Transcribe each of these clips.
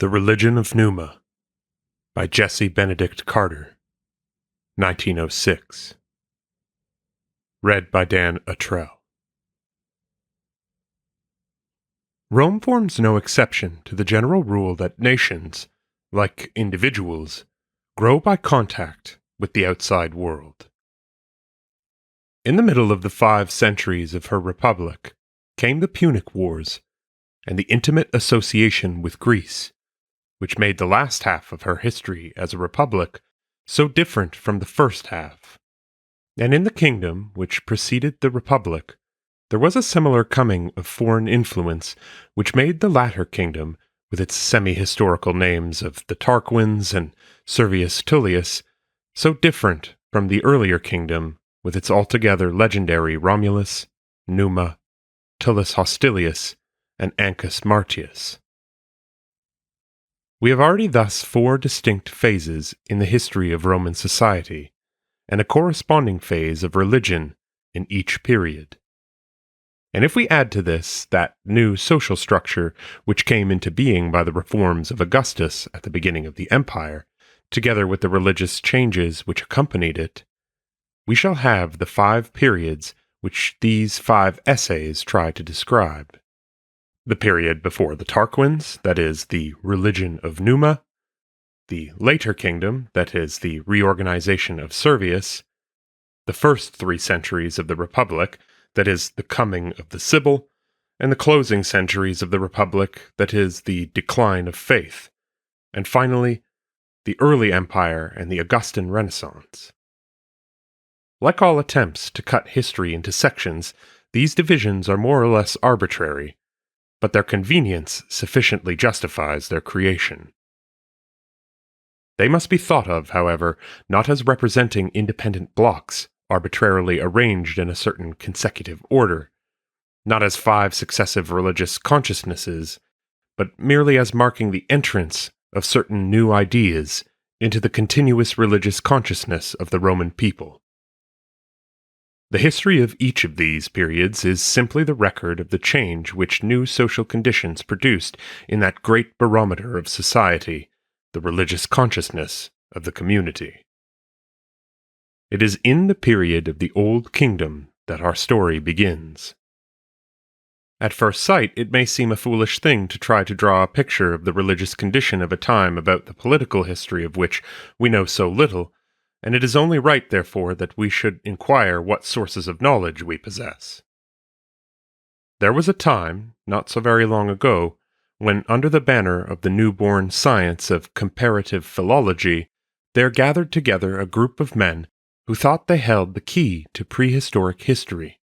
The Religion of Numa by Jesse Benedict Carter, 1906. Read by Dan Attrell. Rome forms no exception to the general rule that nations, like individuals, grow by contact with the outside world. In the middle of the 5 centuries of her republic came the Punic Wars and the intimate association with Greece, which made the last half of her history as a republic so different from the first half. And in the kingdom which preceded the republic, there was a similar coming of foreign influence which made the latter kingdom, with its semi-historical names of the Tarquins and Servius Tullius, so different from the earlier kingdom with its altogether legendary Romulus, Numa, Tullus Hostilius, and Ancus Martius. We have already thus 4 distinct phases in the history of Roman society, and a corresponding phase of religion in each period. And if we add to this that new social structure which came into being by the reforms of Augustus at the beginning of the empire, together with the religious changes which accompanied it, we shall have the 5 periods which these 5 essays try to describe. The period before the Tarquins, that is, the religion of Numa; the later kingdom, that is, the reorganization of Servius; the first 3 centuries of the Republic, that is, the coming of the Sibyl; and the closing centuries of the Republic, that is, the decline of faith; and finally, the early Empire and the Augustan Renaissance. Like all attempts to cut history into sections, these divisions are more or less arbitrary, but their convenience sufficiently justifies their creation. They must be thought of, however, not as representing independent blocks arbitrarily arranged in a certain consecutive order, not as 5 successive religious consciousnesses, but merely as marking the entrance of certain new ideas into the continuous religious consciousness of the Roman people. The history of each of these periods is simply the record of the change which new social conditions produced in that great barometer of society, the religious consciousness of the community. It is in the period of the Old Kingdom that our story begins. At first sight, it may seem a foolish thing to try to draw a picture of the religious condition of a time about the political history of which we know so little, and it is only right, therefore, that we should inquire what sources of knowledge we possess. There was a time, not so very long ago, when under the banner of the newborn science of comparative philology, there gathered together a group of men who thought they held the key to prehistoric history,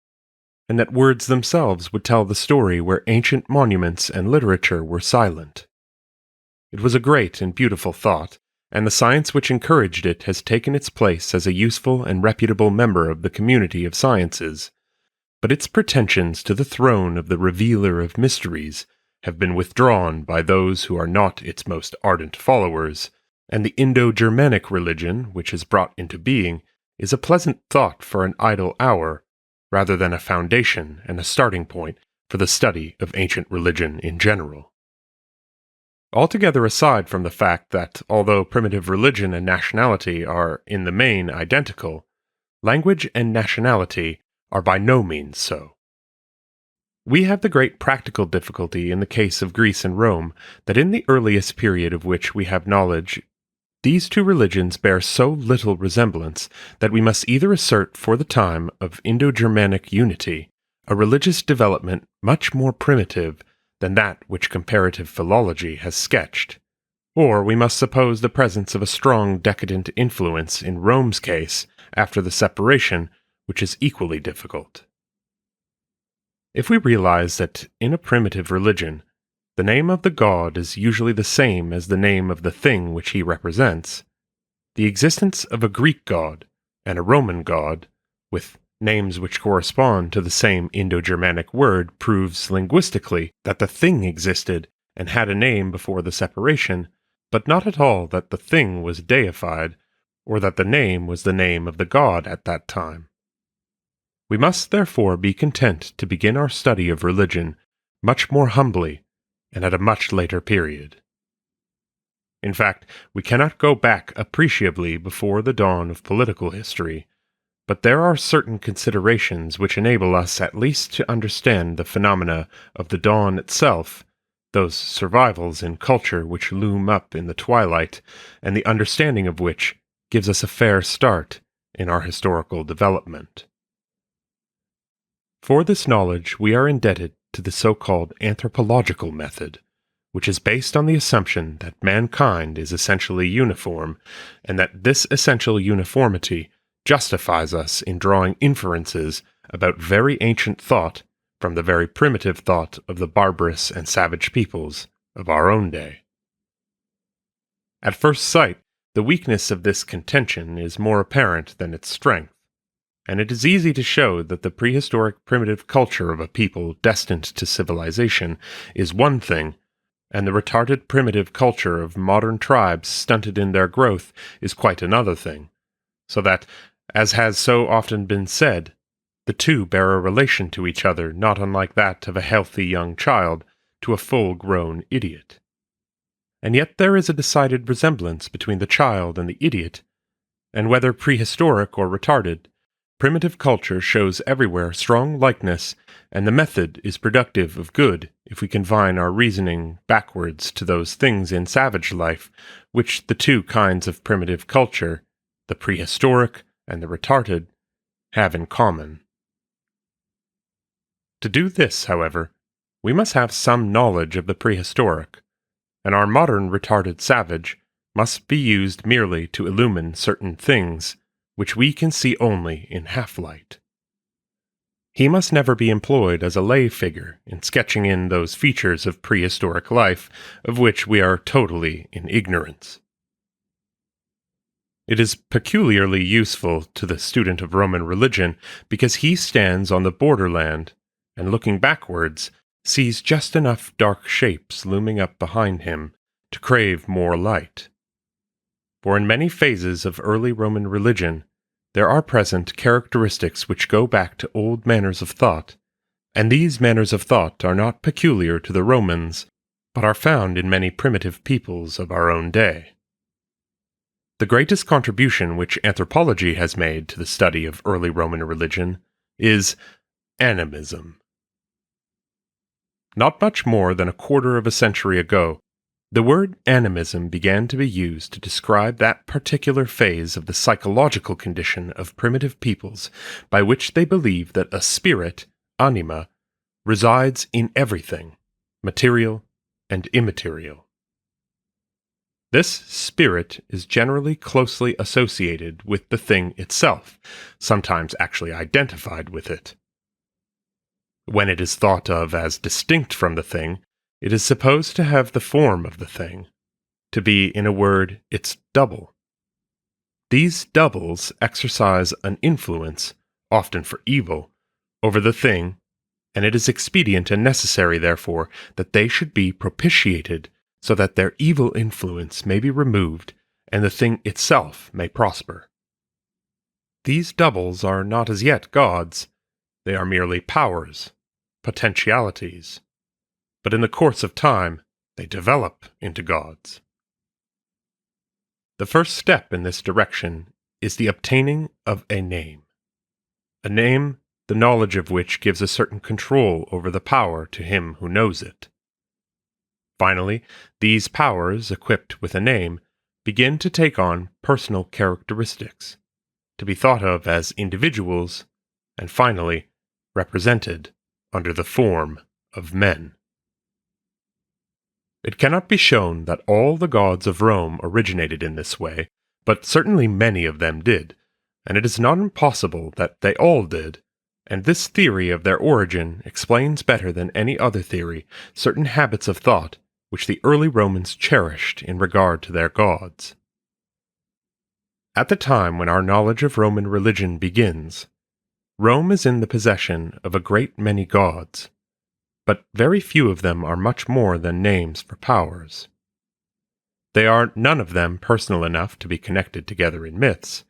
and that words themselves would tell the story where ancient monuments and literature were silent. It was a great and beautiful thought, and the science which encouraged it has taken its place as a useful and reputable member of the community of sciences, but its pretensions to the throne of the revealer of mysteries have been withdrawn by those who are not its most ardent followers, and the indo-Germanic religion which is brought into being is a pleasant thought for an idle hour, rather than a foundation and a starting point for the study of ancient religion in general. Altogether aside from the fact that, although primitive religion and nationality are in the main identical, language and nationality are by no means so. We have the great practical difficulty in the case of Greece and Rome that in the earliest period of which we have knowledge, these 2 religions bear so little resemblance that we must either assert for the time of Indo-Germanic unity a religious development much more primitive than that which comparative philology has sketched, or we must suppose the presence of a strong decadent influence in Rome's case after the separation, which is equally difficult. If we realize that in a primitive religion, the name of the god is usually the same as the name of the thing which he represents, the existence of a Greek god and a Roman god, with names which correspond to the same Indo-Germanic word, proves linguistically that the thing existed and had a name before the separation, but not at all that the thing was deified, or that the name was the name of the god at that time. We must therefore be content to begin our study of religion much more humbly and at a much later period. In fact, we cannot go back appreciably before the dawn of political history, but there are certain considerations which enable us at least to understand the phenomena of the dawn itself, those survivals in culture which loom up in the twilight, and the understanding of which gives us a fair start in our historical development. For this knowledge we are indebted to the so-called anthropological method, which is based on the assumption that mankind is essentially uniform, and that this essential uniformity justifies us in drawing inferences about very ancient thought from the very primitive thought of the barbarous and savage peoples of our own day. At first sight, the weakness of this contention is more apparent than its strength, and it is easy to show that the prehistoric primitive culture of a people destined to civilization is one thing, and the retarded primitive culture of modern tribes stunted in their growth is quite another thing, so that, as has so often been said, the two bear a relation to each other not unlike that of a healthy young child to a full-grown idiot. And yet there is a decided resemblance between the child and the idiot, and whether prehistoric or retarded, primitive culture shows everywhere strong likeness, and the method is productive of good if we confine our reasoning backwards to those things in savage life which the two kinds of primitive culture, the prehistoric and the retarded, have in common. To do this, however, we must have some knowledge of the prehistoric, and our modern retarded savage must be used merely to illumine certain things which we can see only in half-light. He must never be employed as a lay figure in sketching in those features of prehistoric life of which we are totally in ignorance. It is peculiarly useful to the student of Roman religion because he stands on the borderland and, looking backwards, sees just enough dark shapes looming up behind him to crave more light. For in many phases of early Roman religion, there are present characteristics which go back to old manners of thought, and these manners of thought are not peculiar to the Romans, but are found in many primitive peoples of our own day. The greatest contribution which anthropology has made to the study of early Roman religion is animism. Not much more than a quarter of a century ago, the word animism began to be used to describe that particular phase of the psychological condition of primitive peoples by which they believe that a spirit, anima, resides in everything, material and immaterial. This spirit is generally closely associated with the thing itself, sometimes actually identified with it. When it is thought of as distinct from the thing, it is supposed to have the form of the thing, to be, in a word, its double. These doubles exercise an influence, often for evil, over the thing, and it is expedient and necessary, therefore, that they should be propitiated so that their evil influence may be removed and the thing itself may prosper. These doubles are not as yet gods, they are merely powers, potentialities, but in the course of time they develop into gods. The first step in this direction is the obtaining of a name, the knowledge of which gives a certain control over the power to him who knows it. Finally, these powers, equipped with a name, begin to take on personal characteristics, to be thought of as individuals, and finally, represented under the form of men. It cannot be shown that all the gods of Rome originated in this way, but certainly many of them did, and it is not impossible that they all did, and this theory of their origin explains better than any other theory certain habits of thought which the early Romans cherished in regard to their gods. At the time when our knowledge of Roman religion begins, Rome is in the possession of a great many gods, but very few of them are much more than names for powers. They are none of them personal enough to be connected together in myths,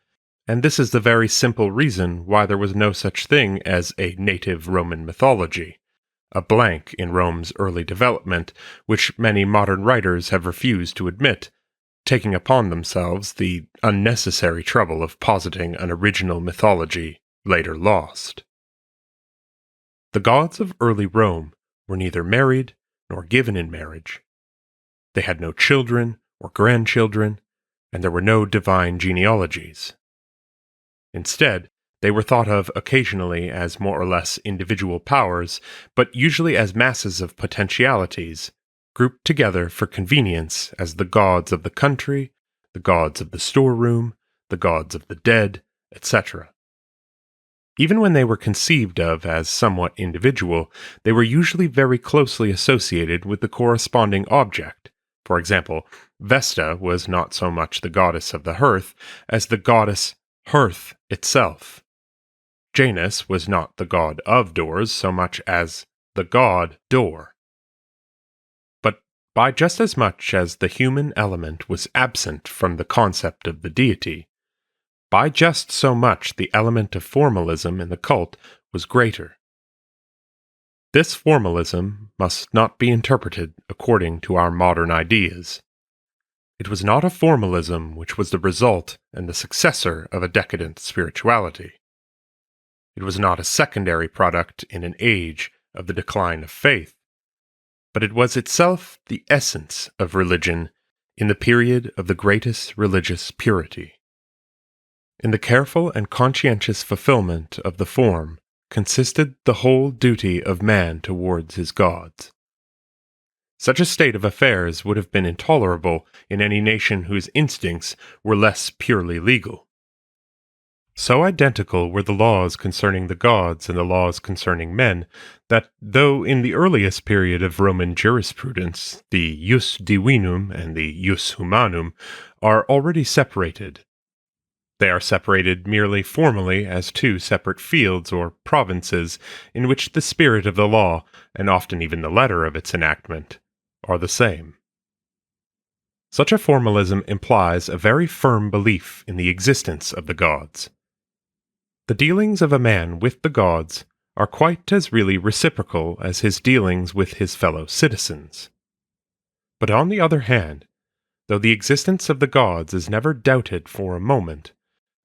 and this is the very simple reason why there was no such thing as a native Roman mythology, a blank in Rome's early development, which many modern writers have refused to admit, taking upon themselves the unnecessary trouble of positing an original mythology later lost. The gods of early Rome were neither married nor given in marriage. They had no children or grandchildren, and there were no divine genealogies. Instead, they were thought of occasionally as more or less individual powers, but usually as masses of potentialities, grouped together for convenience as the gods of the country, the gods of the storeroom, the gods of the dead, etc. Even when they were conceived of as somewhat individual, they were usually very closely associated with the corresponding object. For example, Vesta was not so much the goddess of the hearth as the goddess hearth itself. Janus was not the god of doors so much as the god door. But by just as much as the human element was absent from the concept of the deity, by just so much the element of formalism in the cult was greater. This formalism must not be interpreted according to our modern ideas. It was not a formalism which was the result and the successor of a decadent spirituality. It was not a secondary product in an age of the decline of faith, but it was itself the essence of religion in the period of the greatest religious purity. In the careful and conscientious fulfillment of the form consisted the whole duty of man towards his gods. Such a state of affairs would have been intolerable in any nation whose instincts were less purely legal. So identical were the laws concerning the gods and the laws concerning men, that though in the earliest period of Roman jurisprudence the jus divinum and the jus humanum are already separated, they are separated merely formally as two separate fields or provinces in which the spirit of the law, and often even the letter of its enactment, are the same. Such a formalism implies a very firm belief in the existence of the gods. The dealings of a man with the gods are quite as really reciprocal as his dealings with his fellow citizens. But on the other hand, though the existence of the gods is never doubted for a moment,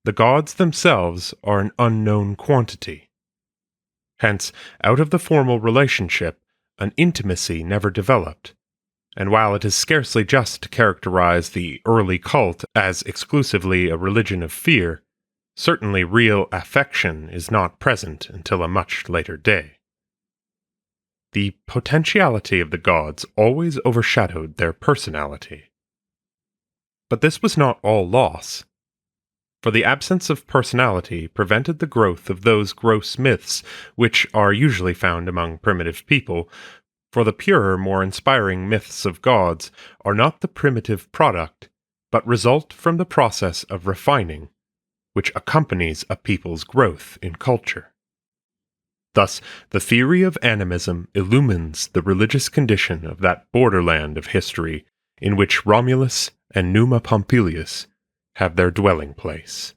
the gods themselves are an unknown quantity. Hence, out of the formal relationship, an intimacy never developed, and while it is scarcely just to characterize the early cult as exclusively a religion of fear, certainly real affection is not present until a much later day. The potentiality of the gods always overshadowed their personality. But this was not all loss, for the absence of personality prevented the growth of those gross myths which are usually found among primitive people, for the purer, more inspiring myths of gods are not the primitive product, but result from the process of refining, which accompanies a people's growth in culture. Thus, the theory of animism illumines the religious condition of that borderland of history in which Romulus and Numa Pompilius have their dwelling place.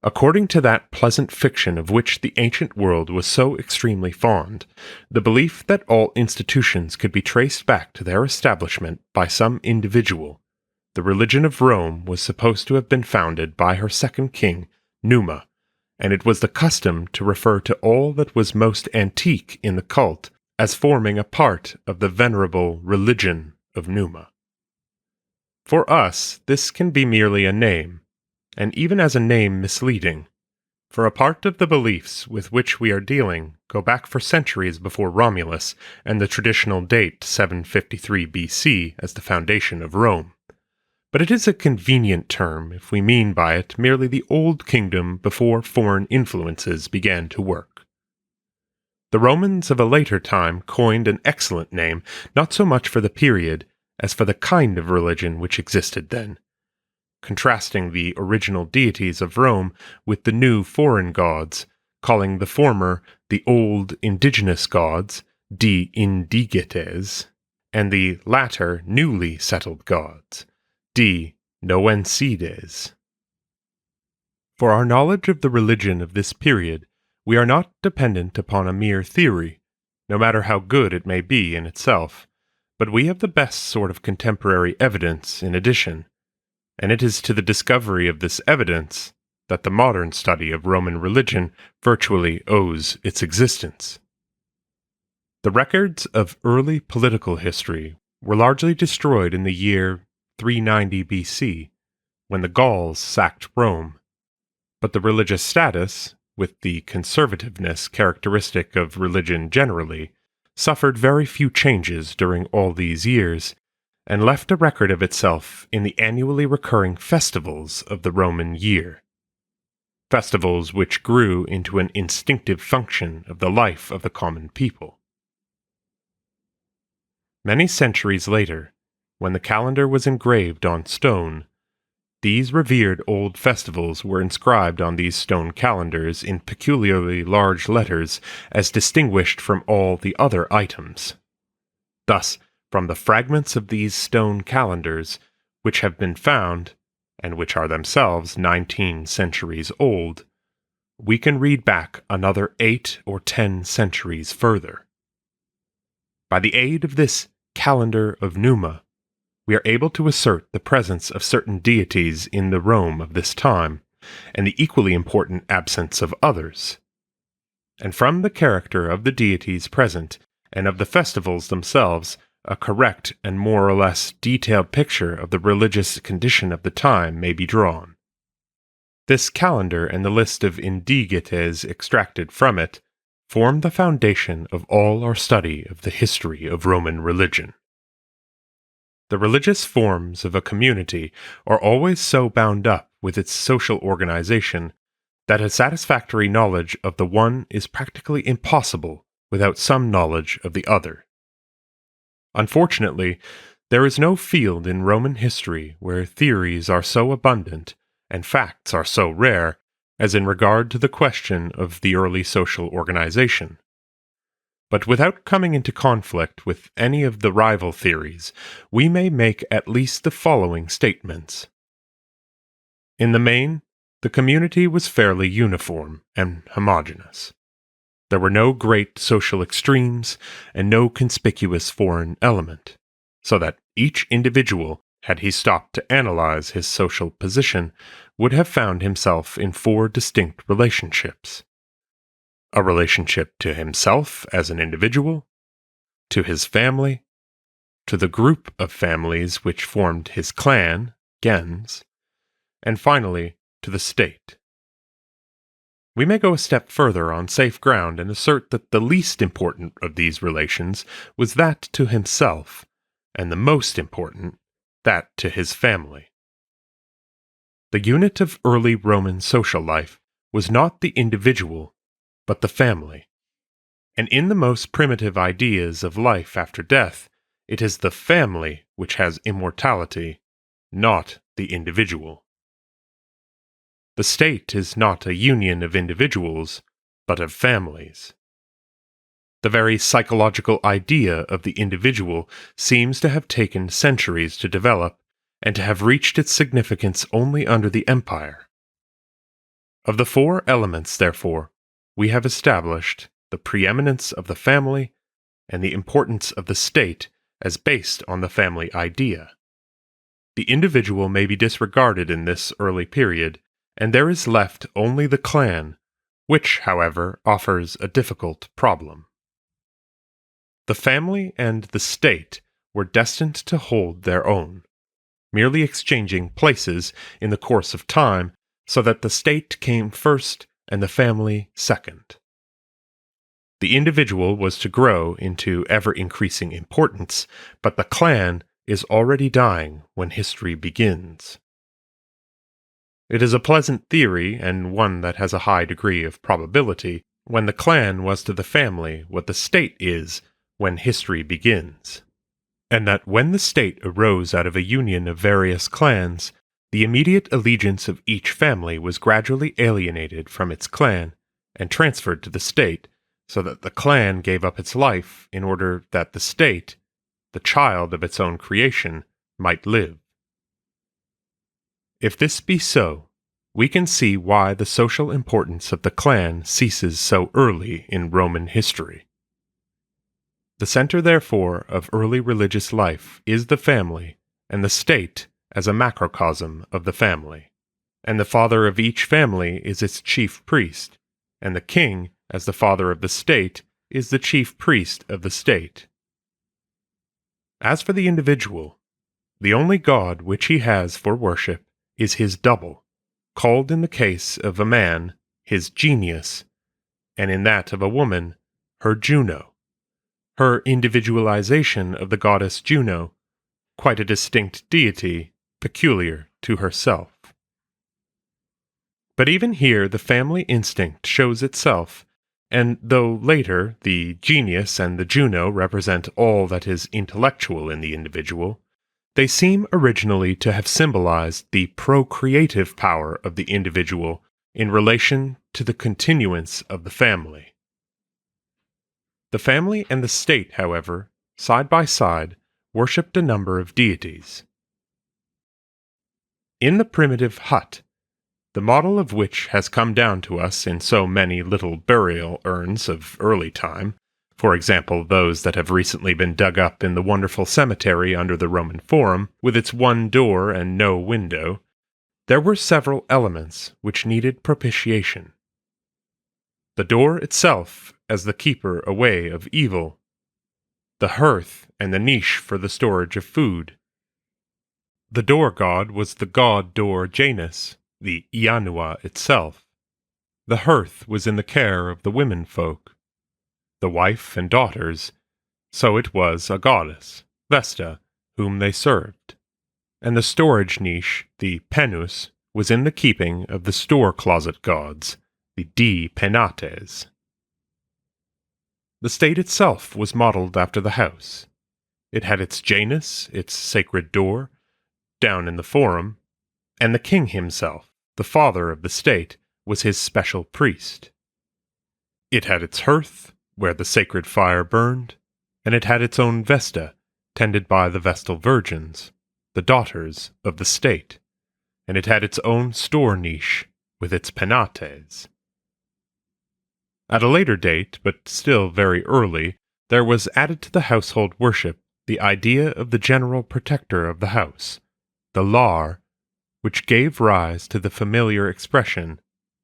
According to that pleasant fiction of which the ancient world was so extremely fond, the belief that all institutions could be traced back to their establishment by some individual, the religion of Rome was supposed to have been founded by her second king, Numa, and it was the custom to refer to all that was most antique in the cult as forming a part of the venerable religion of Numa. For us, this can be merely a name, and even as a name misleading, for a part of the beliefs with which we are dealing go back for centuries before Romulus and the traditional date 753 BC as the foundation of Rome. But it is a convenient term if we mean by it merely the old kingdom before foreign influences began to work. The Romans of a later time coined an excellent name not so much for the period as for the kind of religion which existed then, contrasting the original deities of Rome with the new foreign gods, calling the former the old indigenous gods, de indigetes, and the latter newly settled gods, de noensides. For our knowledge of the religion of this period, we are not dependent upon a mere theory, no matter how good it may be in itself, But we have the best sort of contemporary evidence in addition, and it is to the discovery of this evidence that the modern study of Roman religion virtually owes its existence. The records of early political history were largely destroyed in the year 390 BC, when the Gauls sacked Rome, but the religious status, with the conservativeness characteristic of religion generally, suffered very few changes during all these years, and left a record of itself in the annually recurring festivals of the Roman year. Festivals which grew into an instinctive function of the life of the common people. Many centuries later, when the calendar was engraved on stone, these revered old festivals were inscribed on these stone calendars in peculiarly large letters as distinguished from all the other items. Thus, from the fragments of these stone calendars, which have been found, and which are themselves 19 centuries old, we can read back another 8 or 10 centuries further. By the aid of this calendar of Numa, we are able to assert the presence of certain deities in the Rome of this time, and the equally important absence of others. And from the character of the deities present, and of the festivals themselves, a correct and more or less detailed picture of the religious condition of the time may be drawn. This calendar and the list of indigetes extracted from it form the foundation of all our study of the history of Roman religion. The religious forms of a community are always so bound up with its social organization that a satisfactory knowledge of the one is practically impossible without some knowledge of the other. Unfortunately, there is no field in Roman history where theories are so abundant and facts are so rare as in regard to the question of the early social organization. But without coming into conflict with any of the rival theories, we may make at least the following statements. In the main, the community was fairly uniform and homogeneous. There were no great social extremes and no conspicuous foreign element, so that each individual, had he stopped to analyze his social position, would have found himself in 4 distinct relationships. A relationship to himself as an individual, to his family, to the group of families which formed his clan, gens, and finally to the state. We may go a step further on safe ground and assert that the least important of these relations was that to himself, and the most important, that to his family. The unit of early Roman social life was not the individual, but the family. And in the most primitive ideas of life after death, it is the family which has immortality, not the individual. The state is not a union of individuals, but of families. The very psychological idea of the individual seems to have taken centuries to develop, and to have reached its significance only under the empire. Of the 4 elements, therefore, we have established the preeminence of the family and the importance of the state as based on the family idea. The individual may be disregarded in this early period, and there is left only the clan, which, however, offers a difficult problem. The family and the state were destined to hold their own, merely exchanging places in the course of time so that the state came first and the family second. The individual was to grow into ever-increasing importance, but the clan is already dying when history begins. It is a pleasant theory, and one that has a high degree of probability, when the clan was to the family what the state is when history begins, and that when the state arose out of a union of various clans, the immediate allegiance of each family was gradually alienated from its clan and transferred to the state, so that the clan gave up its life in order that the state, the child of its own creation, might live. If this be so, we can see why the social importance of the clan ceases so early in Roman history. The center, therefore, of early religious life is the family, and the state as a macrocosm of the family. And the father of each family is its chief priest, and the king, as the father of the state, is the chief priest of the state. As for the individual, the only god which he has for worship is his double, called in the case of a man his genius, and in that of a woman her Juno. Her individualization of the goddess Juno, quite a distinct deity, peculiar to herself. But even here the family instinct shows itself, and though later the genius and the Juno represent all that is intellectual in the individual, they seem originally to have symbolized the procreative power of the individual in relation to the continuance of the family. The family and the state, however, side by side, worshipped a number of deities. In the primitive hut, the model of which has come down to us in so many little burial urns of early time, for example those that have recently been dug up in the wonderful cemetery under the Roman Forum, with its one door and no window, there were several elements which needed propitiation. The door itself as the keeper away of evil, the hearth and the niche for the storage of food. The door god was the god door Janus, the Ianua itself. The hearth was in the care of the women folk, the wife and daughters, so it was a goddess, Vesta, whom they served. And the storage niche, the Penus, was in the keeping of the store-closet gods, the Dei Penates. The state itself was modeled after the house. It had its Janus, its sacred door, down in the forum, and the king himself, the father of the state, was his special priest. It had its hearth, where the sacred fire burned, and it had its own Vesta, tended by the Vestal virgins, the daughters of the state, and it had its own store niche, with its penates. At a later date, but still very early, there was added to the household worship the idea of the general protector of the house, the lar, which gave rise to the familiar expression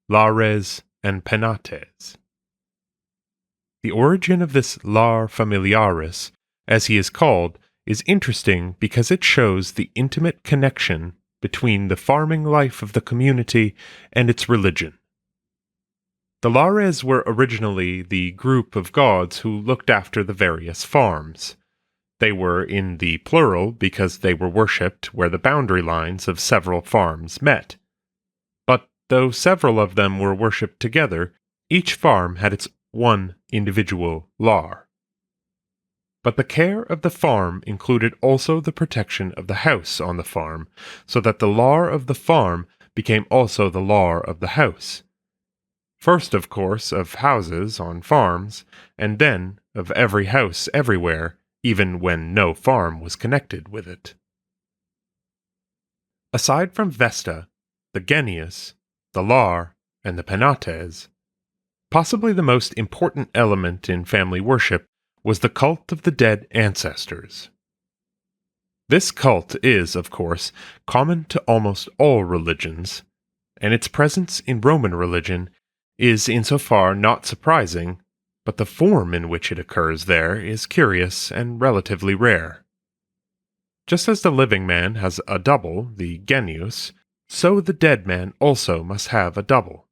lares and penates. The origin of this lar familiaris, as he is called, is interesting because it shows the intimate connection between the farming life of the community and its religion. The lares were originally the group of gods who looked after the various farms. They were in the plural because they were worshipped where the boundary lines of several farms met. But though several of them were worshipped together, each farm had its one individual lar. But the care of the farm included also the protection of the house on the farm, so that the lar of the farm became also the lar of the house. First, of course, of houses on farms, and then of every house everywhere, even when no farm was connected with it. Aside from Vesta, the genius, the lar, and the penates, possibly the most important element in family worship was the cult of the dead ancestors. This cult is, of course, common to almost all religions, and its presence in Roman religion is insofar not surprising, but the form in which it occurs there is curious and relatively rare. Just as the living man has a double, the genius, so the dead man also must have a double.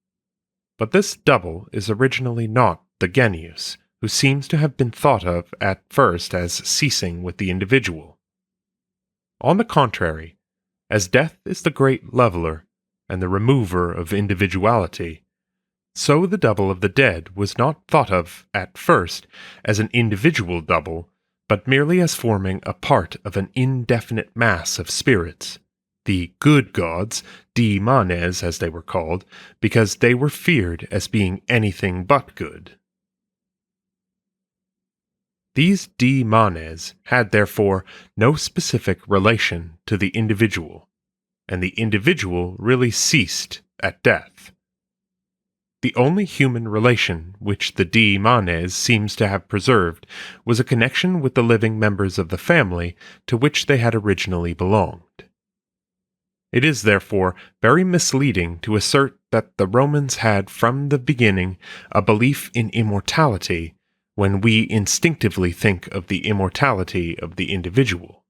But this double is originally not the genius, who seems to have been thought of at first as ceasing with the individual. On the contrary, as death is the great leveler and the remover of individuality, so the double of the dead was not thought of, at first, as an individual double, but merely as forming a part of an indefinite mass of spirits, the good gods, daemones as they were called, because they were feared as being anything but good. These daemones had therefore no specific relation to the individual, and the individual really ceased at death. The only human relation which the dii manes seems to have preserved was a connection with the living members of the family to which they had originally belonged. It is, therefore, very misleading to assert that the Romans had from the beginning a belief in immortality when we instinctively think of the immortality of the individual.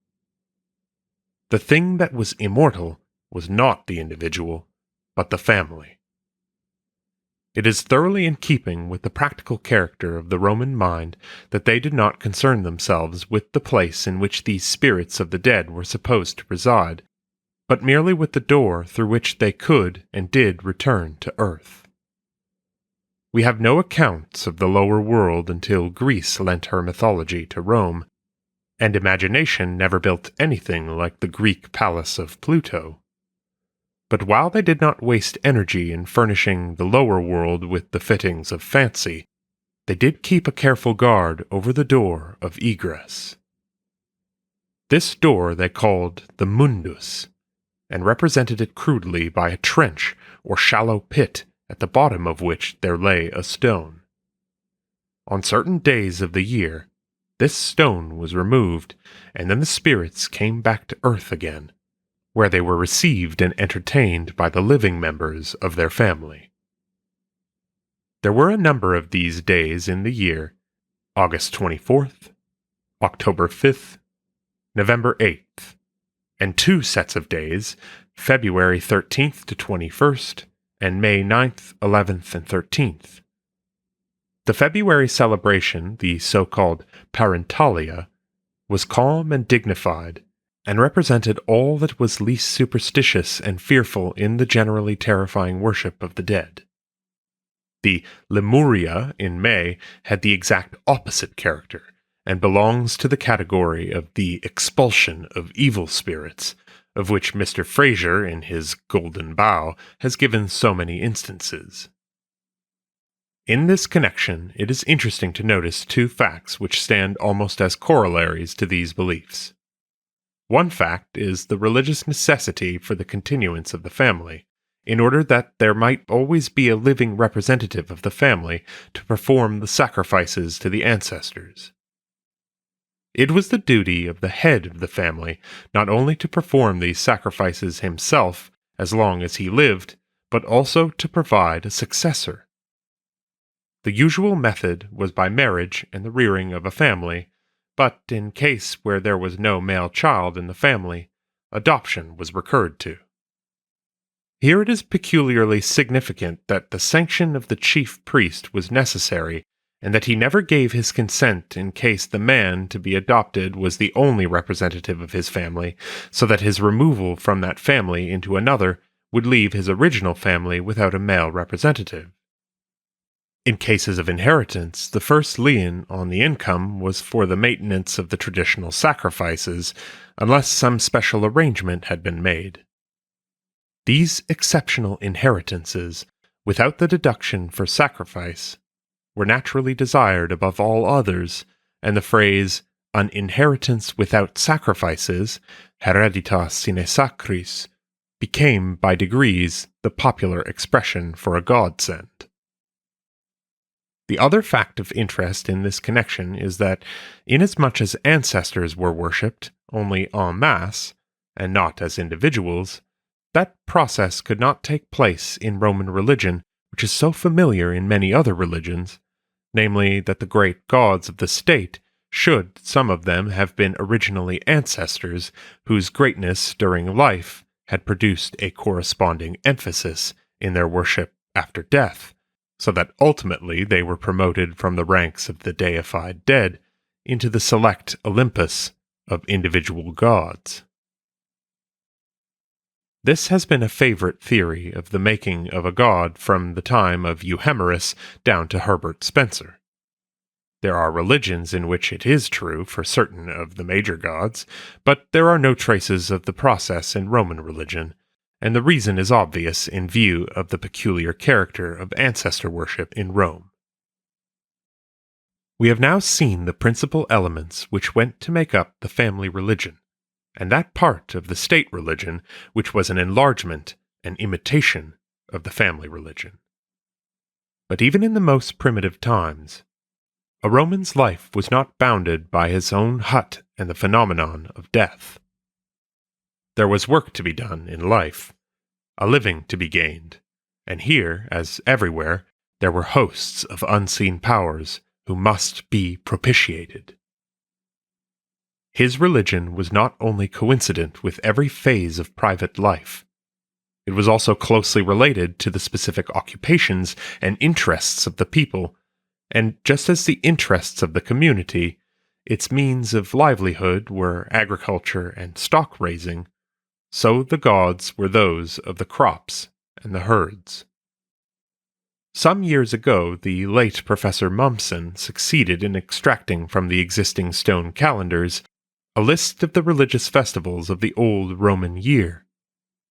The thing that was immortal was not the individual, but the family. It is thoroughly in keeping with the practical character of the Roman mind that they did not concern themselves with the place in which these spirits of the dead were supposed to reside, but merely with the door through which they could and did return to earth. We have no accounts of the lower world until Greece lent her mythology to Rome, and imagination never built anything like the Greek palace of Pluto. But while they did not waste energy in furnishing the lower world with the fittings of fancy, they did keep a careful guard over the door of egress. This door they called the mundus, and represented it crudely by a trench or shallow pit at the bottom of which there lay a stone. On certain days of the year, this stone was removed, and then the spirits came back to earth again, where they were received and entertained by the living members of their family. There were a number of these days in the year: August 24th, October 5th, November 8th, and 2 sets of days, February 13th to 21st, and May 9th, 11th, and 13th. The February celebration, the so-called Parentalia, was calm and dignified, and represented all that was least superstitious and fearful in the generally terrifying worship of the dead. The Lemuria in May had the exact opposite character, and belongs to the category of the expulsion of evil spirits, of which Mr. Fraser, in his Golden Bough, has given so many instances. In this connection, it is interesting to notice 2 facts which stand almost as corollaries to these beliefs. One fact is the religious necessity for the continuance of the family, in order that there might always be a living representative of the family to perform the sacrifices to the ancestors. It was the duty of the head of the family not only to perform these sacrifices himself as long as he lived, but also to provide a successor. The usual method was by marriage and the rearing of a family, but in case where there was no male child in the family, adoption was recurred to. Here it is peculiarly significant that the sanction of the chief priest was necessary, and that he never gave his consent in case the man to be adopted was the only representative of his family, so that his removal from that family into another would leave his original family without a male representative. In cases of inheritance, the first lien on the income was for the maintenance of the traditional sacrifices, unless some special arrangement had been made. These exceptional inheritances, without the deduction for sacrifice, were naturally desired above all others, and the phrase, an inheritance without sacrifices, hereditas sine sacris, became by degrees the popular expression for a godsend. The other fact of interest in this connection is that, inasmuch as ancestors were worshipped only en masse, and not as individuals, that process could not take place in Roman religion, which is so familiar in many other religions, namely that the great gods of the state should, some of them, have been originally ancestors whose greatness during life had produced a corresponding emphasis in their worship after death, so that ultimately they were promoted from the ranks of the deified dead into the select Olympus of individual gods. This has been a favorite theory of the making of a god from the time of Euhemerus down to Herbert Spencer. There are religions in which it is true for certain of the major gods, but there are no traces of the process in Roman religion, and the reason is obvious in view of the peculiar character of ancestor worship in Rome. We have now seen the principal elements which went to make up the family religion, and that part of the state religion which was an enlargement and imitation of the family religion. But even in the most primitive times, a Roman's life was not bounded by his own hut and the phenomenon of death. There was work to be done in life, a living to be gained, and here, as everywhere, there were hosts of unseen powers who must be propitiated. His religion was not only coincident with every phase of private life, it was also closely related to the specific occupations and interests of the people, and just as the interests of the community, its means of livelihood were agriculture and stock raising, so the gods were those of the crops and the herds. Some years ago, the late Professor Mumson succeeded in extracting from the existing stone calendars a list of the religious festivals of the old Roman year,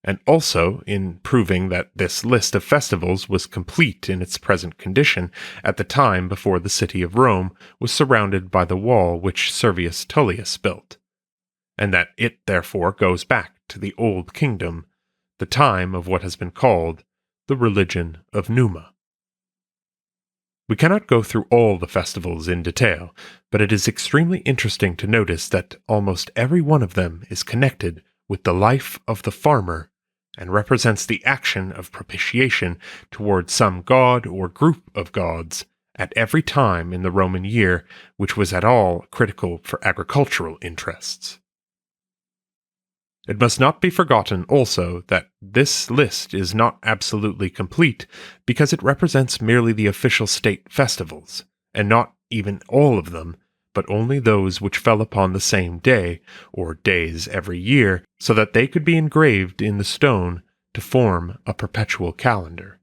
and also in proving that this list of festivals was complete in its present condition at the time before the city of Rome was surrounded by the wall which Servius Tullius built, and that it therefore goes back to the Old Kingdom, the time of what has been called the religion of Numa. We cannot go through all the festivals in detail, but it is extremely interesting to notice that almost every one of them is connected with the life of the farmer and represents the action of propitiation toward some god or group of gods at every time in the Roman year which was at all critical for agricultural interests. It must not be forgotten also that this list is not absolutely complete because it represents merely the official state festivals, and not even all of them, but only those which fell upon the same day, or days every year, so that they could be engraved in the stone to form a perpetual calendar.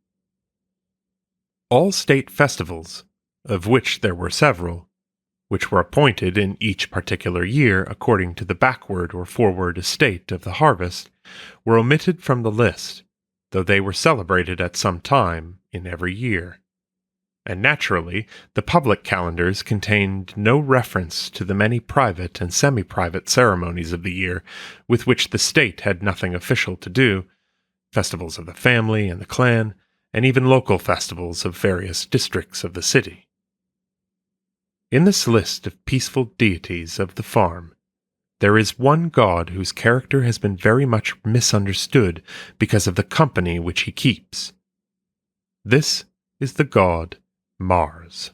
All state festivals, of which there were several, which were appointed in each particular year according to the backward or forward estate of the harvest, were omitted from the list, though they were celebrated at some time in every year. And naturally, the public calendars contained no reference to the many private and semi-private ceremonies of the year with which the state had nothing official to do, festivals of the family and the clan, and even local festivals of various districts of the city. In this list of peaceful deities of the farm, there is one god whose character has been very much misunderstood because of the company which he keeps. This is the god Mars.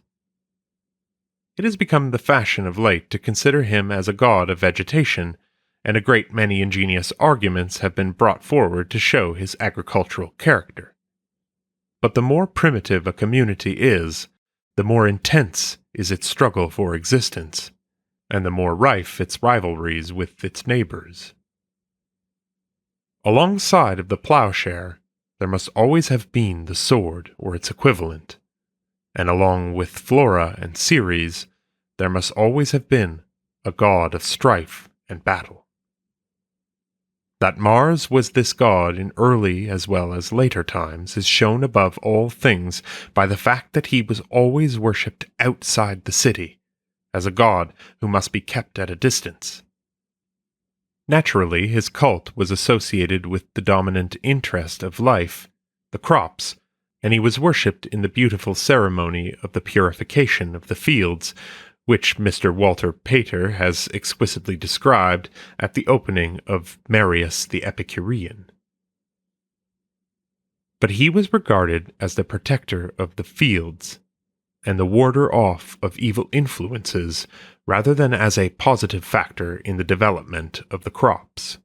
It has become the fashion of late to consider him as a god of vegetation, and a great many ingenious arguments have been brought forward to show his agricultural character. But the more primitive a community is, the more intense is its struggle for existence, and the more rife its rivalries with its neighbors. Alongside of the plowshare, there must always have been the sword or its equivalent, and along with Flora and Ceres, there must always have been a god of strife and battle. That Mars was this god in early as well as later times is shown above all things by the fact that he was always worshipped outside the city, as a god who must be kept at a distance. Naturally, his cult was associated with the dominant interest of life, the crops, and he was worshipped in the beautiful ceremony of the purification of the fields, which Mr. Walter Pater has exquisitely described at the opening of Marius the Epicurean. But he was regarded as the protector of the fields, and the warder off of evil influences, rather than as a positive factor in the development of the crops.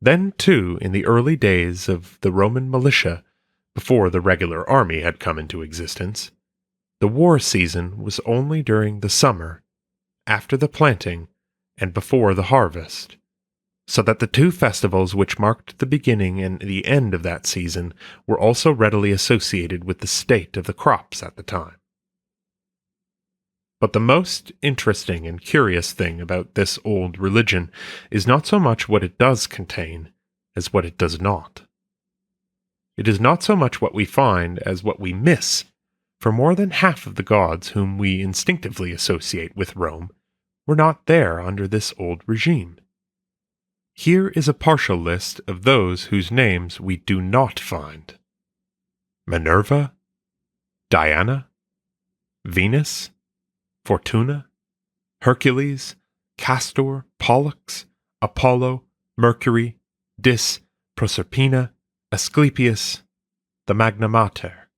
Then, too, in the early days of the Roman militia, before the regular army had come into existence, the war season was only during the summer, after the planting, and before the harvest, so that the two festivals which marked the beginning and the end of that season were also readily associated with the state of the crops at the time. But the most interesting and curious thing about this old religion is not so much what it does contain as what it does not. It is not so much what we find as what we miss, for more than half of the gods whom we instinctively associate with Rome were not there under this old regime. Here is a partial list of those whose names we do not find: Minerva, Diana, Venus, Fortuna, Hercules, Castor, Pollux, Apollo, Mercury, Dis, Proserpina, Asklepios, the Magna Mater.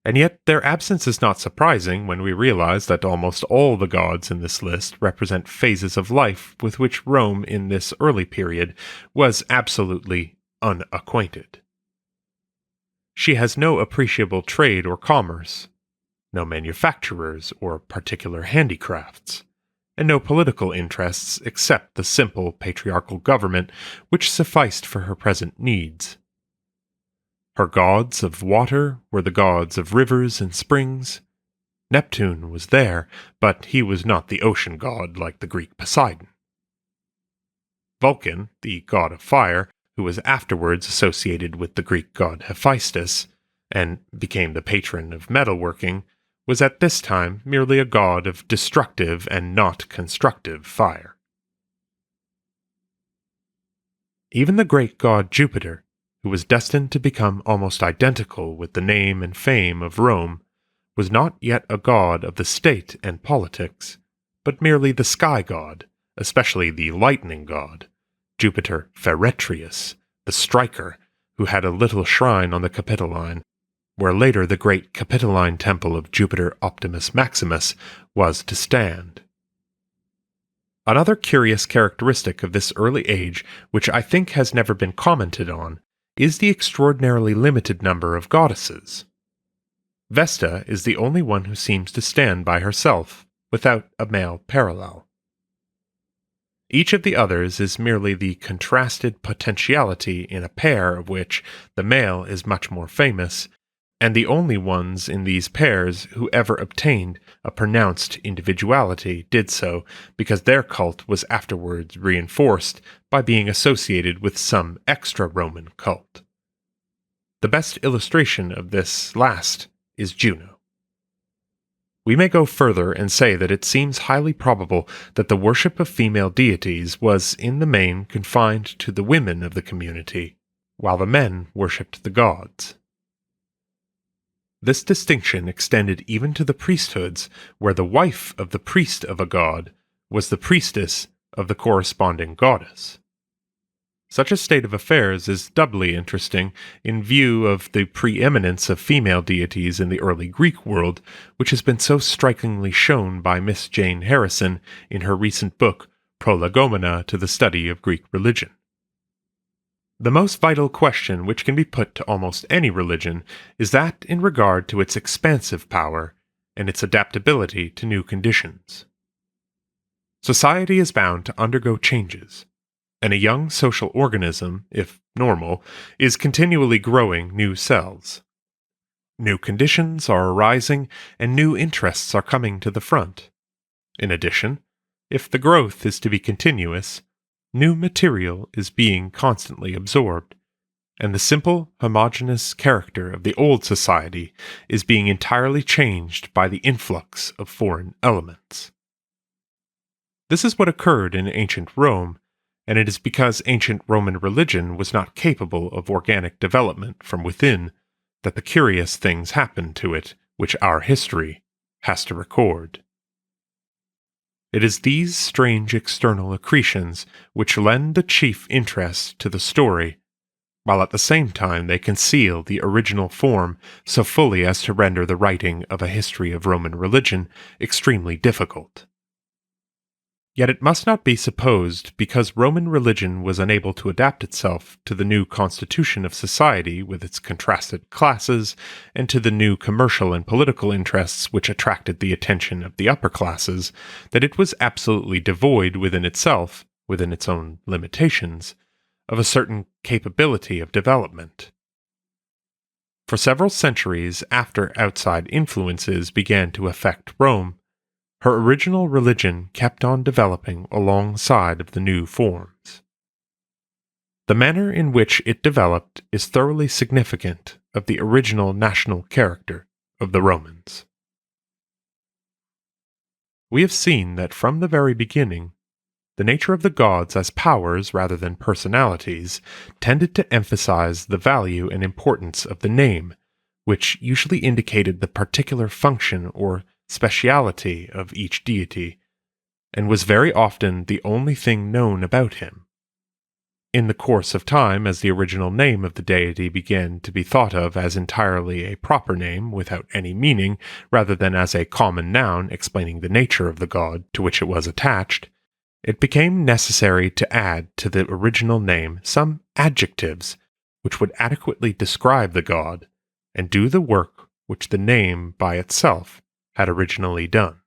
And yet their absence is not surprising when we realize that almost all the gods in this list represent phases of life with which Rome in this early period was absolutely unacquainted. She has no appreciable trade or commerce, no manufacturers or particular handicrafts, and no political interests except the simple patriarchal government which sufficed for her present needs. Her gods of water were the gods of rivers and springs. Neptune was there, but he was not the ocean god like the Greek Poseidon. Vulcan, the god of fire, who was afterwards associated with the Greek god Hephaestus, and became the patron of metalworking, was at this time merely a god of destructive and not constructive fire. Even the great god Jupiter, who was destined to become almost identical with the name and fame of Rome, was not yet a god of the state and politics, but merely the sky god, especially the lightning god, Jupiter Feretrius, the striker, who had a little shrine on the Capitoline, where later the great Capitoline temple of Jupiter Optimus Maximus was to stand. Another curious characteristic of this early age, which I think has never been commented on, is the extraordinarily limited number of goddesses. Vesta is the only one who seems to stand by herself, without a male parallel. Each of the others is merely the contrasted potentiality in a pair of which the male is much more famous, and the only ones in these pairs who ever obtained a pronounced individuality did so because their cult was afterwards reinforced by being associated with some extra-Roman cult. The best illustration of this last is Juno. We may go further and say that it seems highly probable that the worship of female deities was in the main confined to the women of the community, while the men worshipped the gods. This distinction extended even to the priesthoods, where the wife of the priest of a god was the priestess of the corresponding goddess. Such a state of affairs is doubly interesting in view of the preeminence of female deities in the early Greek world, which has been so strikingly shown by Miss Jane Harrison in her recent book Prolegomena to the Study of Greek Religion. The most vital question which can be put to almost any religion is that in regard to its expansive power and its adaptability to new conditions. Society is bound to undergo changes, and a young social organism, if normal, is continually growing new cells. New conditions are arising, and new interests are coming to the front. In addition, if the growth is to be continuous, new material is being constantly absorbed, and the simple, homogeneous character of the old society is being entirely changed by the influx of foreign elements. This is what occurred in ancient Rome, and it is because ancient Roman religion was not capable of organic development from within that the curious things happened to it which our history has to record. It is these strange external accretions which lend the chief interest to the story, while at the same time they conceal the original form so fully as to render the writing of a history of Roman religion extremely difficult. Yet it must not be supposed, because Roman religion was unable to adapt itself to the new constitution of society with its contrasted classes, and to the new commercial and political interests which attracted the attention of the upper classes, that it was absolutely devoid within itself, within its own limitations, of a certain capability of development. For several centuries after outside influences began to affect Rome, her original religion kept on developing alongside of the new forms. The manner in which it developed is thoroughly significant of the original national character of the Romans. We have seen that from the very beginning, the nature of the gods as powers rather than personalities tended to emphasize the value and importance of the name, which usually indicated the particular function or speciality of each deity, and was very often the only thing known about him. In the course of time, as the original name of the deity began to be thought of as entirely a proper name without any meaning, rather than as a common noun explaining the nature of the god to which it was attached, it became necessary to add to the original name some adjectives which would adequately describe the god and do the work which the name by itself had originally done.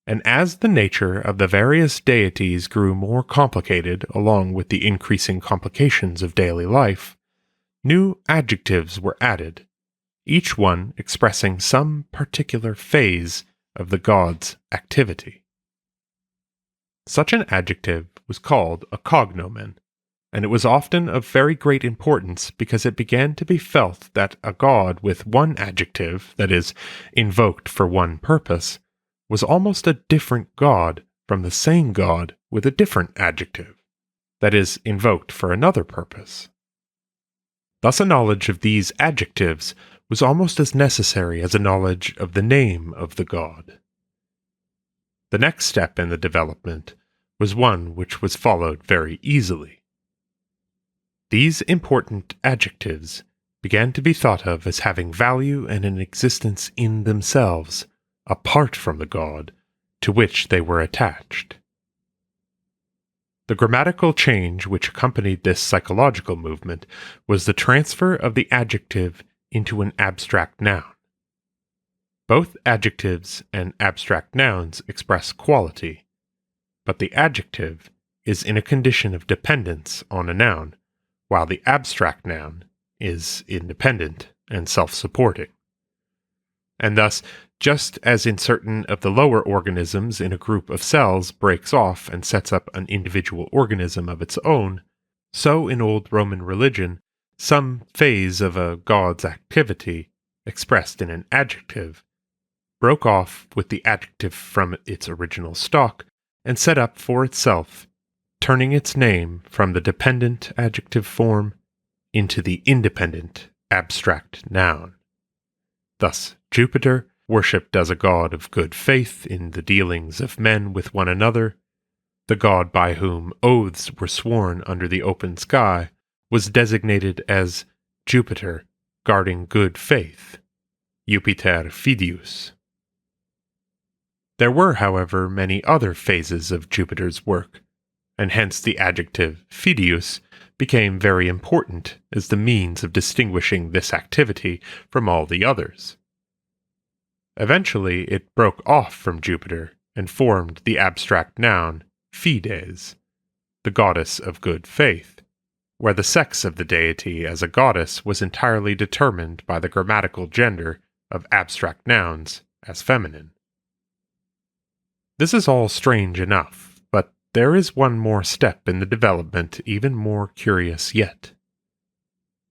And as the nature of the various deities grew more complicated along with the increasing complications of daily life, new adjectives were added, each one expressing some particular phase of the god's activity. Such an adjective was called a cognomen, and it was often of very great importance because it began to be felt that a god with one adjective, that is, invoked for one purpose, was almost a different god from the same god with a different adjective, that is, invoked for another purpose. Thus a knowledge of these adjectives was almost as necessary as a knowledge of the name of the god. The next step in the development was one which was followed very easily. These important adjectives began to be thought of as having value and an existence in themselves, apart from the god to which they were attached. The grammatical change which accompanied this psychological movement was the transfer of the adjective into an abstract noun. Both adjectives and abstract nouns express quality, but the adjective is in a condition of dependence on a noun, while the abstract noun is independent and self-supporting. And thus, just as in certain of the lower organisms in a group of cells breaks off and sets up an individual organism of its own, so in old Roman religion, some phase of a god's activity, expressed in an adjective, broke off with the adjective from its original stock and set up for itself, turning its name from the dependent adjective form into the independent abstract noun. Thus, Jupiter, worshipped as a god of good faith in the dealings of men with one another, the god by whom oaths were sworn under the open sky, was designated as Jupiter, guarding good faith, Jupiter Fidius. There were, however, many other phases of Jupiter's work, and hence the adjective Fidius became very important as the means of distinguishing this activity from all the others. Eventually, it broke off from Jupiter and formed the abstract noun Fides, the goddess of good faith, where the sex of the deity as a goddess was entirely determined by the grammatical gender of abstract nouns as feminine. This is all strange enough, but there is one more step in the development even more curious yet.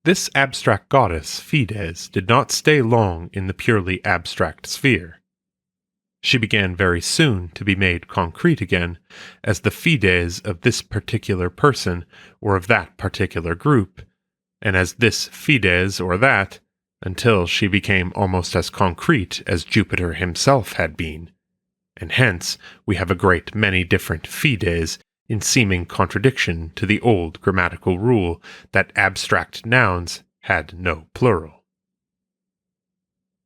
This abstract goddess, Fides, did not stay long in the purely abstract sphere. She began very soon to be made concrete again as the Fides of this particular person or of that particular group, and as this Fides or that, until she became almost as concrete as Jupiter himself had been, and hence we have a great many different Fides in seeming contradiction to the old grammatical rule that abstract nouns had no plural.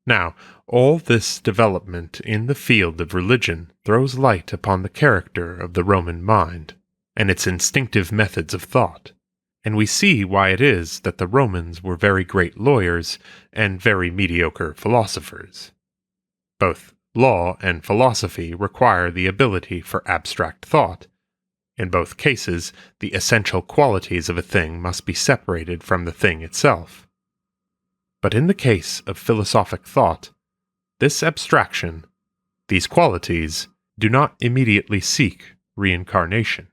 Now, all this development in the field of religion throws light upon the character of the Roman mind and its instinctive methods of thought, and we see why it is that the Romans were very great lawyers and very mediocre philosophers. Both law and philosophy require the ability for abstract thought. In both cases, the essential qualities of a thing must be separated from the thing itself. But in the case of philosophic thought, this abstraction, these qualities, do not immediately seek reincarnation.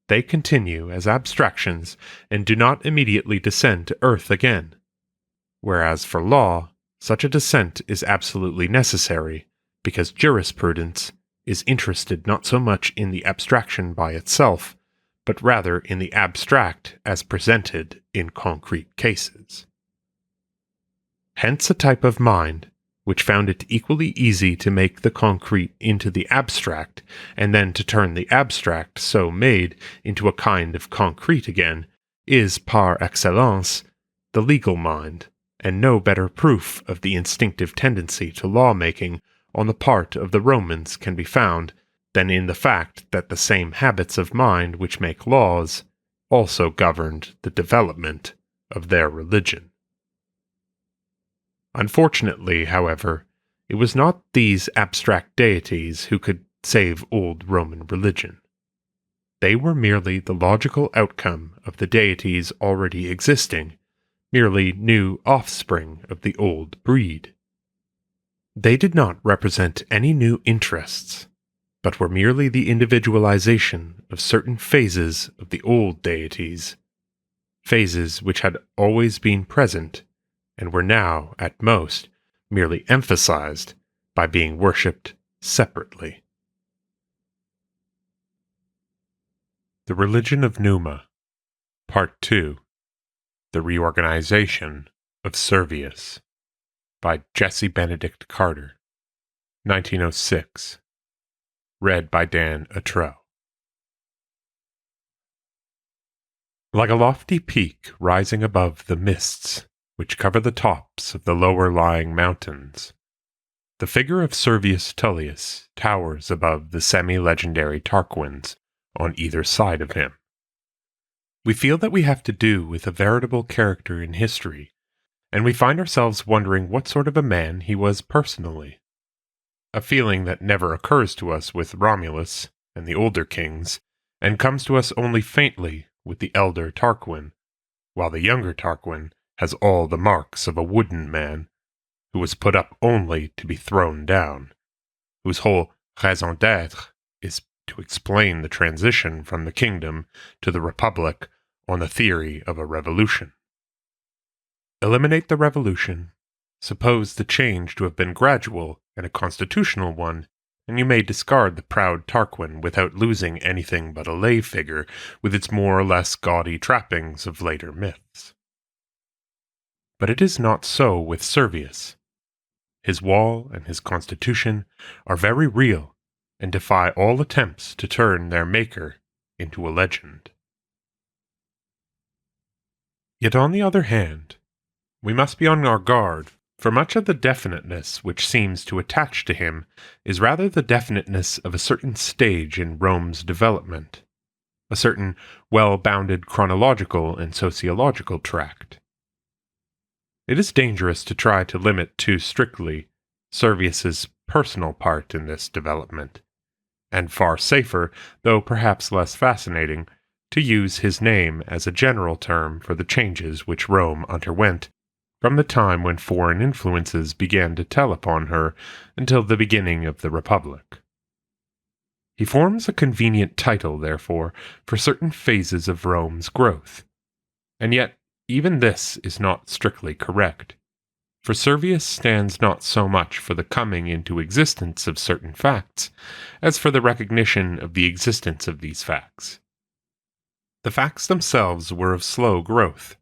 They continue as abstractions and do not immediately descend to earth again, whereas for law, such a descent is absolutely necessary because jurisprudence is interested not so much in the abstraction by itself, but rather in the abstract as presented in concrete cases. hence a type of mind which found it equally easy to make the concrete into the abstract, and then to turn the abstract so made into a kind of concrete again, is par excellence the legal mind, and no better proof of the instinctive tendency to law-making on the part of the Romans can be found than in the fact that the same habits of mind which make laws also governed the development of their religion. Unfortunately, however, it was not these abstract deities who could save old Roman religion. They were merely the logical outcome of the deities already existing, merely new offspring of the old breed. They did not represent any new interests, but were merely the individualization of certain phases of the old deities, phases which had always been present and were now, at most, merely emphasized by being worshipped separately. The Religion of Numa, Part 2, The Reorganization of Servius, by Jesse Benedict Carter, 1906, read by Dan Attrell. Like a lofty peak rising above the mists which cover the tops of the lower-lying mountains, the figure of Servius Tullius towers above the semi-legendary Tarquins on either side of him. We feel that we have to do with a veritable character in history, and we find ourselves wondering what sort of a man he was personally. A feeling that never occurs to us with Romulus and the older kings, and comes to us only faintly with the elder Tarquin, while the younger Tarquin has all the marks of a wooden man, who was put up only to be thrown down, whose whole raison d'être is to explain the transition from the kingdom to the republic on the theory of a revolution. Eliminate the revolution, suppose the change to have been gradual and a constitutional one, and you may discard the proud Tarquin without losing anything but a lay figure with its more or less gaudy trappings of later myths. But it is not so with Servius. His wall and his constitution are very real, and defy all attempts to turn their maker into a legend. Yet on the other hand, we must be on our guard, for much of the definiteness which seems to attach to him is rather the definiteness of a certain stage in Rome's development, a certain well-bounded chronological and sociological tract. It is dangerous to try to limit too strictly Servius's personal part in this development, and far safer, though perhaps less fascinating, to use his name as a general term for the changes which Rome underwent from the time when foreign influences began to tell upon her until the beginning of the Republic. He forms a convenient title, therefore, for certain phases of Rome's growth, and yet even this is not strictly correct, for Servius stands not so much for the coming into existence of certain facts, as for the recognition of the existence of these facts. The facts themselves were of slow growth,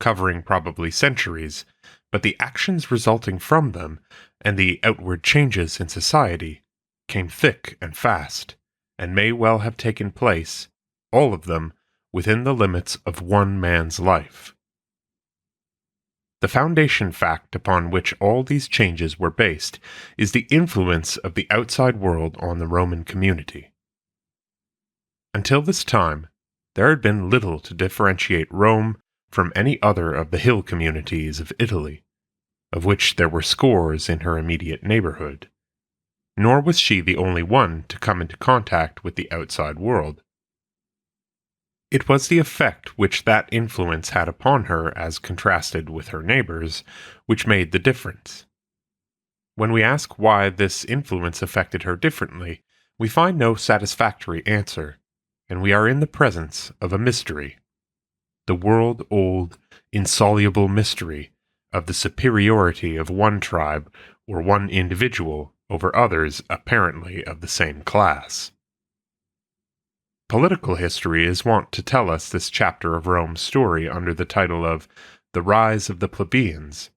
covering probably centuries, but the actions resulting from them, and the outward changes in society, came thick and fast, and may well have taken place, all of them, within the limits of one man's life. The foundation fact upon which all these changes were based is the influence of the outside world on the Roman community. Until this time, there had been little to differentiate Rome from any other of the hill communities of Italy, of which there were scores in her immediate neighborhood, nor was she the only one to come into contact with the outside world. It was the effect which that influence had upon her as contrasted with her neighbors, which made the difference. When we ask why this influence affected her differently, we find no satisfactory answer, and we are in the presence of a mystery, the world-old, insoluble mystery of the superiority of one tribe or one individual over others apparently of the same class. Political history is wont to tell us this chapter of Rome's story under the title of The Rise of the Plebeians,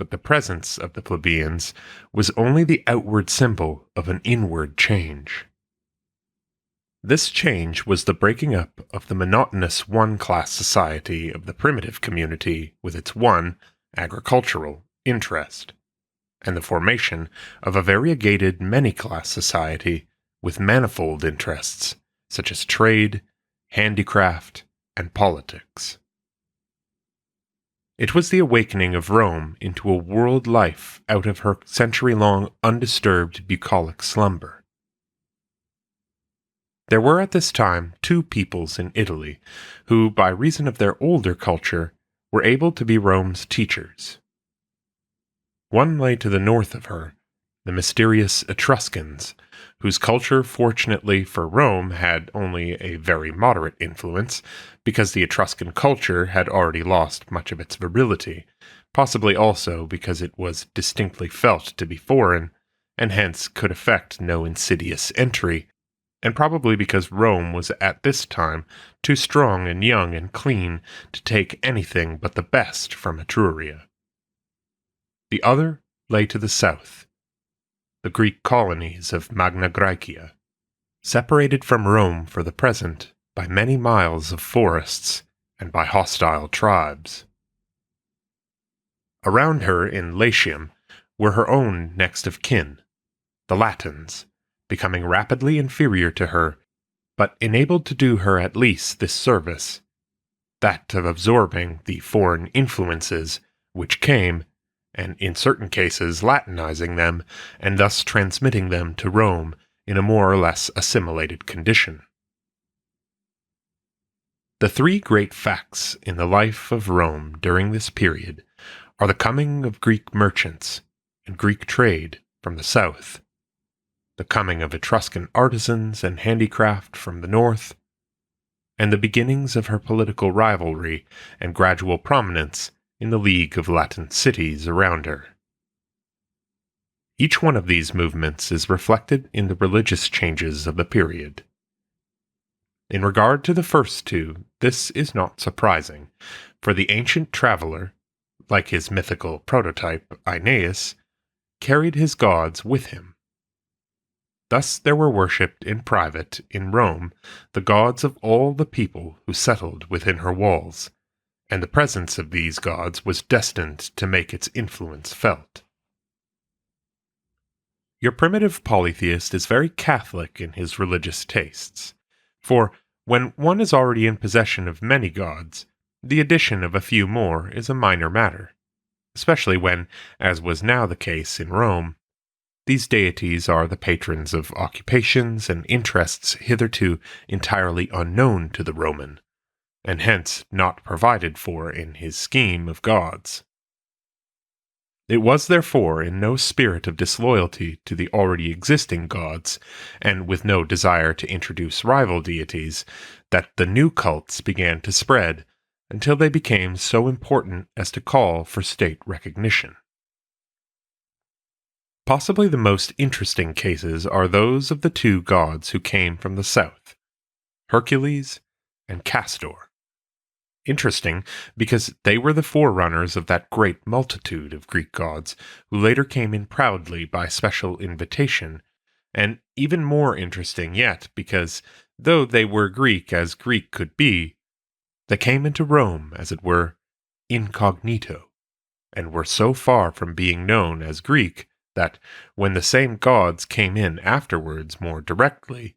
but the presence of the plebeians was only the outward symbol of an inward change. This change was the breaking up of the monotonous one-class society of the primitive community with its one, agricultural, interest, and the formation of a variegated many-class society with manifold interests, such as trade, handicraft, and politics. It was the awakening of Rome into a world life out of her century-long undisturbed bucolic slumber. There were at this time two peoples in Italy who, by reason of their older culture, were able to be Rome's teachers. One lay to the north of her, the mysterious Etruscans, whose culture, fortunately for Rome, had only a very moderate influence, because the Etruscan culture had already lost much of its virility, possibly also because it was distinctly felt to be foreign, and hence could effect no insidious entry, and probably because Rome was at this time too strong and young and clean to take anything but the best from Etruria. The other lay to the south, the Greek colonies of Magna Graecia, separated from Rome for the present by many miles of forests and by hostile tribes. Around her in Latium were her own next of kin, the Latins, becoming rapidly inferior to her, but enabled to do her at least this service, that of absorbing the foreign influences which came, and in certain cases Latinizing them, and thus transmitting them to Rome in a more or less assimilated condition. The three great facts in the life of Rome during this period are the coming of Greek merchants and Greek trade from the south, the coming of Etruscan artisans and handicraft from the north, and the beginnings of her political rivalry and gradual prominence in the League of Latin cities around her. Each one of these movements is reflected in the religious changes of the period. In regard to the first two, this is not surprising, for the ancient traveler, like his mythical prototype Aeneas, carried his gods with him. Thus there were worshipped in private in Rome the gods of all the people who settled within her walls, and the presence of these gods was destined to make its influence felt. Your primitive polytheist is very Catholic in his religious tastes, for when one is already in possession of many gods, the addition of a few more is a minor matter, especially when, as was now the case in Rome, these deities are the patrons of occupations and interests hitherto entirely unknown to the Roman, and hence not provided for in his scheme of gods. It was therefore in no spirit of disloyalty to the already existing gods, and with no desire to introduce rival deities, that the new cults began to spread until they became so important as to call for state recognition. Possibly the most interesting cases are those of the two gods who came from the south, Hercules and Castor. Interesting because they were the forerunners of that great multitude of Greek gods who later came in proudly by special invitation, and even more interesting yet because, though they were Greek as Greek could be, they came into Rome, as it were, incognito, and were so far from being known as Greek that, when the same gods came in afterwards more directly,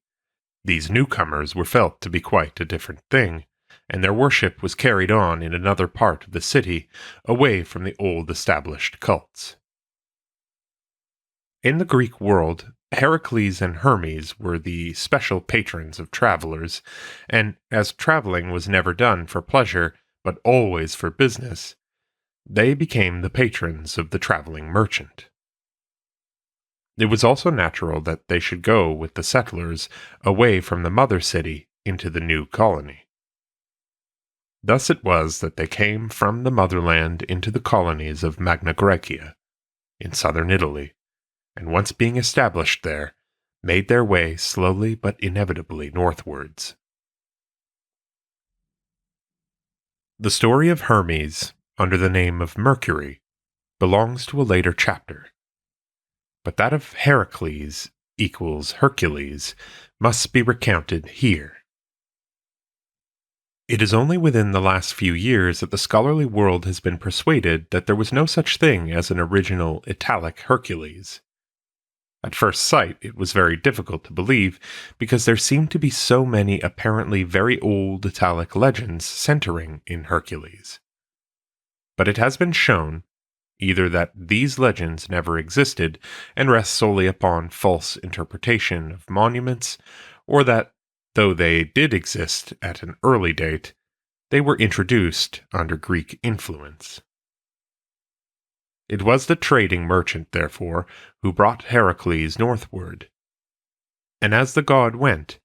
these newcomers were felt to be quite a different thing, and their worship was carried on in another part of the city, away from the old established cults. In the Greek world, Heracles and Hermes were the special patrons of travelers, and as traveling was never done for pleasure, but always for business, they became the patrons of the traveling merchant. It was also natural that they should go with the settlers away from the mother city into the new colony. Thus it was that they came from the motherland into the colonies of Magna Graecia, in southern Italy, and once being established there, made their way slowly but inevitably northwards. The story of Hermes, under the name of Mercury, belongs to a later chapter, but that of Heracles equals Hercules must be recounted here. It is only within the last few years that the scholarly world has been persuaded that there was no such thing as an original Italic Hercules. At first sight, it was very difficult to believe, because there seemed to be so many apparently very old Italic legends centering in Hercules. But it has been shown, either that these legends never existed and rest solely upon false interpretation of monuments, or that, though they did exist at an early date, they were introduced under Greek influence. It was the trading merchant, therefore, who brought Heracles northward. And as the god went,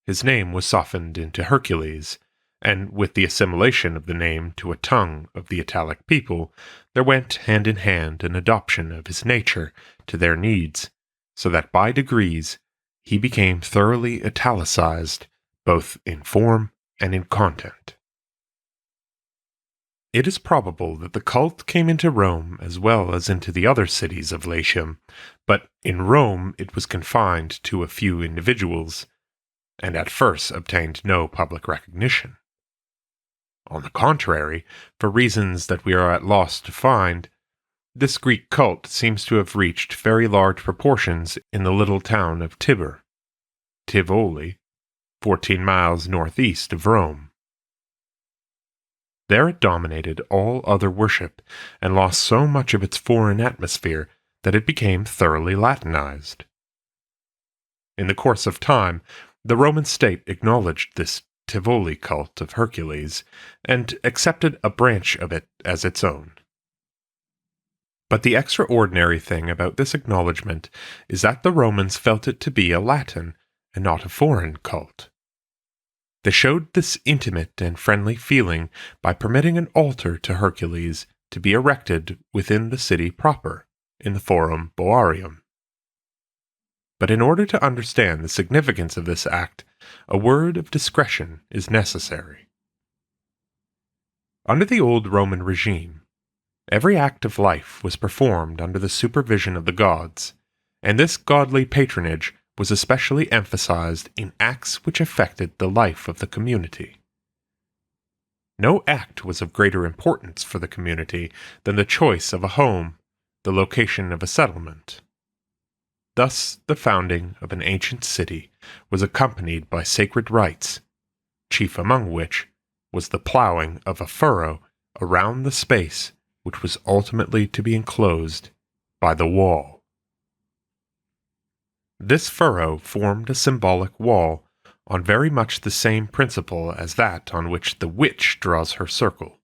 his name was softened into Hercules, and with the assimilation of the name to a tongue of the Italic people, there went hand in hand an adoption of his nature to their needs, so that by degrees he became thoroughly italicized, both in form and in content. It is probable that the cult came into Rome as well as into the other cities of Latium, but in Rome it was confined to a few individuals, and at first obtained no public recognition. On the contrary, for reasons that we are at loss to find, this Greek cult seems to have reached very large proportions in the little town of Tibur, Tivoli, 14 miles northeast of Rome. There it dominated all other worship, and lost so much of its foreign atmosphere that it became thoroughly Latinized. In the course of time, the Roman state acknowledged this Tivoli cult of Hercules, and accepted a branch of it as its own. But the extraordinary thing about this acknowledgement is that the Romans felt it to be a Latin and not a foreign cult. They showed this intimate and friendly feeling by permitting an altar to Hercules to be erected within the city proper, in the Forum Boarium. But in order to understand the significance of this act, a word of discretion is necessary. Under the old Roman regime, every act of life was performed under the supervision of the gods, and this godly patronage was especially emphasized in acts which affected the life of the community. No act was of greater importance for the community than the choice of a home, the location of a settlement. Thus, the founding of an ancient city was accompanied by sacred rites, chief among which was the plowing of a furrow around the space which was ultimately to be enclosed by the wall. This furrow formed a symbolic wall on very much the same principle as that on which the witch draws her circle,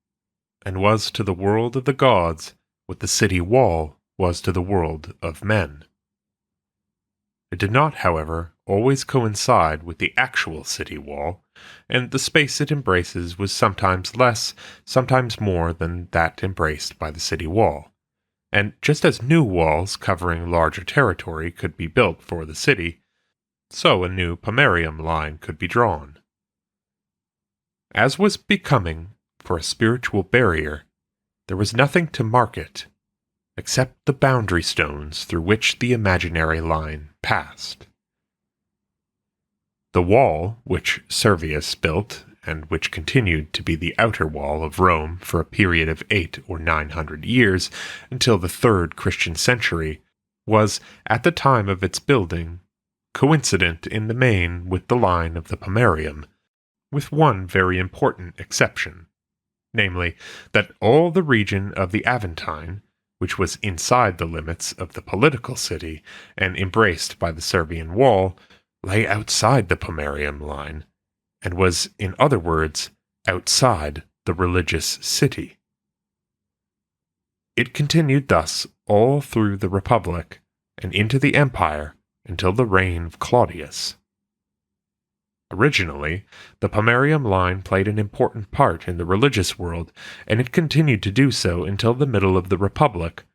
and was to the world of the gods what the city wall was to the world of men. It did not, however, always coincide with the actual city wall, and the space it embraces was sometimes less, sometimes more than that embraced by the city wall. And just as new walls covering larger territory could be built for the city, so a new pomerium line could be drawn. As was becoming for a spiritual barrier, there was nothing to mark it, except the boundary stones through which the imaginary line passed. The wall, which Servius built, and which continued to be the outer wall of Rome for a period of 800 or 900 years until the 3rd Christian century, was, at the time of its building, coincident in the main with the line of the pomerium, with one very important exception, namely, that all the region of the Aventine, which was inside the limits of the political city and embraced by the Servian wall, lay outside the pomerium line, and was, in other words, outside the religious city. It continued thus all through the Republic and into the Empire until the reign of Claudius. Originally, the pomerium line played an important part in the religious world, and it continued to do so until the middle of the Republic,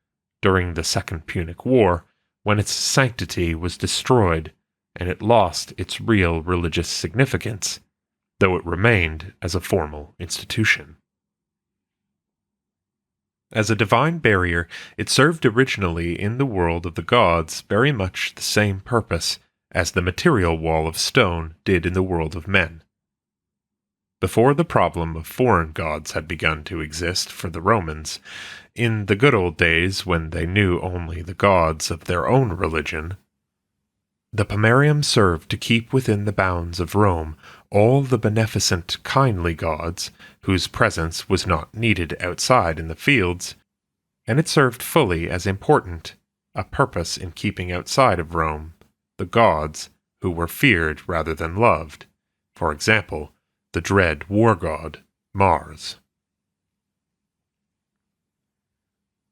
during the Second Punic War, when its sanctity was destroyed and it lost its real religious significance, though it remained as a formal institution. As a divine barrier, it served originally in the world of the gods very much the same purpose as the material wall of stone did in the world of men. Before the problem of foreign gods had begun to exist for the Romans, in the good old days when they knew only the gods of their own religion, the pomerium served to keep within the bounds of Rome all the beneficent, kindly gods whose presence was not needed outside in the fields, and it served fully as important a purpose in keeping outside of Rome the gods who were feared rather than loved, for example, the dread war god, Mars.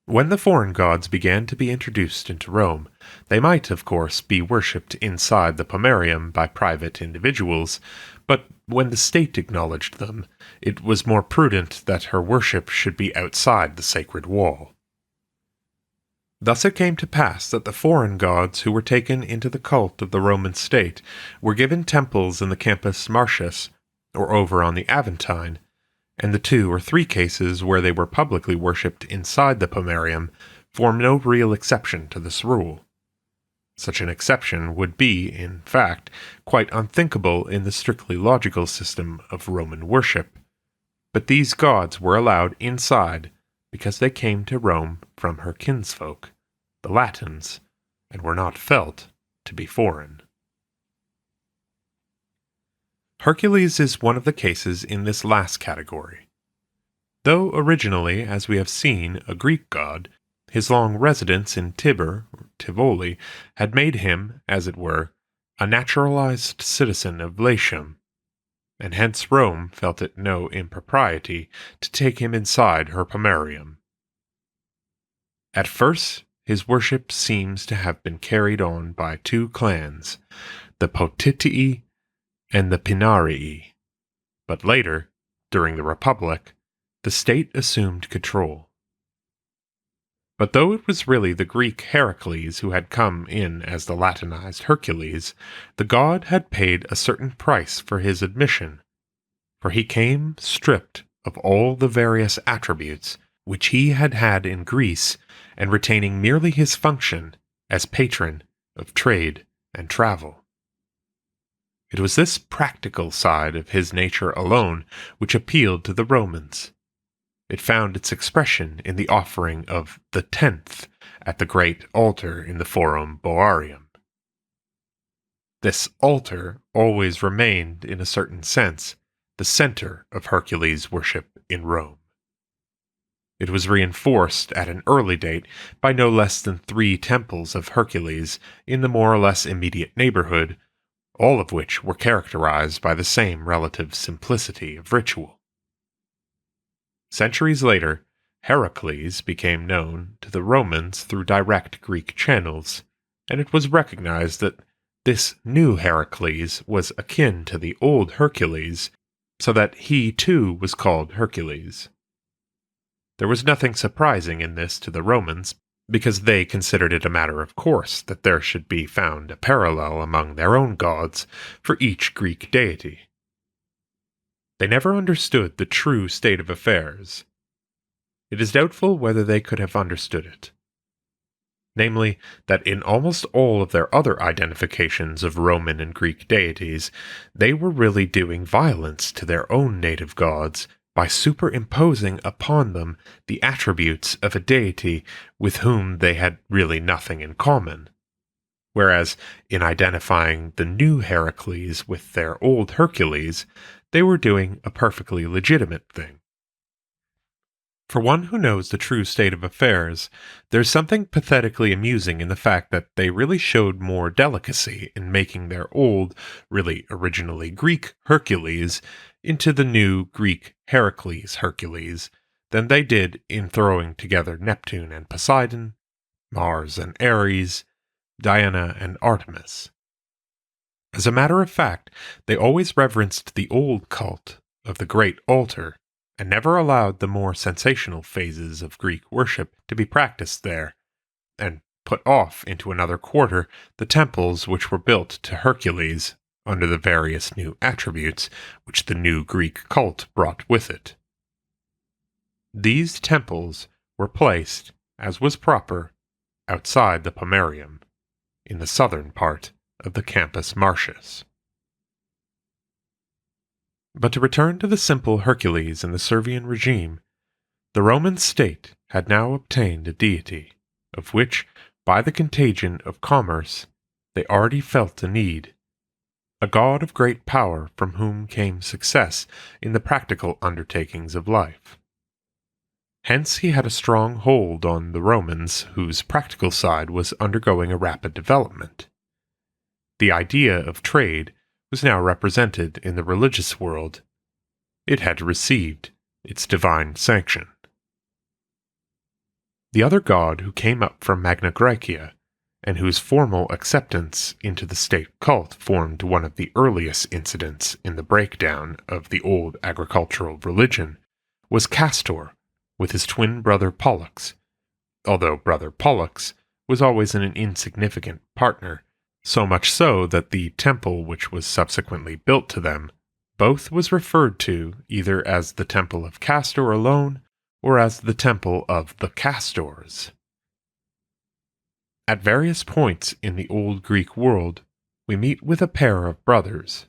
When the foreign gods began to be introduced into Rome, they might, of course, be worshipped inside the pomerium by private individuals, but when the state acknowledged them, it was more prudent that her worship should be outside the sacred wall. Thus it came to pass that the foreign gods who were taken into the cult of the Roman state were given temples in the Campus Martius, or over on the Aventine, and the 2 or 3 cases where they were publicly worshipped inside the pomerium form no real exception to this rule. Such an exception would be, in fact, quite unthinkable in the strictly logical system of Roman worship, but these gods were allowed inside because they came to Rome from her kinsfolk, the Latins, and were not felt to be foreign. Hercules is one of the cases in this last category. Though originally, as we have seen, a Greek god, his long residence in Tibur, or Tivoli, had made him, as it were, a naturalized citizen of Latium, and hence Rome felt it no impropriety to take him inside her pomerium. At first, his worship seems to have been carried on by 2 clans, the Potitii and the Pinarii, but later, during the Republic, the state assumed control. But though it was really the Greek Heracles who had come in as the Latinized Hercules, the god had paid a certain price for his admission, for he came stripped of all the various attributes which he had had in Greece and retaining merely his function as patron of trade and travel. It was this practical side of his nature alone which appealed to the Romans. It found its expression in the offering of the 10th at the great altar in the Forum Boarium. This altar always remained, in a certain sense, the center of Hercules' worship in Rome. It was reinforced at an early date by no less than 3 temples of Hercules in the more or less immediate neighborhood, all of which were characterized by the same relative simplicity of ritual. Centuries later, Heracles became known to the Romans through direct Greek channels, and it was recognized that this new Heracles was akin to the old Hercules, so that he too was called Hercules. There was nothing surprising in this to the Romans, because they considered it a matter of course that there should be found a parallel among their own gods for each Greek deity. They never understood the true state of affairs. It is doubtful whether they could have understood it. Namely, that in almost all of their other identifications of Roman and Greek deities, they were really doing violence to their own native gods by superimposing upon them the attributes of a deity with whom they had really nothing in common. Whereas, in identifying the new Heracles with their old Hercules, they were doing a perfectly legitimate thing. For one who knows the true state of affairs, there's something pathetically amusing in the fact that they really showed more delicacy in making their old, really originally Greek Hercules into the new Greek Heracles Hercules than they did in throwing together Neptune and Poseidon, Mars and Ares, Diana and Artemis. As a matter of fact, they always reverenced the old cult of the great altar, and never allowed the more sensational phases of Greek worship to be practiced there, and put off into another quarter the temples which were built to Hercules under the various new attributes which the new Greek cult brought with it. These temples were placed, as was proper, outside the pomerium, in the southern part of the Campus Martius. But to return to the simple Hercules and the Servian regime, the Roman state had now obtained a deity, of which, by the contagion of commerce, they already felt a need, a god of great power from whom came success in the practical undertakings of life. Hence he had a strong hold on the Romans, whose practical side was undergoing a rapid development. The idea of trade was now represented in the religious world. It had received its divine sanction. The other god who came up from Magna Graecia, and whose formal acceptance into the state cult formed one of the earliest incidents in the breakdown of the old agricultural religion, was Castor, with his twin brother Pollux, although brother Pollux was always an insignificant partner, so much so that the temple which was subsequently built to them both was referred to either as the Temple of Castor alone or as the Temple of the Castors. At various points in the old Greek world, we meet with a pair of brothers,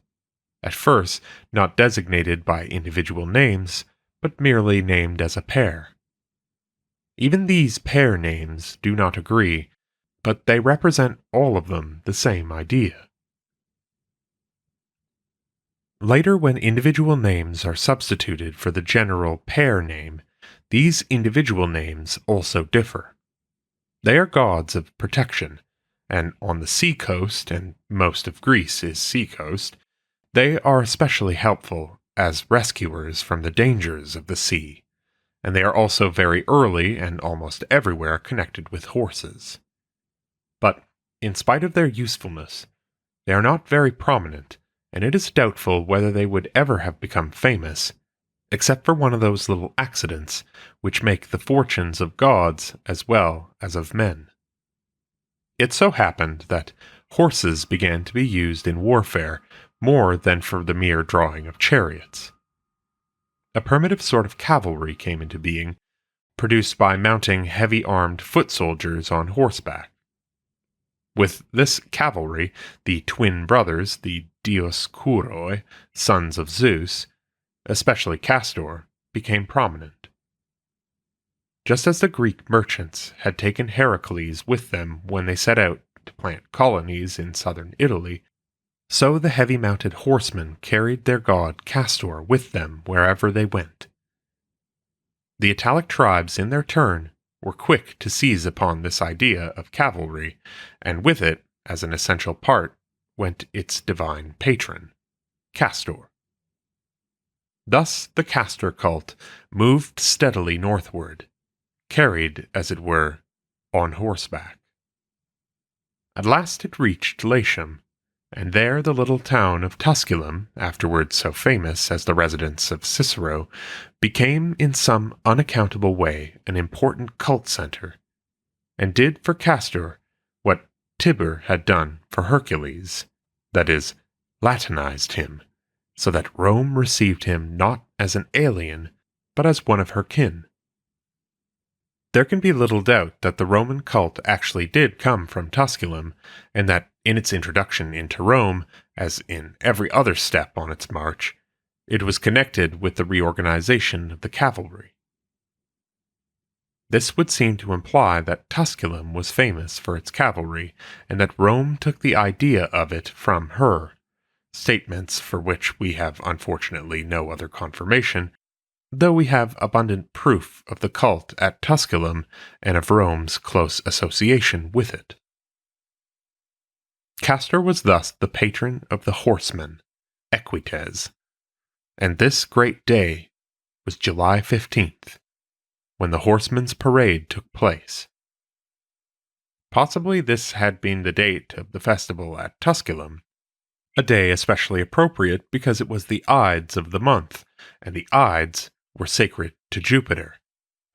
at first not designated by individual names, but merely named as a pair. Even these pair names do not agree, but they represent all of them the same idea. Later, when individual names are substituted for the general pair name, these individual names also differ. They are gods of protection, and on the sea coast, and most of Greece is sea coast, they are especially helpful as rescuers from the dangers of the sea, and they are also very early and almost everywhere connected with horses. But, in spite of their usefulness, they are not very prominent, and it is doubtful whether they would ever have become famous, except for one of those little accidents which make the fortunes of gods as well as of men. It so happened that horses began to be used in warfare more than for the mere drawing of chariots. A primitive sort of cavalry came into being, produced by mounting heavy-armed foot soldiers on horseback. With this cavalry, the twin brothers, the Dioskuroi, sons of Zeus, especially Castor, became prominent. Just as the Greek merchants had taken Heracles with them when they set out to plant colonies in southern Italy, so the heavy-mounted horsemen carried their god Castor with them wherever they went. The Italic tribes, in their turn, were quick to seize upon this idea of cavalry, and with it, as an essential part, went its divine patron, Castor. Thus the Castor cult moved steadily northward, carried, as it were, on horseback. At last it reached Latium, and there the little town of Tusculum, afterwards so famous as the residence of Cicero, became in some unaccountable way an important cult center, and did for Castor what Tibur had done for Hercules, that is, Latinized him, so that Rome received him not as an alien, but as one of her kin. There can be little doubt that the Roman cult actually did come from Tusculum, and that in its introduction into Rome, as in every other step on its march, it was connected with the reorganization of the cavalry. This would seem to imply that Tusculum was famous for its cavalry, and that Rome took the idea of it from her, statements for which we have unfortunately no other confirmation, though we have abundant proof of the cult at Tusculum and of Rome's close association with it. Castor was thus the patron of the horsemen, Equites, and this great day was July 15th, when the horsemen's parade took place. Possibly this had been the date of the festival at Tusculum, a day especially appropriate because it was the Ides of the month, and the Ides were sacred to Jupiter,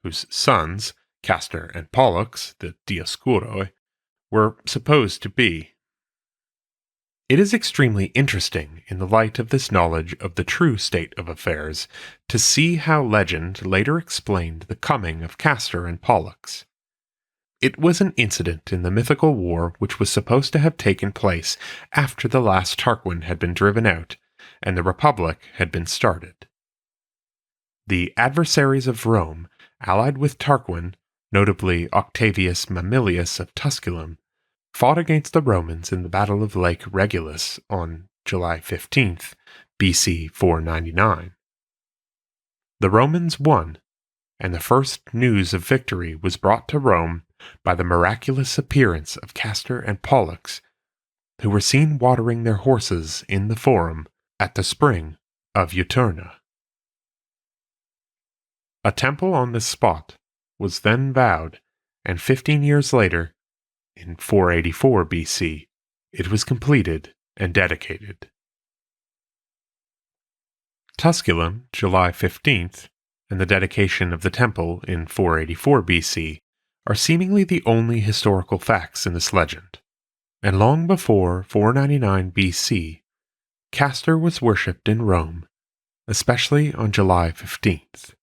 whose sons, Castor and Pollux, the Dioskuroi, were supposed to be. It is extremely interesting, in the light of this knowledge of the true state of affairs, to see how legend later explained the coming of Castor and Pollux. It was an incident in the mythical war which was supposed to have taken place after the last Tarquin had been driven out and the Republic had been started. The adversaries of Rome, allied with Tarquin, notably Octavius Mamilius of Tusculum, fought against the Romans in the Battle of Lake Regillus on July 15th, BC 499. The Romans won, and the first news of victory was brought to Rome by the miraculous appearance of Castor and Pollux, who were seen watering their horses in the Forum at the spring of Etruria. A temple on this spot was then vowed, and 15 years later, in 484 BC, it was completed and dedicated. Tusculum, July 15th, and the dedication of the temple in 484 BC are seemingly the only historical facts in this legend, and long before 499 BC, Castor was worshipped in Rome, especially on July 15th.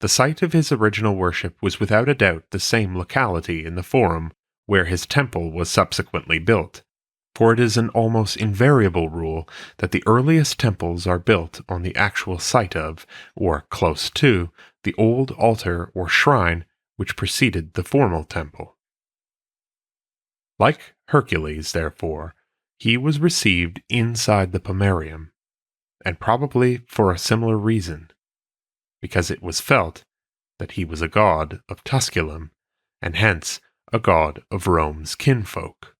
The site of his original worship was without a doubt the same locality in the Forum where his temple was subsequently built, for it is an almost invariable rule that the earliest temples are built on the actual site of, or close to, the old altar or shrine which preceded the formal temple. Like Hercules, therefore, he was received inside the pomerium, and probably for a similar reason, because it was felt that he was a god of Tusculum, and hence a god of Rome's kinfolk.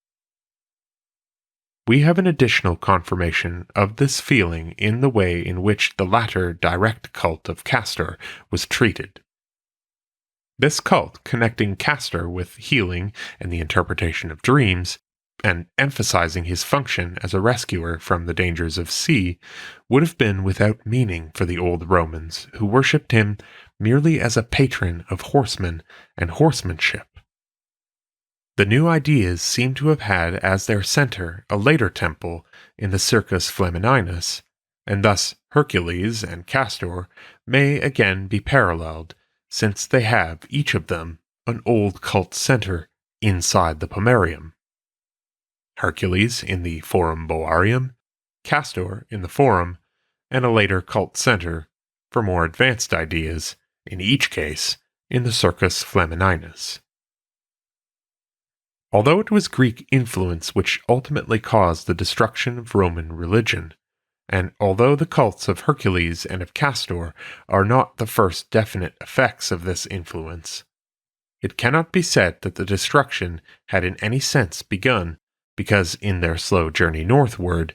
We have an additional confirmation of this feeling in the way in which the latter direct cult of Castor was treated. This cult, connecting Castor with healing and the interpretation of dreams, and emphasizing his function as a rescuer from the dangers of sea, would have been without meaning for the old Romans, who worshipped him merely as a patron of horsemen and horsemanship. The new ideas seem to have had as their center a later temple in the Circus Flamininus, and thus Hercules and Castor may again be paralleled, since they have, each of them, an old cult center inside the pomerium. Hercules in the Forum Boarium, Castor in the Forum, and a later cult center, for more advanced ideas, in each case, in the Circus Flamininus. Although it was Greek influence which ultimately caused the destruction of Roman religion, and although the cults of Hercules and of Castor are not the first definite effects of this influence, it cannot be said that the destruction had in any sense begun because in their slow journey northward,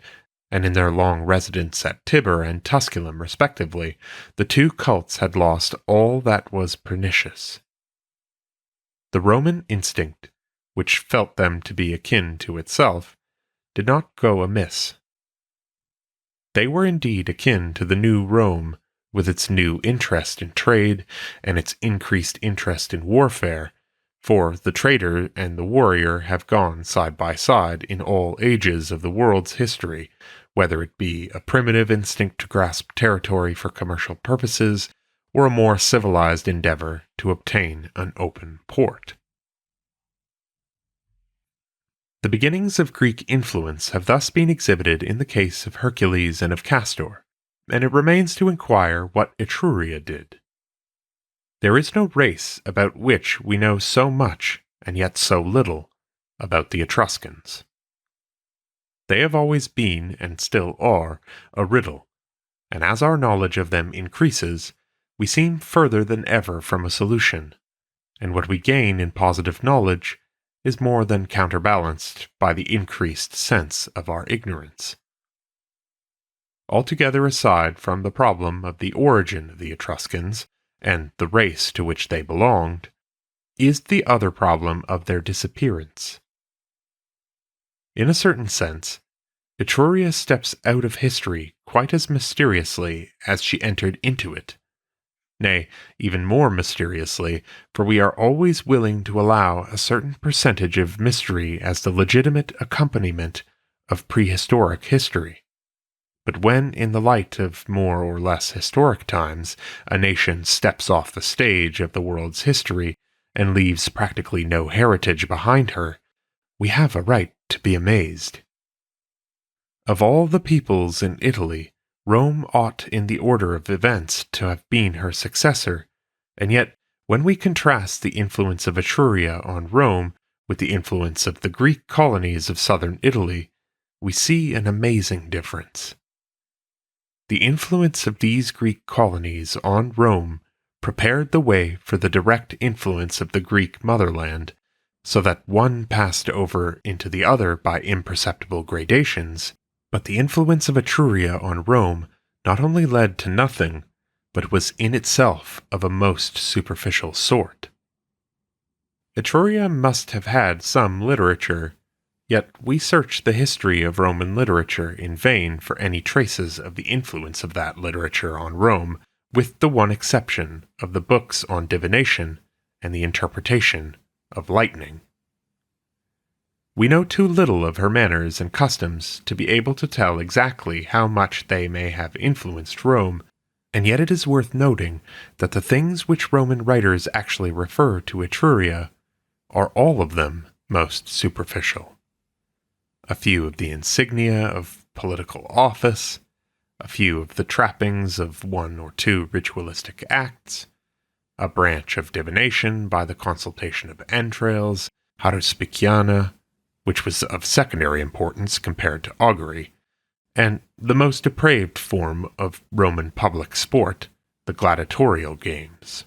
and in their long residence at Tibur and Tusculum respectively, the two cults had lost all that was pernicious. The Roman instinct, which felt them to be akin to itself, did not go amiss. They were indeed akin to the new Rome, with its new interest in trade and its increased interest in warfare, for the trader and the warrior have gone side by side in all ages of the world's history, whether it be a primitive instinct to grasp territory for commercial purposes, or a more civilized endeavor to obtain an open port. The beginnings of Greek influence have thus been exhibited in the case of Hercules and of Castor, and it remains to inquire what Etruria did. There is no race about which we know so much, and yet so little, about the Etruscans. They have always been, and still are, a riddle, and as our knowledge of them increases, we seem further than ever from a solution, and what we gain in positive knowledge is more than counterbalanced by the increased sense of our ignorance. Altogether aside from the problem of the origin of the Etruscans, and the race to which they belonged, is the other problem of their disappearance. In a certain sense, Etruria steps out of history quite as mysteriously as she entered into it. Nay, even more mysteriously, for we are always willing to allow a certain percentage of mystery as the legitimate accompaniment of prehistoric history. But when, in the light of more or less historic times, a nation steps off the stage of the world's history and leaves practically no heritage behind her, we have a right to be amazed. Of all the peoples in Italy, Rome ought in the order of events to have been her successor, and yet when we contrast the influence of Etruria on Rome with the influence of the Greek colonies of southern Italy, we see an amazing difference. The influence of these Greek colonies on Rome prepared the way for the direct influence of the Greek motherland, so that one passed over into the other by imperceptible gradations, but the influence of Etruria on Rome not only led to nothing, but was in itself of a most superficial sort. Etruria must have had some literature, yet we search the history of Roman literature in vain for any traces of the influence of that literature on Rome, with the one exception of the books on divination and the interpretation of lightning. We know too little of her manners and customs to be able to tell exactly how much they may have influenced Rome, and yet it is worth noting that the things which Roman writers actually refer to Etruria are all of them most superficial. A few of the insignia of political office, a few of the trappings of one or two ritualistic acts, a branch of divination by the consultation of entrails, haruspiciana, which was of secondary importance compared to augury, and the most depraved form of Roman public sport, the gladiatorial games.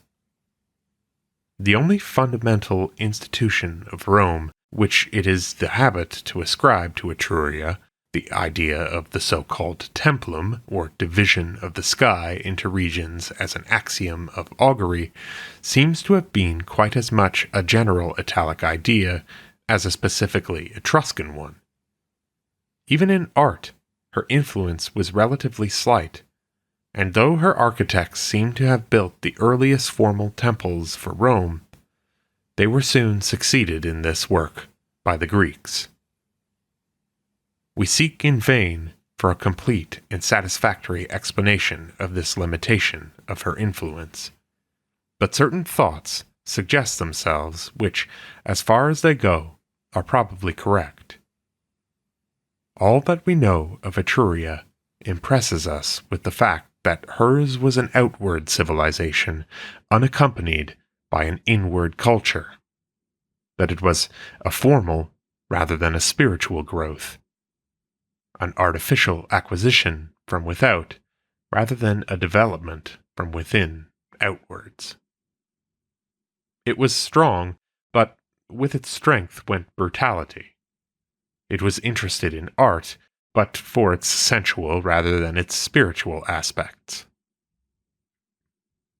The only fundamental institution of Rome which it is the habit to ascribe to Etruria, the idea of the so-called templum, or division of the sky into regions as an axiom of augury, seems to have been quite as much a general Italic idea as a specifically Etruscan one. Even in art, her influence was relatively slight, and though her architects seem to have built the earliest formal temples for Rome, they were soon succeeded in this work by the Greeks. We seek in vain for a complete and satisfactory explanation of this limitation of her influence, but certain thoughts suggest themselves which, as far as they go, are probably correct. All that we know of Etruria impresses us with the fact that hers was an outward civilization unaccompanied by an inward culture, that it was a formal rather than a spiritual growth, an artificial acquisition from without rather than a development from within outwards. It was strong, but with its strength went brutality. It was interested in art, but for its sensual rather than its spiritual aspects.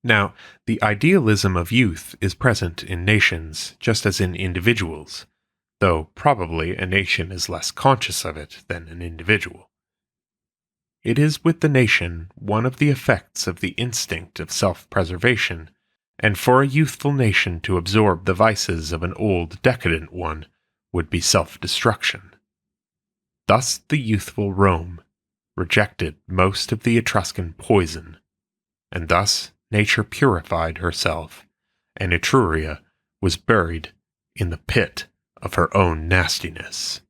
Now, the idealism of youth is present in nations just as in individuals, though probably a nation is less conscious of it than an individual. It is with the nation one of the effects of the instinct of self-preservation, and for a youthful nation to absorb the vices of an old decadent one would be self-destruction. Thus the youthful Rome rejected most of the Etruscan poison, and thus nature purified herself, and Etruria was buried in the pit of her own nastiness.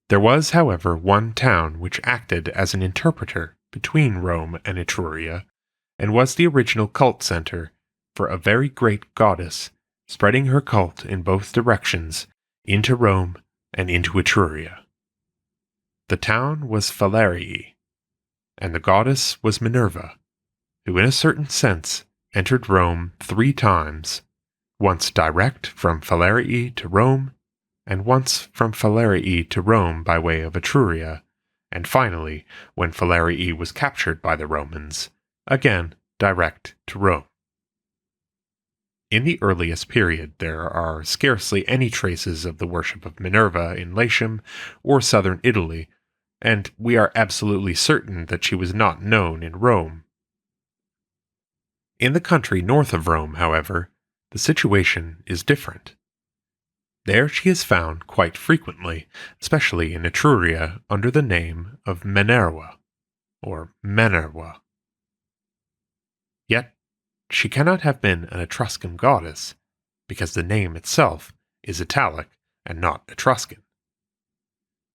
There was, however, one town which acted as an interpreter between Rome and Etruria, and was the original cult center for a very great goddess spreading her cult in both directions, into Rome and into Etruria. The town was Falerii, and the goddess was Minerva, who in a certain sense entered Rome 3 times, once direct from Falerii to Rome, and once from Falerii to Rome by way of Etruria, and finally, when Falerii was captured by the Romans, again direct to Rome. In the earliest period there are scarcely any traces of the worship of Minerva in Latium or southern Italy, and we are absolutely certain that she was not known in Rome. In the country north of Rome, however, the situation is different. There she is found quite frequently, especially in Etruria, under the name of Minerva, or Minerva. Yet, she cannot have been an Etruscan goddess, because the name itself is Italic and not Etruscan.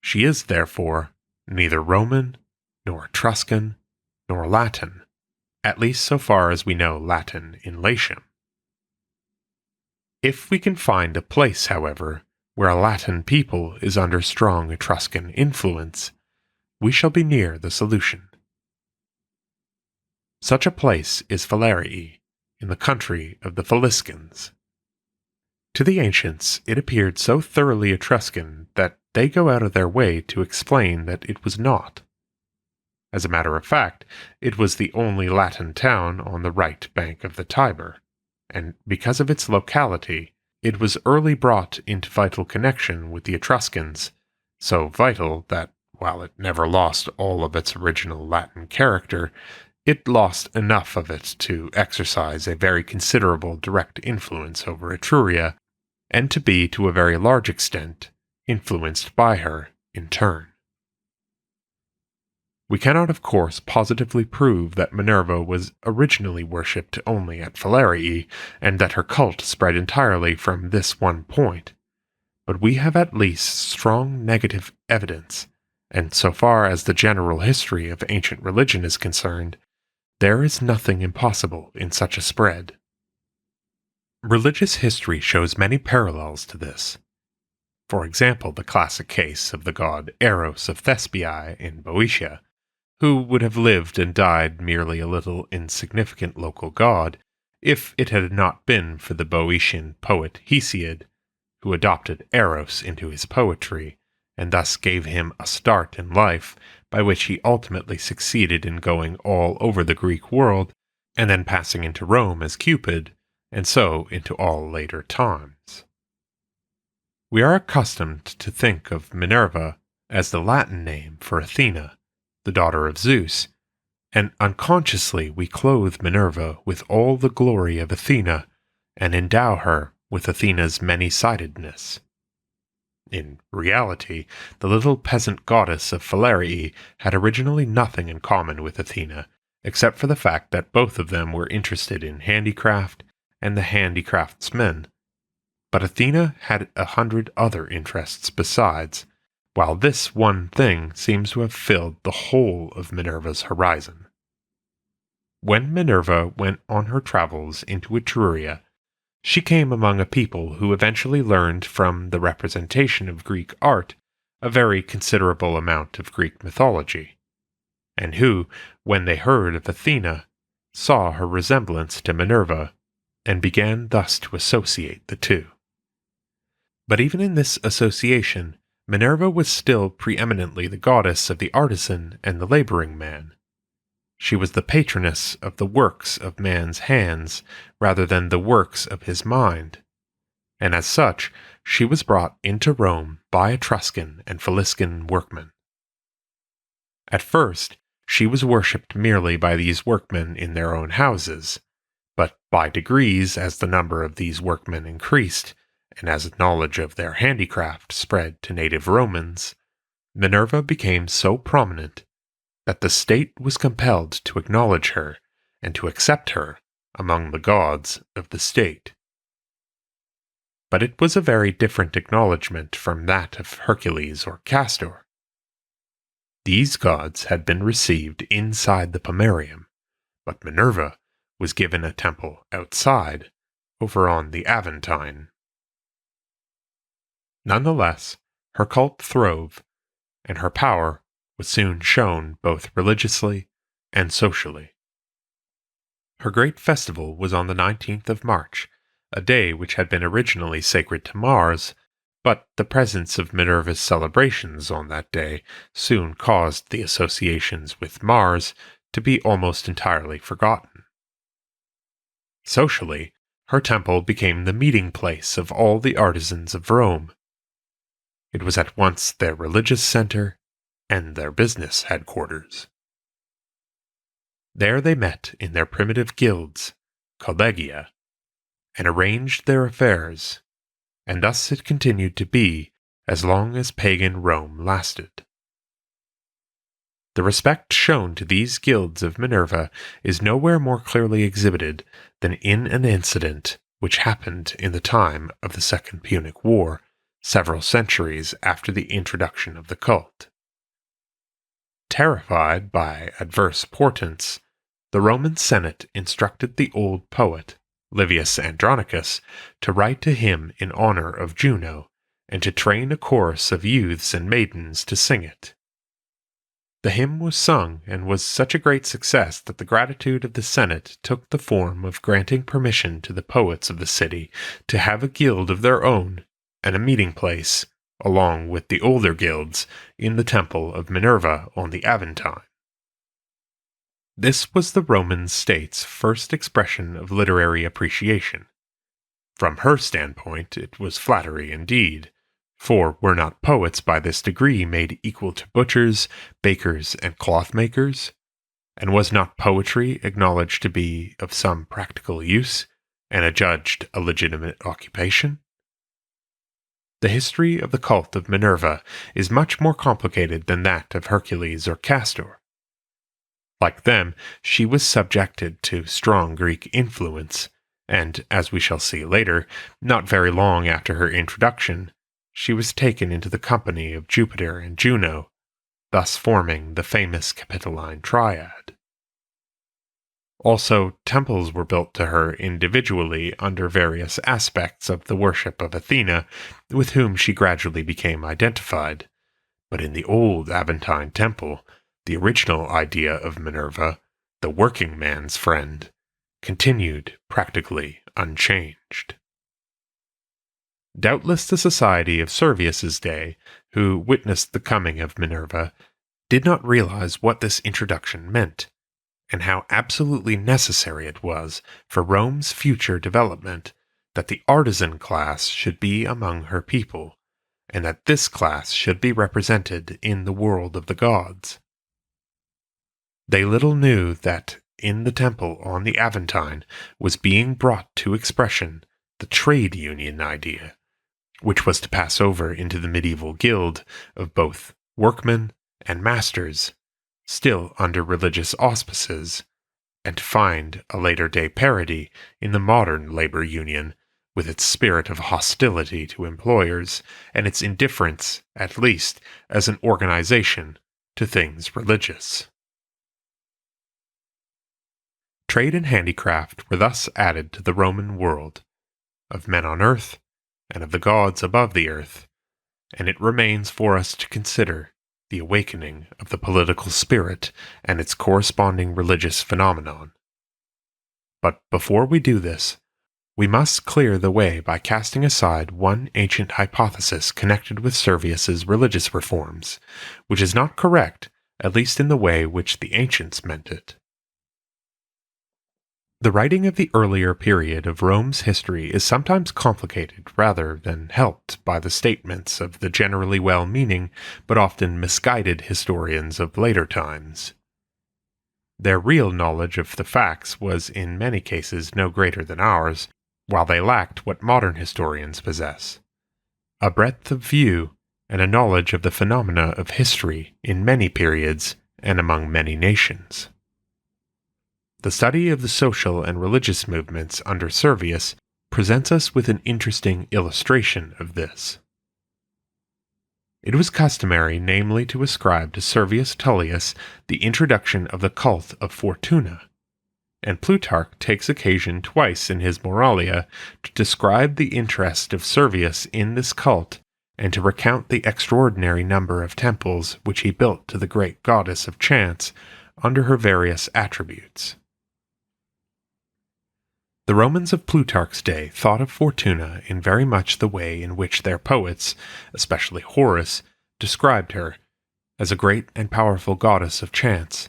She is, therefore, neither Roman, nor Etruscan, nor Latin, at least so far as we know Latin in Latium. If we can find a place, however, where a Latin people is under strong Etruscan influence, we shall be near the solution. Such a place is Falerii, in the country of the Faliscans. To the ancients, it appeared so thoroughly Etruscan that they go out of their way to explain that it was not. As a matter of fact, it was the only Latin town on the right bank of the Tiber, and because of its locality, it was early brought into vital connection with the Etruscans, so vital that, while it never lost all of its original Latin character, it lost enough of it to exercise a very considerable direct influence over Etruria, and to be, to a very large extent, influenced by her in turn. We cannot, of course, positively prove that Minerva was originally worshipped only at Falerii, and that her cult spread entirely from this one point, but we have at least strong negative evidence, and so far as the general history of ancient religion is concerned, there is nothing impossible in such a spread. Religious history shows many parallels to this. For example, the classic case of the god Eros of Thespiae in Boeotia, who would have lived and died merely a little insignificant local god if it had not been for the Boeotian poet Hesiod, who adopted Eros into his poetry, and thus gave him a start in life by which he ultimately succeeded in going all over the Greek world, and then passing into Rome as Cupid, and so into all later times. We are accustomed to think of Minerva as the Latin name for Athena, the daughter of Zeus, and unconsciously we clothe Minerva with all the glory of Athena, and endow her with Athena's many-sidedness. In reality, the little peasant goddess of Falerii had originally nothing in common with Athena, except for the fact that both of them were interested in handicraft and the handicraftsmen. But Athena had 100 other interests besides, while this one thing seems to have filled the whole of Minerva's horizon. When Minerva went on her travels into Etruria, she came among a people who eventually learned from the representation of Greek art a very considerable amount of Greek mythology, and who, when they heard of Athena, saw her resemblance to Minerva, and began thus to associate the two. But even in this association, Minerva was still preeminently the goddess of the artisan and the laboring man. She was the patroness of the works of man's hands rather than the works of his mind, and as such she was brought into Rome by Etruscan and Faliscan workmen. At first, she was worshipped merely by these workmen in their own houses, but by degrees, as the number of these workmen increased, and as knowledge of their handicraft spread to native Romans, Minerva became so prominent that the state was compelled to acknowledge her and to accept her among the gods of the state. But it was a very different acknowledgement from that of Hercules or Castor. These gods had been received inside the pomerium, but Minerva was given a temple outside, over on the Aventine. Nonetheless, her cult throve, and her power was soon shown both religiously and socially. Her great festival was on the 19th of March, a day which had been originally sacred to Mars, but the presence of Minerva's celebrations on that day soon caused the associations with Mars to be almost entirely forgotten. Socially, her temple became the meeting place of all the artisans of Rome. It was at once their religious center and their business headquarters. There they met in their primitive guilds, collegia, and arranged their affairs, and thus it continued to be as long as pagan Rome lasted. The respect shown to these guilds of Minerva is nowhere more clearly exhibited than in an incident which happened in the time of the Second Punic War, several centuries after the introduction of the cult. Terrified by adverse portents, the Roman Senate instructed the old poet, Livius Andronicus, to write to him in honor of Juno, and to train a chorus of youths and maidens to sing it. The hymn was sung and was such a great success that the gratitude of the Senate took the form of granting permission to the poets of the city to have a guild of their own and a meeting place, along with the older guilds, in the temple of Minerva on the Aventine. This was the Roman state's first expression of literary appreciation. From her standpoint, it was flattery indeed, for were not poets by this degree made equal to butchers, bakers, and cloth-makers? And was not poetry acknowledged to be of some practical use, and adjudged a legitimate occupation? The history of the cult of Minerva is much more complicated than that of Hercules or Castor. Like them, she was subjected to strong Greek influence, and, as we shall see later, not very long after her introduction, she was taken into the company of Jupiter and Juno, thus forming the famous Capitoline triad. Also, temples were built to her individually under various aspects of the worship of Athena, with whom she gradually became identified. But in the old Aventine temple, the original idea of Minerva, the working man's friend, continued practically unchanged. Doubtless the society of Servius's day, who witnessed the coming of Minerva, did not realize what this introduction meant, and how absolutely necessary it was for Rome's future development that the artisan class should be among her people, and that this class should be represented in the world of the gods. They little knew that in the temple on the Aventine was being brought to expression the trade union idea, which was to pass over into the medieval guild of both workmen and masters, still under religious auspices, and to find a later-day parody in the modern labor union, with its spirit of hostility to employers and its indifference, at least as an organization, to things religious. Trade and handicraft were thus added to the Roman world, of men on earth and of the gods above the earth, and it remains for us to consider the awakening of the political spirit and its corresponding religious phenomenon. But before we do this, we must clear the way by casting aside one ancient hypothesis connected with Servius's religious reforms, which is not correct, at least in the way which the ancients meant it. The writing of the earlier period of Rome's history is sometimes complicated rather than helped by the statements of the generally well-meaning but often misguided historians of later times. Their real knowledge of the facts was in many cases no greater than ours, while they lacked what modern historians possess: a breadth of view and a knowledge of the phenomena of history in many periods and among many nations. The study of the social and religious movements under Servius presents us with an interesting illustration of this. It was customary namely to ascribe to Servius Tullius the introduction of the cult of Fortuna, and Plutarch takes occasion twice in his Moralia to describe the interest of Servius in this cult and to recount the extraordinary number of temples which he built to the great goddess of chance under her various attributes. The Romans of Plutarch's day thought of Fortuna in very much the way in which their poets, especially Horace, described her, as a great and powerful goddess of chance,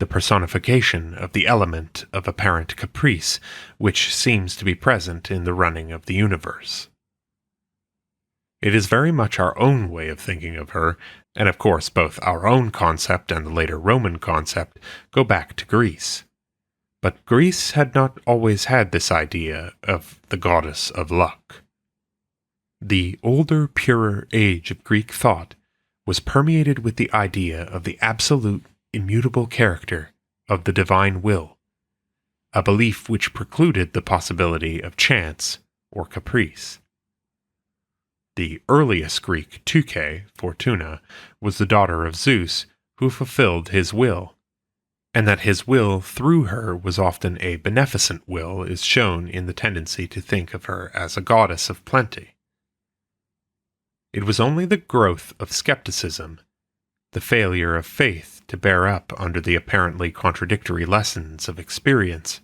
the personification of the element of apparent caprice which seems to be present in the running of the universe. It is very much our own way of thinking of her, and of course both our own concept and the later Roman concept go back to Greece. But Greece had not always had this idea of the goddess of luck. The older, purer age of Greek thought was permeated with the idea of the absolute, immutable character of the divine will, a belief which precluded the possibility of chance or caprice. The earliest Greek Tuke, Fortuna, was the daughter of Zeus, who fulfilled his will, and that his will through her was often a beneficent will is shown in the tendency to think of her as a goddess of plenty. It was only the growth of skepticism, the failure of faith to bear up under the apparently contradictory lessons of experience,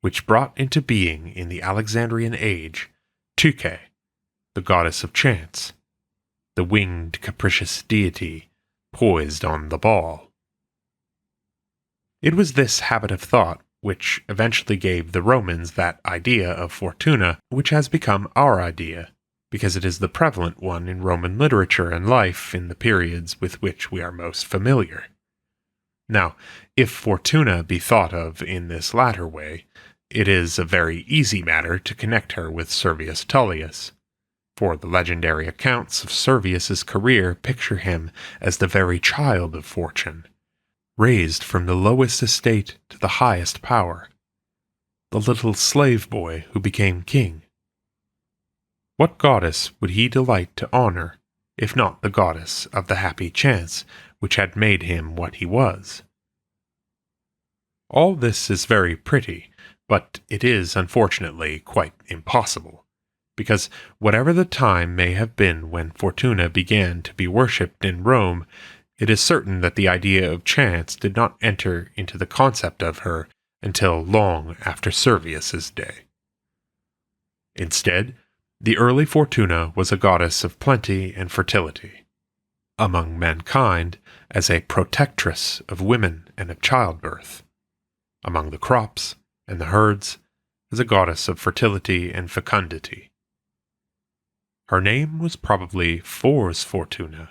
which brought into being in the Alexandrian age Tuke, the goddess of chance, the winged capricious deity poised on the ball. It was this habit of thought which eventually gave the Romans that idea of Fortuna which has become our idea, because it is the prevalent one in Roman literature and life in the periods with which we are most familiar. Now, if Fortuna be thought of in this latter way, it is a very easy matter to connect her with Servius Tullius, for the legendary accounts of Servius's career picture him as the very child of fortune, raised from the lowest estate to the highest power, the little slave boy who became king. What goddess would he delight to honor, if not the goddess of the happy chance which had made him what he was? All this is very pretty, but it is unfortunately quite impossible, because whatever the time may have been when Fortuna began to be worshipped in Rome, it is certain that the idea of chance did not enter into the concept of her until long after Servius's day. Instead, the early Fortuna was a goddess of plenty and fertility, among mankind as a protectress of women and of childbirth, among the crops and the herds as a goddess of fertility and fecundity. Her name was probably Fors Fortuna,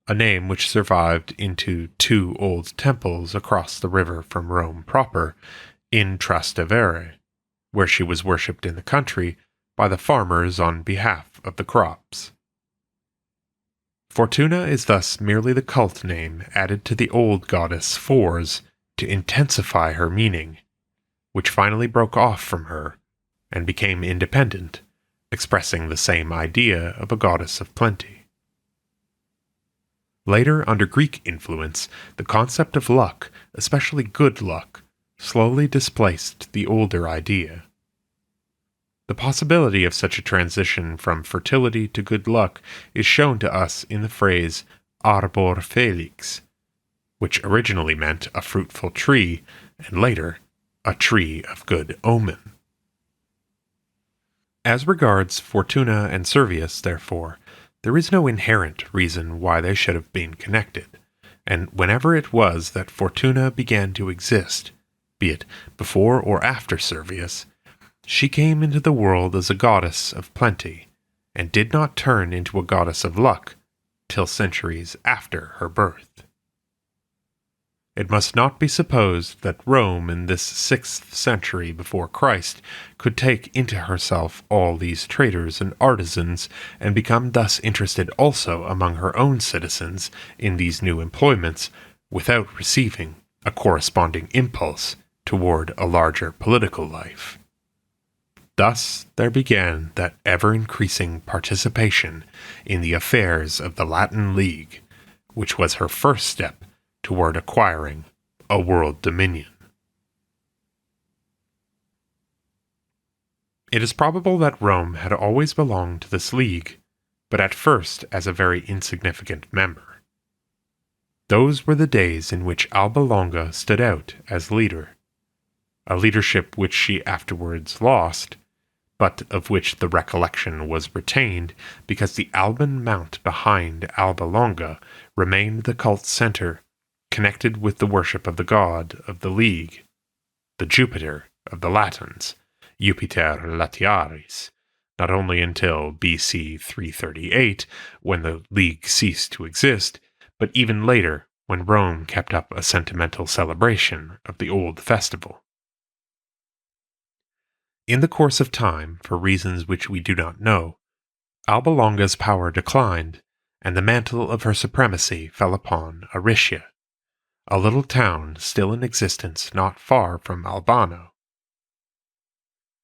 a name which survived into two old temples across the river from Rome proper, in Trastevere, where she was worshipped in the country by the farmers on behalf of the crops. Fortuna is thus merely the cult name added to the old goddess Fors to intensify her meaning, which finally broke off from her and became independent, expressing the same idea of a goddess of plenty. Later, under Greek influence, the concept of luck, especially good luck, slowly displaced the older idea. The possibility of such a transition from fertility to good luck is shown to us in the phrase arbor felix, which originally meant a fruitful tree, and later, a tree of good omen. As regards Fortuna and Servius, therefore, there is no inherent reason why they should have been connected, and whenever it was that Fortuna began to exist, be it before or after Servius, she came into the world as a goddess of plenty, and did not turn into a goddess of luck till centuries after her birth. It must not be supposed that Rome in this 6th century before Christ could take into herself all these traders and artisans and become thus interested also among her own citizens in these new employments without receiving a corresponding impulse toward a larger political life. Thus there began that ever-increasing participation in the affairs of the Latin League, which was her first step toward acquiring a world dominion. It is probable that Rome had always belonged to this league, but at first as a very insignificant member. Those were the days in which Alba Longa stood out as leader, a leadership which she afterwards lost, but of which the recollection was retained because the Alban Mount behind Alba Longa remained the cult center, connected with the worship of the god of the League, the Jupiter of the Latins, Jupiter Latiaris, not only until BC 338, when the League ceased to exist, but even later, when Rome kept up a sentimental celebration of the old festival. In the course of time, for reasons which we do not know, Alba Longa's power declined, and the mantle of her supremacy fell upon Aricia, a little town still in existence not far from Albano.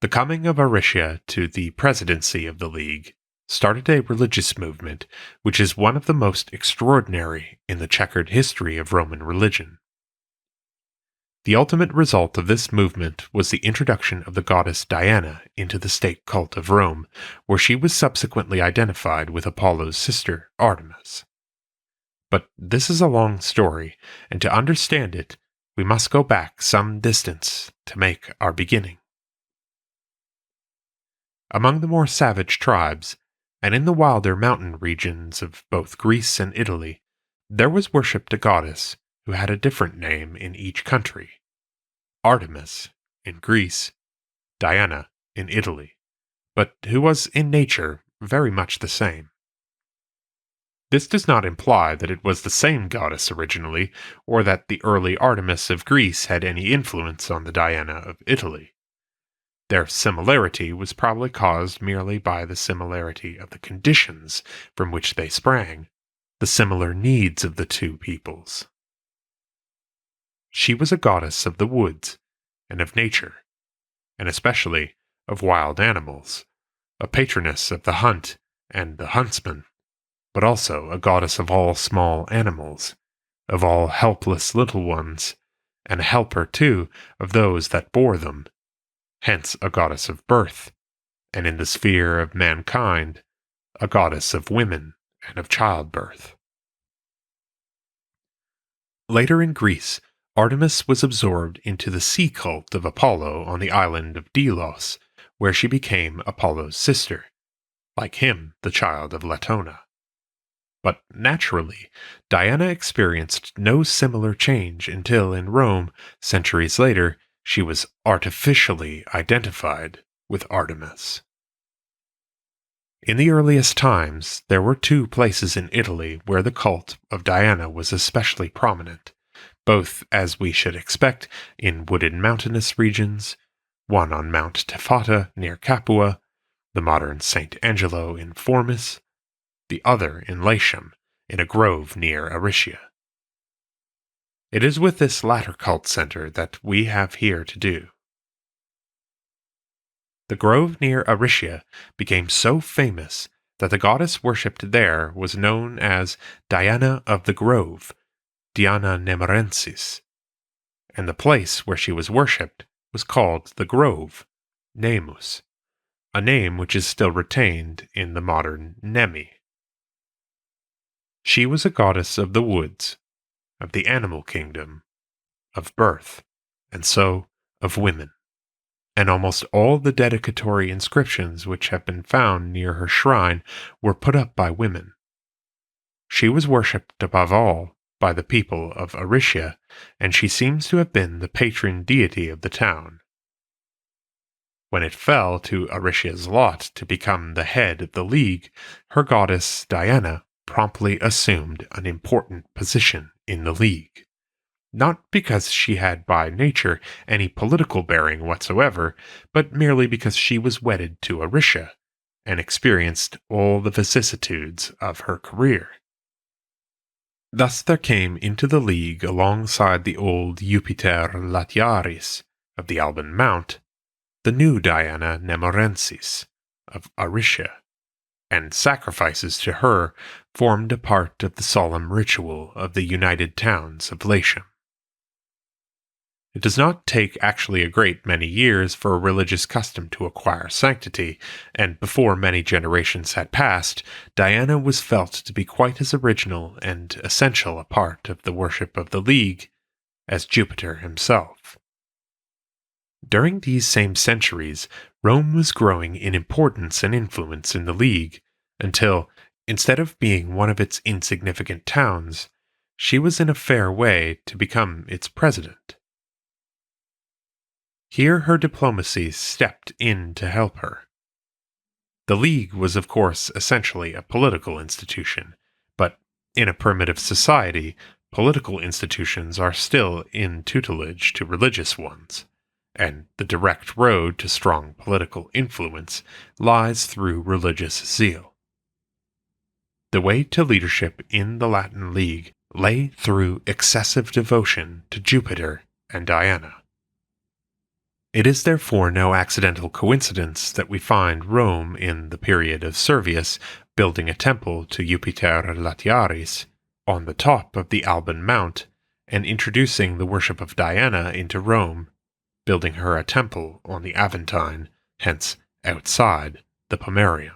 The coming of Aricia to the presidency of the League started a religious movement which is one of the most extraordinary in the checkered history of Roman religion. The ultimate result of this movement was the introduction of the goddess Diana into the state cult of Rome, where she was subsequently identified with Apollo's sister, Artemis. But this is a long story, and to understand it, we must go back some distance to make our beginning. Among the more savage tribes, and in the wilder mountain regions of both Greece and Italy, there was worshipped a goddess who had a different name in each country. Artemis in Greece, Diana in Italy, but who was in nature very much the same. This does not imply that it was the same goddess originally, or that the early Artemis of Greece had any influence on the Diana of Italy. Their similarity was probably caused merely by the similarity of the conditions from which they sprang, the similar needs of the two peoples. She was a goddess of the woods and of nature, and especially of wild animals, a patroness of the hunt and the huntsman, but also a goddess of all small animals, of all helpless little ones, and a helper, too, of those that bore them, hence a goddess of birth, and in the sphere of mankind, a goddess of women and of childbirth. Later in Greece, Artemis was absorbed into the sea cult of Apollo on the island of Delos, where she became Apollo's sister, like him the child of Latona. But naturally, Diana experienced no similar change until in Rome, centuries later, she was artificially identified with Artemis. In the earliest times, there were two places in Italy where the cult of Diana was especially prominent, both, as we should expect, in wooded mountainous regions, one on Mount Tifata near Capua, the modern St. Angelo in Formis, the other in Latium, in a grove near Aricia. It is with this latter cult center that we have here to do. The grove near Aricia became so famous that the goddess worshipped there was known as Diana of the Grove, Diana Nemorensis, and the place where she was worshipped was called the Grove, Nemus, a name which is still retained in the modern Nemi. She was a goddess of the woods, of the animal kingdom, of birth, and so of women, and almost all the dedicatory inscriptions which have been found near her shrine were put up by women. She was worshipped above all by the people of Aricia, and she seems to have been the patron deity of the town. When it fell to Aricia's lot to become the head of the League, her goddess Diana promptly assumed an important position in the League. Not because she had by nature any political bearing whatsoever, but merely because she was wedded to Aricia, and experienced all the vicissitudes of her career. Thus there came into the League alongside the old Jupiter Latiaris of the Alban Mount, the new Diana Nemorensis of Aricia, and sacrifices to her formed a part of the solemn ritual of the united towns of Latium. It does not take actually a great many years for a religious custom to acquire sanctity, and before many generations had passed, Diana was felt to be quite as original and essential a part of the worship of the League as Jupiter himself. During these same centuries, Rome was growing in importance and influence in the League, until, instead of being one of its insignificant towns, she was in a fair way to become its president. Here her diplomacy stepped in to help her. The League was of course essentially a political institution, but in a primitive society, political institutions are still in tutelage to religious ones, and the direct road to strong political influence lies through religious zeal. The way to leadership in the Latin League lay through excessive devotion to Jupiter and Diana. It is therefore no accidental coincidence that we find Rome in the period of Servius building a temple to Jupiter Latiaris on the top of the Alban Mount and introducing the worship of Diana into Rome, building her a temple on the Aventine, hence outside the pomerium.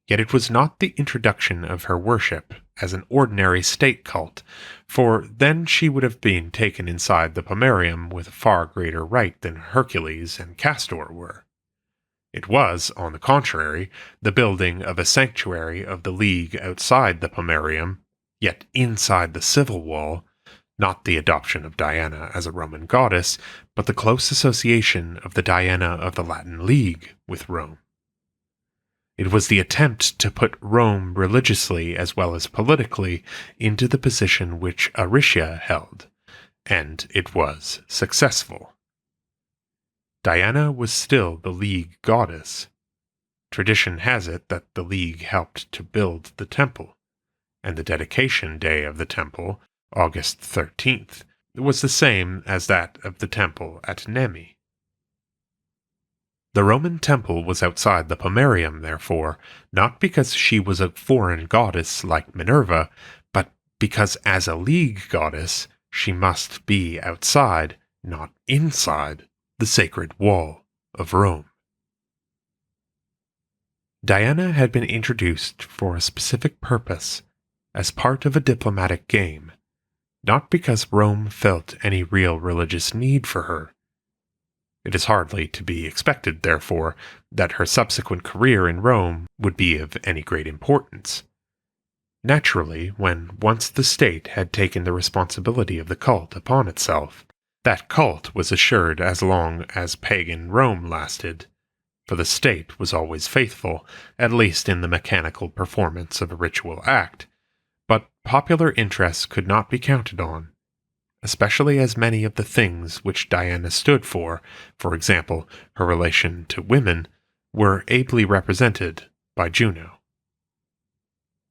Yet it was not the introduction of her worship as an ordinary state cult, for then she would have been taken inside the pomerium with a far greater right than Hercules and Castor were. It was, on the contrary, the building of a sanctuary of the League outside the pomerium, yet inside the civil wall, not the adoption of Diana as a Roman goddess, but the close association of the Diana of the Latin League with Rome. It was the attempt to put Rome religiously as well as politically into the position which Aricia held, and it was successful. Diana was still the League goddess. Tradition has it that the League helped to build the temple, and the dedication day of the temple, August 13th, was the same as that of the temple at Nemi. The Roman temple was outside the pomerium, therefore, not because she was a foreign goddess like Minerva, but because as a League goddess she must be outside, not inside, the sacred wall of Rome. Diana had been introduced for a specific purpose, as part of a diplomatic game, not because Rome felt any real religious need for her. It is hardly to be expected, therefore, that her subsequent career in Rome would be of any great importance. Naturally, when once the state had taken the responsibility of the cult upon itself, that cult was assured as long as pagan Rome lasted, for the state was always faithful, at least in the mechanical performance of a ritual act, but popular interest could not be counted on, especially as many of the things which Diana stood for example, her relation to women, were ably represented by Juno.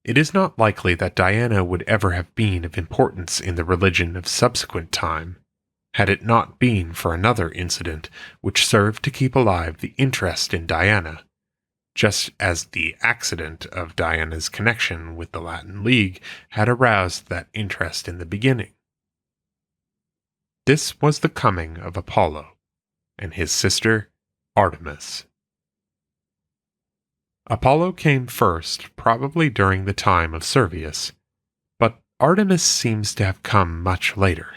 It is not likely that Diana would ever have been of importance in the religion of subsequent time, had it not been for another incident which served to keep alive the interest in Diana, just as the accident of Diana's connection with the Latin League had aroused that interest in the beginning. This was the coming of Apollo and his sister Artemis. Apollo came first, probably during the time of Servius, but Artemis seems to have come much later,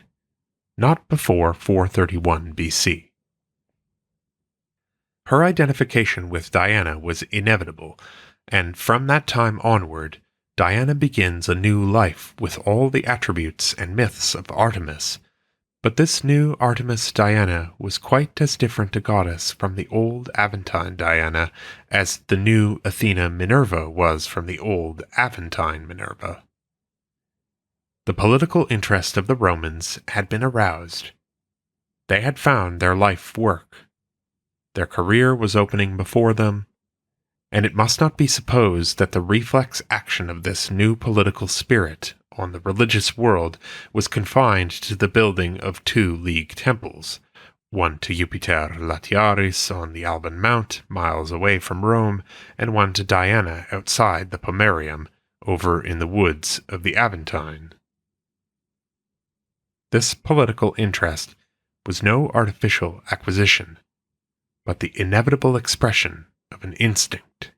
not before 431 BC. Her identification with Diana was inevitable, and from that time onward, Diana begins a new life with all the attributes and myths of Artemis. But this new Artemis Diana was quite as different a goddess from the old Aventine Diana as the new Athena Minerva was from the old Aventine Minerva. The political interest of the Romans had been aroused. They had found their life work. Their career was opening before them, and it must not be supposed that the reflex action of this new political spirit on the religious world was confined to the building of 2 League temples, one to Jupiter Latiaris on the Alban Mount, miles away from Rome, and one to Diana outside the pomerium, over in the woods of the Aventine. This political interest was no artificial acquisition, but the inevitable expression of an instinct.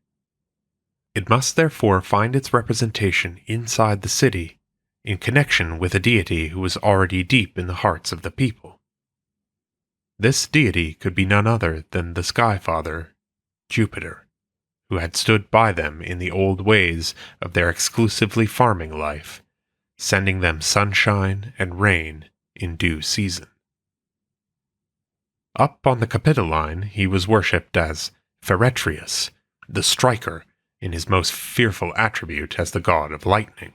It must therefore find its representation inside the city, in connection with a deity who was already deep in the hearts of the people. This deity could be none other than the Sky Father, Jupiter, who had stood by them in the old ways of their exclusively farming life, sending them sunshine and rain in due season. Up on the Capitoline he was worshipped as Feretrius, the striker, in his most fearful attribute as the god of lightning.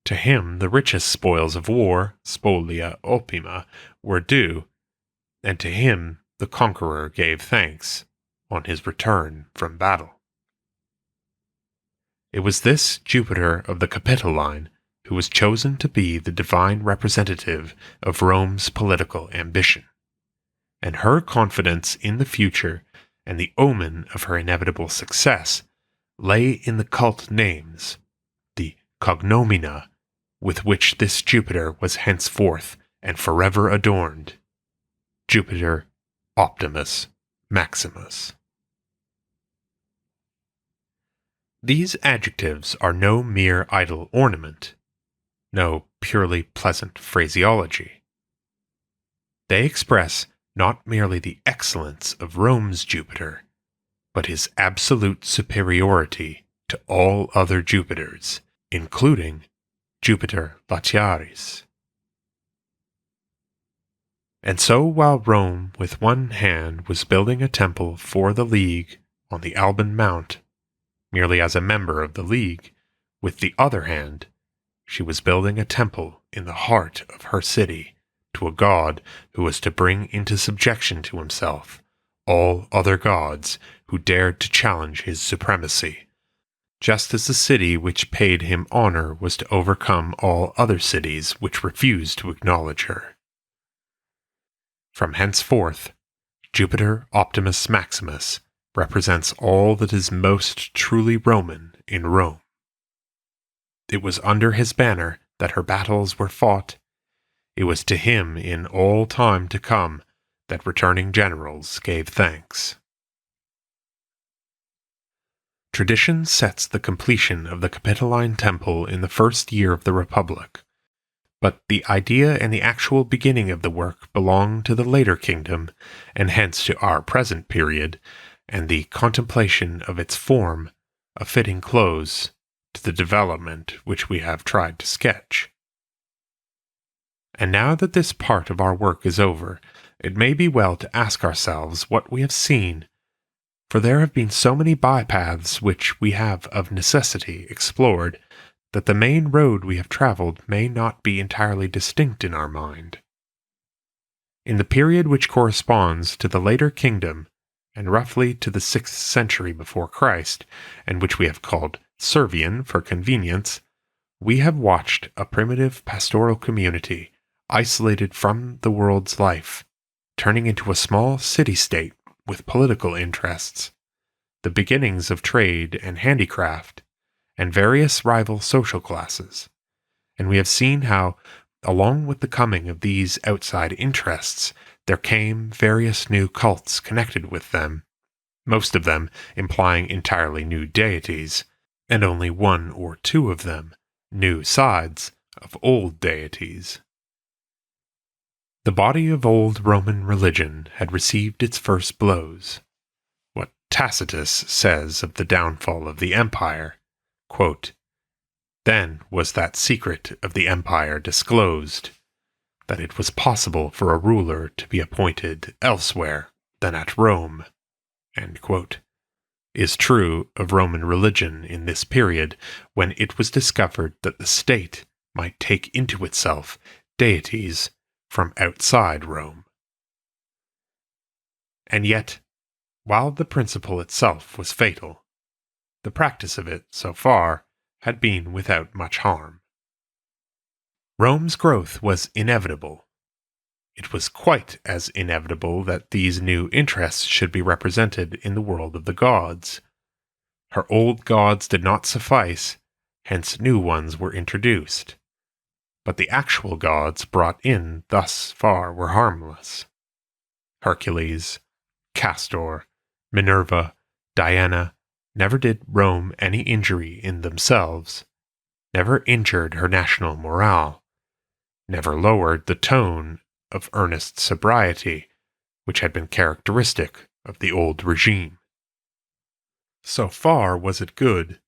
To him the richest spoils of war, spolia opima, were due, and to him the conqueror gave thanks on his return from battle. It was this Jupiter of the Capitoline who was chosen to be the divine representative of Rome's political ambition, and her confidence in the future and the omen of her inevitable success lay in the cult names, the cognomina, with which this Jupiter was henceforth and forever adorned: Jupiter, Optimus, Maximus. These adjectives are no mere idle ornament, no purely pleasant phraseology. They express not merely the excellence of Rome's Jupiter, but his absolute superiority to all other Jupiters, including Jupiter Latiaris. And so while Rome with one hand was building a temple for the League on the Alban Mount, merely as a member of the League, with the other hand, she was building a temple in the heart of her city to a god who was to bring into subjection to himself all other gods who dared to challenge his supremacy, just as the city which paid him honor was to overcome all other cities which refused to acknowledge her. From henceforth, Jupiter Optimus Maximus represents all that is most truly Roman in Rome. It was under his banner that her battles were fought. It was to him in all time to come that returning generals gave thanks. Tradition sets the completion of the Capitoline Temple in the first year of the Republic, but the idea and the actual beginning of the work belong to the later kingdom, and hence to our present period, and the contemplation of its form a fitting close to the development which we have tried to sketch. And now that this part of our work is over, it may be well to ask ourselves what we have seen, for there have been so many bypaths which we have of necessity explored, that the main road we have traveled may not be entirely distinct in our mind. In the period which corresponds to the later kingdom, and roughly to the 6th century before Christ, and which we have called Servian for convenience, we have watched a primitive pastoral community, isolated from the world's life, turning into a small city-state with political interests, the beginnings of trade and handicraft, and various rival social classes, and we have seen how, along with the coming of these outside interests, there came various new cults connected with them, most of them implying entirely new deities, and only one or two of them new sides of old deities. The body of old Roman religion had received its first blows. What Tacitus says of the downfall of the empire, quote, "Then was that secret of the empire disclosed, that it was possible for a ruler to be appointed elsewhere than at Rome," end quote, is true of Roman religion in this period, when it was discovered that the state might take into itself deities from outside Rome. And yet, while the principle itself was fatal, the practice of it, so far, had been without much harm. Rome's growth was inevitable. It was quite as inevitable that these new interests should be represented in the world of the gods. Her old gods did not suffice, hence new ones were introduced. But the actual gods brought in thus far were harmless. Hercules, Castor, Minerva, Diana never did Rome any injury in themselves, never injured her national morale, never lowered the tone of earnest sobriety which had been characteristic of the old regime. So far was it good,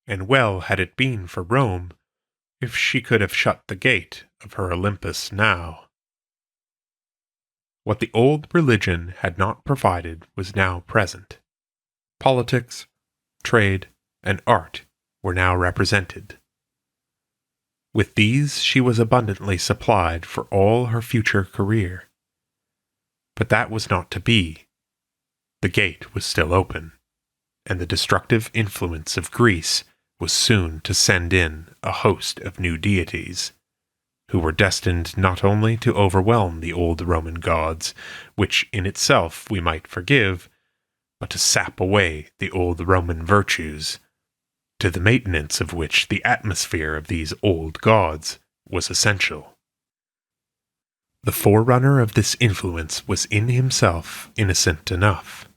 and well had it been for Rome if she could have shut the gate of her Olympus now. What the old religion had not provided was now present. Politics, trade, and art were now represented. With these she was abundantly supplied for all her future career. But that was not to be. The gate was still open, and the destructive influence of Greece was soon to send in a host of new deities, who were destined not only to overwhelm the old Roman gods, which in itself we might forgive, but to sap away the old Roman virtues, to the maintenance of which the atmosphere of these old gods was essential. The forerunner of this influence was in himself innocent enough.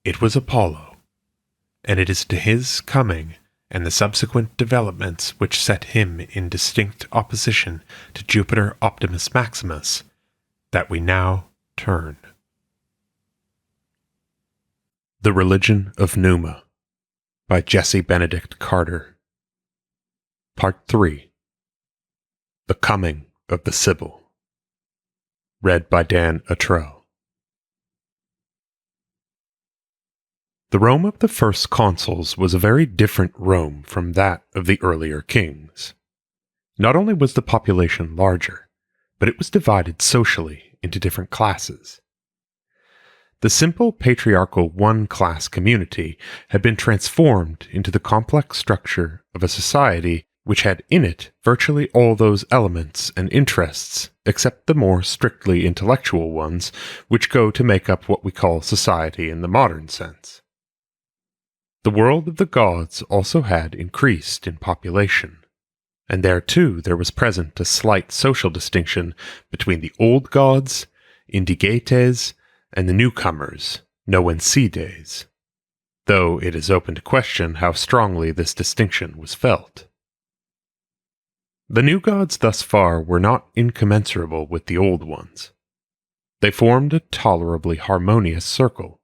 It was Apollo, and it is to his coming and the subsequent developments which set him in distinct opposition to Jupiter Optimus Maximus that we now turn. The Religion of Numa by Jesse Benedict Carter. Part 3. The Coming of the Sibyl. Read by Dan Attrell. The Rome of the first consuls was a very different Rome from that of the earlier kings. Not only was the population larger, but it was divided socially into different classes. The simple patriarchal one-class community had been transformed into the complex structure of a society which had in it virtually all those elements and interests, except the more strictly intellectual ones, which go to make up what we call society in the modern sense. The world of the gods also had increased in population, and there too there was present a slight social distinction between the old gods, indigetes, and the newcomers, noensides, though it is open to question how strongly this distinction was felt. The new gods thus far were not incommensurable with the old ones. They formed a tolerably harmonious circle,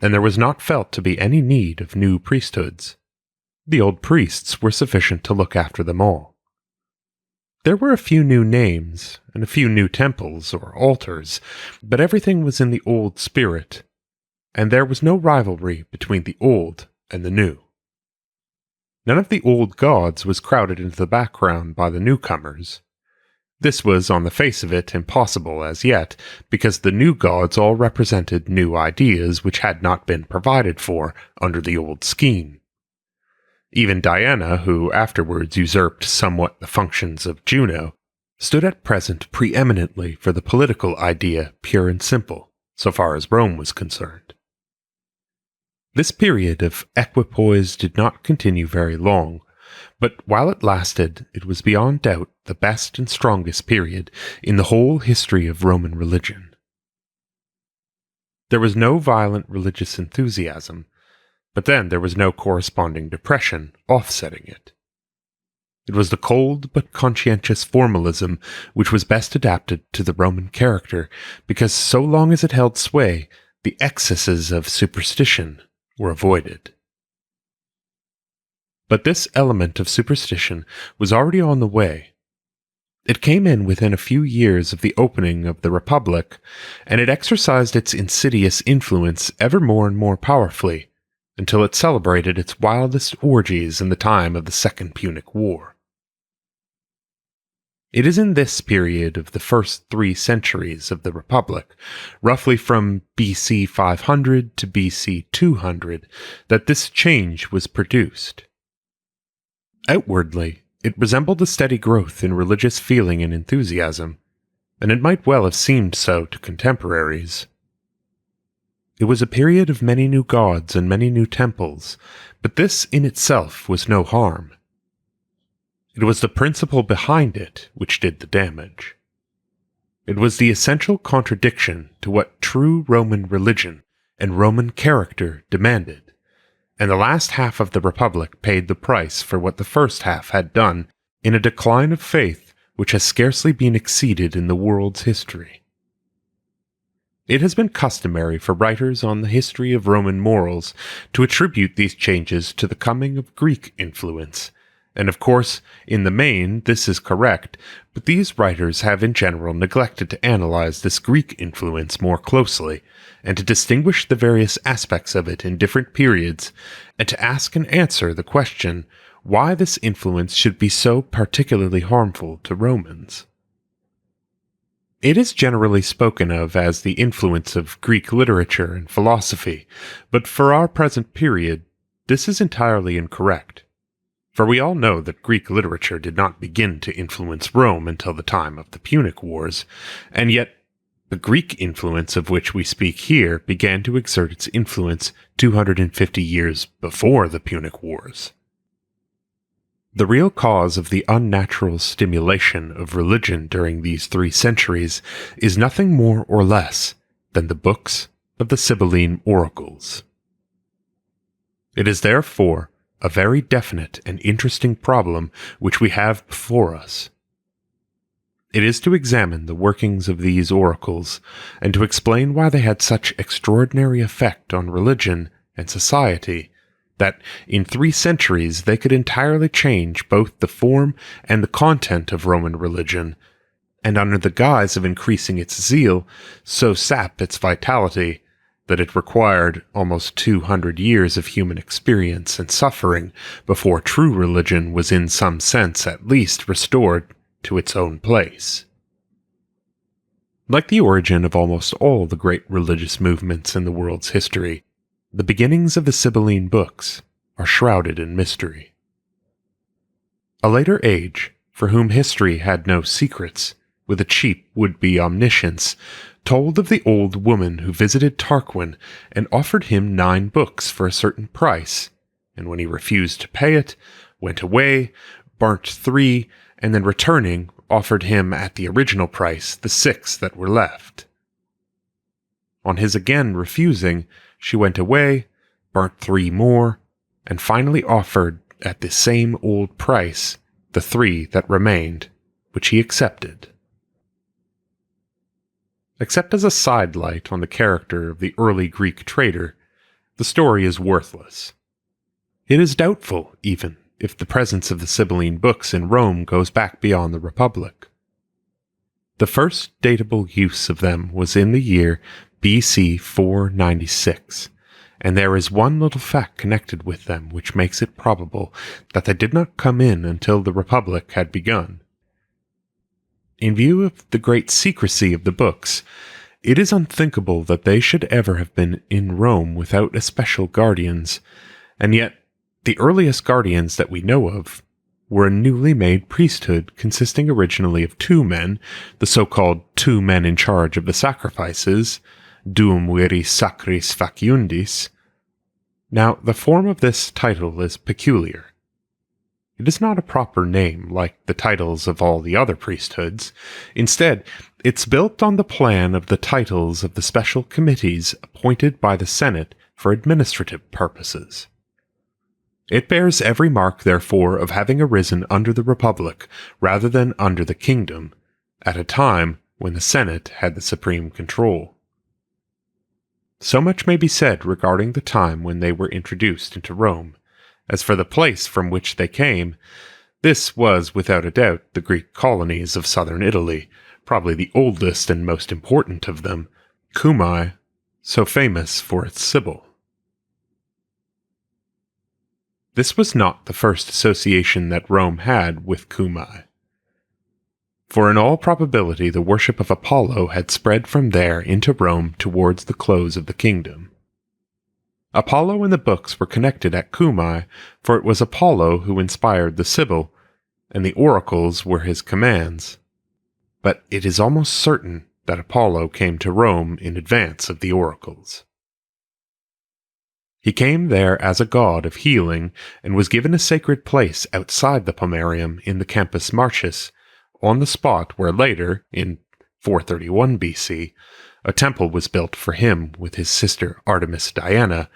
and there was not felt to be any need of new priesthoods. The old priests were sufficient to look after them all. There were a few new names, and a few new temples or altars, but everything was in the old spirit, and there was no rivalry between the old and the new. None of the old gods was crowded into the background by the newcomers. This was, on the face of it, impossible as yet, because the new gods all represented new ideas which had not been provided for under the old scheme. Even Diana, who afterwards usurped somewhat the functions of Juno, stood at present preeminently for the political idea pure and simple, so far as Rome was concerned. This period of equipoise did not continue very long, but while it lasted, it was beyond doubt the best and strongest period in the whole history of Roman religion. There was no violent religious enthusiasm, but then there was no corresponding depression offsetting it. It was the cold but conscientious formalism which was best adapted to the Roman character, because so long as it held sway, the excesses of superstition were avoided. But this element of superstition was already on the way. It came in within a few years of the opening of the Republic, and it exercised its insidious influence ever more and more powerfully, until it celebrated its wildest orgies in the time of the Second Punic War. It is in this period of the first 3 centuries of the Republic, roughly from BC 500 to BC 200, that this change was produced. Outwardly, it resembled a steady growth in religious feeling and enthusiasm, and it might well have seemed so to contemporaries. It was a period of many new gods and many new temples, but this in itself was no harm. It was the principle behind it which did the damage. It was the essential contradiction to what true Roman religion and Roman character demanded, and the last half of the Republic paid the price for what the first half had done in a decline of faith which has scarcely been exceeded in the world's history. It has been customary for writers on the history of Roman morals to attribute these changes to the coming of Greek influence, and of course, in the main, this is correct, but these writers have in general neglected to analyze this Greek influence more closely, and to distinguish the various aspects of it in different periods, and to ask and answer the question why this influence should be so particularly harmful to Romans. It is generally spoken of as the influence of Greek literature and philosophy, but for our present period, this is entirely incorrect. For we all know that Greek literature did not begin to influence Rome until the time of the Punic Wars, and yet the Greek influence of which we speak here began to exert its influence 250 years before the Punic Wars. The real cause of the unnatural stimulation of religion during these 3 centuries is nothing more or less than the books of the Sibylline oracles. It is therefore a very definite and interesting problem which we have before us. It is to examine the workings of these oracles, and to explain why they had such extraordinary effect on religion and society, that in 3 centuries they could entirely change both the form and the content of Roman religion, and under the guise of increasing its zeal, so sap its vitality that it required almost 200 years of human experience and suffering before true religion was in some sense at least restored to its own place. Like the origin of almost all the great religious movements in the world's history, the beginnings of the Sibylline books are shrouded in mystery. A later age, for whom history had no secrets, with a cheap would-be omniscience, told of the old woman who visited Tarquin and offered him 9 books for a certain price, and when he refused to pay it, went away, burnt 3, and then returning, offered him at the original price the 6 that were left. On his again refusing, she went away, burnt 3 more, and finally offered at the same old price the 3 that remained, which he accepted. Except as a sidelight on the character of the early Greek trader, the story is worthless. It is doubtful, even, if the presence of the Sibylline books in Rome goes back beyond the Republic. The first datable use of them was in the year BC 496, and there is one little fact connected with them which makes it probable that they did not come in until the Republic had begun. In view of the great secrecy of the books, it is unthinkable that they should ever have been in Rome without especial guardians, and yet the earliest guardians that we know of were a newly made priesthood consisting originally of 2 men, the so-called 2 men in charge of the sacrifices, duum viris sacris faciundis. Now, the form of this title is peculiar. It is not a proper name like the titles of all the other priesthoods. Instead, it's built on the plan of the titles of the special committees appointed by the Senate for administrative purposes. It bears every mark, therefore, of having arisen under the Republic rather than under the kingdom, at a time when the Senate had the supreme control. So much may be said regarding the time when they were introduced into Rome. As for the place from which they came, this was without a doubt the Greek colonies of southern Italy, probably the oldest and most important of them, Cumae, so famous for its Sibyl. This was not the first association that Rome had with Cumae, for in all probability the worship of Apollo had spread from there into Rome towards the close of the kingdom. Apollo and the books were connected at Cumae, for it was Apollo who inspired the Sibyl, and the oracles were his commands. But it is almost certain that Apollo came to Rome in advance of the oracles. He came there as a god of healing, and was given a sacred place outside the pomerium in the Campus Martius, on the spot where later, in 431 BC, a temple was built for him with his sister Artemis Diana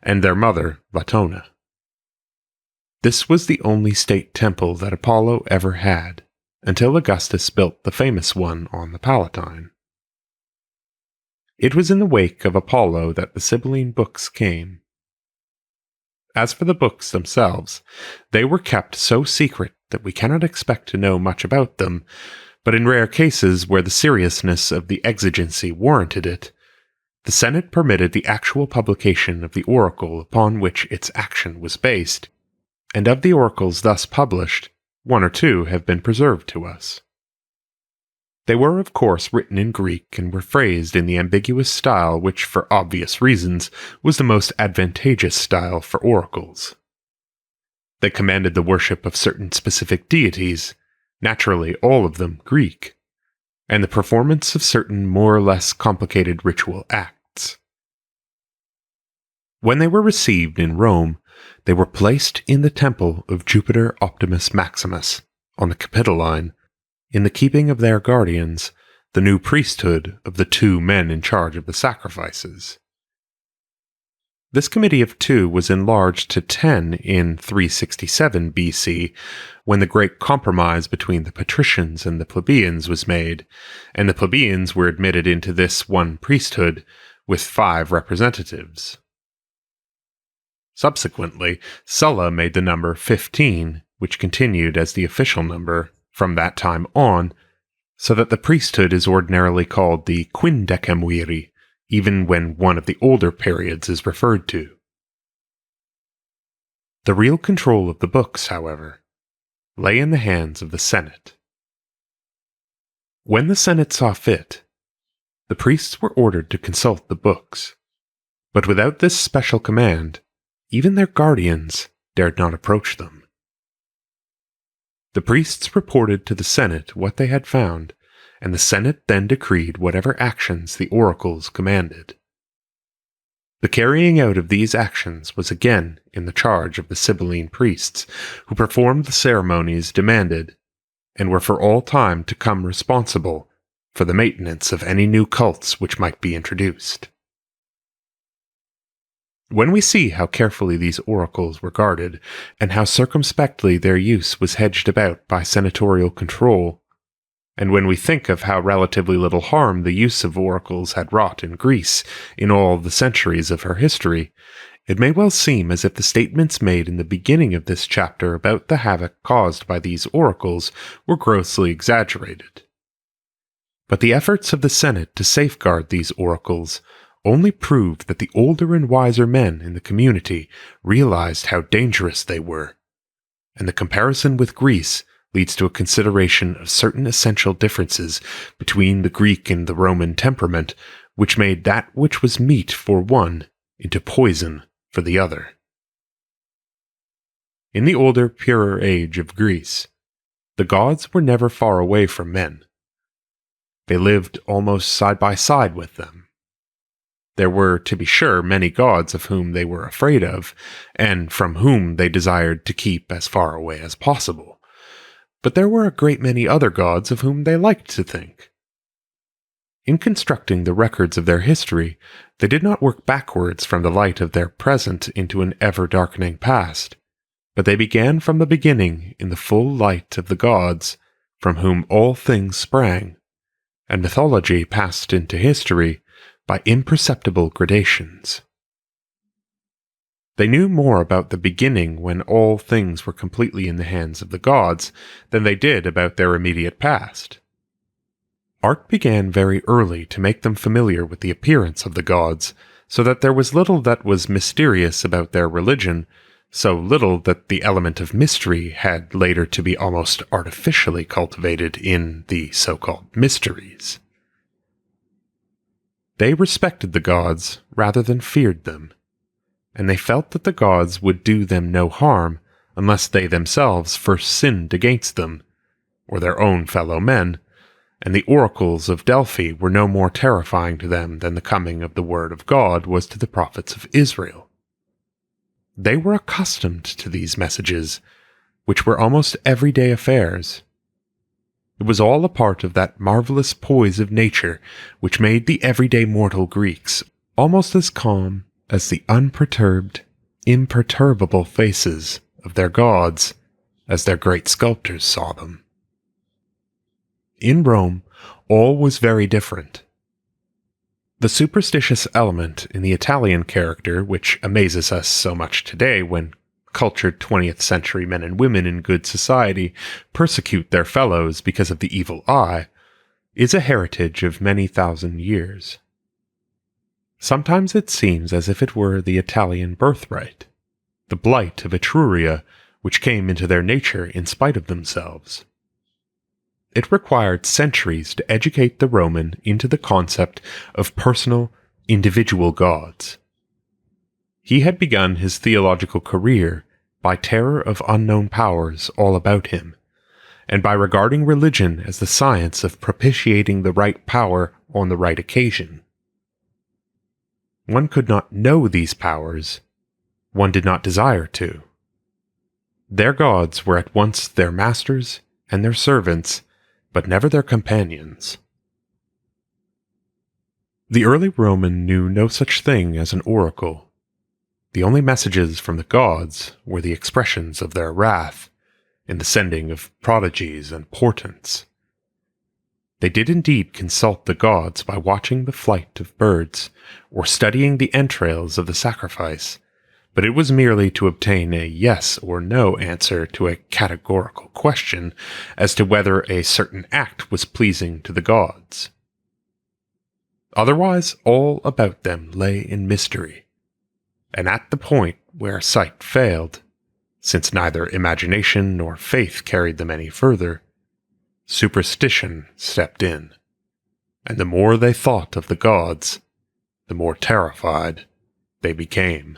and their mother Latona. This was the only state temple that Apollo ever had, until Augustus built the famous one on the Palatine. It was in the wake of Apollo that the Sibylline books came. As for the books themselves, they were kept so secret that we cannot expect to know much about them, but in rare cases where the seriousness of the exigency warranted it, the Senate permitted the actual publication of the oracle upon which its action was based, and of the oracles thus published, 1 or 2 have been preserved to us. They were, of course, written in Greek and were phrased in the ambiguous style which, for obvious reasons, was the most advantageous style for oracles. They commanded the worship of certain specific deities, naturally all of them Greek, and the performance of certain more or less complicated ritual acts. When they were received in Rome, they were placed in the temple of Jupiter Optimus Maximus, on the Capitoline, in the keeping of their guardians, the new priesthood of the 2 men in charge of the sacrifices. This committee of 2 was enlarged to 10 in 367 BC, when the great compromise between the patricians and the plebeians was made, and the plebeians were admitted into this one priesthood with 5 representatives. Subsequently, Sulla made the number 15, which continued as the official number from that time on, so that the priesthood is ordinarily called the quindecemviri, even when one of the older periods is referred to. The real control of the books, however, lay in the hands of the Senate. When the Senate saw fit, the priests were ordered to consult the books, but without this special command, even their guardians dared not approach them. The priests reported to the Senate what they had found, and the Senate then decreed whatever actions the oracles commanded. The carrying out of these actions was again in the charge of the Sibylline priests, who performed the ceremonies demanded, and were for all time to come responsible for the maintenance of any new cults which might be introduced. When we see how carefully these oracles were guarded, and how circumspectly their use was hedged about by senatorial control, and when we think of how relatively little harm the use of oracles had wrought in Greece in all the centuries of her history, it may well seem as if the statements made in the beginning of this chapter about the havoc caused by these oracles were grossly exaggerated. But the efforts of the Senate to safeguard these oracles only proved that the older and wiser men in the community realized how dangerous they were, and the comparison with Greece leads to a consideration of certain essential differences between the Greek and the Roman temperament, which made that which was meat for one into poison for the other. In the older, purer age of Greece, the gods were never far away from men. They lived almost side by side with them. There were, to be sure, many gods of whom they were afraid of, and from whom they desired to keep as far away as possible. But there were a great many other gods of whom they liked to think. In constructing the records of their history, they did not work backwards from the light of their present into an ever-darkening past, but they began from the beginning in the full light of the gods, from whom all things sprang, and mythology passed into history by imperceptible gradations. They knew more about the beginning when all things were completely in the hands of the gods than they did about their immediate past. Art began very early to make them familiar with the appearance of the gods, so that there was little that was mysterious about their religion, so little that the element of mystery had later to be almost artificially cultivated in the so-called mysteries. They respected the gods rather than feared them, and they felt that the gods would do them no harm unless they themselves first sinned against them, or their own fellow men, and the oracles of Delphi were no more terrifying to them than the coming of the word of God was to the prophets of Israel. They were accustomed to these messages, which were almost everyday affairs. It was all a part of that marvelous poise of nature which made the everyday mortal Greeks almost as calm as the unperturbed, imperturbable faces of their gods as their great sculptors saw them. In Rome, all was very different. The superstitious element in the Italian character, which amazes us so much today when cultured 20th century men and women in good society persecute their fellows because of the evil eye, is a heritage of many thousand years. Sometimes it seems as if it were the Italian birthright, the blight of Etruria, which came into their nature in spite of themselves. It required centuries to educate the Roman into the concept of personal, individual gods. He had begun his theological career by terror of unknown powers all about him, and by regarding religion as the science of propitiating the right power on the right occasion. One could not know these powers, one did not desire to. Their gods were at once their masters and their servants, but never their companions. The early Roman knew no such thing as an oracle. The only messages from the gods were the expressions of their wrath, in the sending of prodigies and portents. They did indeed consult the gods by watching the flight of birds, or studying the entrails of the sacrifice, but it was merely to obtain a yes or no answer to a categorical question as to whether a certain act was pleasing to the gods. Otherwise, all about them lay in mystery, and at the point where sight failed, since neither imagination nor faith carried them any further, superstition stepped in, and the more they thought of the gods, the more terrified they became.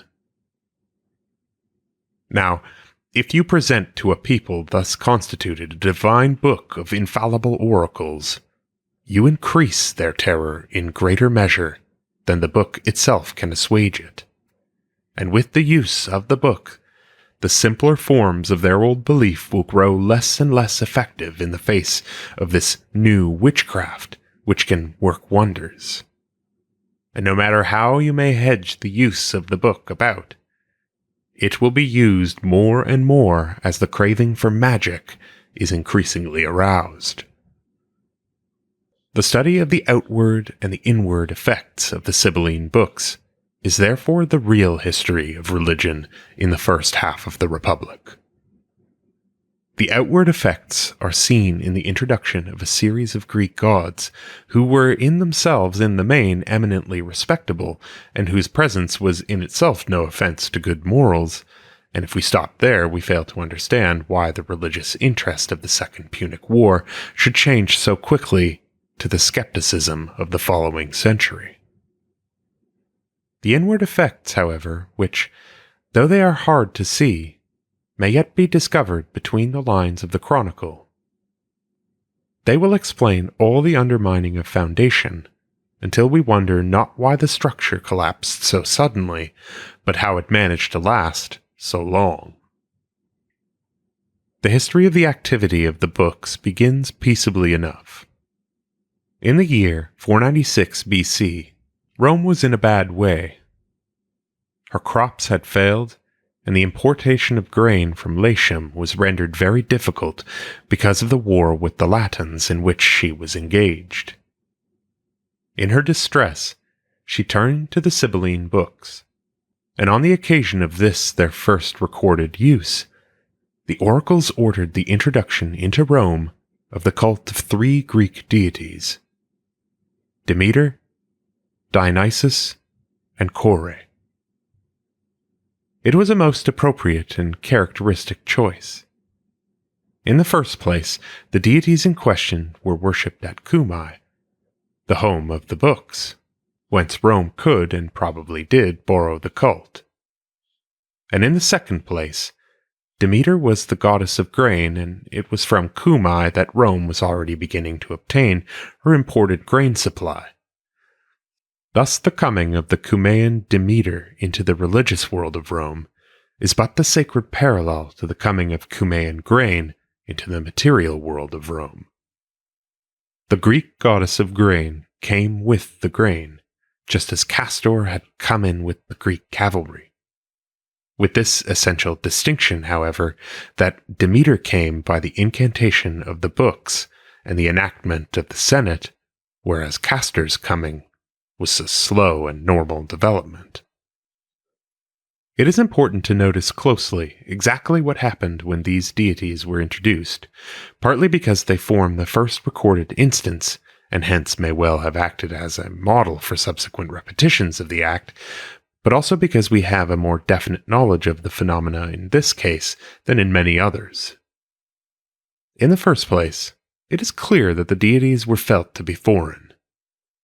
Now, if you present to a people thus constituted a divine book of infallible oracles, you increase their terror in greater measure than the book itself can assuage it. And with the use of the book, the simpler forms of their old belief will grow less and less effective in the face of this new witchcraft which can work wonders. And no matter how you may hedge the use of the book about, it will be used more and more as the craving for magic is increasingly aroused. The study of the outward and the inward effects of the Sibylline books is therefore the real history of religion in the first half of the Republic. The outward effects are seen in the introduction of a series of Greek gods who were in themselves in the main eminently respectable, and whose presence was in itself no offense to good morals, and if we stop there we fail to understand why the religious interest of the Second Punic War should change so quickly to the skepticism of the following century. The inward effects, however, which, though they are hard to see, may yet be discovered between the lines of the chronicle. They will explain all the undermining of foundation, until we wonder not why the structure collapsed so suddenly, but how it managed to last so long. The history of the activity of the books begins peaceably enough. In the year 496 BC, Rome was in a bad way. Her crops had failed, and the importation of grain from Latium was rendered very difficult because of the war with the Latins in which she was engaged. In her distress, she turned to the Sibylline books, and on the occasion of this their first recorded use, the oracles ordered the introduction into Rome of the cult of 3 Greek deities: Demeter, Dionysus, and Kore. It was a most appropriate and characteristic choice. In the first place, the deities in question were worshipped at Cumae, the home of the books, whence Rome could and probably did borrow the cult. And in the second place, Demeter was the goddess of grain, and it was from Cumae that Rome was already beginning to obtain her imported grain supply. Thus the coming of the Cumaean Demeter into the religious world of Rome is but the sacred parallel to the coming of Cumaean grain into the material world of Rome. The Greek goddess of grain came with the grain, just as Castor had come in with the Greek cavalry. With this essential distinction, however, that Demeter came by the incantation of the books and the enactment of the Senate, whereas Castor's coming was a slow and normal development. It is important to notice closely exactly what happened when these deities were introduced, partly because they form the first recorded instance, and hence may well have acted as a model for subsequent repetitions of the act, but also because we have a more definite knowledge of the phenomena in this case than in many others. In the first place, it is clear that the deities were felt to be foreign.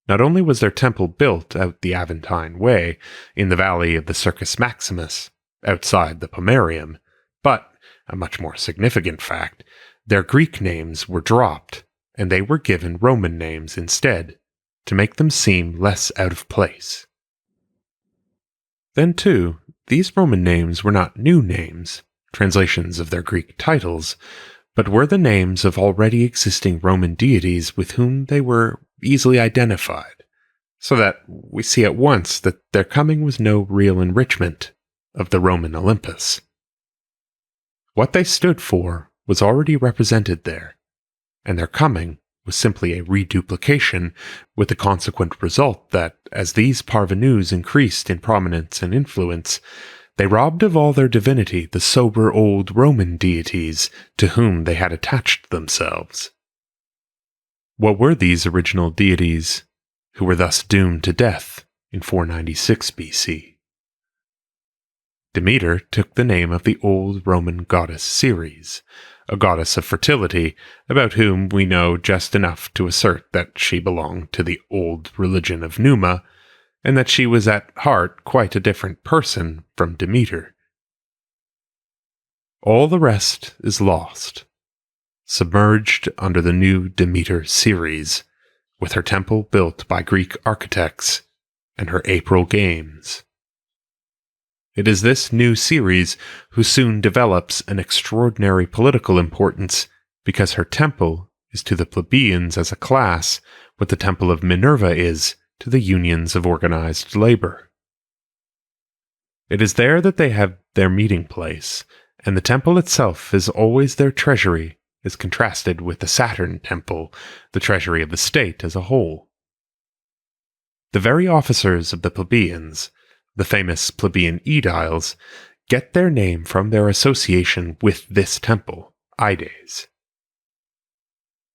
Not only was their temple built out the Aventine way, in the valley of the Circus Maximus, outside the pomerium, But, a much more significant fact, their Greek names were dropped, and they were given Roman names instead, to make them seem less out of place. Then too, these Roman names were not new names, translations of their Greek titles, but were the names of already existing Roman deities with whom they were easily identified, so that we see at once that their coming was no real enrichment of the Roman Olympus. What they stood for was already represented there, and their coming was simply a reduplication, with the consequent result that, as these parvenus increased in prominence and influence, they robbed of all their divinity the sober old Roman deities to whom they had attached themselves. What were these original deities, who were thus doomed to death in 496 BC? Demeter took the name of the old Roman goddess Ceres, a goddess of fertility, about whom we know just enough to assert that she belonged to the old religion of Numa, and that she was at heart quite a different person from Demeter. All the rest is lost, submerged under the new Demeter Ceres, with her temple built by Greek architects and her April games. It is this new Ceres who soon develops an extraordinary political importance because her temple is to the plebeians as a class what the temple of Minerva is to the unions of organized labor. It is there that they have their meeting place, and the temple itself is always their treasury as contrasted with the Saturn temple, the treasury of the state as a whole. The very officers of the plebeians, the famous plebeian aediles, get their name from their association with this temple, Ides.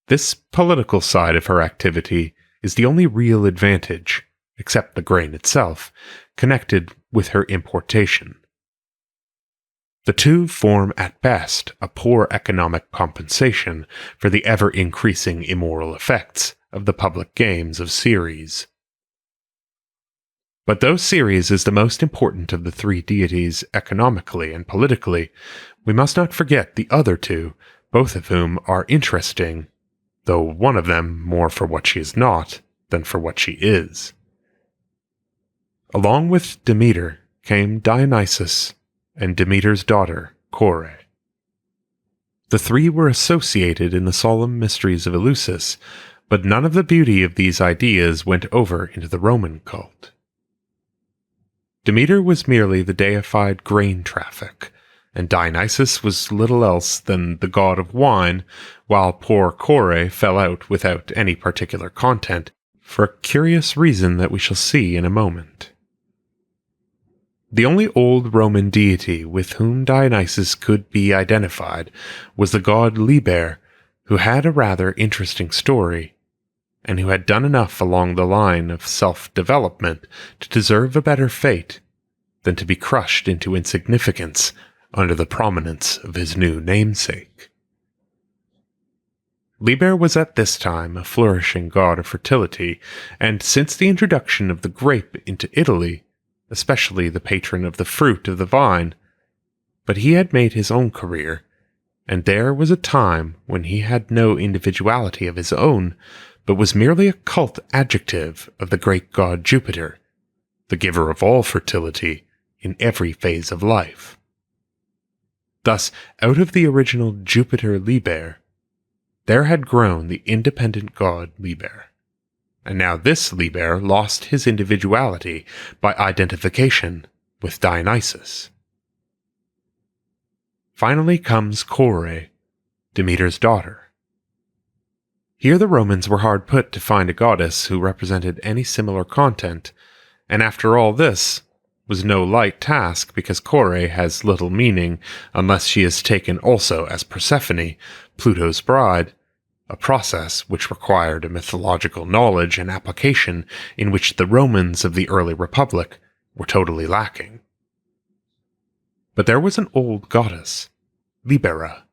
This political side of her activity is the only real advantage, except the grain itself, connected with her importation. The two form at best a poor economic compensation for the ever-increasing immoral effects of the public games of Ceres. But though Ceres is the most important of the three deities economically and politically, we must not forget the other two, both of whom are interesting, though one of them more for what she is not than for what she is. Along with Demeter came Dionysus and Demeter's daughter, Kore. The three were associated in the solemn mysteries of Eleusis, but none of the beauty of these ideas went over into the Roman cult. Demeter was merely the deified grain traffic, and Dionysus was little else than the god of wine, while poor Kore fell out without any particular content, for a curious reason that we shall see in a moment. The only old Roman deity with whom Dionysus could be identified was the god Liber, who had a rather interesting story, and who had done enough along the line of self-development to deserve a better fate than to be crushed into insignificance under the prominence of his new namesake. Liber was at this time a flourishing god of fertility, and since the introduction of the grape into Italy, especially the patron of the fruit of the vine, but he had made his own career, and there was a time when he had no individuality of his own, but was merely a cult adjective of the great god Jupiter, the giver of all fertility in every phase of life. Thus, out of the original Jupiter Liber, there had grown the independent god Liber. And now this Liber lost his individuality by identification with Dionysus. Finally comes Kore, Demeter's daughter. Here the Romans were hard put to find a goddess who represented any similar content, and after all this was no light task because Kore has little meaning unless she is taken also as Persephone, Pluto's bride, a process which required a mythological knowledge and application in which the Romans of the early Republic were totally lacking. But there was an old goddess, Libera,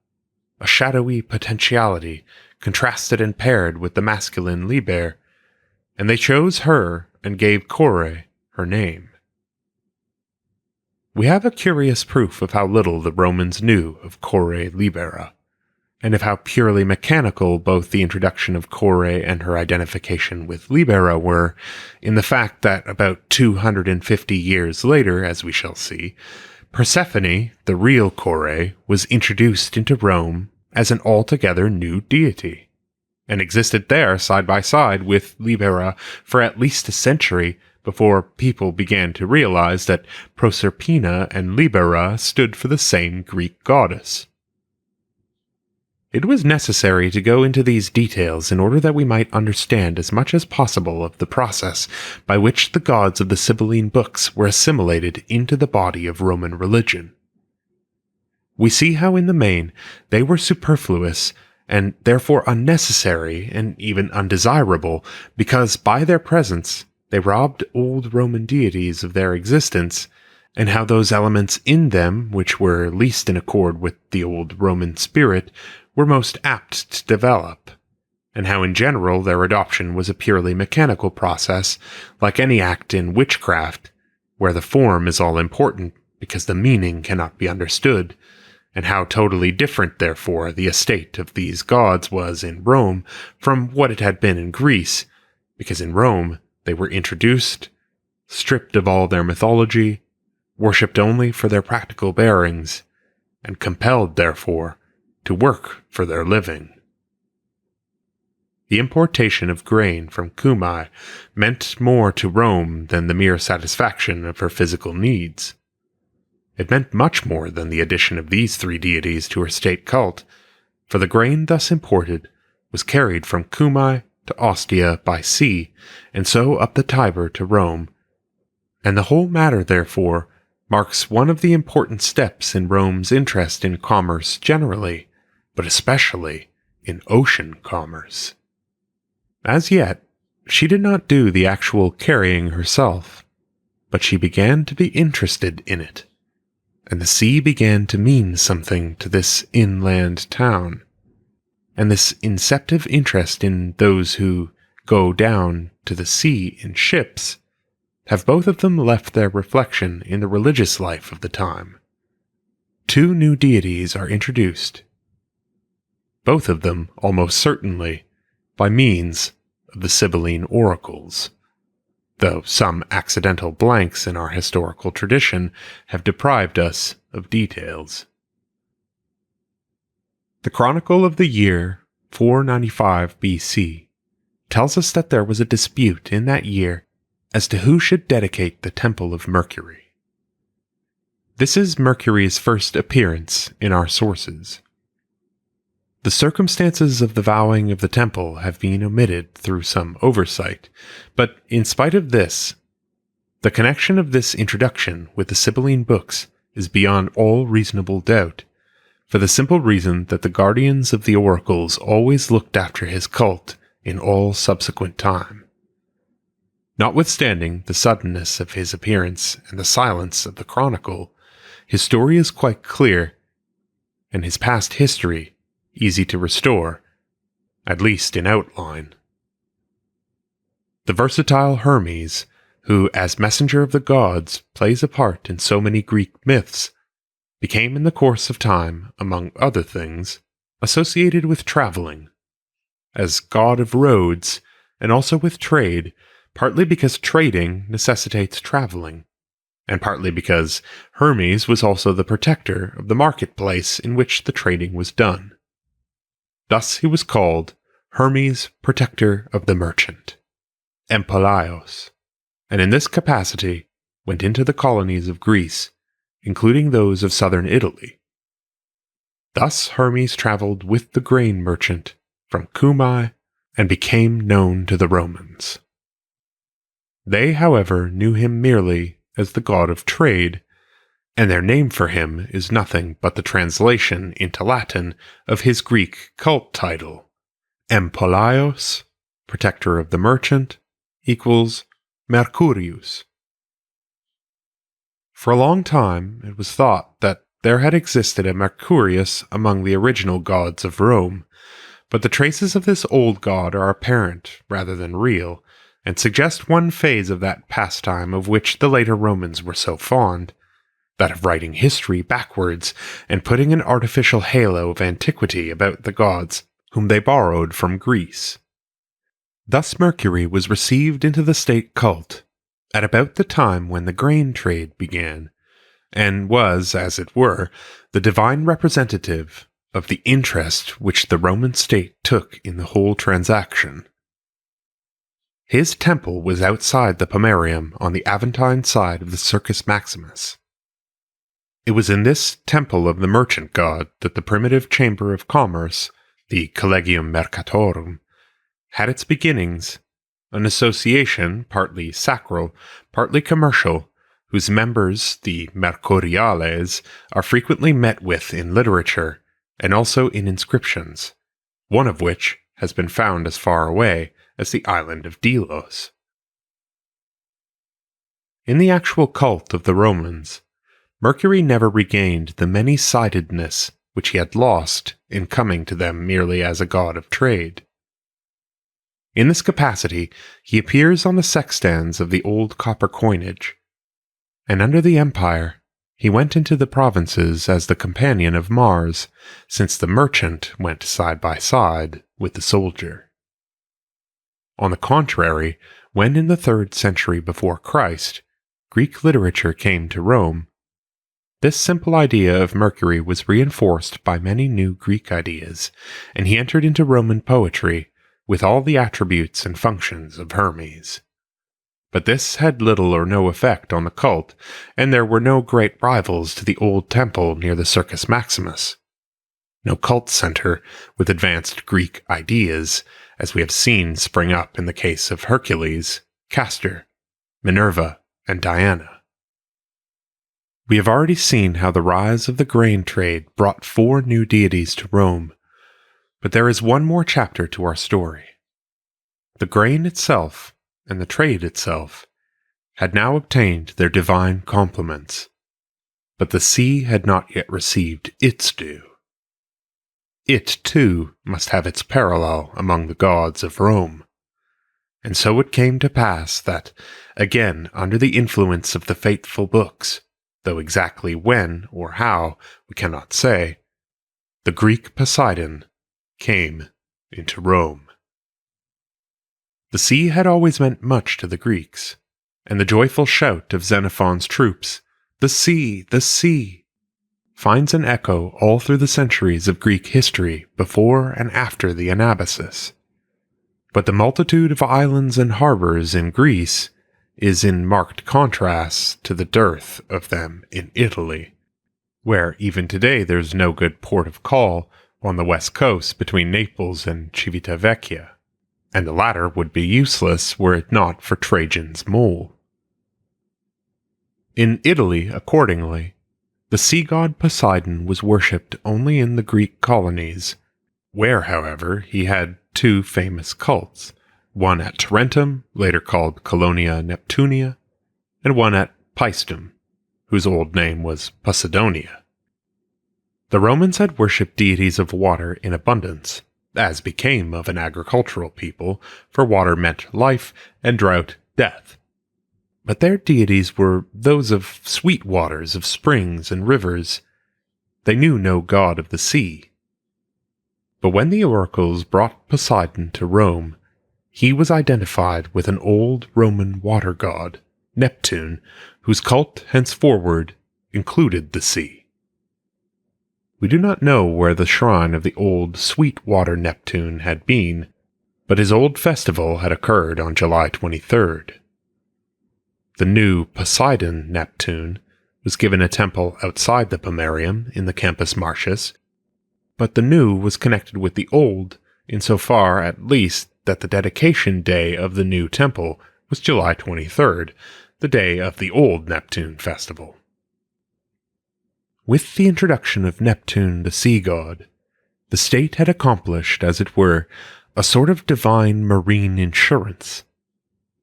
a shadowy potentiality contrasted and paired with the masculine Liber, and they chose her and gave Kore her name. we have a curious proof of how little the Romans knew of Chore Libera, and of how purely mechanical both the introduction of Chore and her identification with Libera were, in the fact that about 250 years later, as we shall see, Persephone, the real Chore, was introduced into Rome as an altogether new deity, and existed there side by side with Libera for at least a century before people began to realize that Proserpina and Libera stood for the same Greek goddess. It was necessary to go into these details in order that we might understand as much as possible of the process by which the gods of the Sibylline books were assimilated into the body of Roman religion. We see how in the main they were superfluous and therefore unnecessary and even undesirable, because by their presence they robbed old Roman deities of their existence, and how those elements in them which were least in accord with the old Roman spirit were most apt to develop, and how in general their adoption was a purely mechanical process, like any act in witchcraft, where the form is all important because the meaning cannot be understood, and how totally different, therefore, the estate of these gods was in Rome from what it had been in Greece, because in Rome they were introduced, stripped of all their mythology, worshipped only for their practical bearings, and compelled, therefore, to work for their living. The importation of grain from Cumae meant more to Rome than the mere satisfaction of her physical needs. It meant much more than the addition of these three deities to her state cult, for the grain thus imported was carried from Cumae to Ostia by sea, and so up the Tiber to Rome, and the whole matter, therefore, marks one of the important steps in Rome's interest in commerce generally, but especially in ocean commerce. As yet, she did not do the actual carrying herself, but she began to be interested in it, and the sea began to mean something to this inland town, and this inceptive interest in those who go down to the sea in ships have both of them left their reflection in the religious life of the time. Two new deities are introduced, both of them almost certainly by means of the Sibylline oracles, though some accidental blanks in our historical tradition have deprived us of details. The chronicle of the year 495 BC tells us that there was a dispute in that year as to who should dedicate the temple of Mercury. This is Mercury's first appearance in our sources. The circumstances of the vowing of the temple have been omitted through some oversight, but in spite of this, the connection of this introduction with the Sibylline books is beyond all reasonable doubt, for the simple reason that the guardians of the oracles always looked after his cult in all subsequent time. Notwithstanding the suddenness of his appearance and the silence of the chronicle, his story is quite clear, and his past history easy to restore, at least in outline. The versatile Hermes, who as messenger of the gods plays a part in so many Greek myths, became in the course of time, among other things, associated with traveling, as god of roads, and also with trade, partly because trading necessitates traveling, and partly because Hermes was also the protector of the marketplace in which the trading was done. Thus he was called Hermes, protector of the merchant, Empolaios, and in this capacity went into the colonies of Greece, including those of southern Italy. Thus Hermes traveled with the grain merchant from Cumae and became known to the Romans. They, however, knew him merely as the god of trade, and their name for him is nothing but the translation into Latin of his Greek cult title, Empolaios, protector of the merchant, equals Mercurius. For a long time it was thought that there had existed a Mercurius among the original gods of Rome, but the traces of this old god are apparent rather than real, and suggest one phase of that pastime of which the later Romans were so fond, that of writing history backwards and putting an artificial halo of antiquity about the gods whom they borrowed from Greece. Thus Mercury was received into the state cult at about the time when the grain trade began, and was, as it were, the divine representative of the interest which the Roman state took in the whole transaction. His temple was outside the pomerium on the Aventine side of the Circus Maximus. It was in this temple of the merchant god that the primitive chamber of commerce, the Collegium Mercatorum, had its beginnings, an association partly sacral, partly commercial, whose members, the Mercuriales, are frequently met with in literature and also in inscriptions, one of which has been found as far away as the island of Delos. In the actual cult of the Romans, Mercury never regained the many-sidedness which he had lost in coming to them merely as a god of trade. In this capacity, he appears on the sextans of the old copper coinage, and under the empire, he went into the provinces as the companion of Mars, since the merchant went side by side with the soldier. On the contrary, when in the 3rd century before Christ, Greek literature came to Rome, this simple idea of Mercury was reinforced by many new Greek ideas, and he entered into Roman poetry with all the attributes and functions of Hermes. But this had little or no effect on the cult, and there were no great rivals to the old temple near the Circus Maximus. No cult center with advanced Greek ideas, as we have seen spring up in the case of Hercules, Castor, Minerva, and Diana. We have already seen how the rise of the grain trade brought 4 new deities to Rome, but there is one more chapter to our story. The grain itself, and the trade itself, had now obtained their divine complements, but the sea had not yet received its due. It, too, must have its parallel among the gods of Rome. And so it came to pass that, again under the influence of the fateful books, though exactly when or how we cannot say, the Greek Poseidon came into Rome. The sea had always meant much to the Greeks, and the joyful shout of Xenophon's troops, "The sea, the sea!" finds an echo all through the centuries of Greek history before and after the Anabasis. But the multitude of islands and harbors in Greece is in marked contrast to the dearth of them in Italy, where even today there's no good port of call on the west coast between Naples and Civitavecchia, and the latter would be useless were it not for Trajan's mole. In Italy, accordingly, the sea god Poseidon was worshipped only in the Greek colonies, where, however, he had 2 famous cults, one at Tarentum, later called Colonia Neptunia, and one at Paestum, whose old name was Poseidonia. The Romans had worshipped deities of water in abundance, as became of an agricultural people, for water meant life, and drought death. But their deities were those of sweet waters, of springs and rivers. They knew no god of the sea. But when the oracles brought Poseidon to Rome, he was identified with an old Roman water god, Neptune, whose cult henceforward included the sea. We do not know where the shrine of the old Sweetwater Neptune had been, but his old festival had occurred on July 23rd. The new Poseidon Neptune was given a temple outside the pomerium in the Campus Martius, but the new was connected with the old insofar at least that the dedication day of the new temple was July 23rd, the day of the old Neptune festival. With the introduction of Neptune the sea god, the state had accomplished, as it were, a sort of divine marine insurance.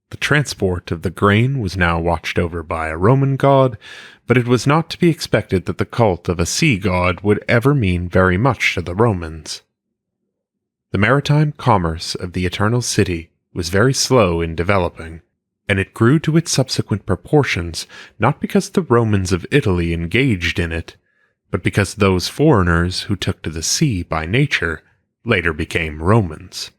The transport of the grain was now watched over by a Roman god, but it was not to be expected that the cult of a sea god would ever mean very much to the Romans. The maritime commerce of the Eternal City was very slow in developing, and it grew to its subsequent proportions not because the Romans of Italy engaged in it, but because those foreigners who took to the sea by nature later became Romans.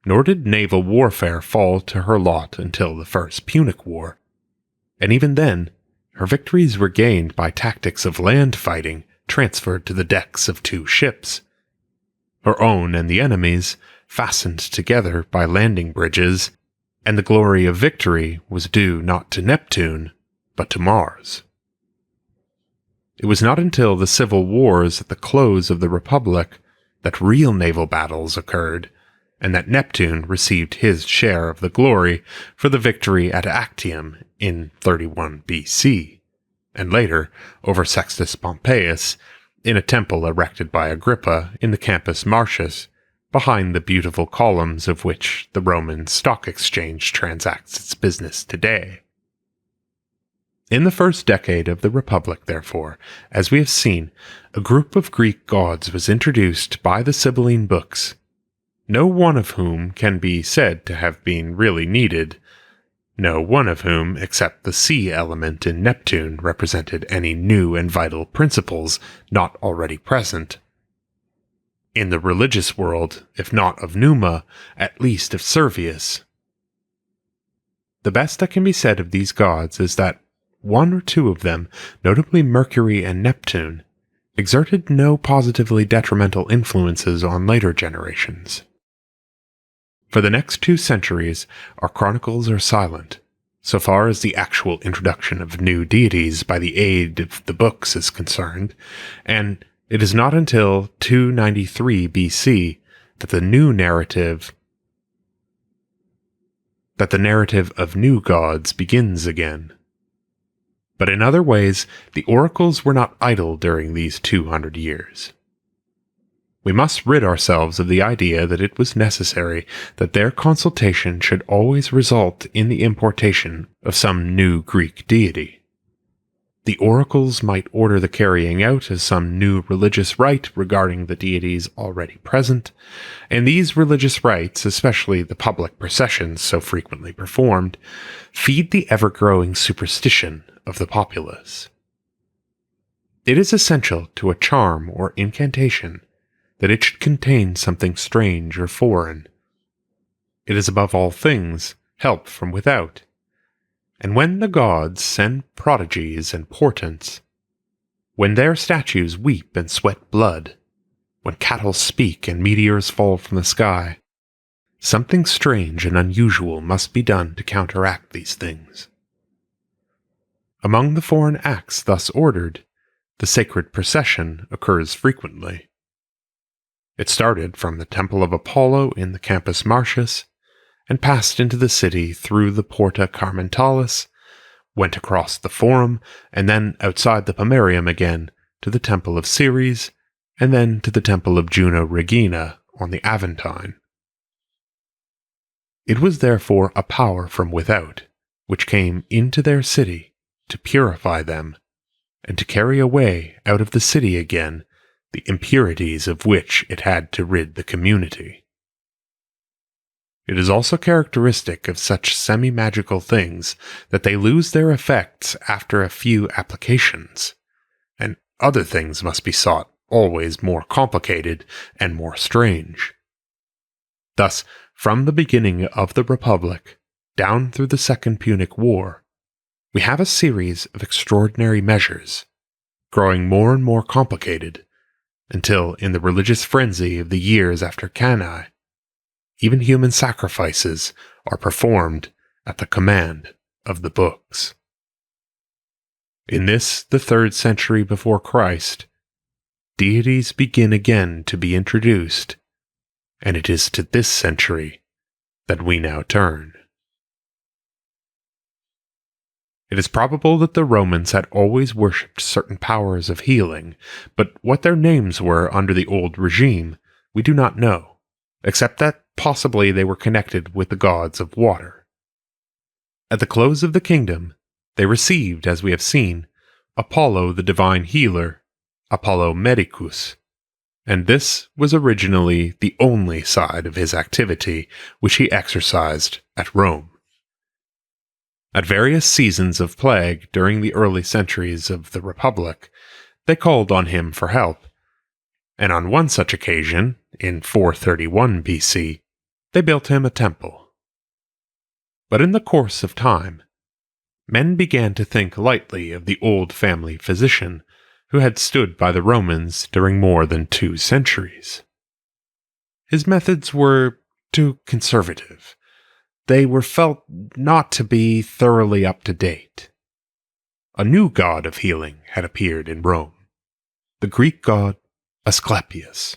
Nor did naval warfare fall to her lot until the First Punic War, and even then, her victories were gained by tactics of land fighting transferred to the decks of two ships. Her own and the enemy's fastened together by landing bridges, and the glory of victory was due not to Neptune, but to Mars. It was not until the civil wars at the close of the Republic that real naval battles occurred, and that Neptune received his share of the glory for the victory at Actium in 31 BC, and later over Sextus Pompeius in a temple erected by Agrippa in the Campus Martius, behind the beautiful columns of which the Roman Stock Exchange transacts its business today. In the first decade of the Republic, therefore, as we have seen, a group of Greek gods was introduced by the Sibylline books, no one of whom can be said to have been really needed, no one of whom, except the sea element in Neptune, represented any new and vital principles not already present. In the religious world, if not of Numa, at least of Servius. The best that can be said of these gods is that one or two of them, notably Mercury and Neptune, exerted no positively detrimental influences on later generations. For the next 2 centuries, our chronicles are silent, so far as the actual introduction of new deities by the aid of the books is concerned, and it is not until 293 BC that the narrative of new gods begins again. But in other ways, the oracles were not idle during these 200 years. We must rid ourselves of the idea that it was necessary that their consultation should always result in the importation of some new Greek deity. The oracles might order the carrying out of some new religious rite regarding the deities already present, and these religious rites, especially the public processions so frequently performed, feed the ever-growing superstition of the populace. It is essential to a charm or incantation that it should contain something strange or foreign. It is above all things help from without. And when the gods send prodigies and portents, when their statues weep and sweat blood, when cattle speak and meteors fall from the sky, something strange and unusual must be done to counteract these things. Among the foreign acts thus ordered, the sacred procession occurs frequently. It started from the Temple of Apollo in the Campus Martius, and passed into the city through the Porta Carmentalis, went across the Forum, and then outside the Pomerium again to the Temple of Ceres, and then to the Temple of Juno Regina on the Aventine. It was therefore a power from without, which came into their city to purify them, and to carry away out of the city again the impurities of which it had to rid the community. It is also characteristic of such semi-magical things that they lose their effects after a few applications, and other things must be sought always more complicated and more strange. Thus, from the beginning of the Republic, down through the Second Punic War, we have a series of extraordinary measures, growing more and more complicated, until in the religious frenzy of the years after Cannae, even human sacrifices are performed at the command of the books. In this, the 3rd century before Christ, deities begin again to be introduced, and it is to this century that we now turn. It is probable that the Romans had always worshipped certain powers of healing, but what their names were under the old regime we do not know, except that possibly they were connected with the gods of water. At the close of the kingdom, they received, as we have seen, Apollo the divine healer, Apollo Medicus, and this was originally the only side of his activity which he exercised at Rome. At various seasons of plague during the early centuries of the Republic, they called on him for help, and on one such occasion, in 431 BC, they built him a temple. But in the course of time, men began to think lightly of the old family physician who had stood by the Romans during more than 2 centuries. His methods were too conservative. They were felt not to be thoroughly up to date. A new god of healing had appeared in Rome, the Greek god Asklepios,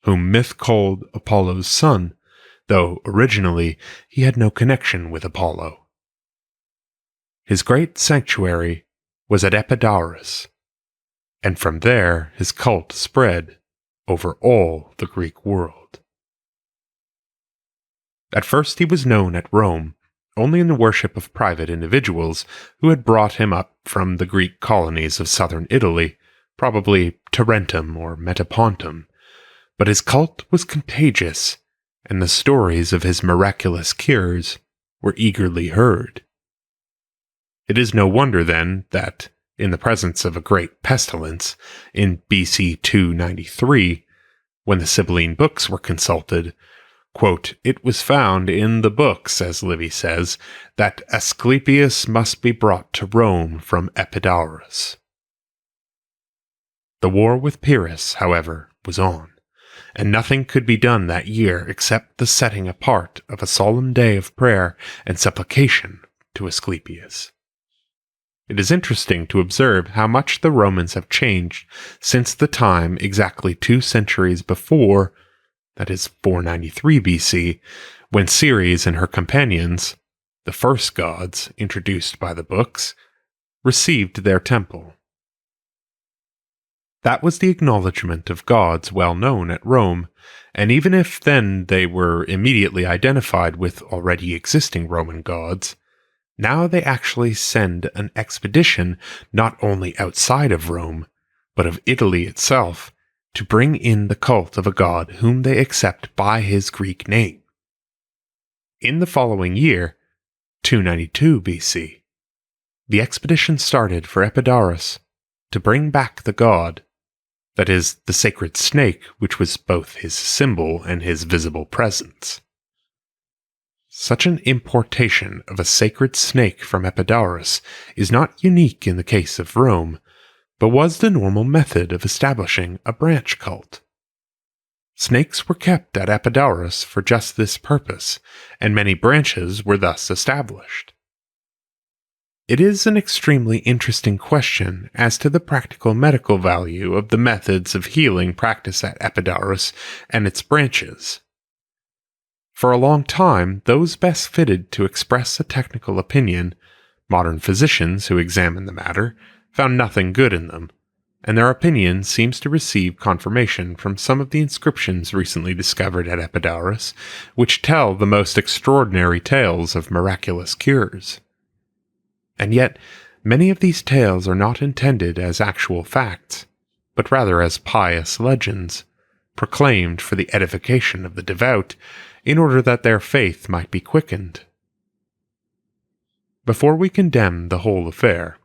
whom myth called Apollo's son, though originally he had no connection with Apollo. His great sanctuary was at Epidaurus, and from there his cult spread over all the Greek world. At first he was known at Rome only in the worship of private individuals who had brought him up from the Greek colonies of southern Italy, probably Tarentum or Metapontum, but his cult was contagious, and the stories of his miraculous cures were eagerly heard. It is no wonder, then, that, in the presence of a great pestilence, in BC 293, when the Sibylline books were consulted, quote, "It was found in the books," as Livy says, "that Asklepios must be brought to Rome from Epidaurus." The war with Pyrrhus, however, was on, and nothing could be done that year except the setting apart of a solemn day of prayer and supplication to Asklepios. It is interesting to observe how much the Romans have changed since the time exactly 2 centuries before, that is 493 BC, when Ceres and her companions, the first gods introduced by the books, received their temple. That was the acknowledgement of gods well known at Rome, and even if then they were immediately identified with already existing Roman gods, now they actually send an expedition not only outside of Rome, but of Italy itself, to bring in the cult of a god whom they accept by his Greek name. In the following year, 292 BC, the expedition started for Epidaurus to bring back the god, that is, the sacred snake which was both his symbol and his visible presence. Such an importation of a sacred snake from Epidaurus is not unique in the case of Rome, but was the normal method of establishing a branch cult. Snakes were kept at Epidaurus for just this purpose, and many branches were thus established. It is an extremely interesting question as to the practical medical value of the methods of healing practiced at Epidaurus and its branches. For a long time, those best fitted to express a technical opinion, modern physicians who examined the matter, found nothing good in them, and their opinion seems to receive confirmation from some of the inscriptions recently discovered at Epidaurus, which tell the most extraordinary tales of miraculous cures. And yet, many of these tales are not intended as actual facts, but rather as pious legends, proclaimed for the edification of the devout, in order that their faith might be quickened. Before we condemn the whole affair,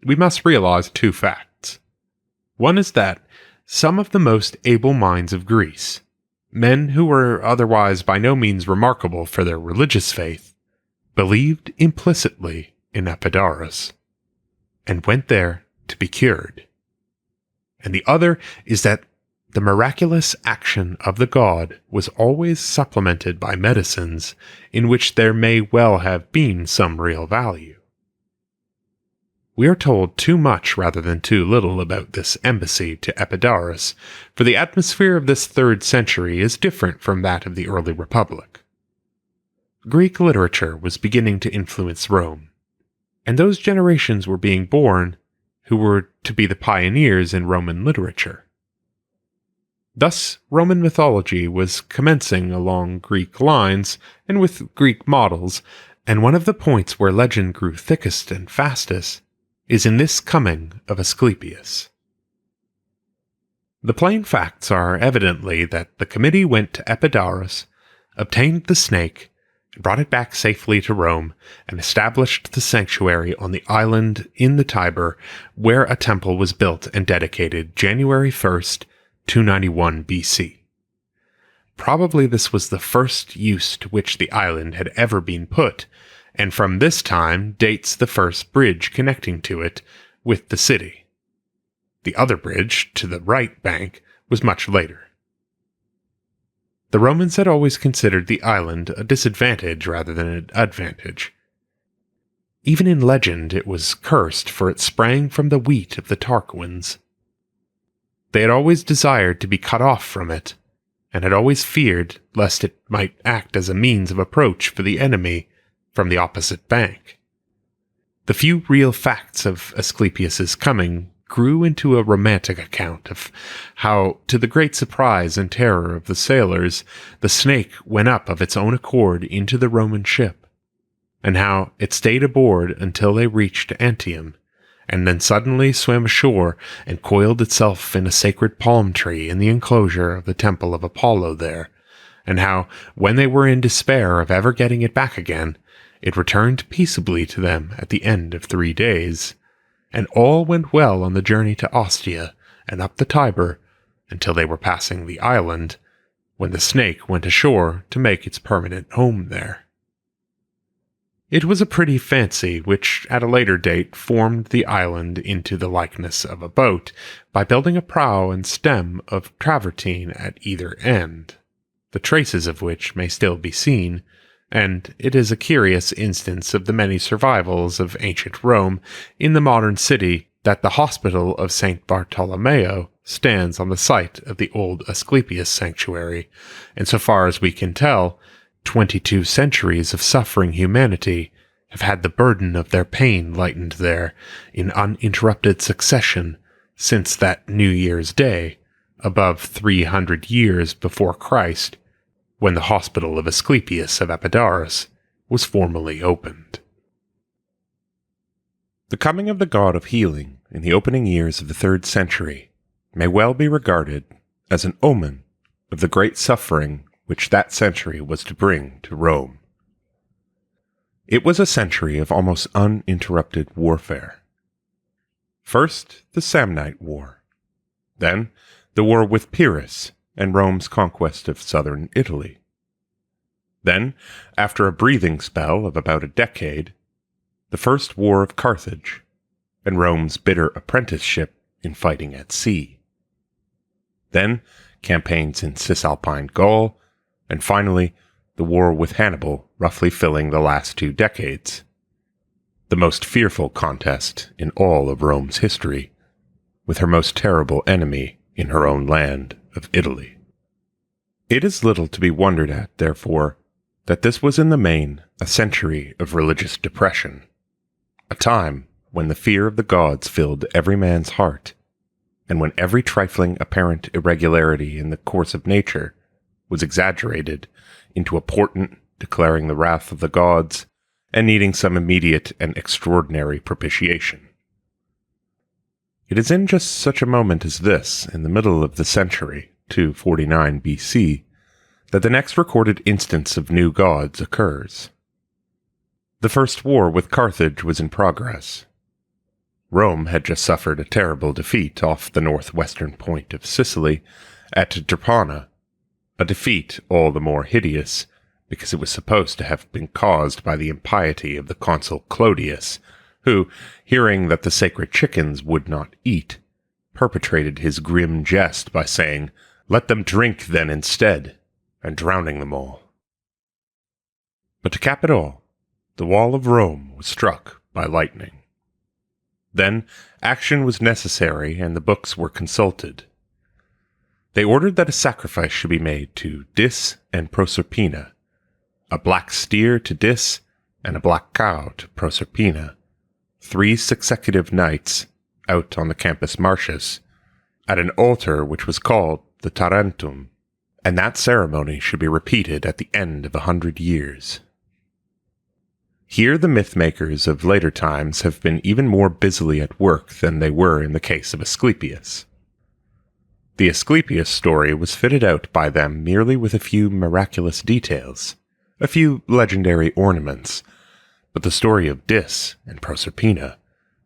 we must realize 2 facts. One is that some of the most able minds of Greece, men who were otherwise by no means remarkable for their religious faith, believed implicitly in Epidaurus, and went there to be cured. And the other is that the miraculous action of the god was always supplemented by medicines in which there may well have been some real value. We are told too much rather than too little about this embassy to Epidaurus, for the atmosphere of this 3rd century is different from that of the early Republic. Greek literature was beginning to influence Rome, and those generations were being born who were to be the pioneers in Roman literature. Thus, Roman mythology was commencing along Greek lines and with Greek models, and one of the points where legend grew thickest and fastest is in this coming of Asklepios. The plain facts are evidently that the committee went to Epidaurus, obtained the snake, brought it back safely to Rome, and established the sanctuary on the island in the Tiber, where a temple was built and dedicated January 1st, 291 BC. Probably this was the first use to which the island had ever been put, and from this time dates the first bridge connecting to it with the city. The other bridge, to the right bank, was much later. The Romans had always considered the island a disadvantage rather than an advantage. Even in legend it was cursed, for it sprang from the wheat of the Tarquins. They had always desired to be cut off from it, and had always feared lest it might act as a means of approach for the enemy from the opposite bank. The few real facts of Asklepios's coming grew into a romantic account of how, to the great surprise and terror of the sailors, the snake went up of its own accord into the Roman ship, and how it stayed aboard until they reached Antium, and then suddenly swam ashore and coiled itself in a sacred palm tree in the enclosure of the temple of Apollo there, and how, when they were in despair of ever getting it back again, it returned peaceably to them at the end of 3 days, and all went well on the journey to Ostia and up the Tiber until they were passing the island, when the snake went ashore to make its permanent home there. It was a pretty fancy which, at a later date, formed the island into the likeness of a boat by building a prow and stem of travertine at either end, the traces of which may still be seen, and it is a curious instance of the many survivals of ancient Rome in the modern city that the Hospital of St. Bartolomeo stands on the site of the old Asklepios sanctuary, and so far as we can tell, 22 centuries of suffering humanity have had the burden of their pain lightened there in uninterrupted succession since that New Year's Day, above 300 years before Christ, when the hospital of Asklepios of Epidaurus was formally opened. The coming of the god of healing in the opening years of the 3rd century may well be regarded as an omen of the great suffering which that century was to bring to Rome. It was a century of almost uninterrupted warfare. First, the Samnite War. Then, the war with Pyrrhus and Rome's conquest of southern Italy. Then, after a breathing spell of about a decade, the First War of Carthage, and Rome's bitter apprenticeship in fighting at sea. Then, campaigns in Cisalpine Gaul, and finally, the war with Hannibal roughly filling the last 2 decades. The most fearful contest in all of Rome's history, with her most terrible enemy in her own land of Italy. It is little to be wondered at, therefore, that this was in the main a century of religious depression, a time when the fear of the gods filled every man's heart, and when every trifling apparent irregularity in the course of nature was exaggerated into a portent declaring the wrath of the gods and needing some immediate and extraordinary propitiation. It is in just such a moment as this, in the middle of the century, 249 BC, that the next recorded instance of new gods occurs. The first war with Carthage was in progress. Rome had just suffered a terrible defeat off the northwestern point of Sicily at Drepana, a defeat all the more hideous because it was supposed to have been caused by the impiety of the consul Clodius, who, hearing that the sacred chickens would not eat, perpetrated his grim jest by saying, "Let them drink then instead," and drowning them all. But to cap it all, the wall of Rome was struck by lightning. Then action was necessary and the books were consulted. They ordered that a sacrifice should be made to Dis and Proserpina, a black steer to Dis and a black cow to Proserpina, 3 consecutive nights out on the Campus Martius, at an altar which was called the Tarentum, and that ceremony should be repeated at the end of 100 years. Here the myth-makers of later times have been even more busily at work than they were in the case of Asklepios. The Asklepios story was fitted out by them merely with a few miraculous details, a few legendary ornaments, but the story of Dis and Proserpina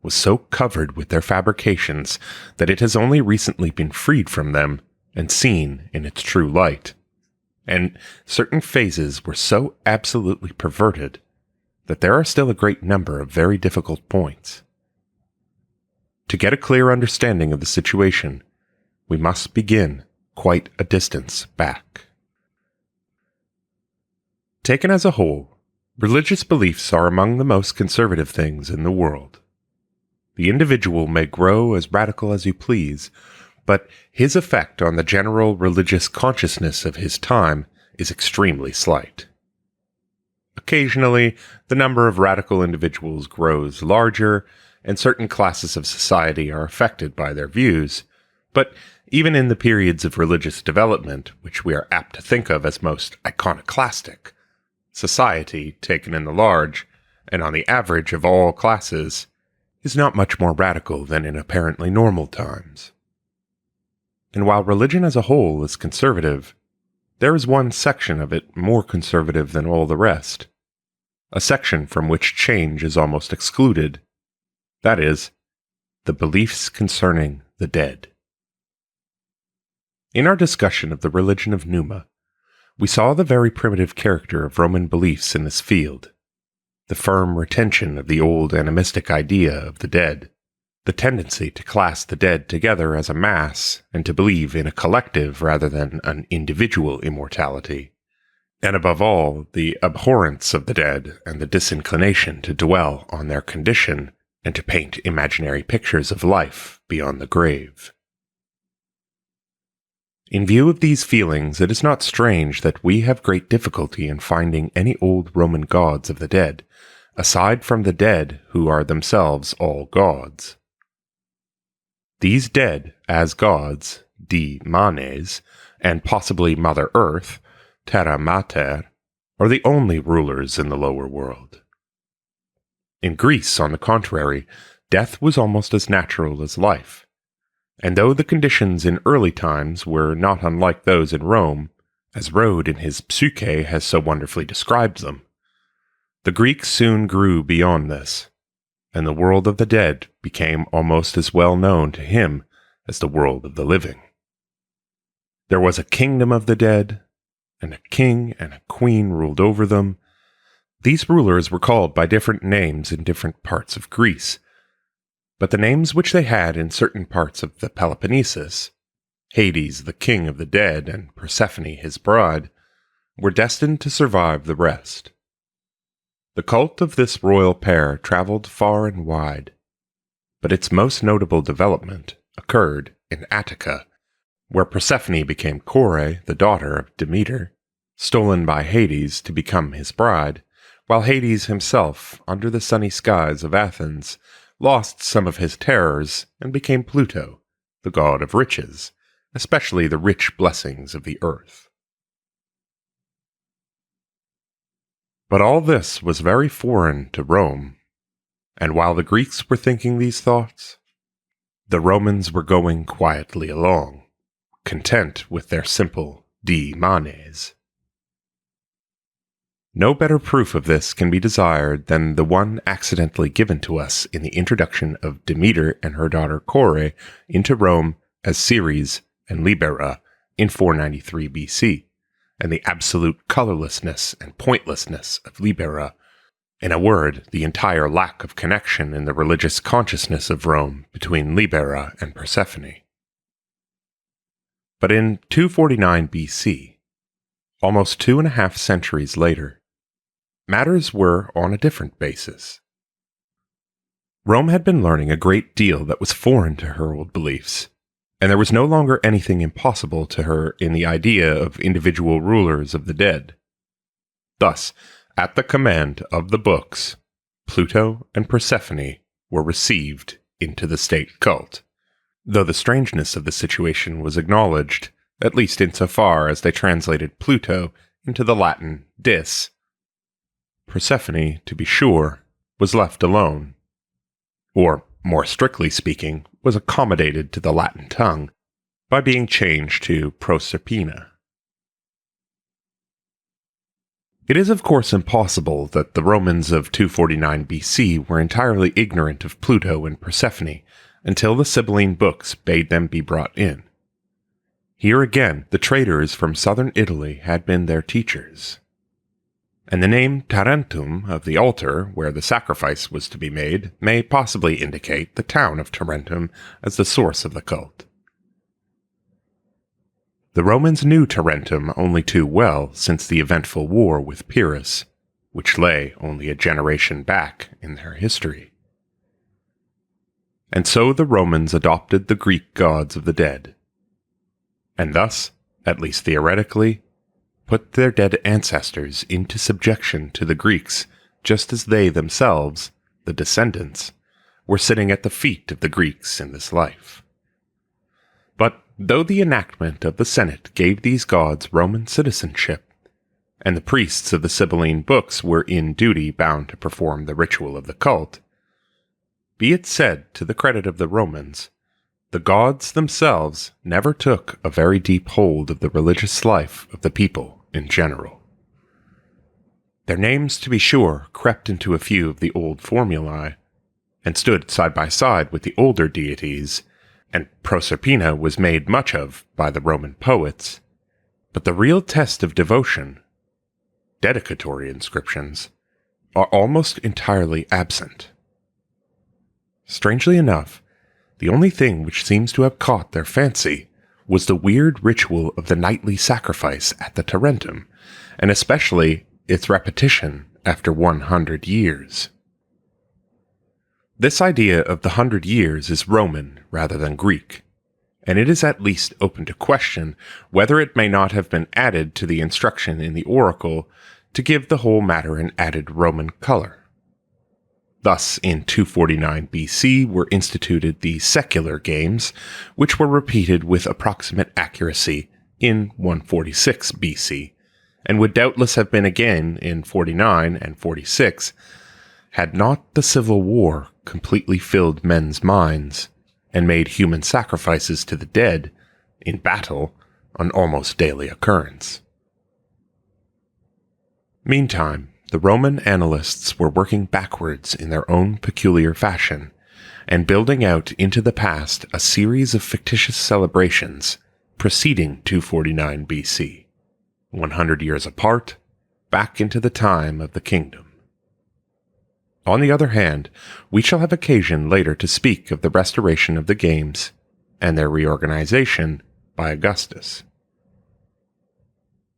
was so covered with their fabrications that it has only recently been freed from them and seen in its true light. And certain phases were so absolutely perverted that there are still a great number of very difficult points. To get a clear understanding of the situation, we must begin quite a distance back. Taken as a whole, religious beliefs are among the most conservative things in the world. The individual may grow as radical as you please, but his effect on the general religious consciousness of his time is extremely slight. Occasionally, the number of radical individuals grows larger, and certain classes of society are affected by their views, but even in the periods of religious development, which we are apt to think of as most iconoclastic, society, taken in the large, and on the average of all classes, is not much more radical than in apparently normal times. And while religion as a whole is conservative, there is one section of it more conservative than all the rest, a section from which change is almost excluded. That is, the beliefs concerning the dead. In our discussion of the religion of Numa, we saw the very primitive character of Roman beliefs in this field, the firm retention of the old animistic idea of the dead, the tendency to class the dead together as a mass and to believe in a collective rather than an individual immortality, and above all, the abhorrence of the dead and the disinclination to dwell on their condition and to paint imaginary pictures of life beyond the grave. In view of these feelings, it is not strange that we have great difficulty in finding any old Roman gods of the dead, aside from the dead who are themselves all gods. These dead as gods, di manes, and possibly Mother Earth, terra mater, are the only rulers in the lower world. In Greece, on the contrary, death was almost as natural as life. And though the conditions in early times were not unlike those in Rome, as Rode in his Psyche has so wonderfully described them, the Greeks soon grew beyond this, and the world of the dead became almost as well known to him as the world of the living. There was a kingdom of the dead, and a king and a queen ruled over them. These rulers were called by different names in different parts of Greece, but the names which they had in certain parts of the Peloponnesus, Hades the king of the dead and Persephone his bride, were destined to survive the rest. The cult of this royal pair traveled far and wide, but its most notable development occurred in Attica, where Persephone became Kore, the daughter of Demeter, stolen by Hades to become his bride, while Hades himself, under the sunny skies of Athens, lost some of his terrors and became Pluto, the god of riches, especially the rich blessings of the earth. But all this was very foreign to Rome, and while the Greeks were thinking these thoughts, the Romans were going quietly along, content with their simple di manes. No better proof of this can be desired than the one accidentally given to us in the introduction of Demeter and her daughter Kore into Rome as Ceres and Libera in 493 BC, and the absolute colorlessness and pointlessness of Libera. In a word, the entire lack of connection in the religious consciousness of Rome between Libera and Persephone. But in 249 BC, almost 2.5 centuries later, matters were on a different basis. Rome had been learning a great deal that was foreign to her old beliefs, and there was no longer anything impossible to her in the idea of individual rulers of the dead. Thus, at the command of the books, Pluto and Persephone were received into the state cult, though the strangeness of the situation was acknowledged, at least insofar as they translated Pluto into the Latin dis. Persephone, to be sure, was left alone, or, more strictly speaking, was accommodated to the Latin tongue by being changed to Proserpina. It is of course impossible that the Romans of 249 BC were entirely ignorant of Pluto and Persephone until the Sibylline books bade them be brought in. Here again, the traders from southern Italy had been their teachers. And the name Tarentum of the altar where the sacrifice was to be made may possibly indicate the town of Tarentum as the source of the cult. The Romans knew Tarentum only too well since the eventful war with Pyrrhus, which lay only a generation back in their history. And so the Romans adopted the Greek gods of the dead, and thus, at least theoretically, put their dead ancestors into subjection to the Greeks, just as they themselves, the descendants, were sitting at the feet of the Greeks in this life. But though the enactment of the Senate gave these gods Roman citizenship, and the priests of the Sibylline books were in duty bound to perform the ritual of the cult, be it said to the credit of the Romans, the gods themselves never took a very deep hold of the religious life of the people in general. Their names, to be sure, crept into a few of the old formulae, and stood side by side with the older deities, and Proserpina was made much of by the Roman poets, but the real test of devotion, dedicatory inscriptions, are almost entirely absent. Strangely enough, the only thing which seems to have caught their fancy was the weird ritual of the nightly sacrifice at the Tarentum, and especially its repetition after 100 years. This idea of the 100 years is Roman rather than Greek, and it is at least open to question whether it may not have been added to the instruction in the oracle to give the whole matter an added Roman color. Thus, in 249 BC were instituted the secular games, which were repeated with approximate accuracy in 146 BC, and would doubtless have been again in 49 and 46, had not the Civil War completely filled men's minds, and made human sacrifices to the dead, in battle, an almost daily occurrence. Meantime, the Roman annalists were working backwards in their own peculiar fashion, and building out into the past a series of fictitious celebrations preceding 249 BC, 100 years apart, back into the time of the kingdom. On the other hand, we shall have occasion later to speak of the restoration of the games and their reorganization by Augustus.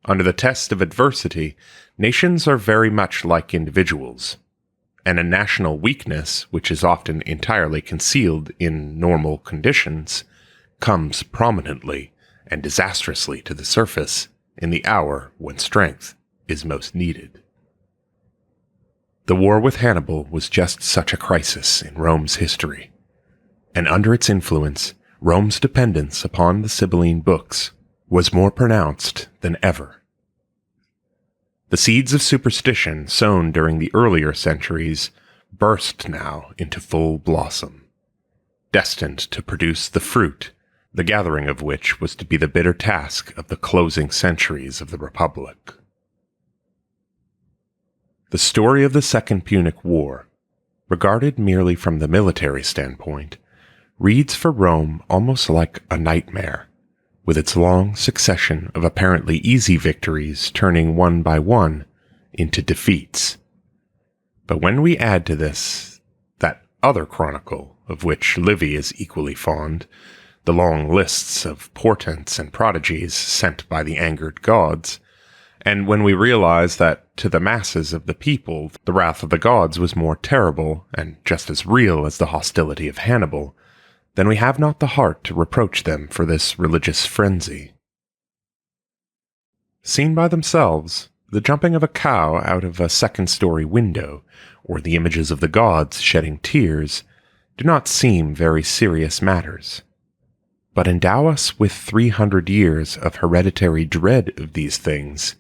Under the test of adversity, nations are very much like individuals, and a national weakness, which is often entirely concealed in normal conditions, comes prominently and disastrously to the surface in the hour when strength is most needed. The war with Hannibal was just such a crisis in Rome's history, and under its influence, Rome's dependence upon the Sibylline books was more pronounced than ever. The seeds of superstition sown during the earlier centuries burst now into full blossom, destined to produce the fruit, the gathering of which was to be the bitter task of the closing centuries of the Republic. The story of the Second Punic War, regarded merely from the military standpoint, reads for Rome almost like a nightmare, with its long succession of apparently easy victories turning one by one into defeats. But when we add to this that other chronicle, of which Livy is equally fond, the long lists of portents and prodigies sent by the angered gods, and when we realize that to the masses of the people the wrath of the gods was more terrible and just as real as the hostility of Hannibal, then we have not the heart to reproach them for this religious frenzy. Seen by themselves, the jumping of a cow out of a second-story window, or the images of the gods shedding tears, do not seem very serious matters. But endow us with 300 years of hereditary dread of these things,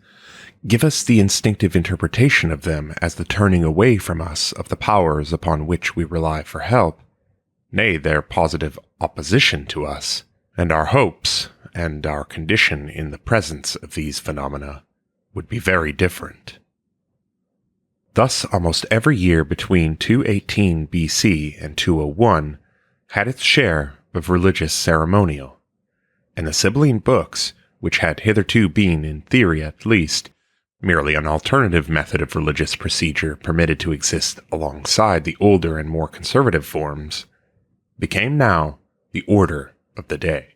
give us the instinctive interpretation of them as the turning away from us of the powers upon which we rely for help, nay, their positive opposition to us, and our hopes, and our condition in the presence of these phenomena, would be very different. Thus, almost every year between 218 BC and 201 had its share of religious ceremonial, and the Sibylline books, which had hitherto been, in theory at least, merely an alternative method of religious procedure permitted to exist alongside the older and more conservative forms, became now the order of the day.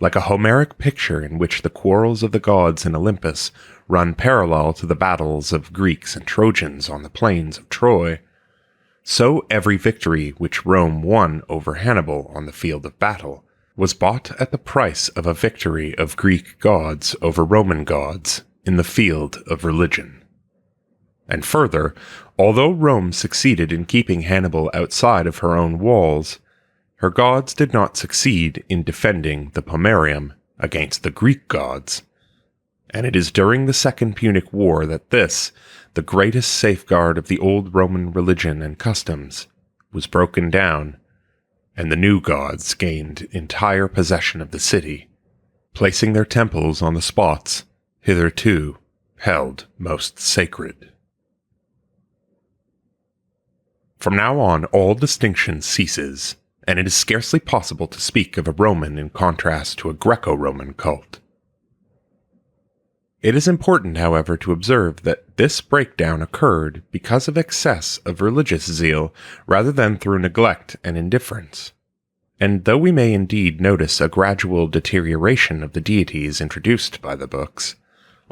Like a Homeric picture in which the quarrels of the gods in Olympus run parallel to the battles of Greeks and Trojans on the plains of Troy, so every victory which Rome won over Hannibal on the field of battle was bought at the price of a victory of Greek gods over Roman gods in the field of religion. And further, although Rome succeeded in keeping Hannibal outside of her own walls, her gods did not succeed in defending the pomerium against the Greek gods, and it is during the Second Punic War that this, the greatest safeguard of the old Roman religion and customs, was broken down, and the new gods gained entire possession of the city, placing their temples on the spots hitherto held most sacred. From now on, all distinction ceases, and it is scarcely possible to speak of a Roman in contrast to a Greco-Roman cult. It is important, however, to observe that this breakdown occurred because of excess of religious zeal rather than through neglect and indifference. And though we may indeed notice a gradual deterioration of the deities introduced by the books,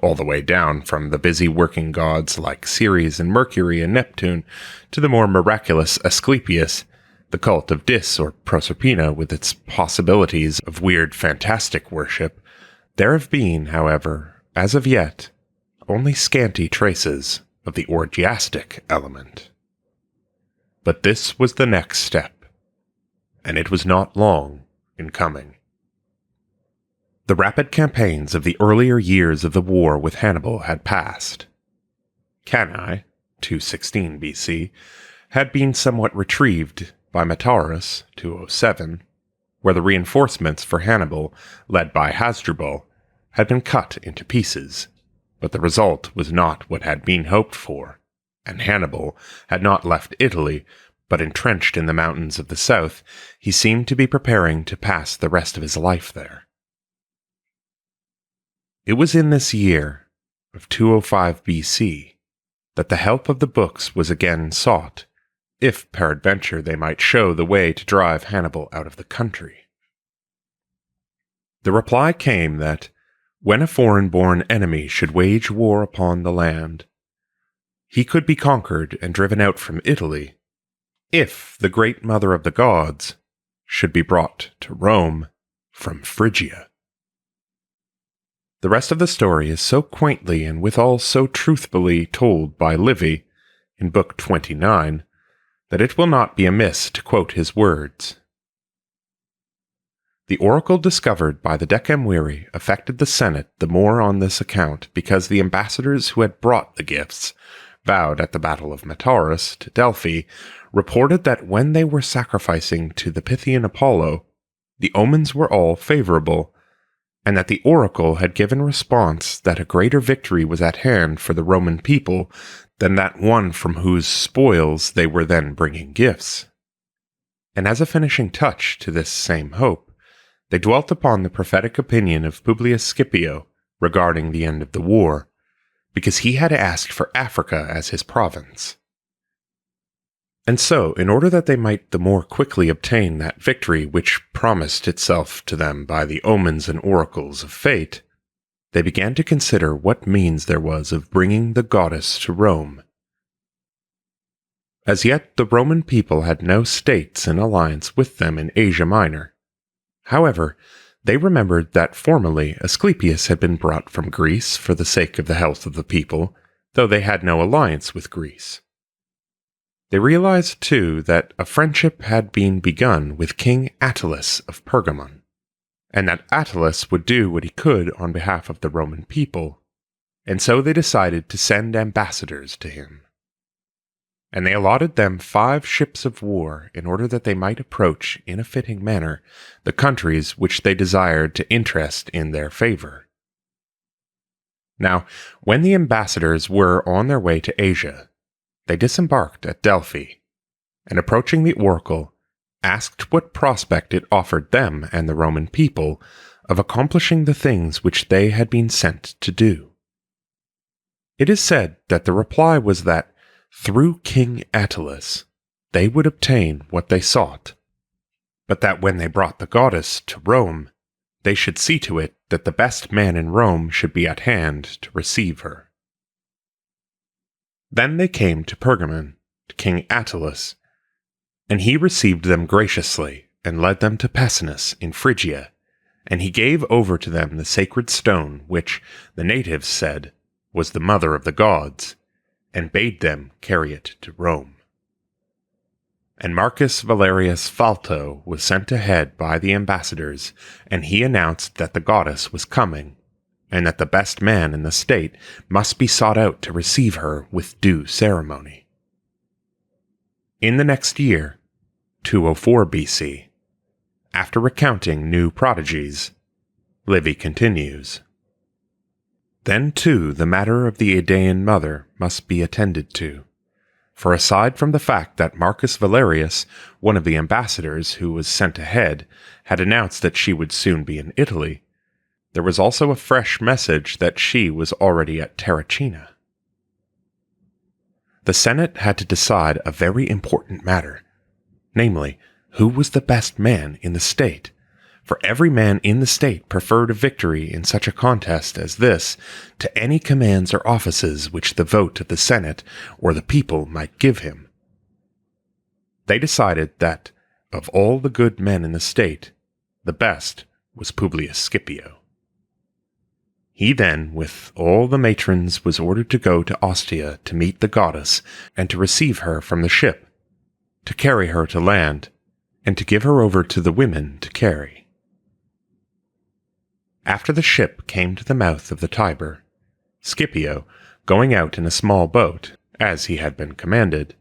all the way down from the busy working gods like Ceres and Mercury and Neptune to the more miraculous Asklepios, the cult of Dis or Proserpina with its possibilities of weird fantastic worship, there have been, however, as of yet, only scanty traces of the orgiastic element. But this was the next step, and it was not long in coming. The rapid campaigns of the earlier years of the war with Hannibal had passed. Cannae, 216 BC, had been somewhat retrieved by Metaurus, 207, where the reinforcements for Hannibal, led by Hasdrubal, had been cut into pieces, but the result was not what had been hoped for, and Hannibal had not left Italy, but entrenched in the mountains of the south, he seemed to be preparing to pass the rest of his life there. It was in this year of 205 BC that the help of the books was again sought, if peradventure they might show the way to drive Hannibal out of the country. The reply came that, when a foreign-born enemy should wage war upon the land, he could be conquered and driven out from Italy, if the great mother of the gods should be brought to Rome from Phrygia. The rest of the story is so quaintly and withal so truthfully told by Livy in Book 29 that it will not be amiss to quote his words. The oracle discovered by the Decemviri affected the Senate the more on this account because the ambassadors who had brought the gifts, vowed at the Battle of Metaurus to Delphi, reported that when they were sacrificing to the Pythian Apollo, the omens were all favorable, and that the oracle had given response that a greater victory was at hand for the Roman people than that one from whose spoils they were then bringing gifts. And as a finishing touch to this same hope, they dwelt upon the prophetic opinion of Publius Scipio regarding the end of the war, because he had asked for Africa as his province. And so, in order that they might the more quickly obtain that victory which promised itself to them by the omens and oracles of fate, they began to consider what means there was of bringing the goddess to Rome. As yet, the Roman people had no states in alliance with them in Asia Minor. However, they remembered that formerly Asklepios had been brought from Greece for the sake of the health of the people, though they had no alliance with Greece. They realized, too, that a friendship had been begun with King Attalus of Pergamon, and that Attalus would do what he could on behalf of the Roman people, and so they decided to send ambassadors to him. And they allotted them 5 ships of war in order that they might approach in a fitting manner the countries which they desired to interest in their favor. Now, when the ambassadors were on their way to Asia, they disembarked at Delphi, and approaching the oracle, asked what prospect it offered them and the Roman people of accomplishing the things which they had been sent to do. It is said that the reply was that through King Attalus they would obtain what they sought, but that when they brought the goddess to Rome, they should see to it that the best man in Rome should be at hand to receive her. Then they came to Pergamon, to King Attalus, and he received them graciously, and led them to Pessinus in Phrygia, and he gave over to them the sacred stone which, the natives said, was the mother of the gods, and bade them carry it to Rome. And Marcus Valerius Falto was sent ahead by the ambassadors, and he announced that the goddess was coming, and that the best man in the state must be sought out to receive her with due ceremony. In the next year, 204 BC, after recounting new prodigies, Livy continues. Then too the matter of the Idaean mother must be attended to, for aside from the fact that Marcus Valerius, one of the ambassadors who was sent ahead, had announced that she would soon be in Italy, there was also a fresh message that she was already at Terracina. The Senate had to decide a very important matter, namely, who was the best man in the state, for every man in the state preferred a victory in such a contest as this to any commands or offices which the vote of the Senate or the people might give him. They decided that, of all the good men in the state, the best was Publius Scipio. He then, with all the matrons, was ordered to go to Ostia to meet the goddess and to receive her from the ship, to carry her to land, and to give her over to the women to carry. After the ship came to the mouth of the Tiber, Scipio, going out in a small boat, as he had been commanded,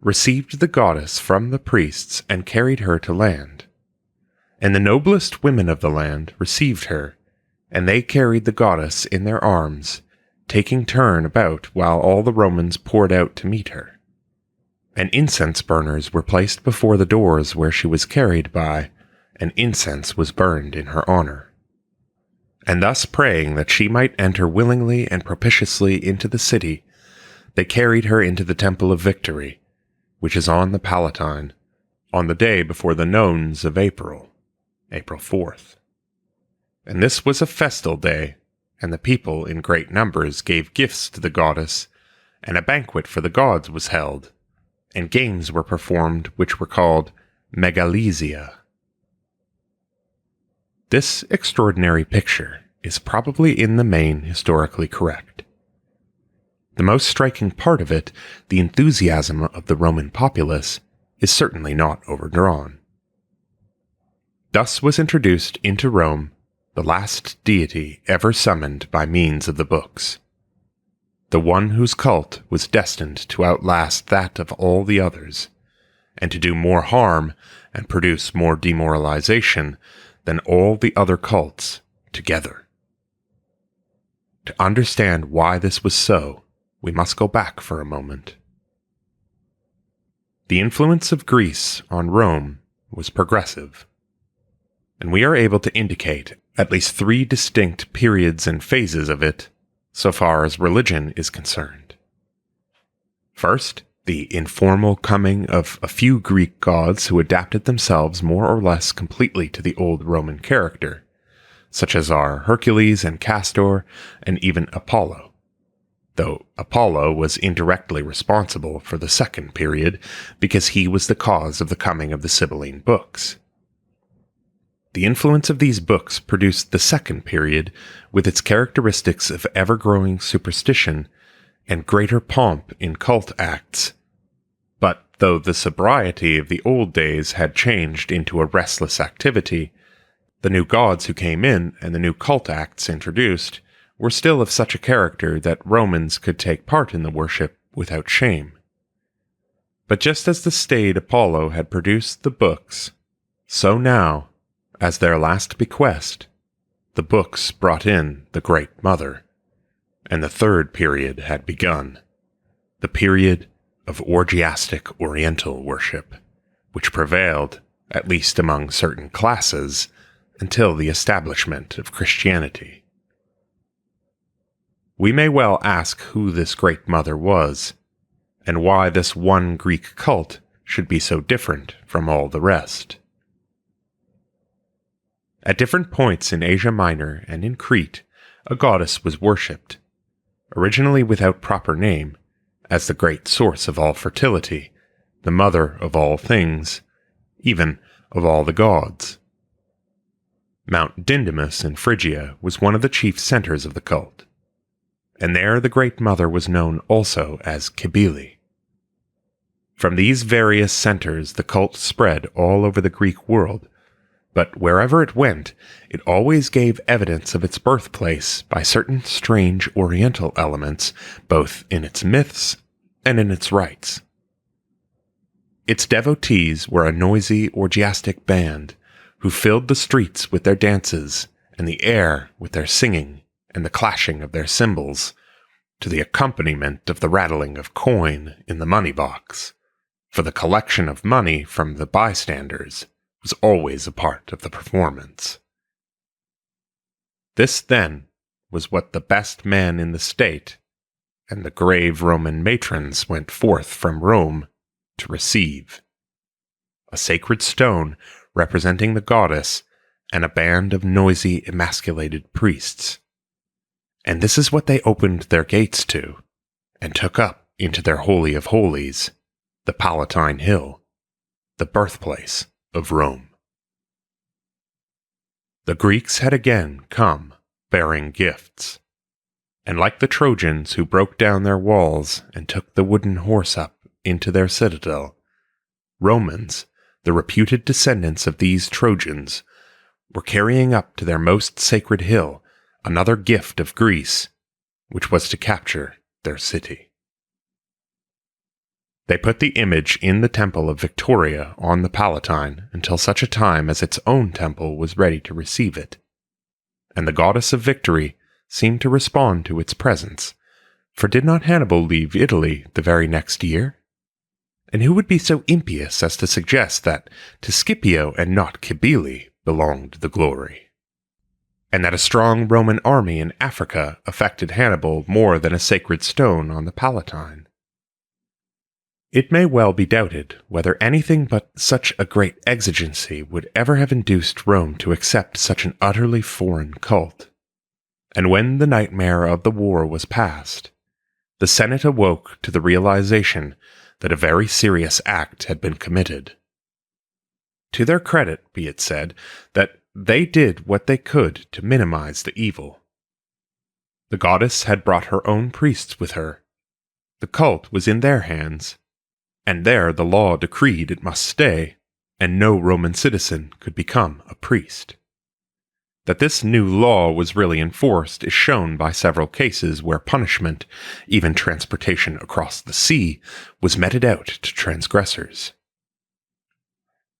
received the goddess from the priests and carried her to land. And the noblest women of the land received her, and they carried the goddess in their arms, taking turn about while all the Romans poured out to meet her. And incense burners were placed before the doors where she was carried by, and incense was burned in her honor. And thus praying that she might enter willingly and propitiously into the city, they carried her into the Temple of Victory, which is on the Palatine, on the day before the Nones of April, April 4th. And this was a festal day, and the people in great numbers gave gifts to the goddess, and a banquet for the gods was held, and games were performed which were called Megalesia. This extraordinary picture is probably in the main historically correct. The most striking part of it, the enthusiasm of the Roman populace, is certainly not overdrawn. Thus was introduced into Rome the last deity ever summoned by means of the books, the one whose cult was destined to outlast that of all the others, and to do more harm and produce more demoralization than all the other cults together. To understand why this was so, we must go back for a moment. The influence of Greece on Rome was progressive, and we are able to indicate at least 3 distinct periods and phases of it so far as religion is concerned. First, the informal coming of a few Greek gods who adapted themselves more or less completely to the old Roman character, such as are Hercules and Castor, and even Apollo, though Apollo was indirectly responsible for the second period because he was the cause of the coming of the Sibylline books. The influence of these books produced the second period with its characteristics of ever-growing superstition and greater pomp in cult acts. But though the sobriety of the old days had changed into a restless activity, the new gods who came in and the new cult acts introduced were still of such a character that Romans could take part in the worship without shame. But just as the staid Apollo had produced the books, so now, as their last bequest, the books brought in the Great Mother, and the third period had begun, the period of orgiastic Oriental worship, which prevailed, at least among certain classes, until the establishment of Christianity. We may well ask who this Great Mother was, and why this one Greek cult should be so different from all the rest. At different points in Asia Minor and in Crete, a goddess was worshipped, originally without proper name, as the great source of all fertility, the mother of all things, even of all the gods. Mount Dindymus in Phrygia was one of the chief centers of the cult, and there the Great Mother was known also as Cybele. From these various centers the cult spread all over the Greek world, but wherever it went, it always gave evidence of its birthplace by certain strange Oriental elements, both in its myths and in its rites. Its devotees were a noisy orgiastic band who filled the streets with their dances and the air with their singing and the clashing of their cymbals, to the accompaniment of the rattling of coin in the money box, for the collection of money from the bystanders was always a part of the performance. This, then, was what the best man in the state and the grave Roman matrons went forth from Rome to receive: a sacred stone representing the goddess and a band of noisy, emasculated priests. And this is what they opened their gates to, and took up into their Holy of Holies, the Palatine Hill, the birthplace of Rome. The Greeks had again come, bearing gifts, and like the Trojans who broke down their walls and took the wooden horse up into their citadel, Romans, the reputed descendants of these Trojans, were carrying up to their most sacred hill another gift of Greece, which was to capture their city. They put the image in the temple of Victoria on the Palatine until such a time as its own temple was ready to receive it, and the goddess of victory seemed to respond to its presence, for did not Hannibal leave Italy the very next year? And who would be so impious as to suggest that to Scipio and not Cybele belonged the glory, and that a strong Roman army in Africa affected Hannibal more than a sacred stone on the Palatine? It may well be doubted whether anything but such a great exigency would ever have induced Rome to accept such an utterly foreign cult. And when the nightmare of the war was past, the Senate awoke to the realization that a very serious act had been committed. To their credit be it said that they did what they could to minimize the evil. The goddess had brought her own priests with her. The cult was in their hands, and there the law decreed it must stay, and no Roman citizen could become a priest. That this new law was really enforced is shown by several cases where punishment, even transportation across the sea, was meted out to transgressors.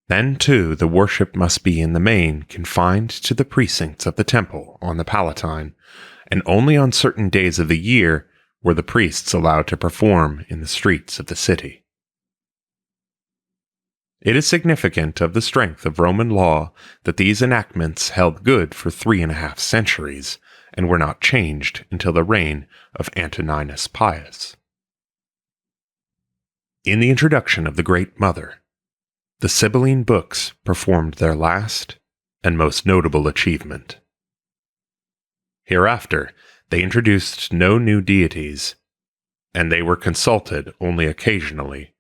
Then, too, the worship must be in the main confined to the precincts of the temple on the Palatine, and only on certain days of the year were the priests allowed to perform in the streets of the city. It is significant of the strength of Roman law that these enactments held good for 3.5 centuries, and were not changed until the reign of Antoninus Pius. In the introduction of the Great Mother, the Sibylline books performed their last and most notable achievement. Hereafter, they introduced no new deities, and they were consulted only occasionally,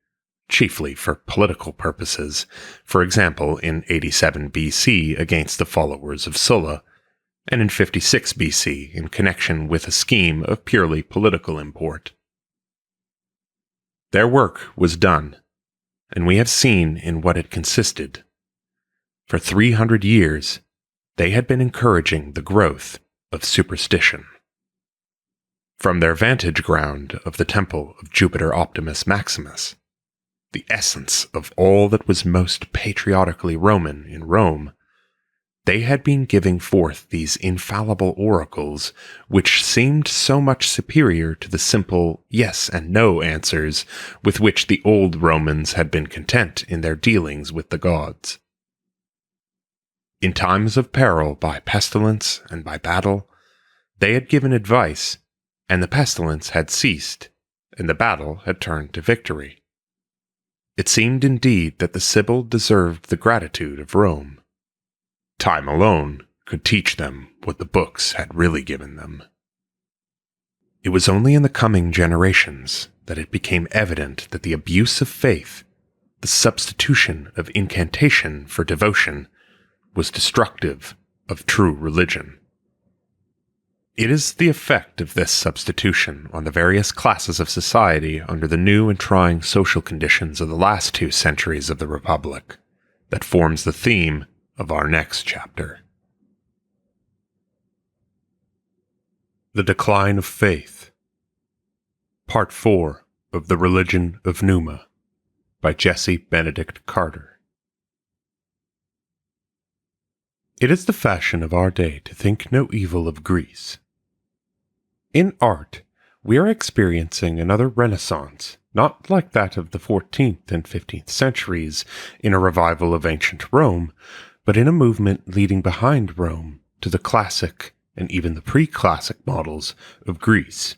chiefly for political purposes, for example in 87 BC against the followers of Sulla, and in 56 BC in connection with a scheme of purely political import. Their work was done, and we have seen in what it consisted. For 300 years, they had been encouraging the growth of superstition. From their vantage ground of the temple of Jupiter Optimus Maximus, the essence of all that was most patriotically Roman in Rome, They had been giving forth these infallible oracles, which seemed so much superior to the simple yes and no answers with which the old Romans had been content in their dealings with the gods. In times of peril by pestilence and by battle, they had given advice, and the pestilence had ceased, and the battle had turned to victory. It seemed indeed that the Sibyl deserved the gratitude of Rome. Time alone could teach them what the books had really given them. It was only in the coming generations that it became evident that the abuse of faith, the substitution of incantation for devotion, was destructive of true religion. It is the effect of this substitution on the various classes of society under the new and trying social conditions of the last 2 centuries of the Republic that forms the theme of our next chapter. The Decline of Faith. Part 4 of The Religion of Numa by Jesse Benedict Carter. It is the fashion of our day to think no evil of Greece. In art, we are experiencing another Renaissance, not like that of the 14th and 15th centuries in a revival of ancient Rome, but in a movement leading behind Rome to the classic and even the pre-classic models of Greece.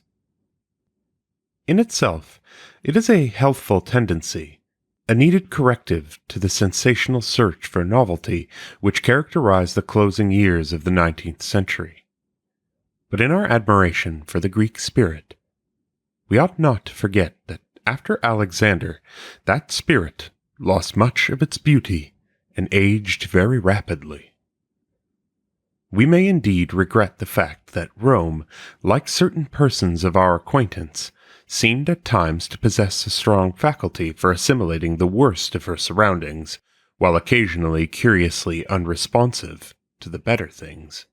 In itself, it is a healthful tendency, a needed corrective to the sensational search for novelty which characterized the closing years of the 19th century. But in our admiration for the Greek spirit, we ought not to forget that after Alexander, that spirit lost much of its beauty and aged very rapidly. We may indeed regret the fact that Rome, like certain persons of our acquaintance, seemed at times to possess a strong faculty for assimilating the worst of her surroundings, while occasionally curiously unresponsive to the better things.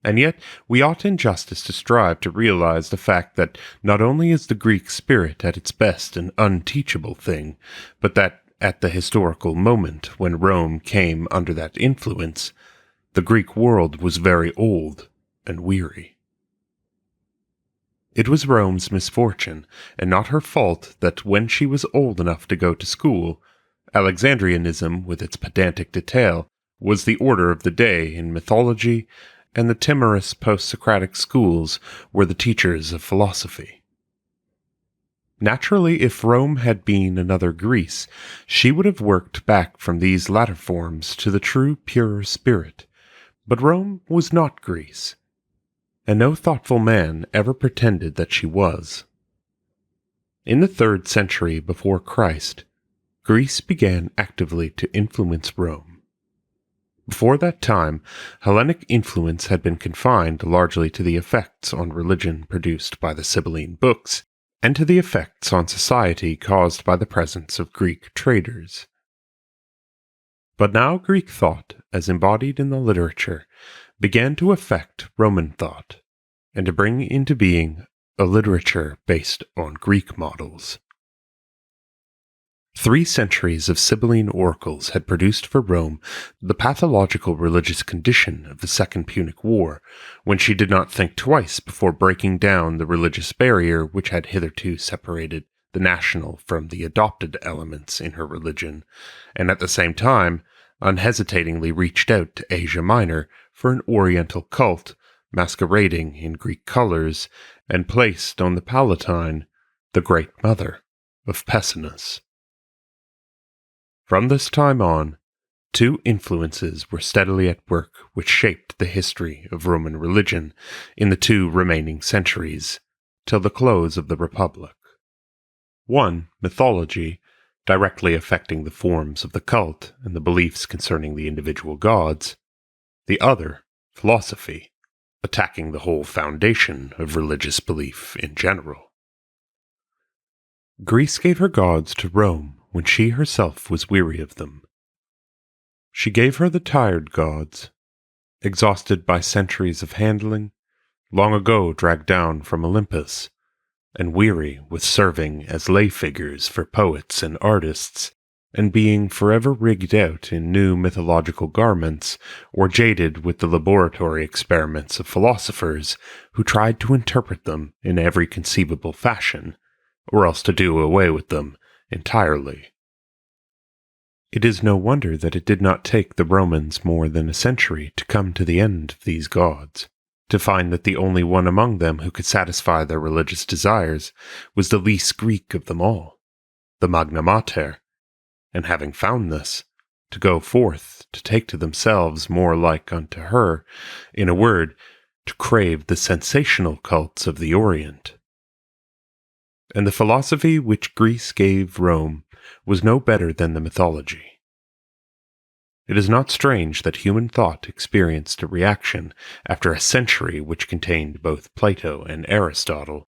And yet we ought in justice to strive to realize the fact that not only is the Greek spirit at its best an unteachable thing, but that at the historical moment when Rome came under that influence, the Greek world was very old and weary. It was Rome's misfortune, and not her fault, that when she was old enough to go to school, Alexandrianism, with its pedantic detail, was the order of the day in mythology, and the timorous post-Socratic schools were the teachers of philosophy. Naturally, if Rome had been another Greece, she would have worked back from these latter forms to the true pure spirit. But Rome was not Greece, and no thoughtful man ever pretended that she was. In the 3rd century before Christ, Greece began actively to influence Rome. Before that time, Hellenic influence had been confined largely to the effects on religion produced by the Sibylline books, and to the effects on society caused by the presence of Greek traders. But now Greek thought, as embodied in the literature, began to affect Roman thought, and to bring into being a literature based on Greek models. 3 centuries of Sibylline oracles had produced for Rome the pathological religious condition of the Second Punic War, when she did not think twice before breaking down the religious barrier which had hitherto separated the national from the adopted elements in her religion, and at the same time unhesitatingly reached out to Asia Minor for an Oriental cult masquerading in Greek colors, and placed on the Palatine the Great Mother of Pessinus. From this time on, 2 influences were steadily at work which shaped the history of Roman religion in the 2 remaining centuries, till the close of the Republic. One, mythology, directly affecting the forms of the cult and the beliefs concerning the individual gods. The other, philosophy, attacking the whole foundation of religious belief in general. Greece gave her gods to Rome when she herself was weary of them. She gave her the tired gods, exhausted by centuries of handling, long ago dragged down from Olympus, and weary with serving as lay figures for poets and artists, and being forever rigged out in new mythological garments, or jaded with the laboratory experiments of philosophers who tried to interpret them in every conceivable fashion, or else to do away with them entirely. It is no wonder that it did not take the Romans more than a century to come to the end of these gods, to find that the only one among them who could satisfy their religious desires was the least Greek of them all, the Magna Mater, and having found this, to go forth to take to themselves more like unto her, in a word, to crave the sensational cults of the Orient. And the philosophy which Greece gave Rome was no better than the mythology. It is not strange that human thought experienced a reaction after a century which contained both Plato and Aristotle,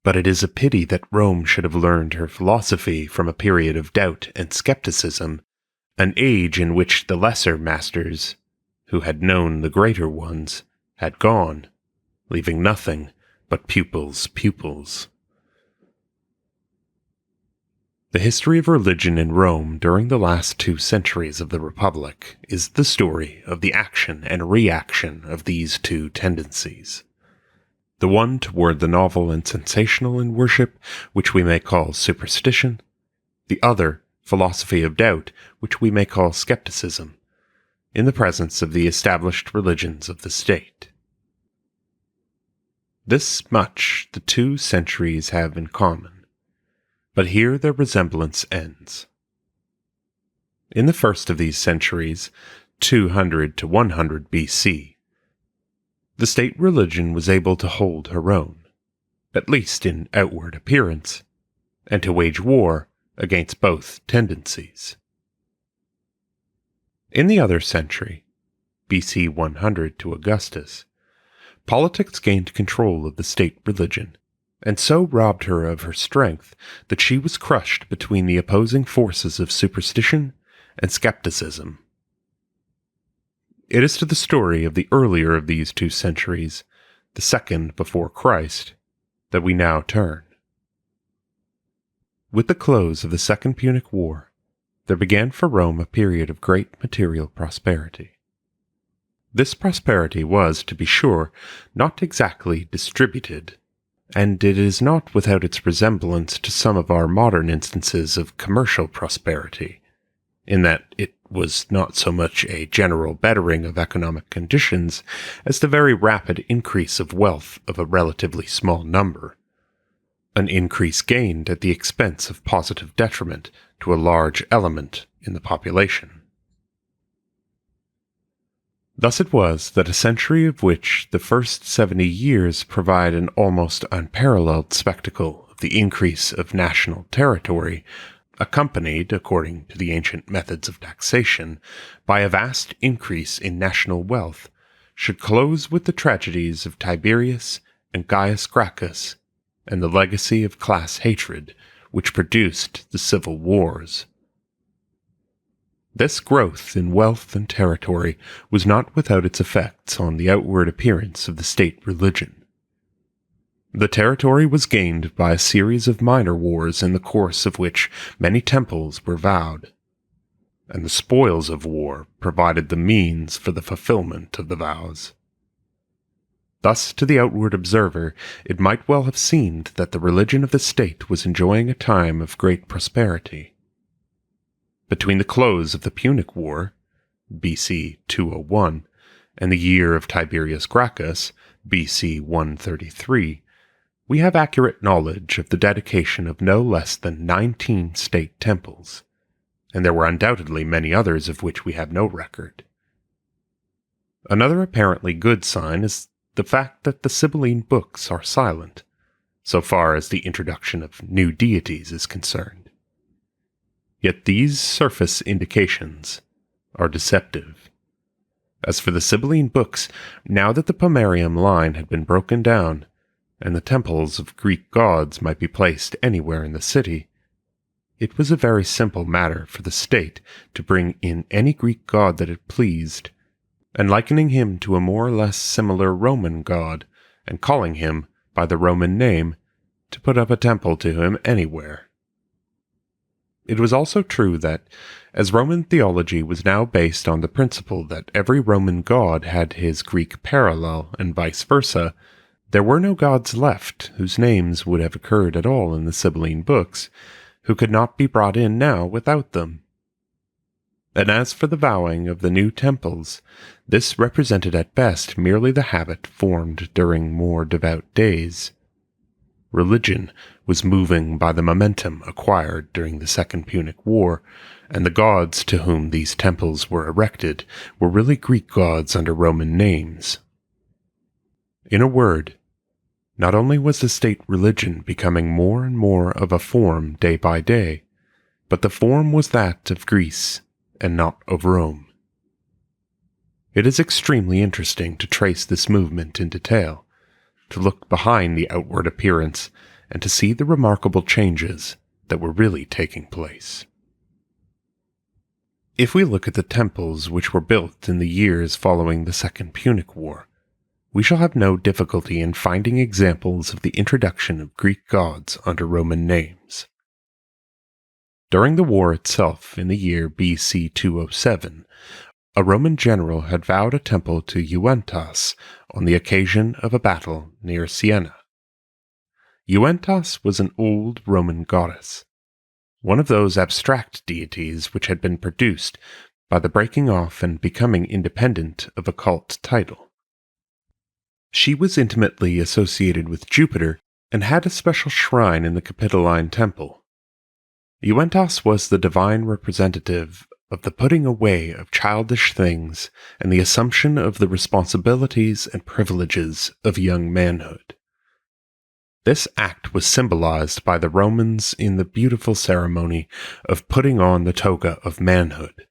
but it is a pity that Rome should have learned her philosophy from a period of doubt and skepticism, an age in which the lesser masters, who had known the greater ones, had gone, leaving nothing but pupils. The history of religion in Rome during the last 2 centuries of the Republic is the story of the action and reaction of these 2 tendencies. The one toward the novel and sensational in worship, which we may call superstition, the other, philosophy of doubt, which we may call skepticism, in the presence of the established religions of the state. This much the 2 centuries have in common. But here their resemblance ends. In the first of these centuries, 200 to 100 BC, the state religion was able to hold her own, at least in outward appearance, and to wage war against both tendencies. In the other century, BC 100 to Augustus, politics gained control of the state religion, and so robbed her of her strength that she was crushed between the opposing forces of superstition and skepticism. It is to the story of the earlier of these 2 centuries, the second before Christ, that we now turn. With the close of the Second Punic War, there began for Rome a period of great material prosperity. This prosperity was, to be sure, not exactly distributed, and it is not without its resemblance to some of our modern instances of commercial prosperity, in that it was not so much a general bettering of economic conditions as the very rapid increase of wealth of a relatively small number, an increase gained at the expense of positive detriment to a large element in the population. Thus it was that a century of which the first 70 years provide an almost unparalleled spectacle of the increase of national territory, accompanied, according to the ancient methods of taxation, by a vast increase in national wealth, should close with the tragedies of Tiberius and Gaius Gracchus, and the legacy of class hatred which produced the civil wars. This growth in wealth and territory was not without its effects on the outward appearance of the state religion. The territory was gained by a series of minor wars in the course of which many temples were vowed, and the spoils of war provided the means for the fulfillment of the vows. Thus, to the outward observer, it might well have seemed that the religion of the state was enjoying a time of great prosperity. Between the close of the Punic War, BC 201, and the year of Tiberius Gracchus, BC 133, we have accurate knowledge of the dedication of no less than 19 state temples, and there were undoubtedly many others of which we have no record. Another apparently good sign is the fact that the Sibylline books are silent, so far as the introduction of new deities is concerned. Yet these surface indications are deceptive. As for the Sibylline books, now that the pomerium line had been broken down, and the temples of Greek gods might be placed anywhere in the city, it was a very simple matter for the state to bring in any Greek god that it pleased, and likening him to a more or less similar Roman god, and calling him by the Roman name, to put up a temple to him anywhere. it was also true that, as Roman theology was now based on the principle that every Roman god had his Greek parallel and vice versa, there were no gods left whose names would have occurred at all in the Sibylline books, who could not be brought in now without them. And as for the vowing of the new temples, this represented at best merely the habit formed during more devout days. Religion was moving by the momentum acquired during the Second Punic War, and the gods to whom these temples were erected were really Greek gods under Roman names. In a word, not only was the state religion becoming more and more of a form day by day, but the form was that of Greece and not of Rome. It is extremely interesting to trace this movement in detail, to look behind the outward appearance, and to see the remarkable changes that were really taking place. If we look at the temples which were built in the years following the Second Punic War, we shall have no difficulty in finding examples of the introduction of Greek gods under Roman names. During the war itself, in the year BC 207, a Roman general had vowed a temple to Juventas on the occasion of a battle near Siena. Juventas was an old Roman goddess, one of those abstract deities which had been produced by the breaking off and becoming independent of a cult title. She was intimately associated with Jupiter and had a special shrine in the Capitoline Temple. Juventas was the divine representative of the putting away of childish things and the assumption of the responsibilities and privileges of young manhood. This act was symbolized by the Romans in the beautiful ceremony of putting on the toga of manhood,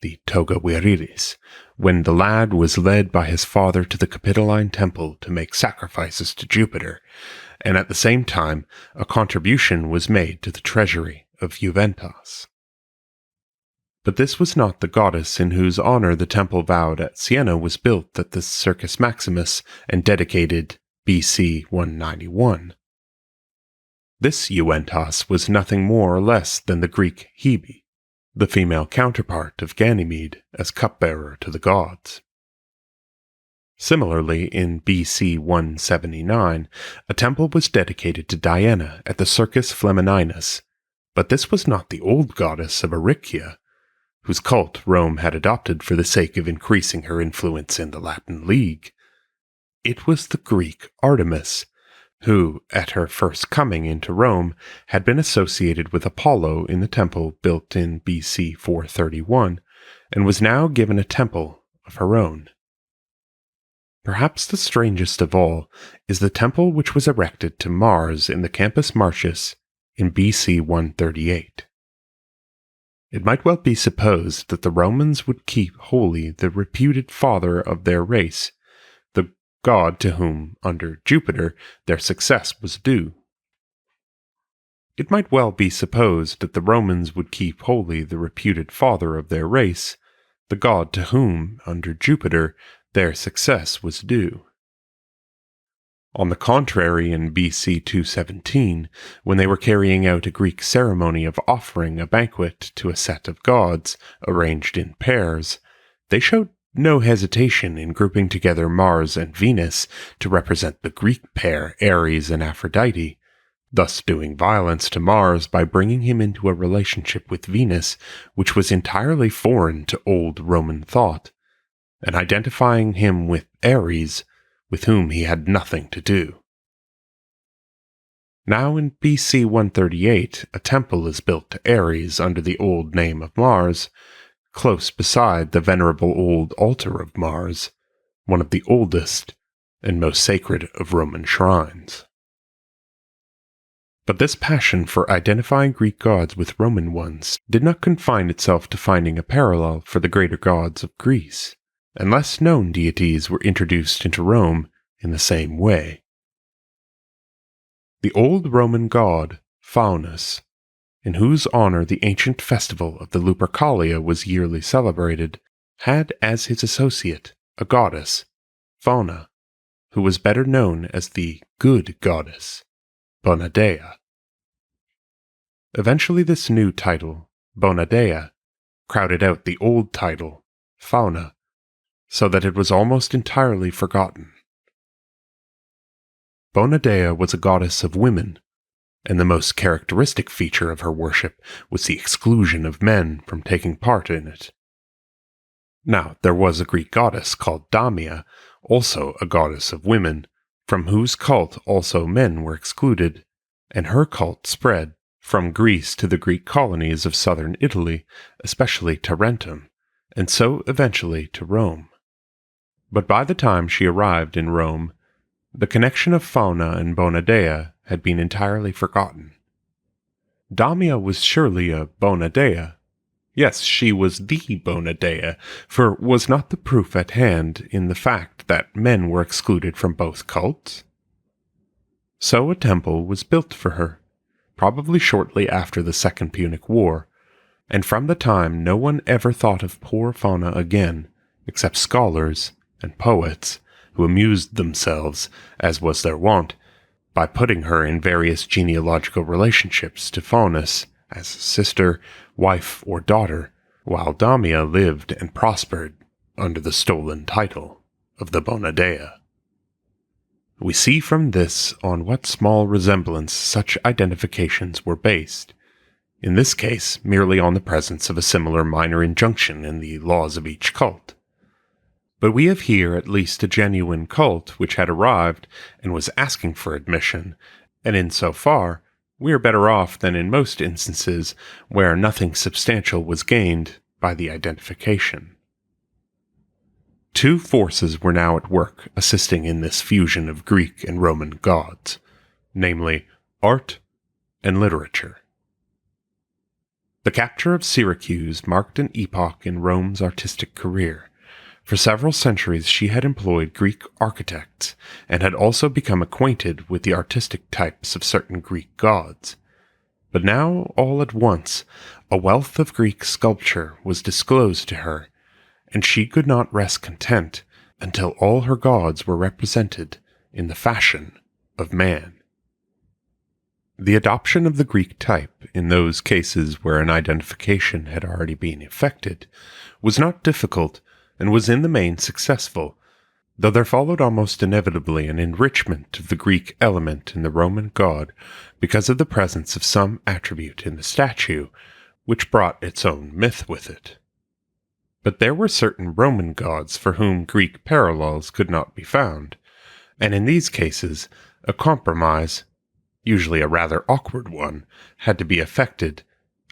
the toga virilis, when the lad was led by his father to the Capitoline Temple to make sacrifices to Jupiter, and at the same time a contribution was made to the treasury of Juventas. But this was not the goddess in whose honor the temple vowed at Siena was built at the Circus Maximus and dedicated BC 191. This Juventas was nothing more or less than the Greek Hebe, the female counterpart of Ganymede as cupbearer to the gods. Similarly, in BC 179, a temple was dedicated to Diana at the Circus Flamininus, but this was not the old goddess of Erycia, whose cult Rome had adopted for the sake of increasing her influence in the Latin League. It was the Greek Artemis, who, at her first coming into Rome, had been associated with Apollo in the temple built in BC 431, and was now given a temple of her own. Perhaps the strangest of all is the temple which was erected to Mars in the Campus Martius in BC 138. It might well be supposed that the Romans would keep holy the reputed father of their race, the god to whom, under Jupiter, their success was due. It might well be supposed that the Romans would keep holy the reputed father of their race, the god to whom, under Jupiter, their success was due. On the contrary, in BC 217, when they were carrying out a Greek ceremony of offering a banquet to a set of gods arranged in pairs, they showed no hesitation in grouping together Mars and Venus to represent the Greek pair Ares and Aphrodite, thus doing violence to Mars by bringing him into a relationship with Venus which was entirely foreign to old Roman thought, and identifying him with Ares, with whom he had nothing to do. Now in BC 138, a temple is built to Ares under the old name of Mars, close beside the venerable old altar of Mars, one of the oldest and most sacred of Roman shrines. But this passion for identifying Greek gods with Roman ones did not confine itself to finding a parallel for the greater gods of Greece, and less known deities were introduced into Rome in the same way. The old Roman god, Faunus, in whose honor the ancient festival of the Lupercalia was yearly celebrated, had as his associate a goddess, Fauna, who was better known as the good goddess, Bona Dea. Eventually this new title, Bona Dea, crowded out the old title, Fauna, so that it was almost entirely forgotten. Bona Dea was a goddess of women, and the most characteristic feature of her worship was the exclusion of men from taking part in it. Now, there was a Greek goddess called Damia, also a goddess of women, from whose cult also men were excluded, and her cult spread from Greece to the Greek colonies of southern Italy, especially Tarentum, and so eventually to Rome. But by the time she arrived in Rome, the connection of Fauna and Bona Dea had been entirely forgotten. Damia was surely a Bona Dea. Yes, she was the Bona Dea, for was not the proof at hand in the fact that men were excluded from both cults? So a temple was built for her, probably shortly after the Second Punic War, and from the time no one ever thought of poor Fauna again, except scholars and poets, who amused themselves, as was their wont, by putting her in various genealogical relationships to Faunus as sister, wife, or daughter, while Damia lived and prospered under the stolen title of the Bona Dea. We see from this on what small resemblance such identifications were based, in this case merely on the presence of a similar minor injunction in the laws of each cult. But we have here at least a genuine cult which had arrived and was asking for admission, and in so far, we are better off than in most instances where nothing substantial was gained by the identification. Two forces were now at work assisting in this fusion of Greek and Roman gods, namely art and literature. The capture of Syracuse marked an epoch in Rome's artistic career. For several centuries she had employed Greek architects, and had also become acquainted with the artistic types of certain Greek gods. But now, all at once, a wealth of Greek sculpture was disclosed to her, and she could not rest content until all her gods were represented in the fashion of man. The adoption of the Greek type, in those cases where an identification had already been effected, was not difficult, and was in the main successful, though there followed almost inevitably an enrichment of the Greek element in the Roman god because of the presence of some attribute in the statue, which brought its own myth with it. But there were certain Roman gods for whom Greek parallels could not be found, and in these cases a compromise, usually a rather awkward one, had to be effected,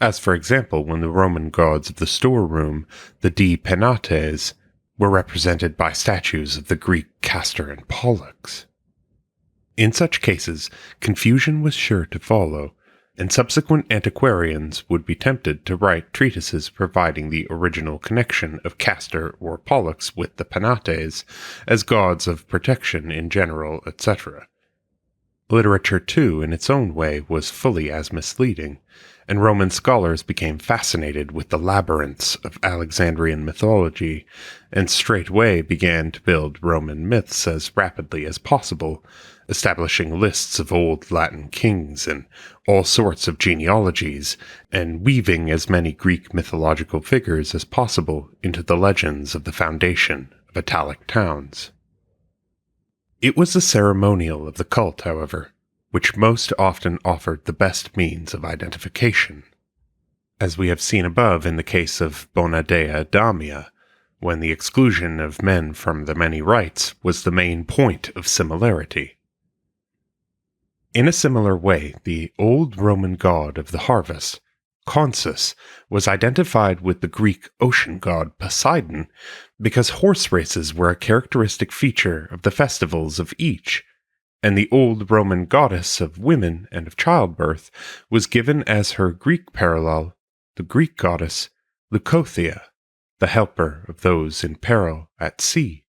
as for example when the Roman gods of the storeroom, the Penates, were represented by statues of the Greek Castor and Pollux. In such cases, confusion was sure to follow, and subsequent antiquarians would be tempted to write treatises providing the original connection of Castor or Pollux with the Penates as gods of protection in general, etc. Literature, too, in its own way, was fully as misleading, and Roman scholars became fascinated with the labyrinths of Alexandrian mythology, and straightway began to build Roman myths as rapidly as possible, establishing lists of old Latin kings and all sorts of genealogies, and weaving as many Greek mythological figures as possible into the legends of the foundation of Italic towns. It was the ceremonial of the cult, however, which most often offered the best means of identification, as we have seen above in the case of Bona Dea Damia, when the exclusion of men from the many rites was the main point of similarity. In a similar way, the old Roman god of the harvest, Consus, was identified with the Greek ocean god Poseidon because horse races were a characteristic feature of the festivals of each, and the old Roman goddess of women and of childbirth was given as her Greek parallel the Greek goddess Leucothea, the helper of those in peril at sea,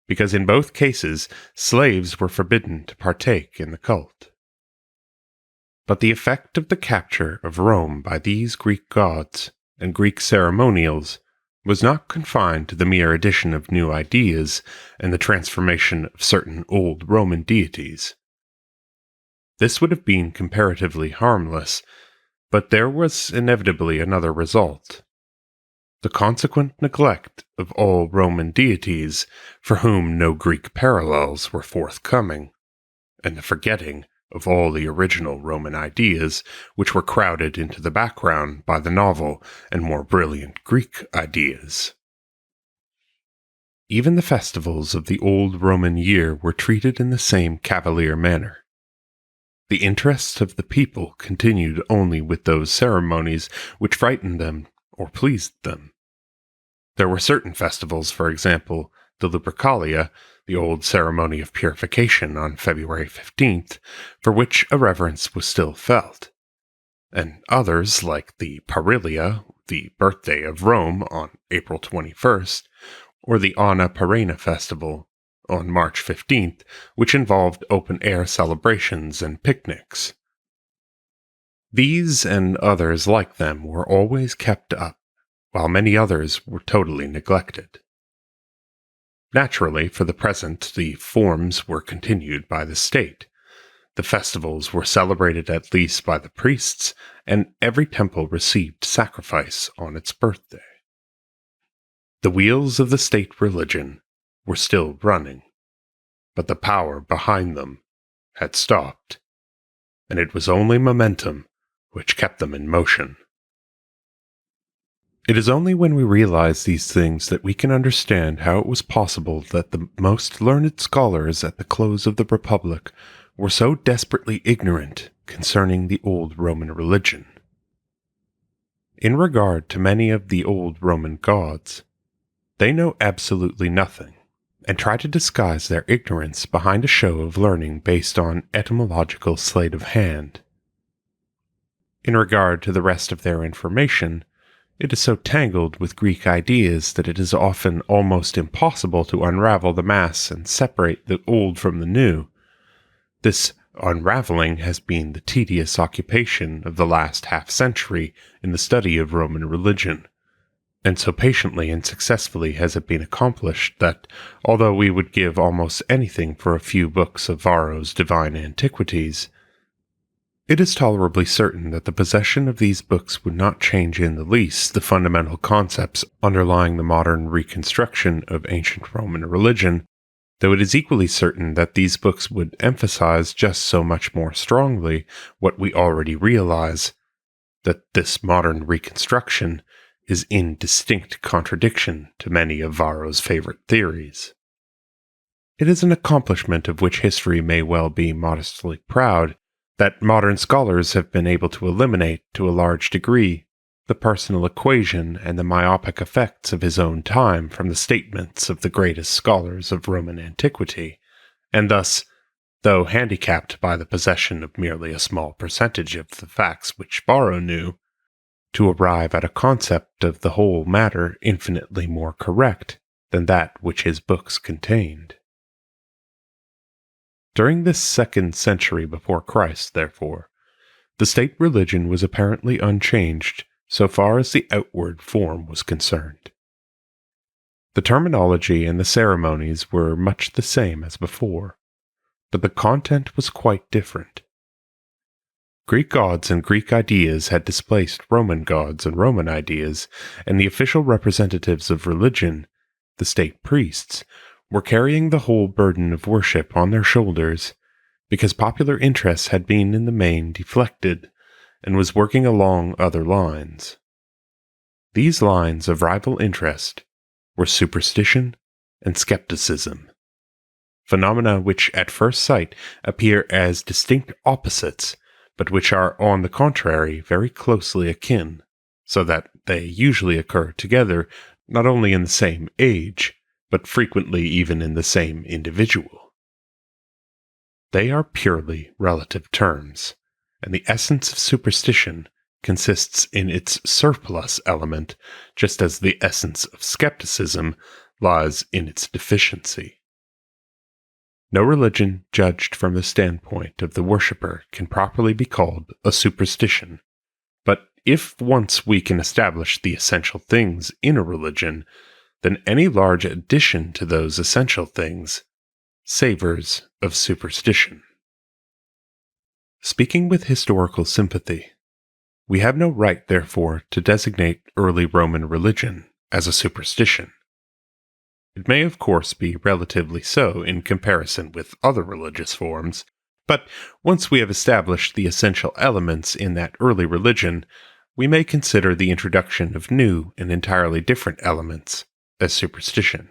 because in both cases slaves were forbidden to partake in the cult. But the effect of the capture of Rome by these Greek gods and Greek ceremonials was not confined to the mere addition of new ideas and the transformation of certain old Roman deities. This would have been comparatively harmless, But there was inevitably another result: the consequent neglect of all Roman deities for whom no Greek parallels were forthcoming, and the forgetting of all the original Roman ideas which were crowded into the background by the novel and more brilliant Greek ideas. Even the festivals of the old Roman year were treated in the same cavalier manner. The interests of the people continued only with those ceremonies which frightened them or pleased them. There were certain festivals, for example, the Lupercalia, the old ceremony of purification on February 15th, for which a reverence was still felt, and others, like the Parilia, the birthday of Rome, on April 21st, or the Anna Parena festival on March 15th, which involved open-air celebrations and picnics. These and others like them were always kept up, while many others were totally neglected. Naturally, for the present, the forms were continued by the state. The festivals were celebrated at least by the priests, and every temple received sacrifice on its birthday. The wheels of the state religion were still running, but the power behind them had stopped, and it was only momentum which kept them in motion. It is only when we realize these things that we can understand how it was possible that the most learned scholars at the close of the Republic were so desperately ignorant concerning the old Roman religion. In regard to many of the old Roman gods, they know absolutely nothing, and try to disguise their ignorance behind a show of learning based on etymological sleight of hand. In regard to the rest of their information, it is so tangled with Greek ideas that it is often almost impossible to unravel the mass and separate the old from the new. This unraveling has been the tedious occupation of the last half-century in the study of Roman religion, and so patiently and successfully has it been accomplished that, although we would give almost anything for a few books of Varro's Divine Antiquities, it is tolerably certain that the possession of these books would not change in the least the fundamental concepts underlying the modern reconstruction of ancient Roman religion, though it is equally certain that these books would emphasize just so much more strongly what we already realize, that this modern reconstruction is in distinct contradiction to many of Varro's favorite theories. It is an accomplishment of which history may well be modestly proud, that modern scholars have been able to eliminate, to a large degree, the personal equation and the myopic effects of his own time from the statements of the greatest scholars of Roman antiquity, and thus, though handicapped by the possession of merely a small percentage of the facts which Varro knew, to arrive at a concept of the whole matter infinitely more correct than that which his books contained. During this 2nd century before Christ, therefore, the state religion was apparently unchanged so far as the outward form was concerned. The terminology and the ceremonies were much the same as before, but the content was quite different. Greek gods and Greek ideas had displaced Roman gods and Roman ideas, and the official representatives of religion, the state priests, were carrying the whole burden of worship on their shoulders, because popular interest had been in the main deflected, and was working along other lines. These lines of rival interest were superstition and skepticism, phenomena which at first sight appear as distinct opposites, but which are on the contrary very closely akin, so that they usually occur together not only in the same age, but frequently even in the same individual. They are purely relative terms, and the essence of superstition consists in its surplus element, just as the essence of skepticism lies in its deficiency. No religion judged from the standpoint of the worshipper can properly be called a superstition, but if once we can establish the essential things in a religion, then any large addition to those essential things savors of superstition. Speaking with historical sympathy, We have no right, therefore, to designate early Roman religion as a superstition. It may, of course, be relatively so in comparison with other religious forms, but once we have established the essential elements in that early religion, we may consider the introduction of new and entirely different elements as superstition.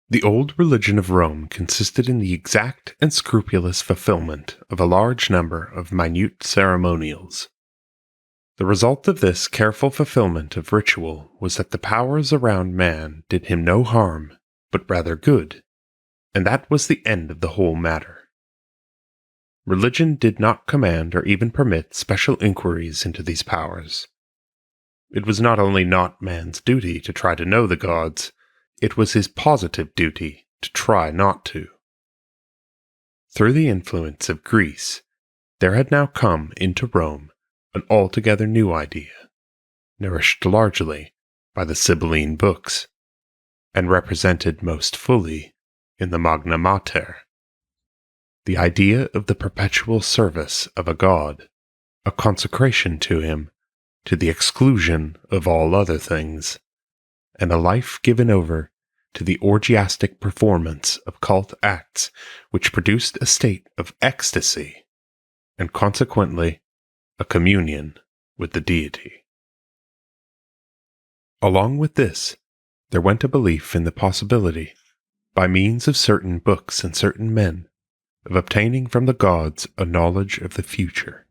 The old religion of Rome consisted in the exact and scrupulous fulfillment of a large number of minute ceremonials. The result of this careful fulfillment of ritual was that the powers around man did him no harm, but rather good, and that was the end of the whole matter. Religion did not command or even permit special inquiries into these powers. It was not only not man's duty to try to know the gods, it was his positive duty to try not to. Through the influence of Greece, there had now come into Rome an altogether new idea, nourished largely by the Sibylline books, and represented most fully in the Magna Mater. The idea of the perpetual service of a god, a consecration to him, to the exclusion of all other things, and a life given over to the orgiastic performance of cult acts which produced a state of ecstasy, and consequently a communion with the deity. Along with this, there went a belief in the possibility, by means of certain books and certain men, of obtaining from the gods a knowledge of the future.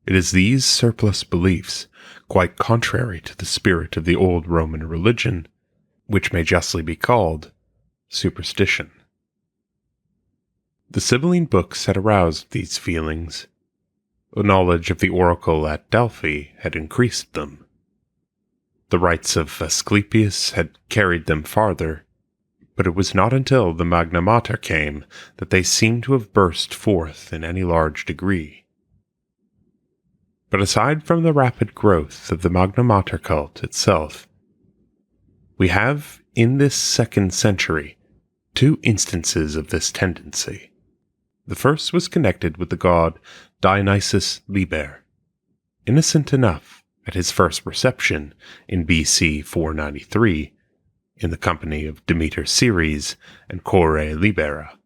It is these surplus beliefs, quite contrary to the spirit of the old Roman religion, which may justly be called superstition. The Sibylline books had aroused these feelings. A knowledge of the oracle at Delphi had increased them. The rites of Asklepios had carried them farther, but it was not until the Magna Mater came that they seemed to have burst forth in any large degree. But aside from the rapid growth of the Magna Mater cult itself, we have, in this 2nd century, 2 instances of this tendency. The first was connected with the god Dionysus Liber. Innocent enough at his first reception in BC 493, in the company of Demeter Ceres and Core Libera.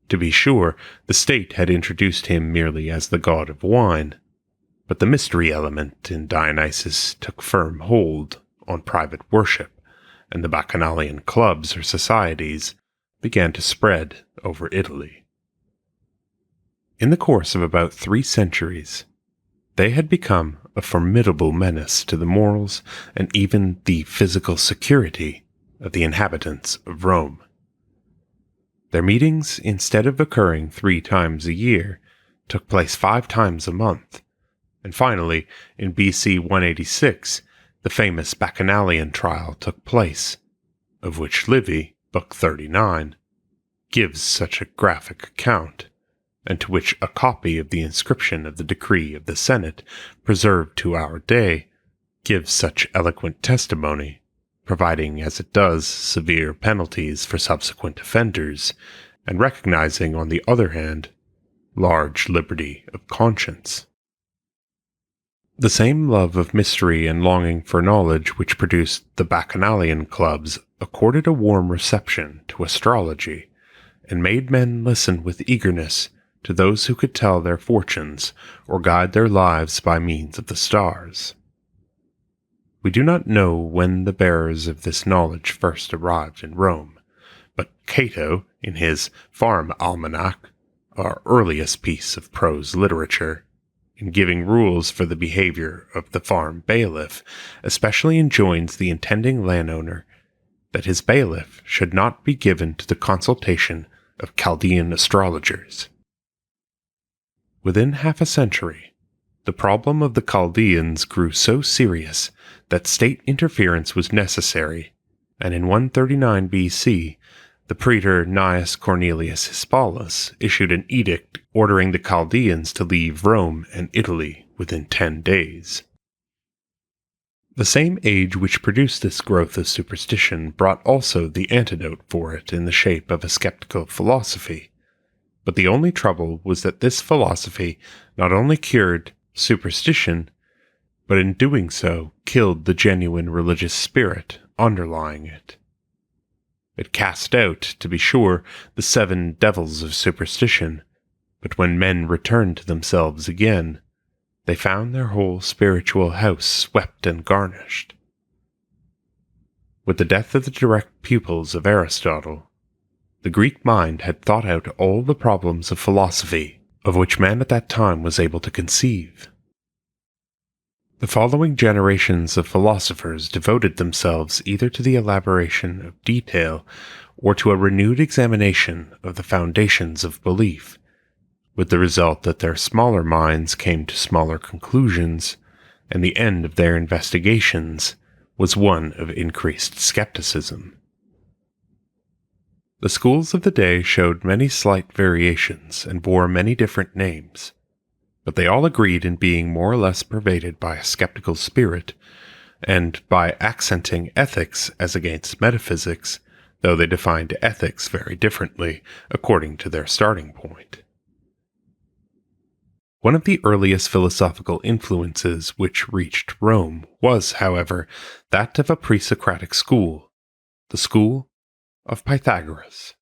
To be sure, the state had introduced him merely as the god of wine, but the mystery element in Dionysus took firm hold on private worship, and the Bacchanalian clubs or societies began to spread over Italy. In the course of about 3 centuries, they had become a formidable menace to the morals and even the physical security of the inhabitants of Rome. Their meetings, instead of occurring 3 times a year, took place 5 times a month, and finally, in BC 186, the famous Bacchanalian trial took place, of which Livy, Book 39, gives such a graphic account, and to which a copy of the inscription of the decree of the Senate, preserved to our day, gives such eloquent testimony, providing as it does severe penalties for subsequent offenders, and recognizing, on the other hand, large liberty of conscience. The same love of mystery and longing for knowledge which produced the Bacchanalian clubs accorded a warm reception to astrology, and made men listen with eagerness to those who could tell their fortunes or guide their lives by means of the stars. We do not know when the bearers of this knowledge first arrived in Rome, but Cato, in his Farm Almanac, our earliest piece of prose literature, in giving rules for the behavior of the farm bailiff, especially enjoins the intending landowner that his bailiff should not be given to the consultation of Chaldean astrologers. Within half a century, the problem of the Chaldeans grew so serious that state interference was necessary, and in 139 BC, the praetor Gnaeus Cornelius Hispalis issued an edict ordering the Chaldeans to leave Rome and Italy within 10 days. The same age which produced this growth of superstition brought also the antidote for it in the shape of a skeptical philosophy, But the only trouble was that this philosophy not only cured superstition, but in doing so killed the genuine religious spirit underlying it. It cast out, to be sure, the 7 devils of superstition, but when men returned to themselves again, they found their whole spiritual house swept and garnished. With the death of the direct pupils of Aristotle, the Greek mind had thought out all the problems of philosophy of which man at that time was able to conceive. The following generations of philosophers devoted themselves either to the elaboration of detail or to a renewed examination of the foundations of belief, with the result that their smaller minds came to smaller conclusions, and the end of their investigations was one of increased skepticism. The schools of the day showed many slight variations and bore many different names, but they all agreed in being more or less pervaded by a skeptical spirit, and by accenting ethics as against metaphysics, though they defined ethics very differently according to their starting point. One of the earliest philosophical influences which reached Rome was, however, that of a pre-Socratic school, the school of Pythagoras.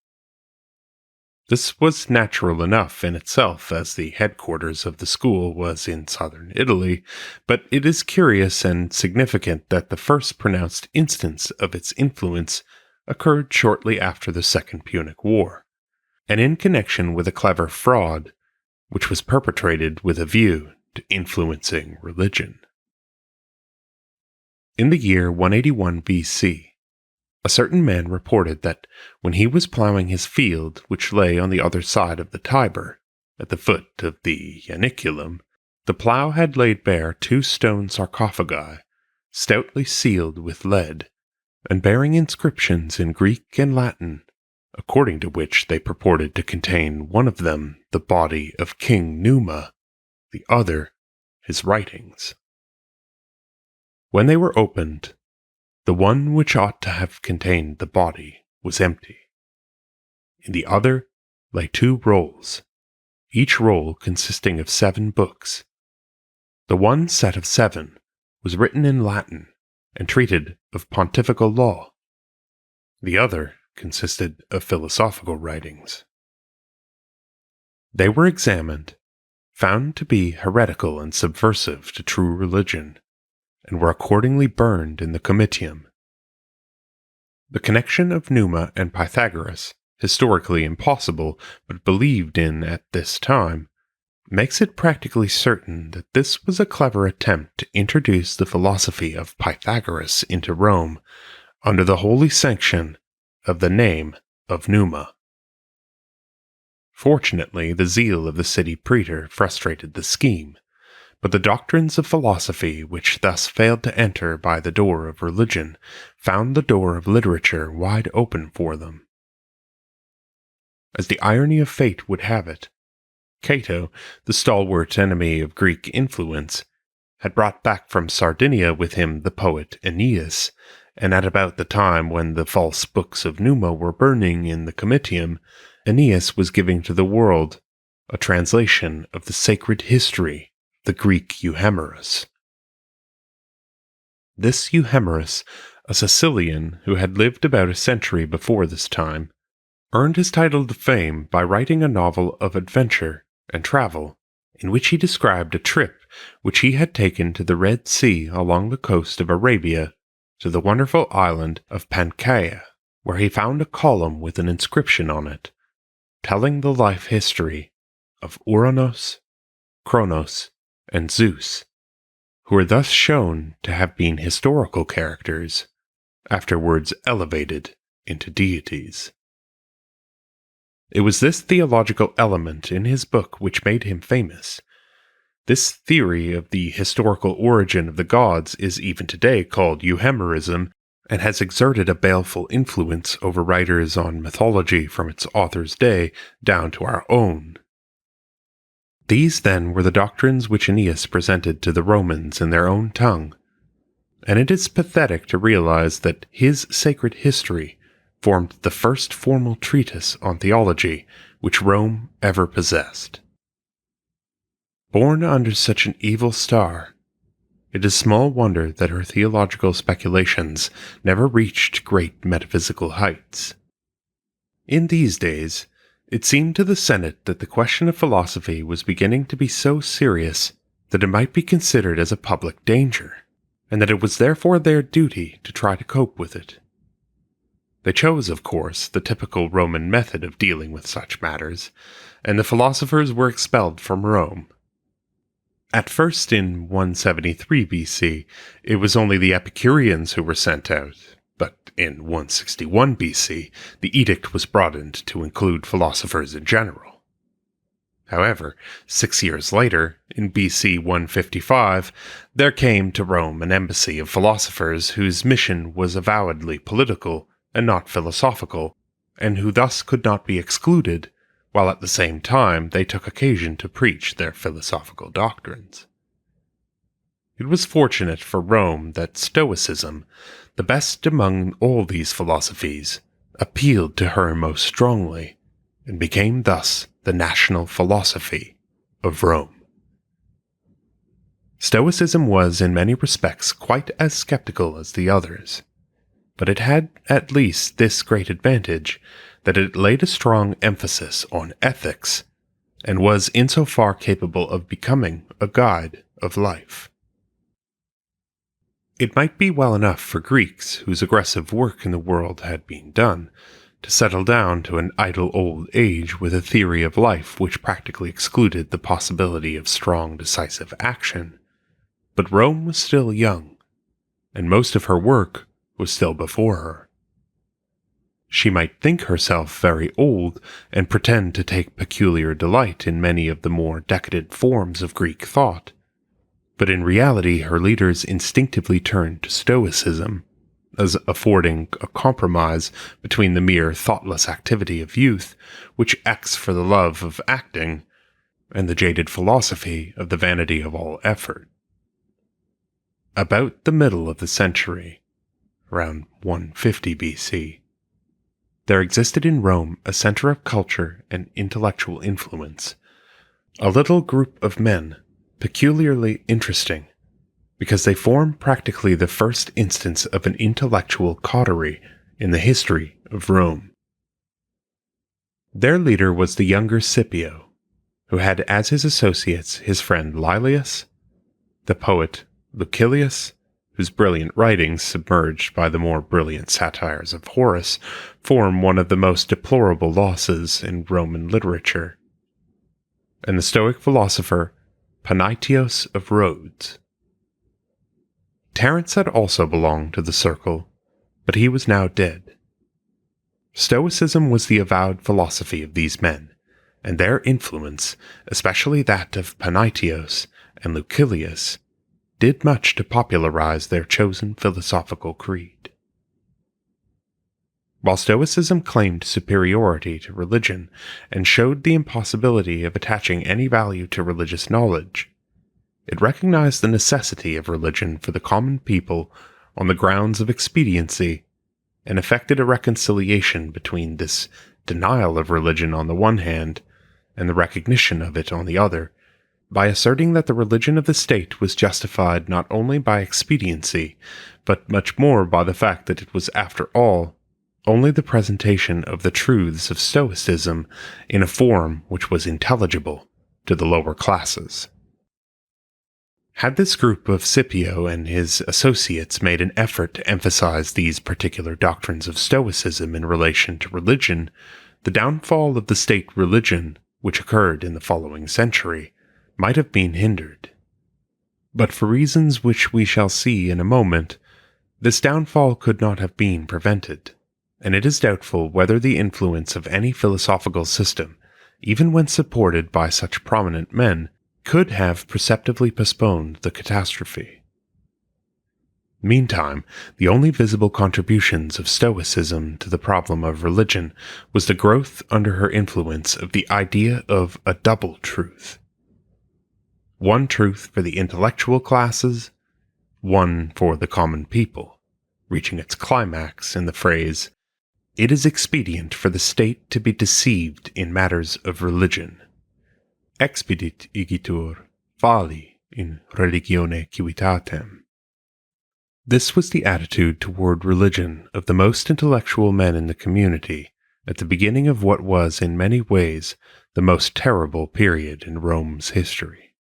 This was natural enough in itself, as the headquarters of the school was in southern Italy, but it is curious and significant that the first pronounced instance of its influence occurred shortly after the Second Punic War, and in connection with a clever fraud which was perpetrated with a view to influencing religion. In the year 181 BC, a certain man reported that when he was plowing his field, which lay on the other side of the Tiber, at the foot of the Ianiculum, the plough had laid bare 2 stone sarcophagi, stoutly sealed with lead, and bearing inscriptions in Greek and Latin, according to which they purported to contain one of them the body of King Numa, the other his writings. When they were opened, the one which ought to have contained the body was empty. In the other lay 2 rolls, each roll consisting of 7 books. The one set of 7 was written in Latin and treated of pontifical law. The other consisted of philosophical writings. They were examined, found to be heretical and subversive to true religion, and were accordingly burned in the Comitium. The connection of Numa and Pythagoras, historically impossible but believed in at this time, makes it practically certain that this was a clever attempt to introduce the philosophy of Pythagoras into Rome under the holy sanction of the name of Numa. Fortunately, the zeal of the city praetor frustrated the scheme, but the doctrines of philosophy which thus failed to enter by the door of religion found the door of literature wide open for them. As the irony of fate would have it, Cato, the stalwart enemy of Greek influence, had brought back from Sardinia with him the poet Aeneas, and at about the time when the false books of Numa were burning in the Comitium, Aeneas was giving to the world a translation of the sacred history, the Greek Euhemerus. This Euhemerus, a Sicilian who had lived about a century before this time, earned his title to fame by writing a novel of adventure and travel, in which he described a trip which he had taken to the Red Sea along the coast of Arabia to the wonderful island of Pangaea, where he found a column with an inscription on it, telling the life history of Uranos, Kronos, and Zeus, who are thus shown to have been historical characters, afterwards elevated into deities. It was this theological element in his book which made him famous. This theory of the historical origin of the gods is even today called Euhemerism, and has exerted a baleful influence over writers on mythology from its author's day down to our own. These, then, were the doctrines which Aeneas presented to the Romans in their own tongue, and it is pathetic to realize that his sacred history formed the first formal treatise on theology which Rome ever possessed. Born under such an evil star, it is small wonder that her theological speculations never reached great metaphysical heights. In these days, it seemed to the Senate that the question of philosophy was beginning to be so serious that it might be considered as a public danger, and that it was therefore their duty to try to cope with it. They chose, of course, the typical Roman method of dealing with such matters, and the philosophers were expelled from Rome. At first, in 173 BC, it was only the Epicureans who were sent out, but in 161 BC, the edict was broadened to include philosophers in general. However, 6 years later, in BC 155, there came to Rome an embassy of philosophers whose mission was avowedly political and not philosophical, and who thus could not be excluded, while at the same time they took occasion to preach their philosophical doctrines. It was fortunate for Rome that Stoicism, the best among all these philosophies, appealed to her most strongly, and became thus the national philosophy of Rome. Stoicism was in many respects quite as skeptical as the others, but it had at least this great advantage, that it laid a strong emphasis on ethics, and was insofar capable of becoming a guide of life. It might be well enough for Greeks, whose aggressive work in the world had been done, to settle down to an idle old age with a theory of life which practically excluded the possibility of strong, decisive action. But Rome was still young, and most of her work was still before her. She might think herself very old and pretend to take peculiar delight in many of the more decadent forms of Greek thought, but in reality her leaders instinctively turned to Stoicism, as affording a compromise between the mere thoughtless activity of youth, which acts for the love of acting, and the jaded philosophy of the vanity of all effort. About the middle of the century, around 150 BC, there existed in Rome a center of culture and intellectual influence, a little group of men peculiarly interesting, because they form practically the first instance of an intellectual coterie in the history of Rome. Their leader was the younger Scipio, who had as his associates his friend Laelius, the poet Lucilius, whose brilliant writings, submerged by the more brilliant satires of Horace, form one of the most deplorable losses in Roman literature, and the Stoic philosopher Panaetios of Rhodes. Terence had also belonged to the circle, but he was now dead. Stoicism was the avowed philosophy of these men, and their influence, especially that of Panaetios and Lucilius, did much to popularize their chosen philosophical creed. While Stoicism claimed superiority to religion and showed the impossibility of attaching any value to religious knowledge, it recognized the necessity of religion for the common people on the grounds of expediency, and effected a reconciliation between this denial of religion on the one hand and the recognition of it on the other, by asserting that the religion of the state was justified not only by expediency, but much more by the fact that it was, after all, only the presentation of the truths of Stoicism in a form which was intelligible to the lower classes. Had this group of Scipio and his associates made an effort to emphasize these particular doctrines of Stoicism in relation to religion, the downfall of the state religion, which occurred in the following century, might have been hindered. But for reasons which we shall see in a moment, this downfall could not have been prevented, and it is doubtful whether the influence of any philosophical system, even when supported by such prominent men, could have perceptibly postponed the catastrophe. Meantime, the only visible contributions of Stoicism to the problem of religion was the growth under her influence of the idea of a double truth. One truth for the intellectual classes, one for the common people, reaching its climax in the phrase, it is expedient for the state to be deceived in matters of religion. Expedit igitur fali in religione civitatem. This was the attitude toward religion of the most intellectual men in the community at the beginning of what was in many ways the most terrible period in Rome's history.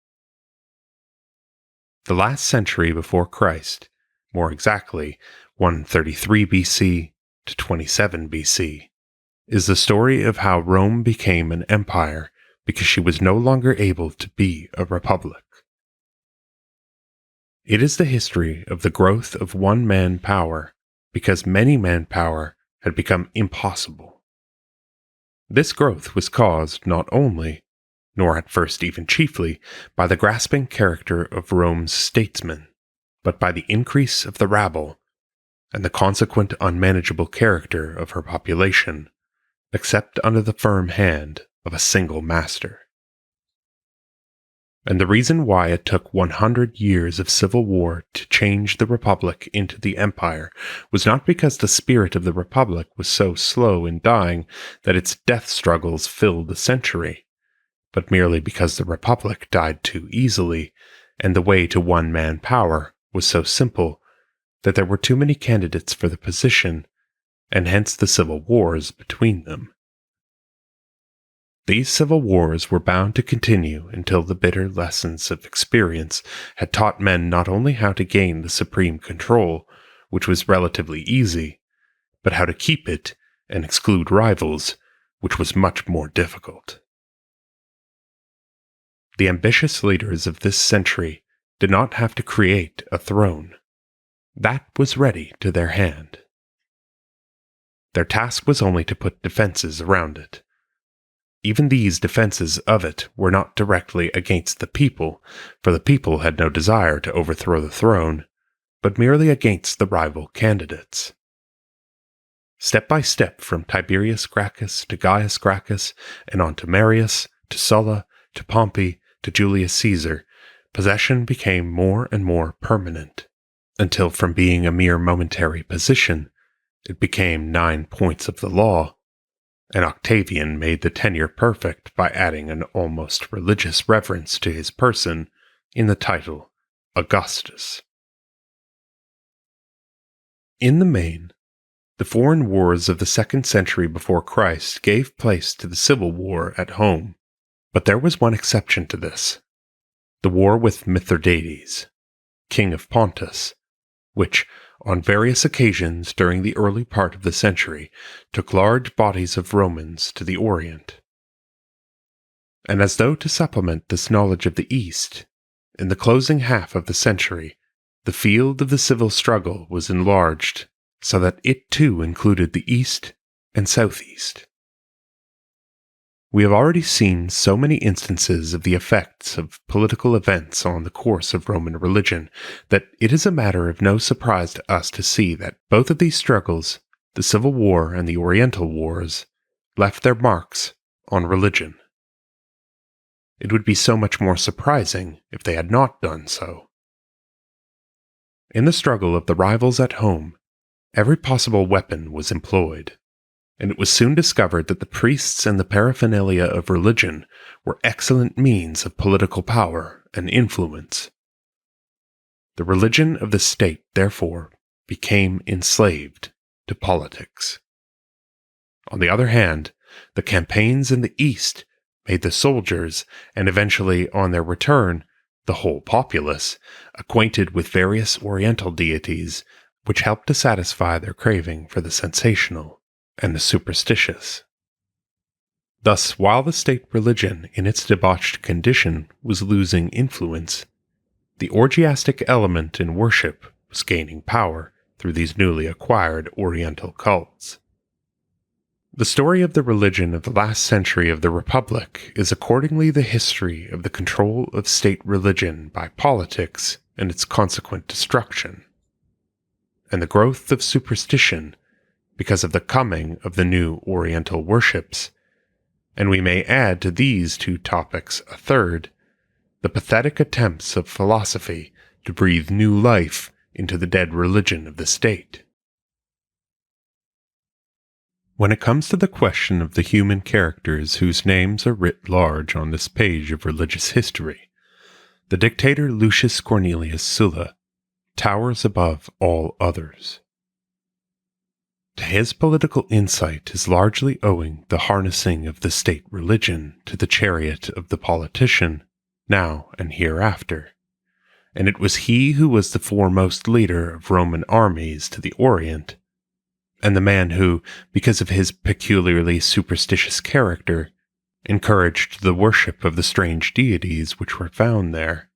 The last century before Christ, more exactly 133 BC to 27 BC, is the story of how Rome became an empire because she was no longer able to be a republic. It is the history of the growth of one-man power because many-man power had become impossible. This growth was caused not only, nor at first even chiefly, by the grasping character of Rome's statesmen, but by the increase of the rabble and the consequent unmanageable character of her population, except under the firm hand of a single master. And the reason why it took 100 years of civil war to change the Republic into the Empire was not because the spirit of the Republic was so slow in dying that its death struggles filled the century, but merely because the Republic died too easily, and the way to one-man power was so simple that there were too many candidates for the position, and hence the civil wars between them. These civil wars were bound to continue until the bitter lessons of experience had taught men not only how to gain the supreme control, which was relatively easy, but how to keep it and exclude rivals, which was much more difficult. The ambitious leaders of this century did not have to create a throne. That was ready to their hand. Their task was only to put defenses around it. Even these defenses of it were not directly against the people, for the people had no desire to overthrow the throne, but merely against the rival candidates. Step by step, from Tiberius Gracchus to Gaius Gracchus, and on to Marius, to Sulla, to Pompey, to Julius Caesar, possession became more and more permanent, until from being a mere momentary position, it became 9 points of the law, and Octavian made the tenure perfect by adding an almost religious reverence to his person in the title Augustus. In the main, the foreign wars of the 2nd century before Christ gave place to the civil war at home, but there was one exception to this: the war with Mithridates, king of Pontus, which, on various occasions during the early part of the century, took large bodies of Romans to the Orient. And as though to supplement this knowledge of the East, in the closing half of the century, the field of the civil struggle was enlarged so that it too included the East and Southeast. We have already seen so many instances of the effects of political events on the course of Roman religion that it is a matter of no surprise to us to see that both of these struggles, the Civil War and the Oriental Wars, left their marks on religion. It would be so much more surprising if they had not done so. In the struggle of the rivals at home, every possible weapon was employed, and it was soon discovered that the priests and the paraphernalia of religion were excellent means of political power and influence. The religion of the state, therefore, became enslaved to politics. On the other hand, the campaigns in the East made the soldiers, and eventually, on their return, the whole populace, acquainted with various Oriental deities, which helped to satisfy their craving for the sensational and the superstitious. Thus, while the state religion in its debauched condition was losing influence, the orgiastic element in worship was gaining power through these newly acquired Oriental cults. The story of the religion of the last century of the Republic is accordingly the history of the control of state religion by politics and its consequent destruction, and the growth of superstition because of the coming of the new Oriental worships, and we may add to these two topics a third: the pathetic attempts of philosophy to breathe new life into the dead religion of the state. When it comes to the question of the human characters whose names are writ large on this page of religious history, the dictator Lucius Cornelius Sulla towers above all others. To his political insight is largely owing the harnessing of the state religion to the chariot of the politician, now and hereafter, and it was he who was the foremost leader of Roman armies to the Orient, and the man who, because of his peculiarly superstitious character, encouraged the worship of the strange deities which were found there.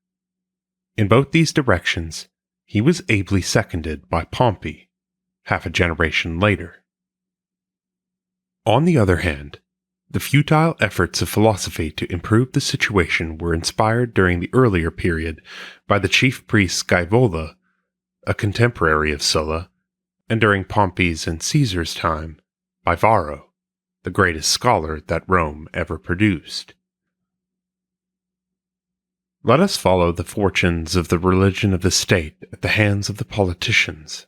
In both these directions, he was ably seconded by Pompey, half a generation later. On the other hand, the futile efforts of philosophy to improve the situation were inspired during the earlier period by the chief priest Scaevola, a contemporary of Sulla, and during Pompey's and Caesar's time, by Varro, the greatest scholar that Rome ever produced. Let us follow the fortunes of the religion of the state at the hands of the politicians.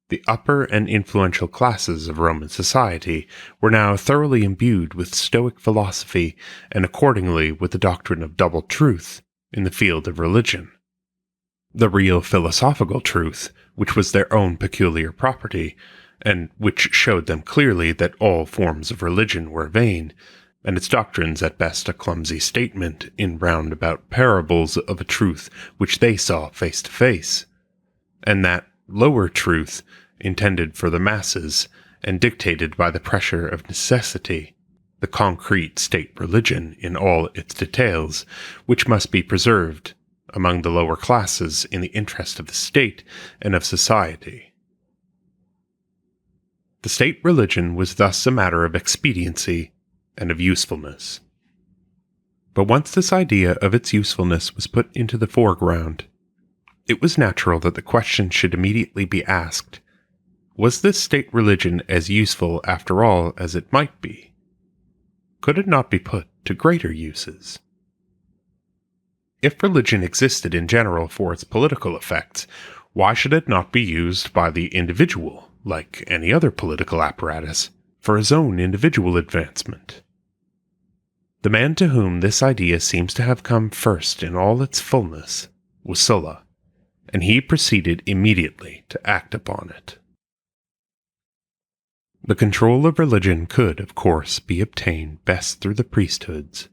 The upper and influential classes of Roman society were now thoroughly imbued with Stoic philosophy and accordingly with the doctrine of double truth in the field of religion. The real philosophical truth, which was their own peculiar property, and which showed them clearly that all forms of religion were vain, and its doctrines at best a clumsy statement in roundabout parables of a truth which they saw face to face, and that lower truth intended for the masses and dictated by the pressure of necessity, the concrete state religion in all its details, which must be preserved among the lower classes in the interest of the state and of society. The state religion was thus a matter of expediency and of usefulness. But once this idea of its usefulness was put into the foreground, it was natural that the question should immediately be asked, was this state religion as useful after all as it might be? Could it not be put to greater uses? If religion existed in general for its political effects, why should it not be used by the individual, like any other political apparatus, for his own individual advancement? The man to whom this idea seems to have come first in all its fullness was Sulla, and he proceeded immediately to act upon it. The control of religion could, of course, be obtained best through the priesthoods,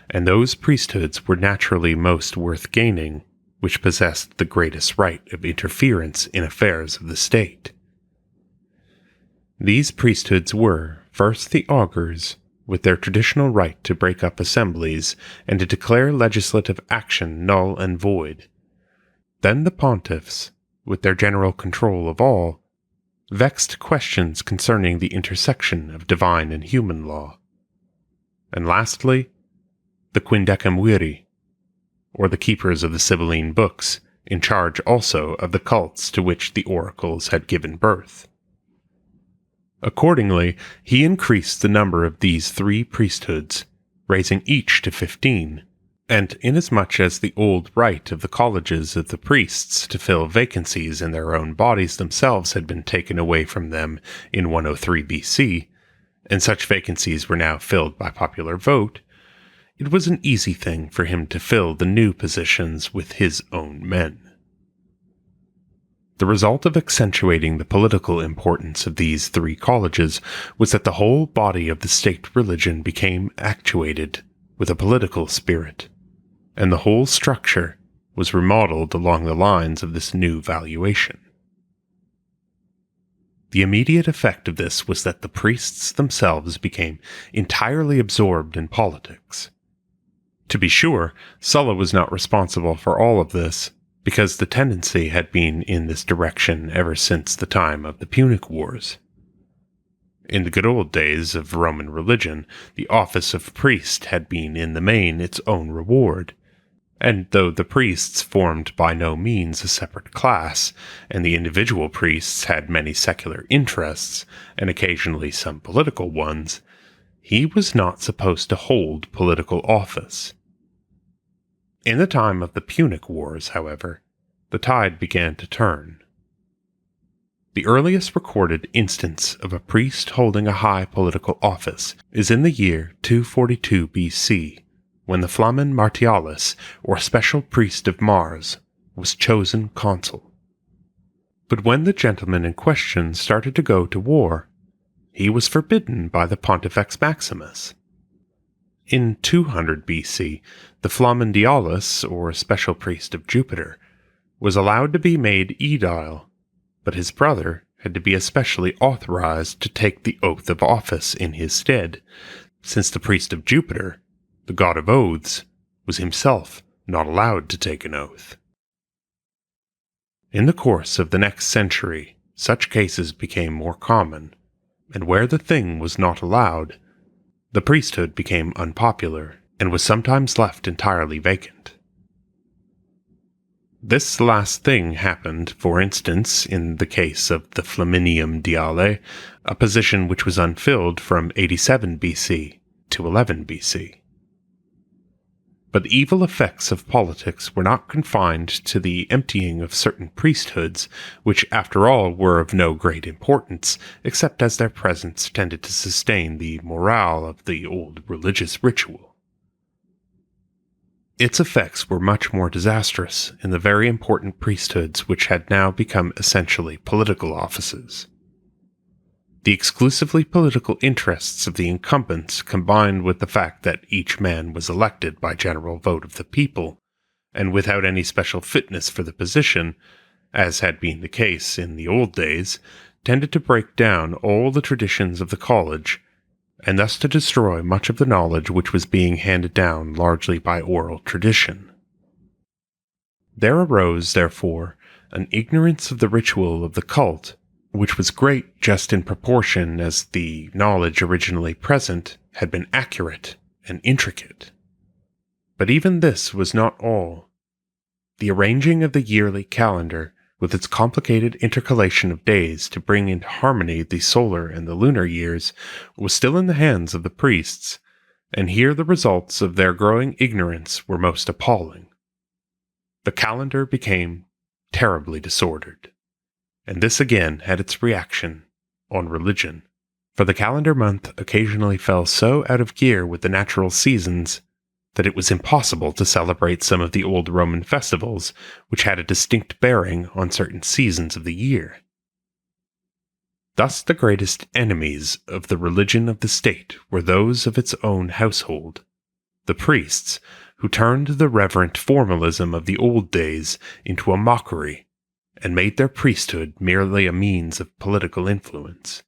and those priesthoods were naturally most worth gaining, which possessed the greatest right of interference in affairs of the state. These priesthoods were, first, the augurs, with their traditional right to break up assemblies and to declare legislative action null and void. Then the pontiffs, with their general control of all, vexed questions concerning the intersection of divine and human law. And lastly, the quindecimviri, or the keepers of the Sibylline books, in charge also of the cults to which the oracles had given birth. Accordingly, he increased the number of these 3 priesthoods, raising each to 15, and inasmuch as the old right of the colleges of the priests to fill vacancies in their own bodies themselves had been taken away from them in 103 BC, and such vacancies were now filled by popular vote, it was an easy thing for him to fill the new positions with his own men. The result of accentuating the political importance of these 3 colleges was that the whole body of the state religion became actuated with a political spirit, and the whole structure was remodeled along the lines of this new valuation. The immediate effect of this was that the priests themselves became entirely absorbed in politics. To be sure, Sulla was not responsible for all of this, because the tendency had been in this direction ever since the time of the Punic Wars. In the good old days of Roman religion, the office of priest had been in the main its own reward, and though the priests formed by no means a separate class, and the individual priests had many secular interests, and occasionally some political ones, he was not supposed to hold political office. In the time of the Punic Wars, however, the tide began to turn. The earliest recorded instance of a priest holding a high political office is in the year 242 BC, when the Flamen Martialis, or special priest of Mars, was chosen consul. But when the gentleman in question started to go to war, he was forbidden by the Pontifex Maximus. In 200 BC, the Flamen Dialis, or special priest of Jupiter, was allowed to be made aedile, but his brother had to be especially authorized to take the oath of office in his stead, since the priest of Jupiter, the god of oaths, was himself not allowed to take an oath. In the course of the next century, such cases became more common, and where the thing was not allowed, the priesthood became unpopular and was sometimes left entirely vacant. This last thing happened, for instance, in the case of the Flaminium Diale, a position which was unfilled from 87 BC to 11 BC. But the evil effects of politics were not confined to the emptying of certain priesthoods, which after all were of no great importance, except as their presence tended to sustain the morale of the old religious ritual. Its effects were much more disastrous in the very important priesthoods which had now become essentially political offices. The exclusively political interests of the incumbents, combined with the fact that each man was elected by general vote of the people, and without any special fitness for the position, as had been the case in the old days, tended to break down all the traditions of the college, and thus to destroy much of the knowledge which was being handed down largely by oral tradition. There arose, therefore, an ignorance of the ritual of the cult, which was great just in proportion as the knowledge originally present had been accurate and intricate. But even this was not all. The arranging of the yearly calendar, with its complicated intercalation of days to bring into harmony the solar and the lunar years, was still in the hands of the priests, and here the results of their growing ignorance were most appalling. The calendar became terribly disordered. And this again had its reaction on religion, for the calendar month occasionally fell so out of gear with the natural seasons that it was impossible to celebrate some of the old Roman festivals which had a distinct bearing on certain seasons of the year. Thus the greatest enemies of the religion of the state were those of its own household, the priests, who turned the reverent formalism of the old days into a mockery, and made their priesthood merely a means of political influence.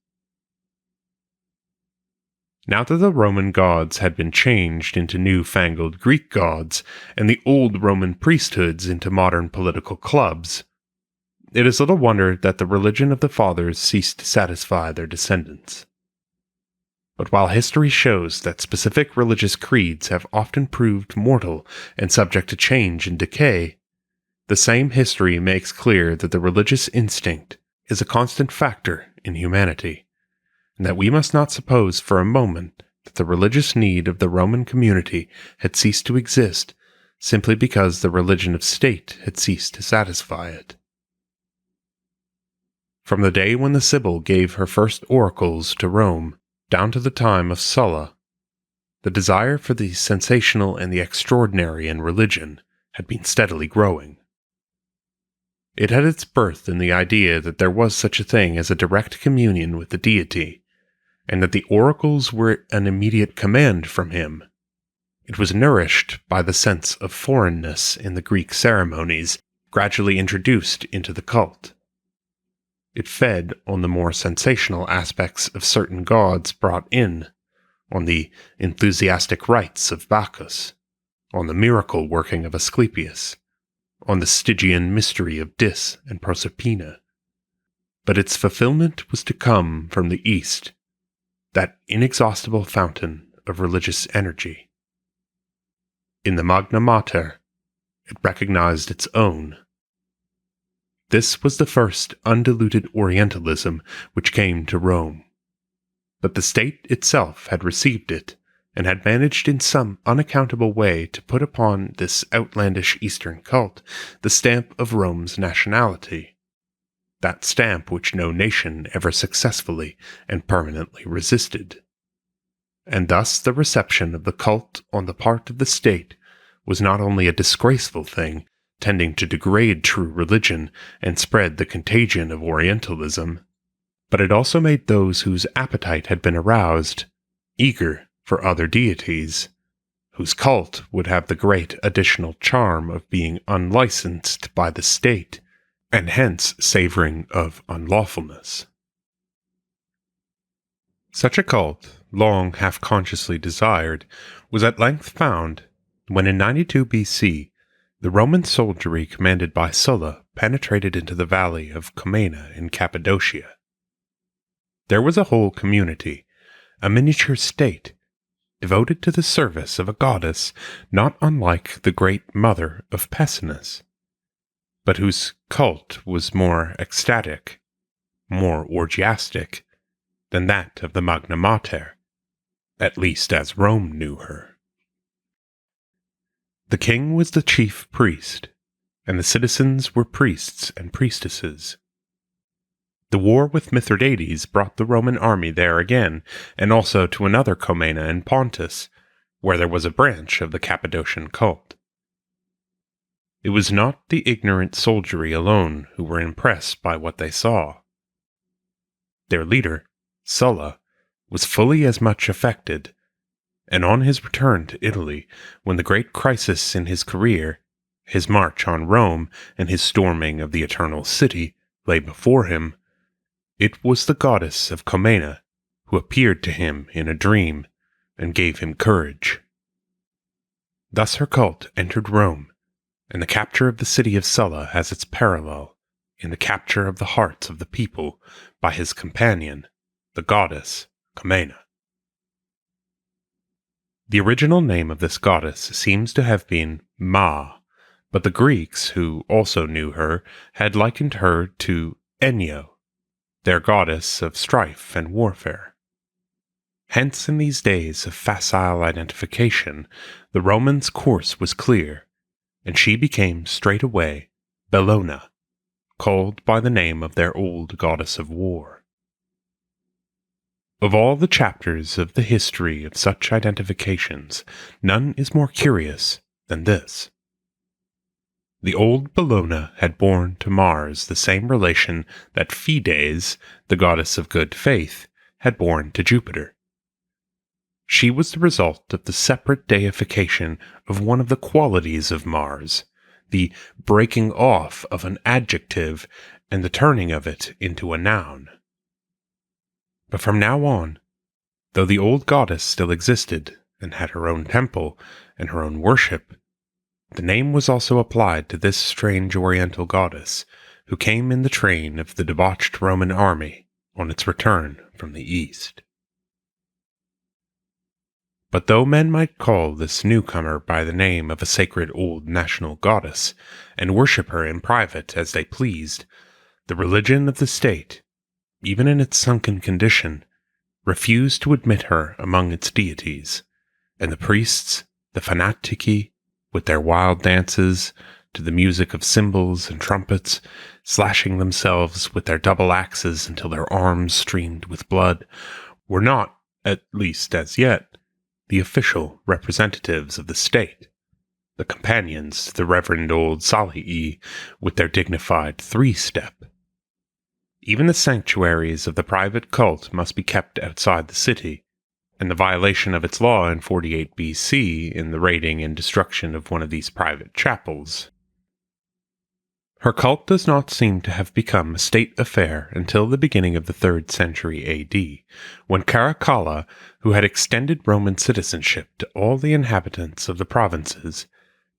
Now that the Roman gods had been changed into new-fangled Greek gods, and the old Roman priesthoods into modern political clubs, it is little wonder that the religion of the fathers ceased to satisfy their descendants. But while history shows that specific religious creeds have often proved mortal and subject to change and decay, the same history makes clear that the religious instinct is a constant factor in humanity, and that we must not suppose for a moment that the religious need of the Roman community had ceased to exist simply because the religion of state had ceased to satisfy it. From the day when the Sibyl gave her first oracles to Rome down to the time of Sulla, the desire for the sensational and the extraordinary in religion had been steadily growing. It had its birth in the idea that there was such a thing as a direct communion with the deity, and that the oracles were an immediate command from him. It was nourished by the sense of foreignness in the Greek ceremonies gradually introduced into the cult. It fed on the more sensational aspects of certain gods brought in, on the enthusiastic rites of Bacchus, on the miracle working of Asklepios, on the Stygian mystery of Dis and Proserpina. But its fulfillment was to come from the East, that inexhaustible fountain of religious energy. In the Magna Mater, it recognized its own. This was the first undiluted Orientalism which came to Rome. But the state itself had received it, and had managed in some unaccountable way to put upon this outlandish Eastern cult the stamp of Rome's nationality. that stamp which no nation ever successfully and permanently resisted. And thus the reception of the cult on the part of the state was not only a disgraceful thing, tending to degrade true religion and spread the contagion of Orientalism, but it also made those whose appetite had been aroused eager for other deities, whose cult would have the great additional charm of being unlicensed by the state, and hence savoring of unlawfulness. Such a cult, long half-consciously desired, was at length found when in 92 BC the Roman soldiery commanded by Sulla penetrated into the valley of Comana in Cappadocia. There was a whole community, a miniature state, devoted to the service of a goddess not unlike the great mother of Pessinus, but whose cult was more ecstatic, more orgiastic, than that of the Magna Mater, at least as Rome knew her. The king was the chief priest, and the citizens were priests and priestesses. The war with Mithridates brought the Roman army there again, and also to another Comana in Pontus, where there was a branch of the Cappadocian cult. It was not the ignorant soldiery alone who were impressed by what they saw. Their leader, Sulla, was fully as much affected, and on his return to Italy, when the great crisis in his career, his march on Rome and his storming of the Eternal City, lay before him, it was the goddess of Comana who appeared to him in a dream and gave him courage. Thus her cult entered Rome, and the capture of the city of Sulla has its parallel in the capture of the hearts of the people by his companion, the goddess Comana. The original name of this goddess seems to have been Ma, but the Greeks, who also knew her, had likened her to Enyo, their goddess of strife and warfare. Hence, in these days of facile identification, the Romans' course was clear, and she became straightway Bellona, called by the name of their old goddess of war. Of all the chapters of the history of such identifications, none is more curious than this. The old Bellona had borne to Mars the same relation that Fides, the goddess of good faith, had borne to Jupiter. She was the result of the separate deification of one of the qualities of Mars, the breaking off of an adjective and the turning of it into a noun. But from now on, though the old goddess still existed and had her own temple and her own worship, the name was also applied to this strange Oriental goddess who came in the train of the debauched Roman army on its return from the East. But though men might call this newcomer by the name of a sacred old national goddess, and worship her in private as they pleased, the religion of the state, even in its sunken condition, refused to admit her among its deities, and the priests, the fanatici, with their wild dances, to the music of cymbals and trumpets, slashing themselves with their double axes until their arms streamed with blood, were not, at least as yet, the official representatives of the state, the companions to the reverend old Salii with their dignified three-step. Even the sanctuaries of the private cult must be kept outside the city, and the violation of its law in 48 BC in the raiding and destruction of one of these private chapels. Her cult does not seem to have become a state affair until the beginning of the 3rd century AD, when Caracalla, who had extended Roman citizenship to all the inhabitants of the provinces,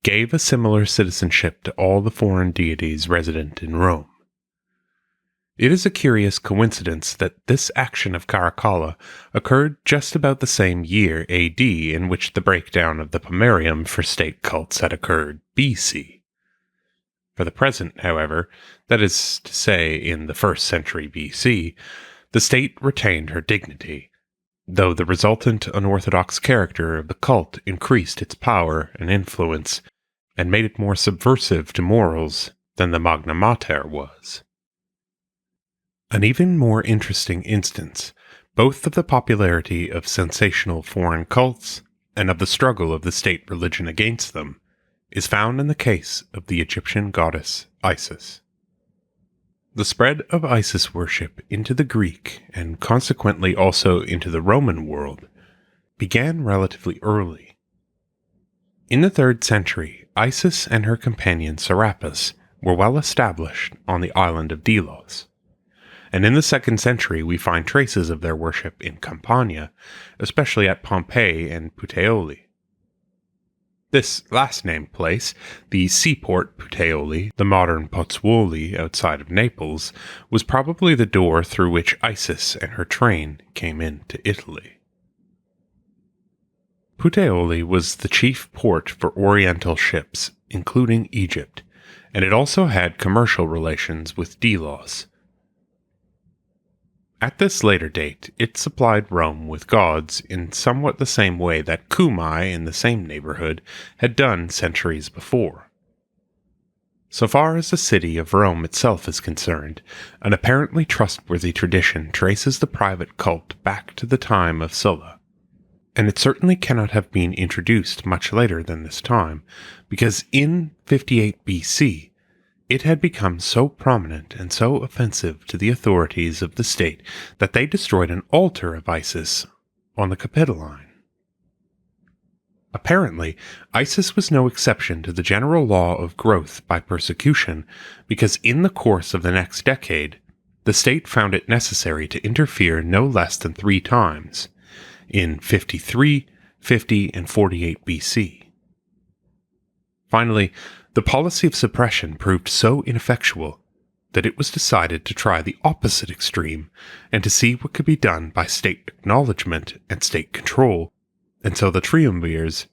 gave a similar citizenship to all the foreign deities resident in Rome. It is a curious coincidence that this action of Caracalla occurred just about the same year AD in which the breakdown of the pomerium for state cults had occurred BC. For the present, however, that is to say in the 1st century BC, the state retained her dignity, though the resultant unorthodox character of the cult increased its power and influence, and made it more subversive to morals than the Magna Mater was. An even more interesting instance, both of the popularity of sensational foreign cults and of the struggle of the state religion against them, is found in the case of the Egyptian goddess Isis. The spread of Isis worship into the Greek, and consequently also into the Roman world, began relatively early. In the 3rd century, Isis and her companion Serapis were well established on the island of Delos, and in the 2nd century we find traces of their worship in Campania, especially at Pompeii and Puteoli. This last named place, the seaport Puteoli, the modern Pozzuoli outside of Naples, was probably the door through which Isis and her train came into Italy. Puteoli was the chief port for Oriental ships, including Egypt, and it also had commercial relations with Delos. At this later date, it supplied Rome with gods in somewhat the same way that Cumae in the same neighborhood had done centuries before. So far as the city of Rome itself is concerned, an apparently trustworthy tradition traces the private cult back to the time of Sulla, and it certainly cannot have been introduced much later than this time, because in 58 BC, it had become so prominent and so offensive to the authorities of the state that they destroyed an altar of Isis on the Capitoline. Apparently, Isis was no exception to the general law of growth by persecution, because in the course of the next decade, the state found it necessary to interfere no less than 3 times, in 53, 50, and 48 BC. Finally, the policy of suppression proved so ineffectual that it was decided to try the opposite extreme and to see what could be done by state acknowledgement and state control, and so the triumvirs,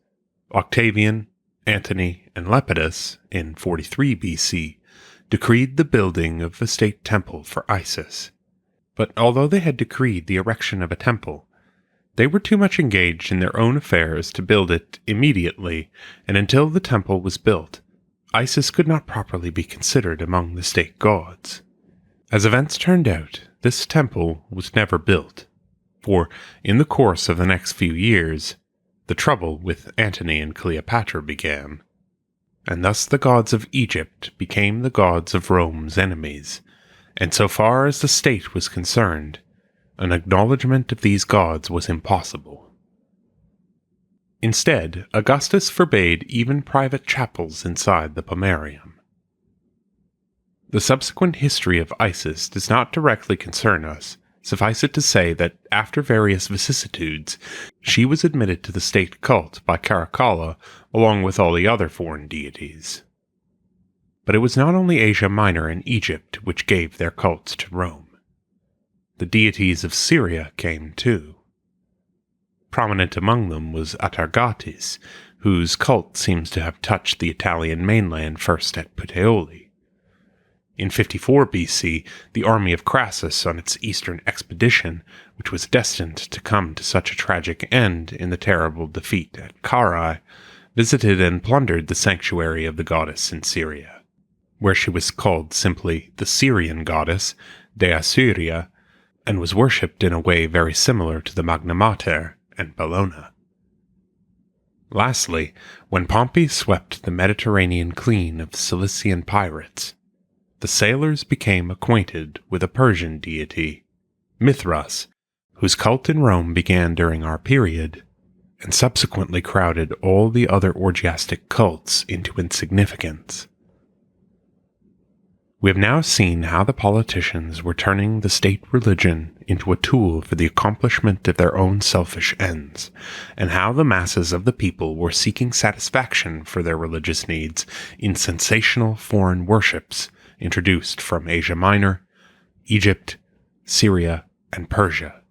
Octavian, Antony, and Lepidus, in 43 BC, decreed the building of a state temple for Isis. But although they had decreed the erection of a temple, they were too much engaged in their own affairs to build it immediately, and until the temple was built, Isis could not properly be considered among the state gods. As events turned out, this temple was never built, for in the course of the next few years, the trouble with Antony and Cleopatra began, and thus the gods of Egypt became the gods of Rome's enemies, and so far as the state was concerned, an acknowledgement of these gods was impossible. Instead, Augustus forbade even private chapels inside the pomerium. The subsequent history of Isis does not directly concern us. Suffice it to say that after various vicissitudes, she was admitted to the state cult by Caracalla along with all the other foreign deities. But it was not only Asia Minor and Egypt which gave their cults to Rome. The deities of Syria came too. Prominent among them was Atargatis, whose cult seems to have touched the Italian mainland first at Puteoli. In 54 BC, the army of Crassus on its eastern expedition, which was destined to come to such a tragic end in the terrible defeat at Carrhae, visited and plundered the sanctuary of the goddess in Syria, where she was called simply the Syrian goddess, Dea Syria, and was worshipped in a way very similar to the Magna Mater and Bellona. Lastly, when Pompey swept the Mediterranean clean of Cilician pirates, the sailors became acquainted with a Persian deity, Mithras, whose cult in Rome began during our period, and subsequently crowded all the other orgiastic cults into insignificance. We have now seen how the politicians were turning the state religion into a tool for the accomplishment of their own selfish ends, and how the masses of the people were seeking satisfaction for their religious needs in sensational foreign worships introduced from Asia Minor, Egypt, Syria, and Persia.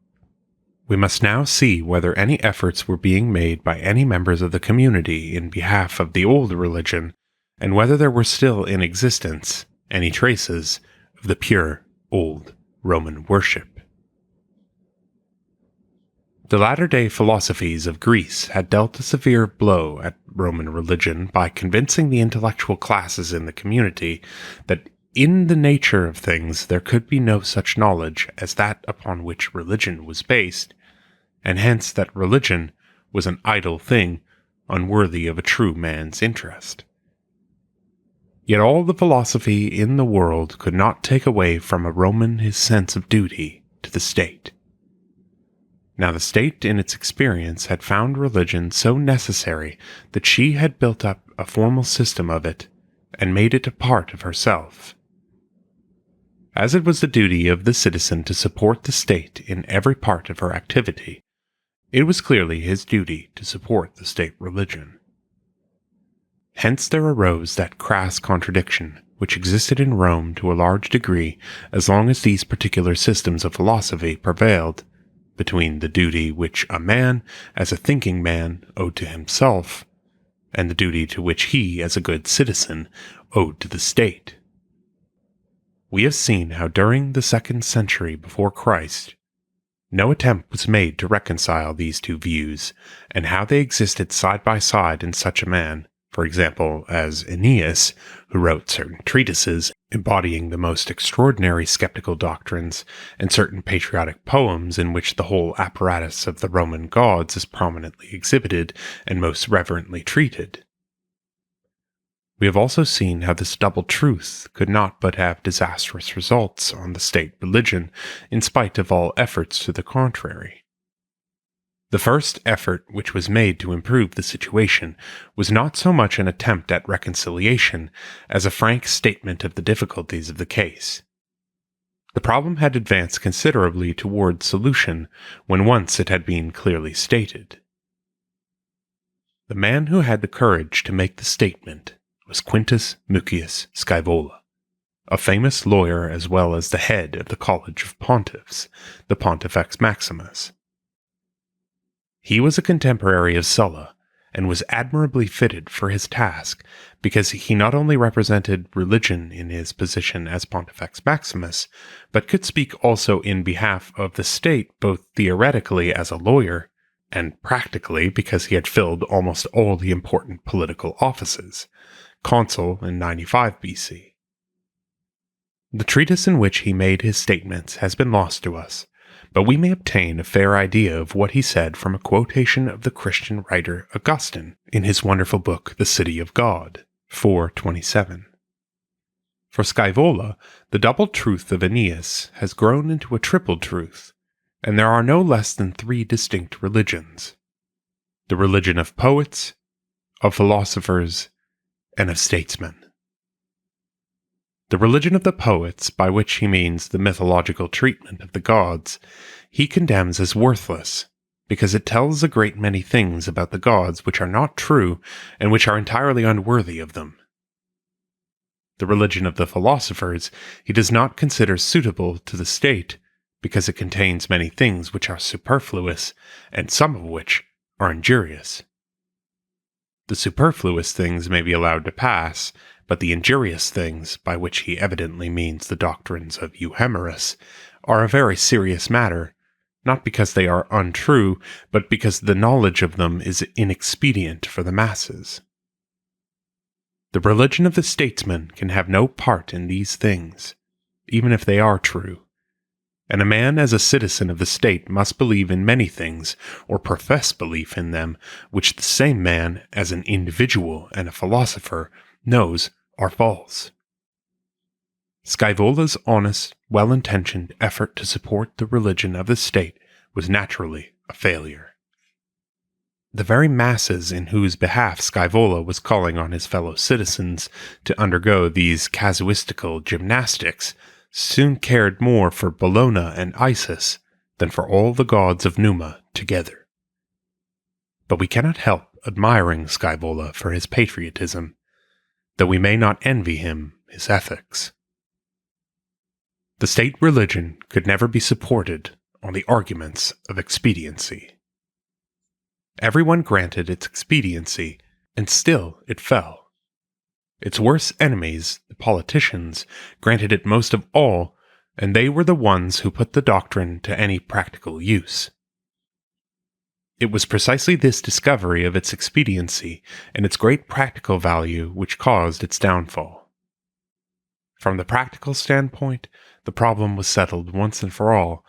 We must now see whether any efforts were being made by any members of the community in behalf of the old religion, and whether there were still in existence any traces of the pure old Roman worship. The latter-day philosophies of Greece had dealt a severe blow at Roman religion by convincing the intellectual classes in the community that In the nature of things, there could be no such knowledge as that upon which religion was based, and hence that religion was an idle thing, unworthy of a true man's interest. Yet all the philosophy in the world could not take away from a Roman his sense of duty to the state. Now the state in its experience had found religion so necessary that she had built up a formal system of it and made it a part of herself. As it was the duty of the citizen to support the state in every part of her activity, it was clearly his duty to support the state religion. Hence there arose that crass contradiction which existed in Rome to a large degree as long as these particular systems of philosophy prevailed, between the duty which a man, as a thinking man, owed to himself, and the duty to which he, as a good citizen, owed to the state. We have seen how during the 2nd century before Christ, no attempt was made to reconcile these two views, and how they existed side by side in such a man, for example, as Aeneas, who wrote certain treatises embodying the most extraordinary skeptical doctrines, and certain patriotic poems in which the whole apparatus of the Roman gods is prominently exhibited and most reverently treated. We have also seen how this double truth could not but have disastrous results on the state religion, in spite of all efforts to the contrary. The first effort which was made to improve the situation was not so much an attempt at reconciliation as a frank statement of the difficulties of the case. The problem had advanced considerably toward solution when once it had been clearly stated. The man who had the courage to make the statement was Quintus Mucius Scaevola, a famous lawyer as well as the head of the College of Pontiffs, the Pontifex Maximus. He was a contemporary of Sulla, and was admirably fitted for his task, because he not only represented religion in his position as Pontifex Maximus, but could speak also in behalf of the state both theoretically as a lawyer, and practically because he had filled almost all the important political offices, consul in 95 BC. The treatise in which he made his statements has been lost to us, but we may obtain a fair idea of what he said from a quotation of the Christian writer Augustine in his wonderful book The City of God, 427. For Scaevola, the double truth of Aeneas has grown into a triple truth, and there are no less than 3 distinct religions: the religion of poets, of philosophers, and of statesmen. The religion of the poets, by which he means the mythological treatment of the gods, he condemns as worthless, because it tells a great many things about the gods which are not true and which are entirely unworthy of them. The religion of the philosophers he does not consider suitable to the state, because it contains many things which are superfluous, and some of which are injurious. The superfluous things may be allowed to pass, but the injurious things, by which he evidently means the doctrines of Euhemerus, are a very serious matter, not because they are untrue, but because the knowledge of them is inexpedient for the masses. The religion of the statesman can have no part in these things, even if they are true, and a man as a citizen of the state must believe in many things, or profess belief in them, which the same man, as an individual and a philosopher, knows are false. Scaevola's honest, well-intentioned effort to support the religion of the state was naturally a failure. The very masses in whose behalf Scaevola was calling on his fellow citizens to undergo these casuistical gymnastics soon cared more for Bellona and Isis than for all the gods of Numa together. But we cannot help admiring Scaevola for his patriotism, though we may not envy him his ethics. The state religion could never be supported on the arguments of expediency. Everyone granted its expediency, and still it fell. Its worst enemies, the politicians, granted it most of all, and they were the ones who put the doctrine to any practical use. It was precisely this discovery of its expediency and its great practical value which caused its downfall. From the practical standpoint, the problem was settled once and for all,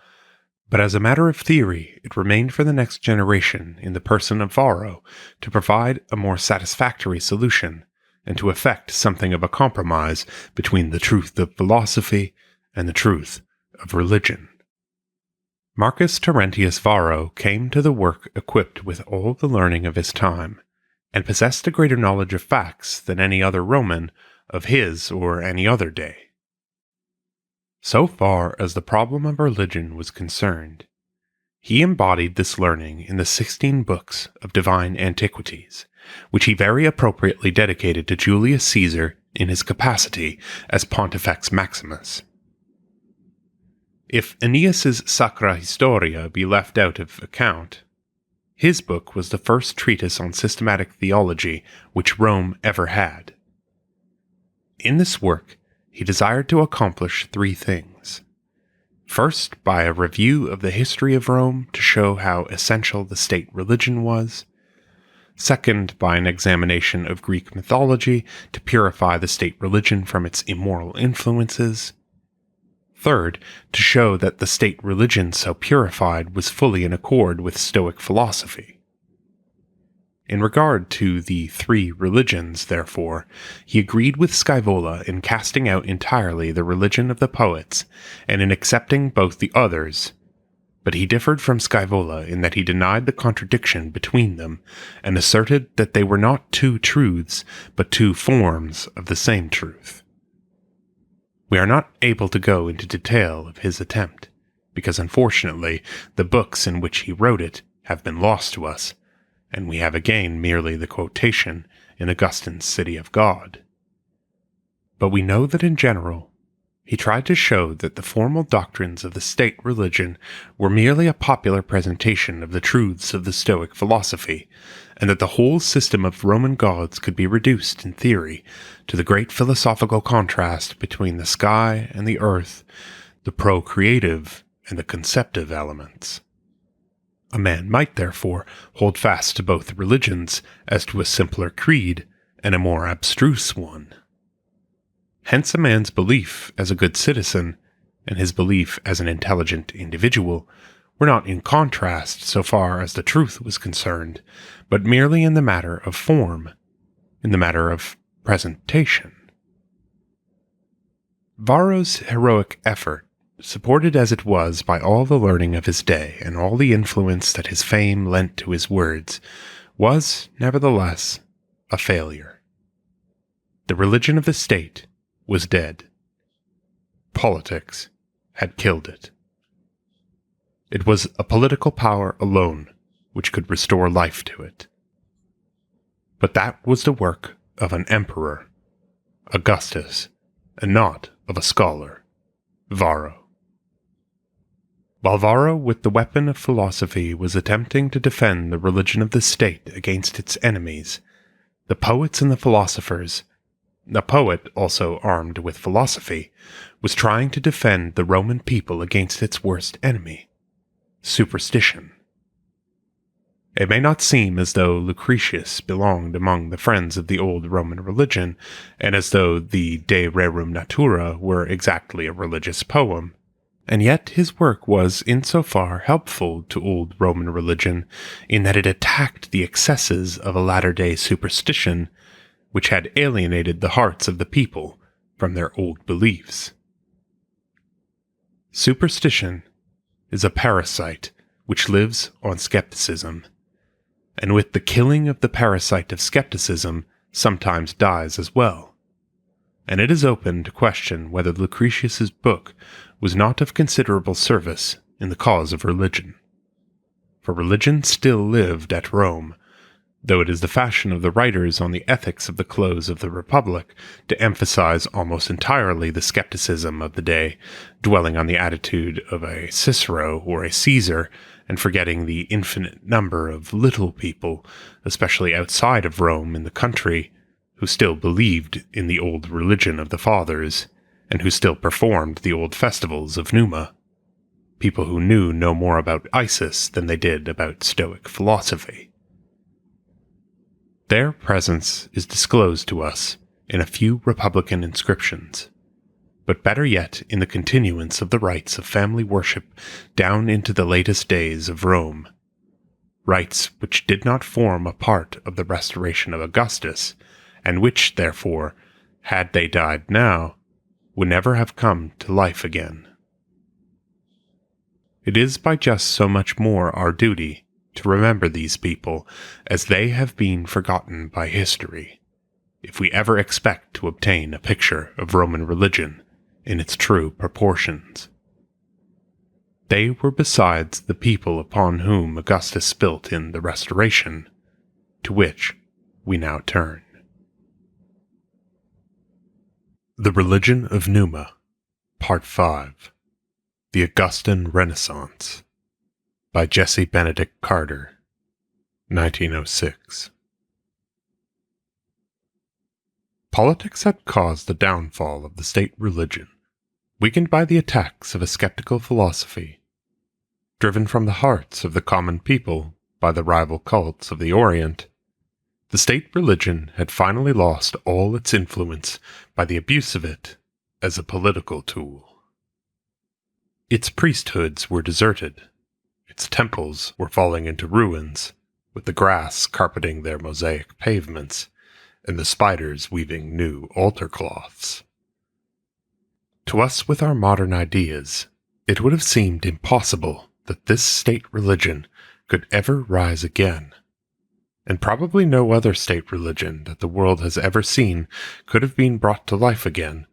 but as a matter of theory, it remained for the next generation in the person of Varro to provide a more satisfactory solution and to effect something of a compromise between the truth of philosophy and the truth of religion. Marcus Terentius Varro came to the work equipped with all the learning of his time, and possessed a greater knowledge of facts than any other Roman of his or any other day. So far as the problem of religion was concerned, he embodied this learning in the 16 books of divine antiquities, which he very appropriately dedicated to Julius Caesar in his capacity as Pontifex Maximus. If Aeneas's Sacra Historia be left out of account, his book was the first treatise on systematic theology which Rome ever had. In this work, he desired to accomplish three things. First, by a review of the history of Rome to show how essential the state religion was. Second, by an examination of Greek mythology to purify the state religion from its immoral influences. Third, to show that the state religion so purified was fully in accord with Stoic philosophy. In regard to the three religions, therefore, he agreed with Scaevola in casting out entirely the religion of the poets and in accepting both the others, but he differed from Scaevola in that he denied the contradiction between them and asserted that they were not two truths, but two forms of the same truth. We are not able to go into detail of his attempt, because unfortunately the books in which he wrote it have been lost to us, and we have again merely the quotation in Augustine's City of God. But we know that in general, he tried to show that the formal doctrines of the state religion were merely a popular presentation of the truths of the Stoic philosophy, and that the whole system of Roman gods could be reduced, in theory, to the great philosophical contrast between the sky and the earth, the procreative and the conceptive elements. A man might, therefore, hold fast to both religions as to a simpler creed and a more abstruse one. Hence a man's belief as a good citizen, and his belief as an intelligent individual, were not in contrast so far as the truth was concerned, but merely in the matter of form, in the matter of presentation. Varro's heroic effort, supported as it was by all the learning of his day and all the influence that his fame lent to his words, was, nevertheless, a failure. The religion of the state was dead. Politics had killed it. It was a political power alone which could restore life to it. But that was the work of an emperor, Augustus, and not of a scholar, Varro. While Varro, with the weapon of philosophy, was attempting to defend the religion of the state against its enemies, the poets and the philosophers, the poet, also armed with philosophy, was trying to defend the Roman people against its worst enemy, superstition. It may not seem as though Lucretius belonged among the friends of the old Roman religion, and as though the De Rerum Natura were exactly a religious poem, and yet his work was insofar helpful to old Roman religion in that it attacked the excesses of a latter-day superstition which had alienated the hearts of the people from their old beliefs. Superstition is a parasite which lives on skepticism, and with the killing of the parasite of skepticism sometimes dies as well. And it is open to question whether Lucretius's book was not of considerable service in the cause of religion. For religion still lived at Rome, though it is the fashion of the writers on the ethics of the close of the Republic to emphasize almost entirely the skepticism of the day, dwelling on the attitude of a Cicero or a Caesar, and forgetting the infinite number of little people, especially outside of Rome in the country, who still believed in the old religion of the fathers, and who still performed the old festivals of Numa, people who knew no more about Isis than they did about Stoic philosophy. Their presence is disclosed to us in a few Republican inscriptions, but better yet in the continuance of the rites of family worship down into the latest days of Rome. Rites which did not form a part of the restoration of Augustus, and which, therefore, had they died now, would never have come to life again. It is by just so much more our duty to remember these people, as they have been forgotten by history, if we ever expect to obtain a picture of Roman religion in its true proportions. They were besides the people upon whom Augustus built in the Restoration, to which we now turn. The Religion of Numa, Part 5, The Augustan Renaissance, by Jesse Benedict Carter, 1906. Politics had caused the downfall of the state religion, weakened by the attacks of a skeptical philosophy. Driven from the hearts of the common people by the rival cults of the Orient, the state religion had finally lost all its influence by the abuse of it as a political tool. Its priesthoods were deserted, its temples were falling into ruins, with the grass carpeting their mosaic pavements, and the spiders weaving new altar cloths. To us with our modern ideas, it would have seemed impossible that this state religion could ever rise again, and probably no other state religion that the world has ever seen could have been brought to life again,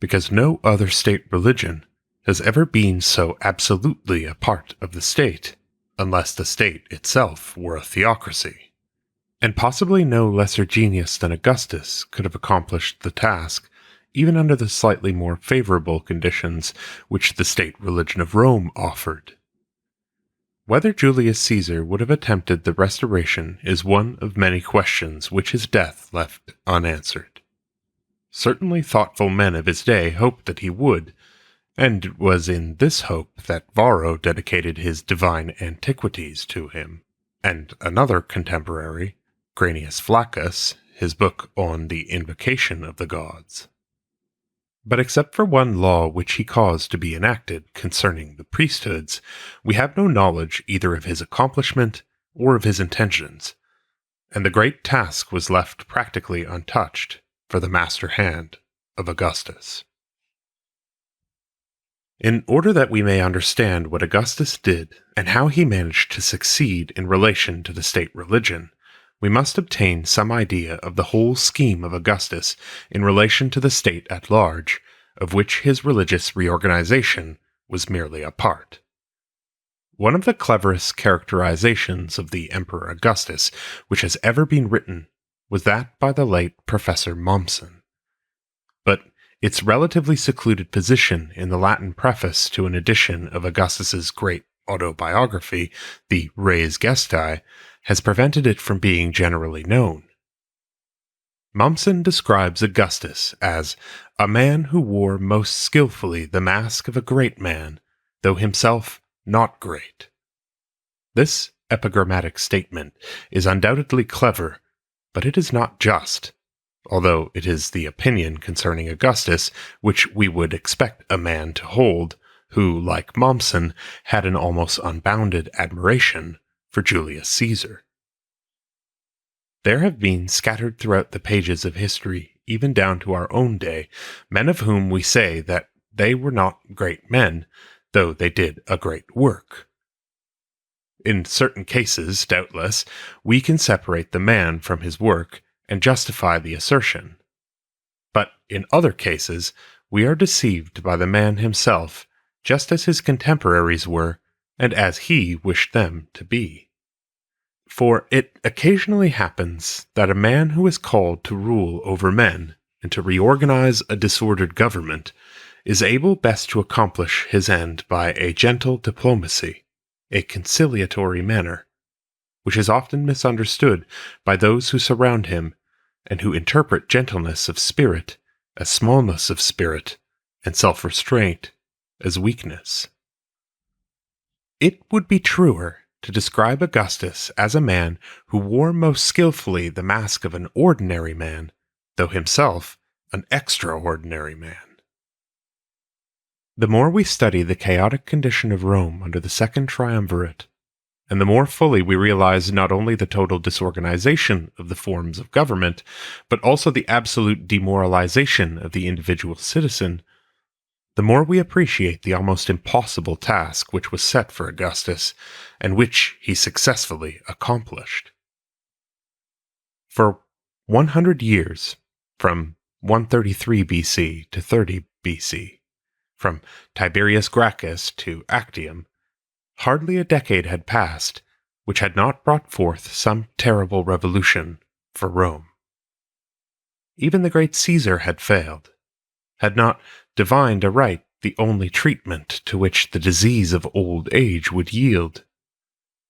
because no other state religion has ever been so absolutely a part of the state, unless the state itself were a theocracy. And possibly no lesser genius than Augustus could have accomplished the task, even under the slightly more favorable conditions which the state religion of Rome offered. Whether Julius Caesar would have attempted the restoration is one of many questions which his death left unanswered. Certainly thoughtful men of his day hoped that he would, and it was in this hope that Varro dedicated his divine antiquities to him, and another contemporary, Granius Flaccus, his book on the invocation of the gods. But except for one law which he caused to be enacted concerning the priesthoods, we have no knowledge either of his accomplishment or of his intentions, and the great task was left practically untouched for the master hand of Augustus. In order that we may understand what Augustus did and how he managed to succeed in relation to the state religion, we must obtain some idea of the whole scheme of Augustus in relation to the state at large, of which his religious reorganization was merely a part. One of the cleverest characterizations of the Emperor Augustus which has ever been written was that by the late Professor Mommsen. But its relatively secluded position in the Latin preface to an edition of Augustus's great autobiography, the Res Gestae, has prevented it from being generally known. Mommsen describes Augustus as a man who wore most skillfully the mask of a great man, though himself not great. This epigrammatic statement is undoubtedly clever, but it is not just, although it is the opinion concerning Augustus which we would expect a man to hold who, like Mommsen, had an almost unbounded admiration for Julius Caesar. There have been scattered throughout the pages of history, even down to our own day, men of whom we say that they were not great men, though they did a great work. In certain cases, doubtless, we can separate the man from his work and justify the assertion. But in other cases, we are deceived by the man himself, just as his contemporaries were, and as he wished them to be. For it occasionally happens that a man who is called to rule over men and to reorganize a disordered government is able best to accomplish his end by a gentle diplomacy, a conciliatory manner, which is often misunderstood by those who surround him and who interpret gentleness of spirit as smallness of spirit and self-restraint as weakness. It would be truer to describe Augustus as a man who wore most skillfully the mask of an ordinary man, though himself an extraordinary man. The more we study the chaotic condition of Rome under the Second Triumvirate, and the more fully we realize not only the total disorganization of the forms of government, but also the absolute demoralization of the individual citizen, the more we appreciate the almost impossible task which was set for Augustus, and which he successfully accomplished. For 100 years, from 133 BC to 30 BC, from Tiberius Gracchus to Actium, hardly a decade had passed which had not brought forth some terrible revolution for Rome. Even the great Caesar had failed, had not divined aright the only treatment to which the disease of old age would yield.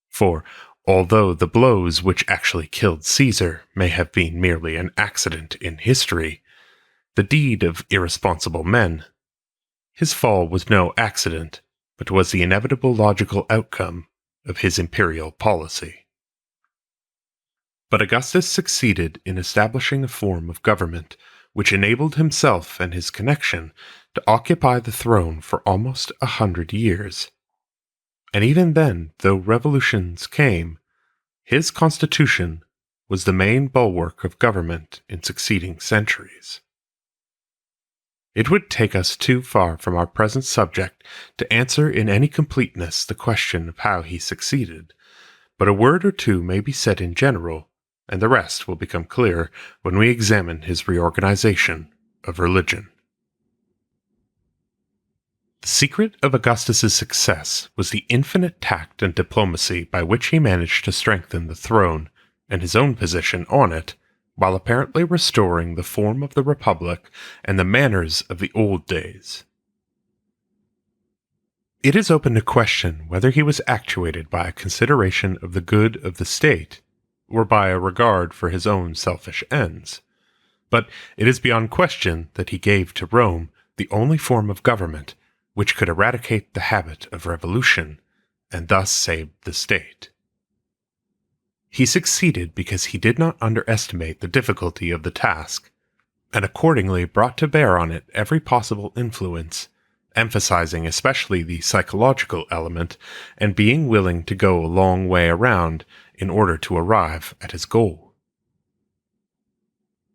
For, although the blows which actually killed Caesar may have been merely an accident in history, the deed of irresponsible men, his fall was no accident, but was the inevitable logical outcome of his imperial policy. But Augustus succeeded in establishing a form of government which enabled himself and his connection to occupy the throne for almost 100 years. And even then, though revolutions came, his constitution was the main bulwark of government in succeeding centuries. It would take us too far from our present subject to answer in any completeness the question of how he succeeded, but a word or two may be said in general, and the rest will become clear when we examine his reorganization of religion. The secret of Augustus's success was the infinite tact and diplomacy by which he managed to strengthen the throne and his own position on it, while apparently restoring the form of the Republic and the manners of the old days. It is open to question whether he was actuated by a consideration of the good of the state, or by a regard for his own selfish ends, but it is beyond question that he gave to Rome the only form of government which could eradicate the habit of revolution, and thus save the state. He succeeded because he did not underestimate the difficulty of the task, and accordingly brought to bear on it every possible influence, emphasizing especially the psychological element, and being willing to go a long way around in order to arrive at his goal.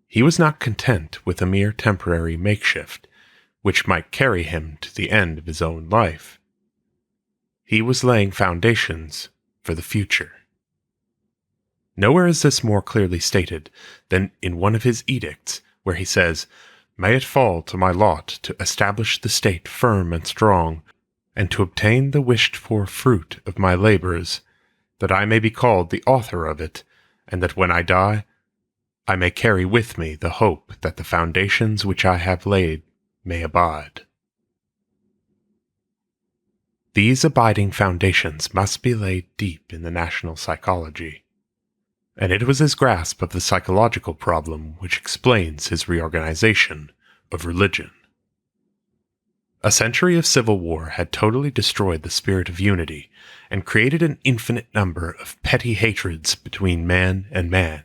He was not content with a mere temporary makeshift, which might carry him to the end of his own life. He was laying foundations for the future. Nowhere is this more clearly stated than in one of his edicts, where he says, "May it fall to my lot to establish the state firm and strong, and to obtain the wished-for fruit of my labors, that I may be called the author of it, and that when I die, I may carry with me the hope that the foundations which I have laid may abide." These abiding foundations must be laid deep in the national psychology, and it was his grasp of the psychological problem which explains his reorganization of religion. A century of civil war had totally destroyed the spirit of unity and created an infinite number of petty hatreds between man and man.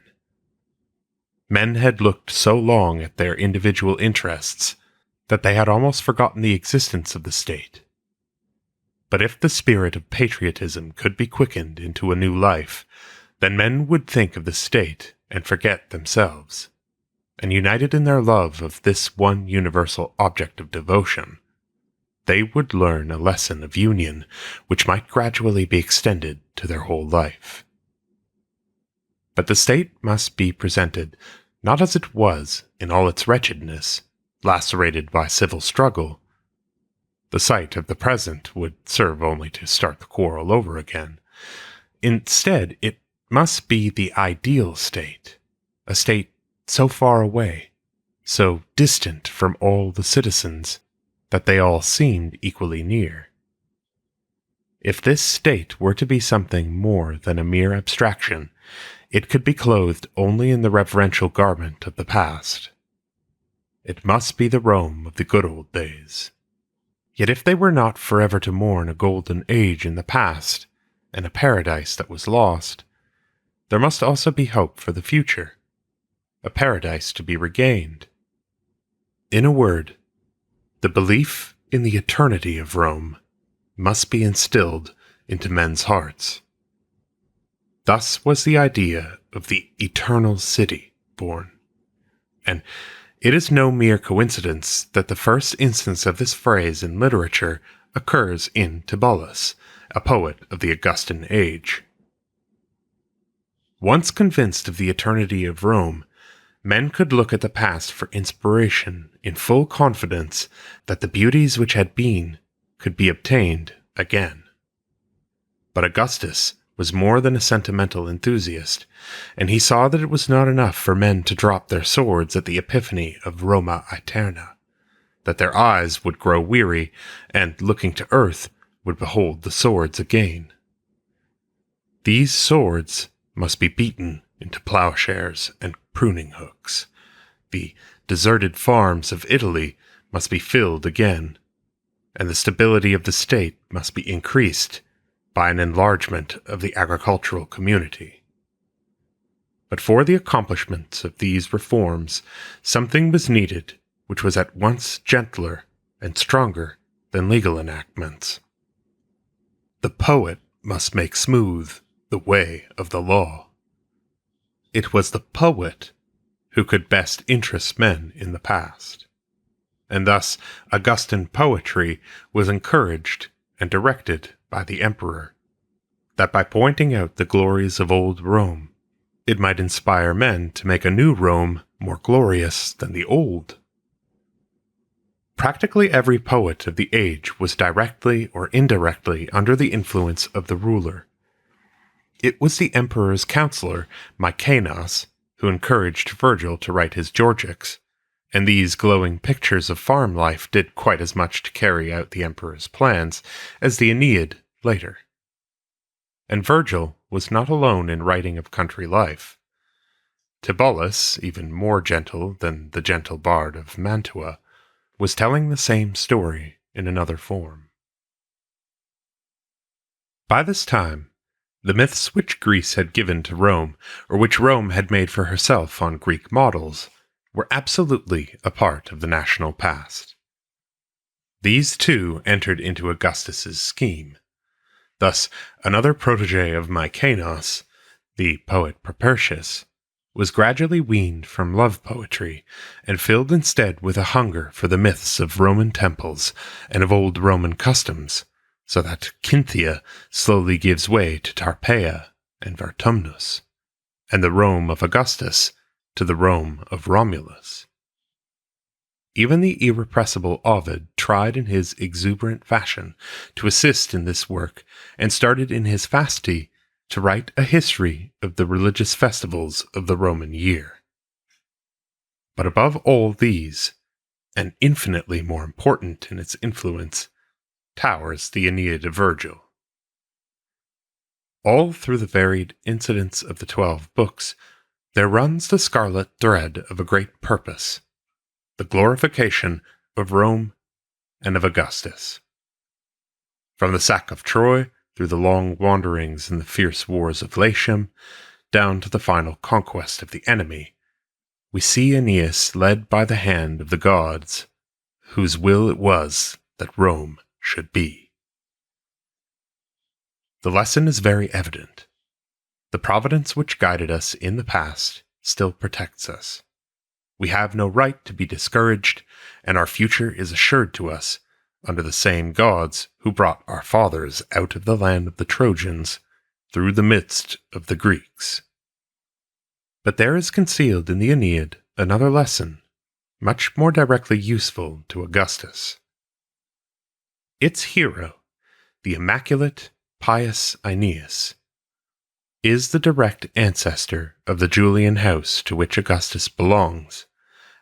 Men had looked so long at their individual interests that they had almost forgotten the existence of the state. But if the spirit of patriotism could be quickened into a new life, then men would think of the state and forget themselves, and united in their love of this one universal object of devotion, they would learn a lesson of union which might gradually be extended to their whole life. But the state must be presented not as it was in all its wretchedness, lacerated by civil struggle. The sight of the present would serve only to start the quarrel over again. Instead, it must be the ideal state, a state so far away, so distant from all the citizens, that they all seemed equally near. If this state were to be something more than a mere abstraction, it could be clothed only in the reverential garment of the past. It must be the Rome of the good old days. Yet if they were not forever to mourn a golden age in the past, and a paradise that was lost, there must also be hope for the future, a paradise to be regained. In a word, the belief in the eternity of Rome must be instilled into men's hearts. Thus was the idea of the eternal city born, and it is no mere coincidence that the first instance of this phrase in literature occurs in Tibullus, a poet of the Augustan age. Once convinced of the eternity of Rome, men could look at the past for inspiration in full confidence that the beauties which had been could be obtained again. But Augustus was more than a sentimental enthusiast, and he saw that it was not enough for men to drop their swords at the epiphany of Roma Aeterna, that their eyes would grow weary, and, looking to earth, would behold the swords again. These swords must be beaten into plowshares and pruning hooks. The deserted farms of Italy must be filled again, and the stability of the state must be increased by an enlargement of the agricultural community. But for the accomplishment of these reforms, something was needed which was at once gentler and stronger than legal enactments. The poet must make smooth the way of the law. It was the poet who could best interest men in the past, and thus Augustan poetry was encouraged and directed by the emperor, that by pointing out the glories of old Rome, it might inspire men to make a new Rome more glorious than the old. Practically every poet of the age was directly or indirectly under the influence of the ruler. It was the emperor's counselor, Maximus, who encouraged Virgil to write his Georgics, and these glowing pictures of farm life did quite as much to carry out the emperor's plans as the Aeneid later. And Virgil was not alone in writing of country life. Tibullus, even more gentle than the gentle bard of Mantua, was telling the same story in another form. By this time, the myths which Greece had given to Rome, or which Rome had made for herself on Greek models, were absolutely a part of the national past. These too entered into Augustus's scheme. Thus, another protege of Maximus, the poet Propertius, was gradually weaned from love poetry and filled instead with a hunger for the myths of Roman temples and of old Roman customs, so that Cynthia slowly gives way to Tarpeia and Vertumnus, and the Rome of Augustus to the Rome of Romulus. Even the irrepressible Ovid tried in his exuberant fashion to assist in this work, and started in his Fasti to write a history of the religious festivals of the Roman year. But above all these, and infinitely more important in its influence, towers the Aeneid of Virgil. All through the varied incidents of the 12 books, there runs the scarlet thread of a great purpose, the glorification of Rome and of Augustus. From the sack of Troy, through the long wanderings and the fierce wars of Latium, down to the final conquest of the enemy, we see Aeneas led by the hand of the gods, whose will it was that Rome should be. The lesson is very evident. The providence which guided us in the past still protects us. We have no right to be discouraged, and our future is assured to us under the same gods who brought our fathers out of the land of the Trojans through the midst of the Greeks. But there is concealed in the Aeneid another lesson, much more directly useful to Augustus. Its hero, the immaculate, pious Aeneas, is the direct ancestor of the Julian house to which Augustus belongs,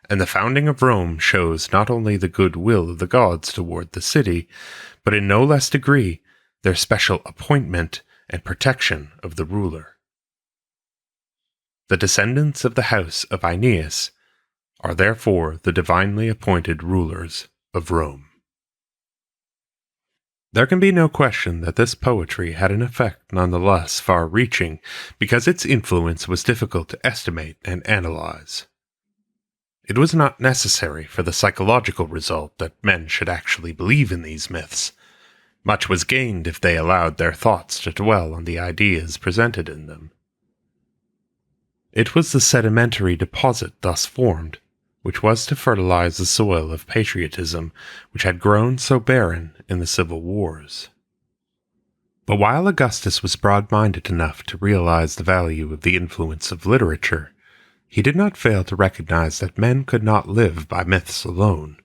and the founding of Rome shows not only the good will of the gods toward the city, but in no less degree their special appointment and protection of the ruler. The descendants of the house of Aeneas are therefore the divinely appointed rulers of Rome. There can be no question that this poetry had an effect nonetheless far-reaching, because its influence was difficult to estimate and analyze. It was not necessary for the psychological result that men should actually believe in these myths. Much was gained if they allowed their thoughts to dwell on the ideas presented in them. It was the sedimentary deposit thus formed, which was to fertilize the soil of patriotism which had grown so barren in the civil wars. But while Augustus was broad-minded enough to realize the value of the influence of literature, he did not fail to recognize that men could not live by myths alone,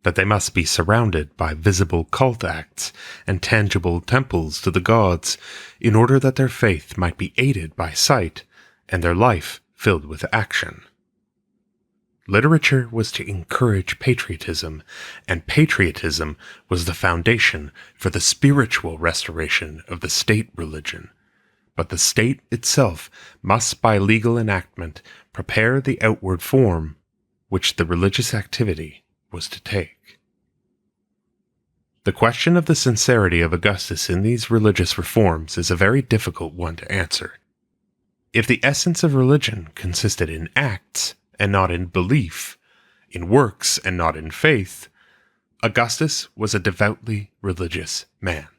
that they must be surrounded by visible cult acts and tangible temples to the gods in order that their faith might be aided by sight and their life filled with action. Literature was to encourage patriotism, and patriotism was the foundation for the spiritual restoration of the state religion. But the state itself must by legal enactment prepare the outward form which the religious activity was to take. The question of the sincerity of Augustus in these religious reforms is a very difficult one to answer. If the essence of religion consisted in acts, and not in belief, in works and not in faith, Augustus was a devoutly religious man.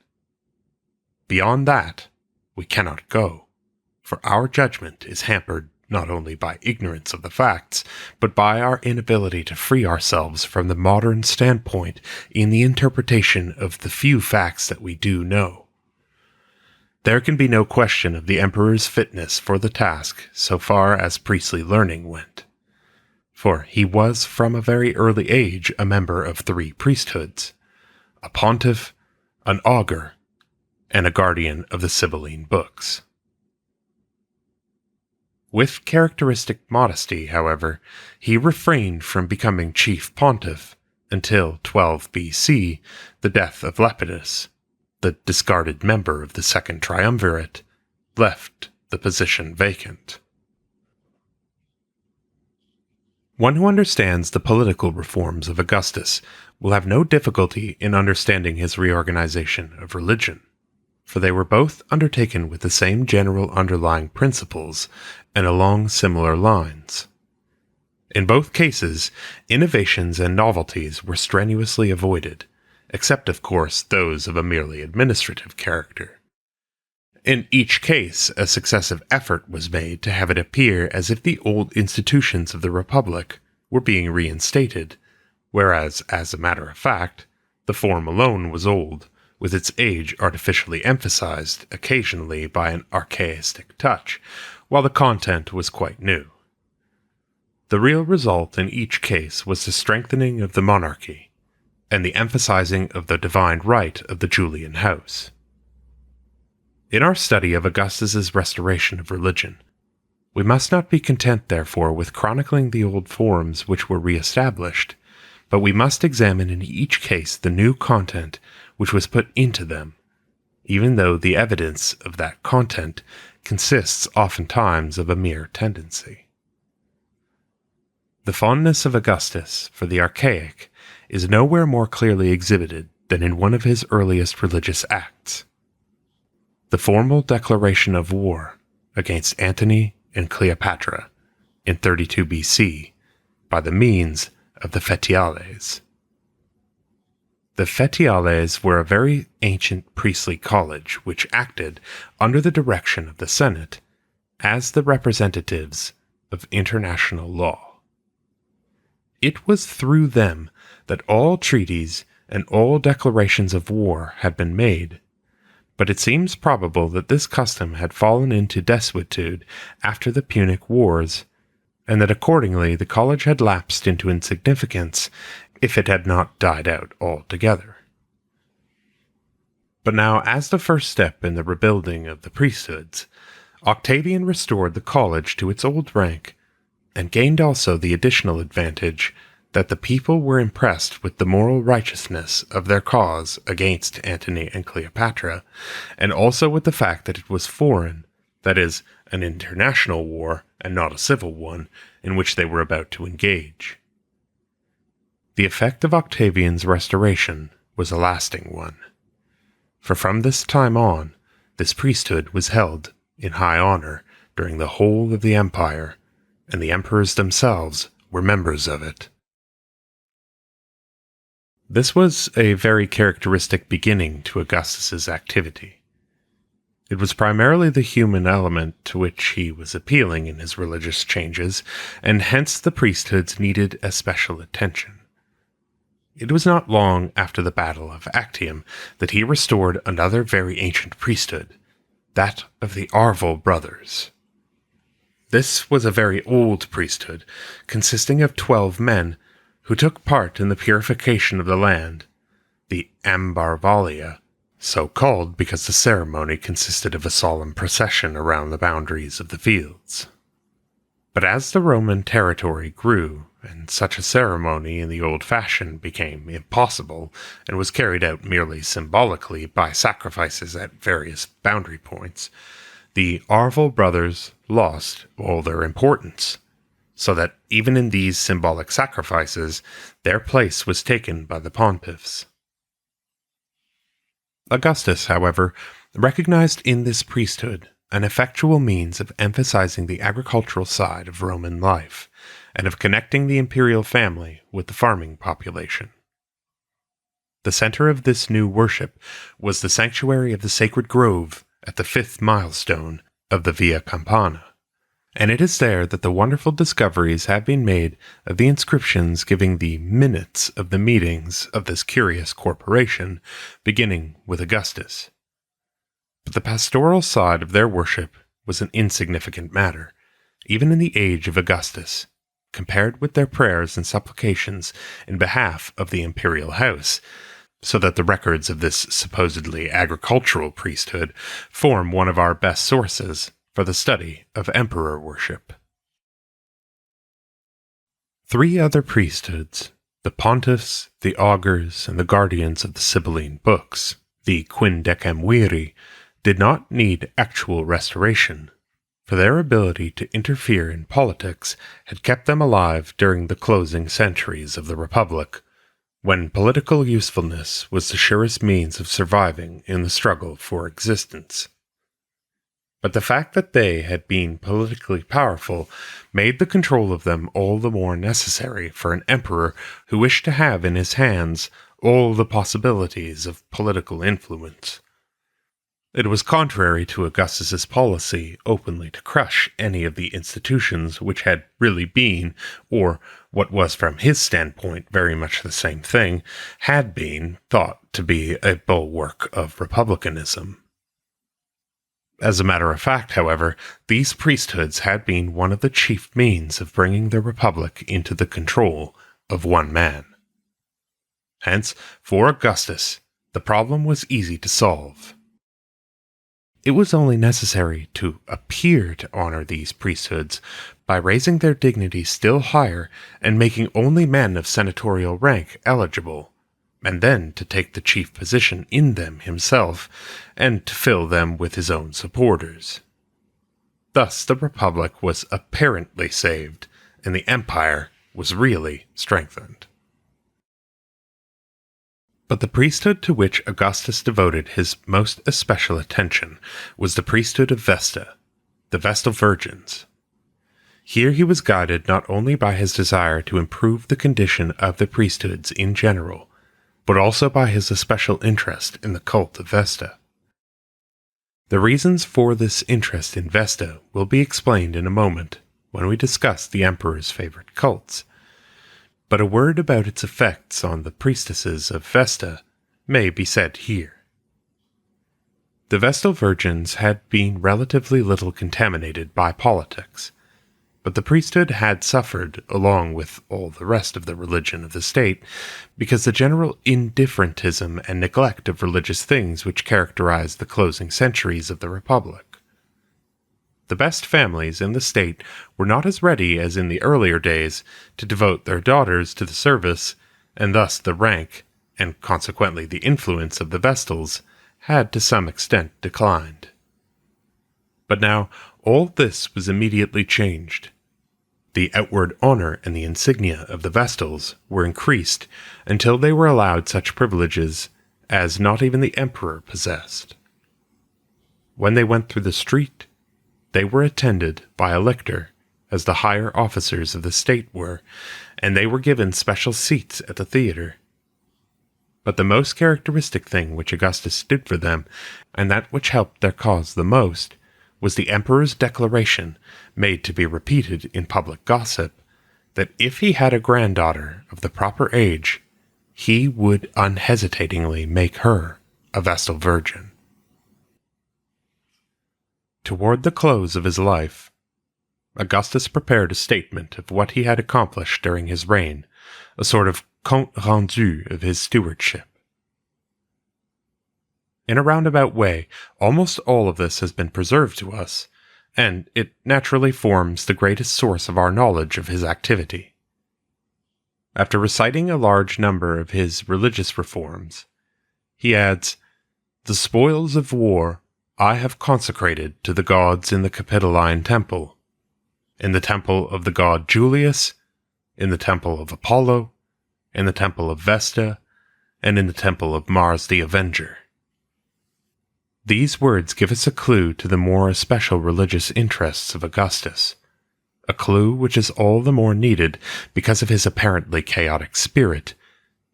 Beyond that, we cannot go, for our judgment is hampered not only by ignorance of the facts, but by our inability to free ourselves from the modern standpoint in the interpretation of the few facts that we do know. There can be no question of the emperor's fitness for the task so far as priestly learning went, for he was from a very early age a member of 3 priesthoods, a pontiff, an augur, and a guardian of the Sibylline books. With characteristic modesty, however, he refrained from becoming chief pontiff until 12 BC, the death of Lepidus, the discarded member of the Second Triumvirate, left the position vacant. One who understands the political reforms of Augustus will have no difficulty in understanding his reorganization of religion, for they were both undertaken with the same general underlying principles and along similar lines. In both cases, innovations and novelties were strenuously avoided, except of course those of a merely administrative character. In each case, a successive effort was made to have it appear as if the old institutions of the Republic were being reinstated, whereas, as a matter of fact, the form alone was old, with its age artificially emphasized occasionally by an archaistic touch, while the content was quite new. The real result in each case was the strengthening of the monarchy, and the emphasizing of the divine right of the Julian house. In our study of Augustus's restoration of religion, we must not be content, therefore, with chronicling the old forms which were re-established, but we must examine in each case the new content which was put into them, even though the evidence of that content consists oftentimes of a mere tendency. The fondness of Augustus for the archaic is nowhere more clearly exhibited than in one of his earliest religious acts, the formal declaration of war against Antony and Cleopatra in 32 BC by the means of the Fetiales. The Fetiales were a very ancient priestly college which acted under the direction of the Senate as the representatives of international law. It was through them that all treaties and all declarations of war had been made, but it seems probable that this custom had fallen into desuetude after the Punic Wars, and that accordingly the college had lapsed into insignificance if it had not died out altogether. But now, as the first step in the rebuilding of the priesthoods, Octavian restored the college to its old rank, and gained also the additional advantage that the people were impressed with the moral righteousness of their cause against Antony and Cleopatra, and also with the fact that it was foreign, that is, an international war and not a civil one, in which they were about to engage. The effect of Octavian's restoration was a lasting one, for from this time on, this priesthood was held in high honor during the whole of the empire, and the emperors themselves were members of it. This was a very characteristic beginning to Augustus's activity. It was primarily the human element to which he was appealing in his religious changes, and hence the priesthoods needed especial attention. It was not long after the Battle of Actium that he restored another very ancient priesthood, that of the Arval brothers. This was a very old priesthood, consisting of 12 men who took part in the purification of the land, the Ambarvalia, so called because the ceremony consisted of a solemn procession around the boundaries of the fields. But as the Roman territory grew, and such a ceremony in the old fashion became impossible and was carried out merely symbolically by sacrifices at various boundary points, the Arval brothers lost all their importance, so that even in these symbolic sacrifices, their place was taken by the pontiffs. Augustus, however, recognized in this priesthood an effectual means of emphasizing the agricultural side of Roman life, and of connecting the imperial family with the farming population. The center of this new worship was the sanctuary of the sacred grove at the 5th milestone of the Via Campana, and it is there that the wonderful discoveries have been made of the inscriptions giving the minutes of the meetings of this curious corporation, beginning with Augustus. But the pastoral side of their worship was an insignificant matter, even in the age of Augustus, compared with their prayers and supplications in behalf of the imperial house, so that the records of this supposedly agricultural priesthood form one of our best sources for the study of emperor worship. 3 other priesthoods, the pontiffs, the augurs, and the guardians of the Sibylline books, the quindecemviri, did not need actual restoration, for their ability to interfere in politics had kept them alive during the closing centuries of the Republic, when political usefulness was the surest means of surviving in the struggle for existence. But the fact that they had been politically powerful made the control of them all the more necessary for an emperor who wished to have in his hands all the possibilities of political influence. It was contrary to Augustus's policy openly to crush any of the institutions which had really been, or what was from his standpoint very much the same thing, had been thought to be a bulwark of republicanism. As a matter of fact, however, these priesthoods had been one of the chief means of bringing the Republic into the control of one man. Hence, for Augustus, the problem was easy to solve. It was only necessary to appear to honor these priesthoods by raising their dignity still higher and making only men of senatorial rank eligible, and then to take the chief position in them himself, and to fill them with his own supporters. Thus the Republic was apparently saved, and the Empire was really strengthened. But the priesthood to which Augustus devoted his most especial attention was the priesthood of Vesta, the Vestal Virgins. Here he was guided not only by his desire to improve the condition of the priesthoods in general, but also by his especial interest in the cult of Vesta. The reasons for this interest in Vesta will be explained in a moment when we discuss the emperor's favorite cults. But a word about its effects on the priestesses of Vesta may be said here. The Vestal Virgins had been relatively little contaminated by politics, but the priesthood had suffered along with all the rest of the religion of the state because the general indifferentism and neglect of religious things which characterized the closing centuries of the Republic. The best families in the state were not as ready as in the earlier days to devote their daughters to the service, and thus the rank, and consequently the influence of the Vestals, had to some extent declined. But now all this was immediately changed. The outward honor and the insignia of the Vestals were increased until they were allowed such privileges as not even the emperor possessed. When they went through the street, they were attended by a lictor, as the higher officers of the state were, and they were given special seats at the theater. But the most characteristic thing which Augustus did for them, and that which helped their cause the most, was the emperor's declaration, made to be repeated in public gossip, that if he had a granddaughter of the proper age, he would unhesitatingly make her a Vestal Virgin. Toward the close of his life, Augustus prepared a statement of what he had accomplished during his reign, a sort of compte rendu of his stewardship. In a roundabout way, almost all of this has been preserved to us, and it naturally forms the greatest source of our knowledge of his activity. After reciting a large number of his religious reforms, he adds, "The spoils of war I have consecrated to the gods in the Capitoline temple, in the temple of the god Julius, in the temple of Apollo, in the temple of Vesta, and in the temple of Mars the Avenger." These words give us a clue to the more especial religious interests of Augustus, a clue which is all the more needed because of his apparently chaotic spirit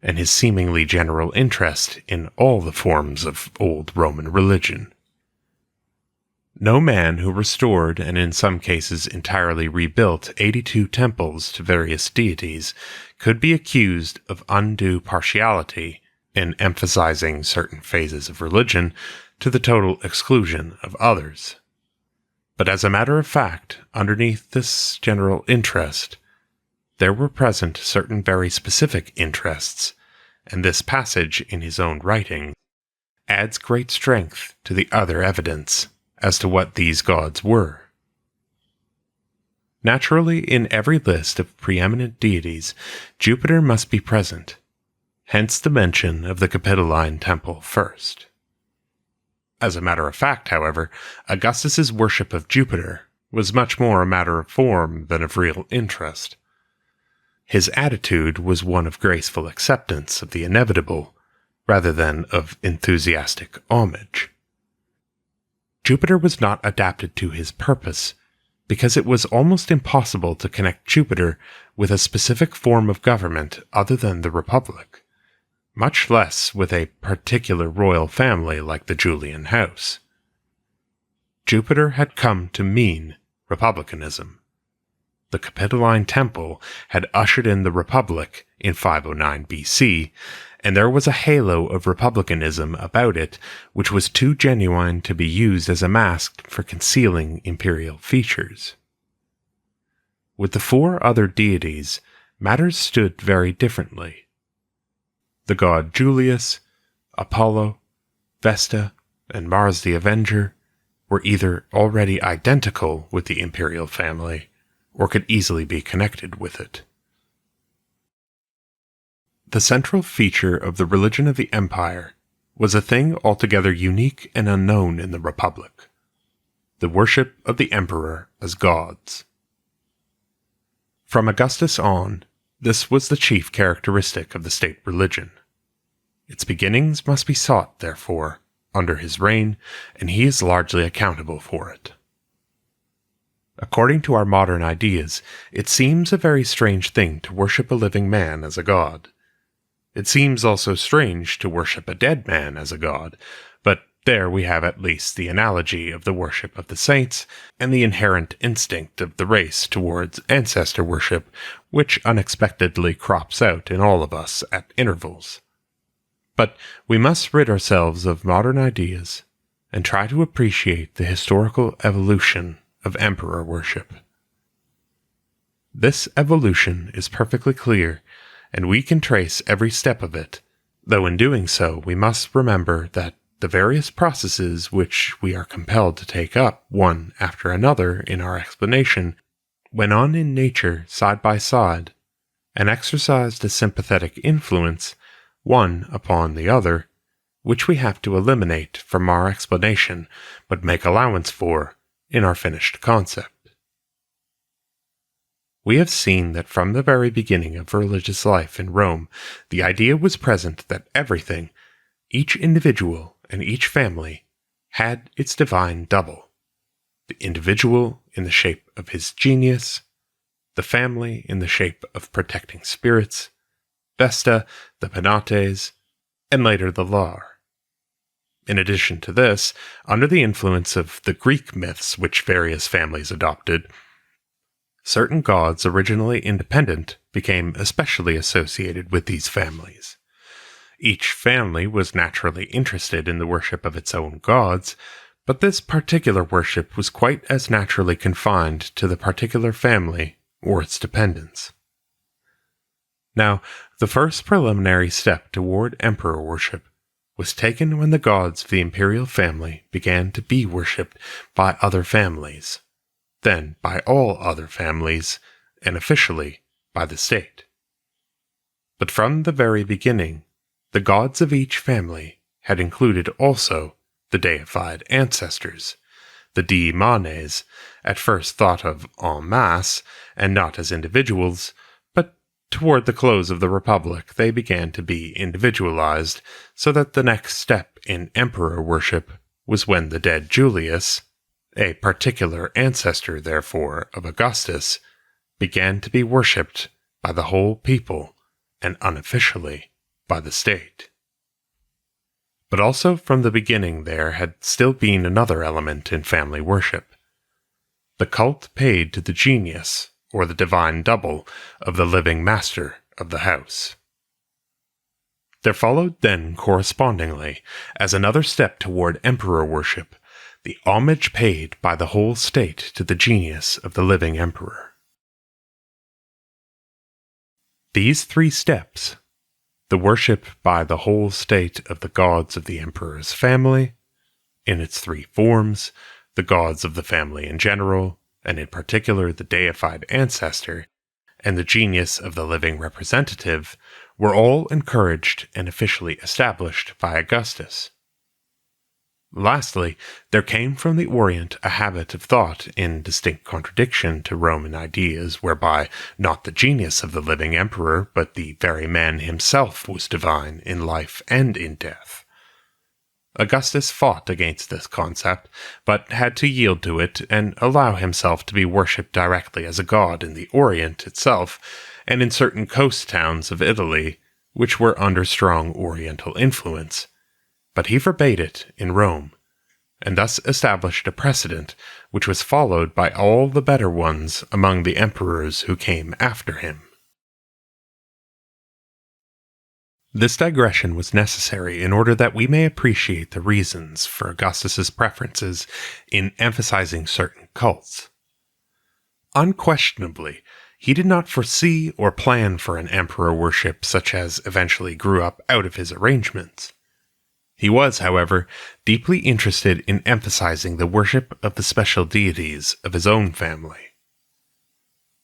and his seemingly general interest in all the forms of old Roman religion. No man who restored and in some cases entirely rebuilt 82 temples to various deities could be accused of undue partiality in emphasizing certain phases of religion to the total exclusion of others. But as a matter of fact, underneath this general interest, there were present certain very specific interests, and this passage in his own writing adds great strength to the other evidence as to what these gods were. Naturally, in every list of preeminent deities, Jupiter must be present, hence the mention of the Capitoline temple first. As a matter of fact, however, Augustus's worship of Jupiter was much more a matter of form than of real interest. His attitude was one of graceful acceptance of the inevitable, rather than of enthusiastic homage. Jupiter was not adapted to his purpose, because it was almost impossible to connect Jupiter with a specific form of government other than the Republic, much less with a particular royal family like the Julian house. Jupiter had come to mean republicanism. The Capitoline Temple had ushered in the Republic in 509 BC, and there was a halo of republicanism about it which was too genuine to be used as a mask for concealing imperial features. With the four other deities, matters stood very differently. The god Julius, Apollo, Vesta, and Mars the Avenger were either already identical with the imperial family, or could easily be connected with it. The central feature of the religion of the empire was a thing altogether unique and unknown in the Republic: the worship of the emperor as gods. From Augustus on, this was the chief characteristic of the state religion. Its beginnings must be sought, therefore, under his reign, and he is largely accountable for it. According to our modern ideas, it seems a very strange thing to worship a living man as a god. It seems also strange to worship a dead man as a god, but there we have at least the analogy of the worship of the saints and the inherent instinct of the race towards ancestor worship, which unexpectedly crops out in all of us at intervals. But we must rid ourselves of modern ideas and try to appreciate the historical evolution of emperor worship. This evolution is perfectly clear, and we can trace every step of it, though in doing so we must remember that the various processes which we are compelled to take up one after another in our explanation went on in nature side by side, and exercised a sympathetic influence one upon the other, which we have to eliminate from our explanation but make allowance for in our finished concept. We have seen that from the very beginning of religious life in Rome, the idea was present that everything, each individual and each family, had its divine double: the individual in the shape of his genius the family in the shape of protecting spirits, Vesta, the Penates, and later the Lar. In addition to this, under the influence of the Greek myths which various families adopted, certain gods originally independent became especially associated with these families. Each family was naturally interested in the worship of its own gods, but this particular worship was quite as naturally confined to the particular family or its dependents. Now, the first preliminary step toward emperor worship was taken when the gods of the imperial family began to be worshipped by other families, then by all other families, and officially by the state. But from the very beginning, the gods of each family had included also the deified ancestors, the deimanes, at first thought of en masse and not as individuals, but toward the close of the Republic they began to be individualized, so that the next step in emperor worship was when the dead Julius, a particular ancestor therefore of Augustus, began to be worshipped by the whole people and unofficially by the state. But also from the beginning there had still been another element in family worship, the cult paid to the genius, or the divine double, of the living master of the house. There followed then correspondingly, as another step toward emperor worship, the homage paid by the whole state to the genius of the living emperor. These three steps, the worship by the whole state of the gods of the emperor's family, in its three forms, the gods of the family in general, and in particular the deified ancestor, and the genius of the living representative, were all encouraged and officially established by Augustus. Lastly, there came from the Orient a habit of thought in distinct contradiction to Roman ideas, whereby not the genius of the living emperor, but the very man himself was divine in life and in death. Augustus fought against this concept, but had to yield to it and allow himself to be worshipped directly as a god in the Orient itself, and in certain coast towns of Italy, which were under strong Oriental influence. But he forbade it in Rome, and thus established a precedent which was followed by all the better ones among the emperors who came after him. This digression was necessary in order that we may appreciate the reasons for Augustus's preferences in emphasizing certain cults. Unquestionably, he did not foresee or plan for an emperor worship such as eventually grew up out of his arrangements. He was, however, deeply interested in emphasizing the worship of the special deities of his own family.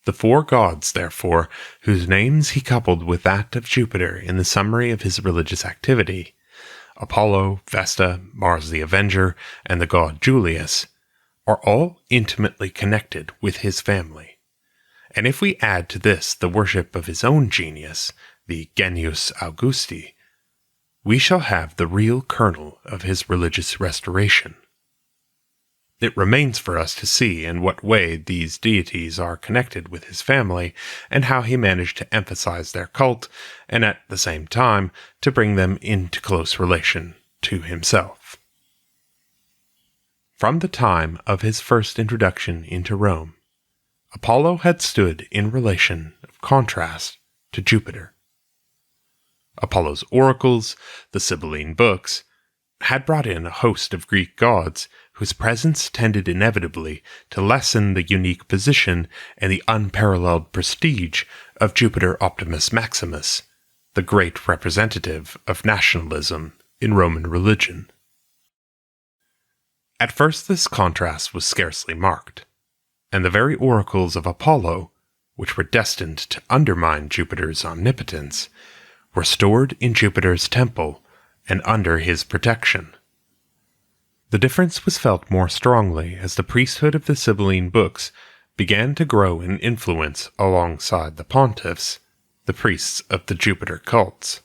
The four gods, therefore, whose names he coupled with that of Jupiter in the summary of his religious activity, Apollo, Vesta, Mars the Avenger, and the god Julius, are all intimately connected with his family. And if we add to this the worship of his own genius, the Genius Augusti, we shall have the real kernel of his religious restoration. It remains for us to see in what way these deities are connected with his family, and how he managed to emphasize their cult, and at the same time to bring them into close relation to himself. From the time of his first introduction into Rome, Apollo had stood in relation of contrast to Jupiter. Apollo's oracles, the Sibylline books, had brought in a host of Greek gods whose presence tended inevitably to lessen the unique position and the unparalleled prestige of Jupiter Optimus Maximus, the great representative of nationalism in Roman religion. At first this contrast was scarcely marked, and the very oracles of Apollo, which were destined to undermine Jupiter's omnipotence, were stored in Jupiter's temple and under his protection. The difference was felt more strongly as the priesthood of the Sibylline books began to grow in influence alongside the pontiffs, the priests of the Jupiter cults.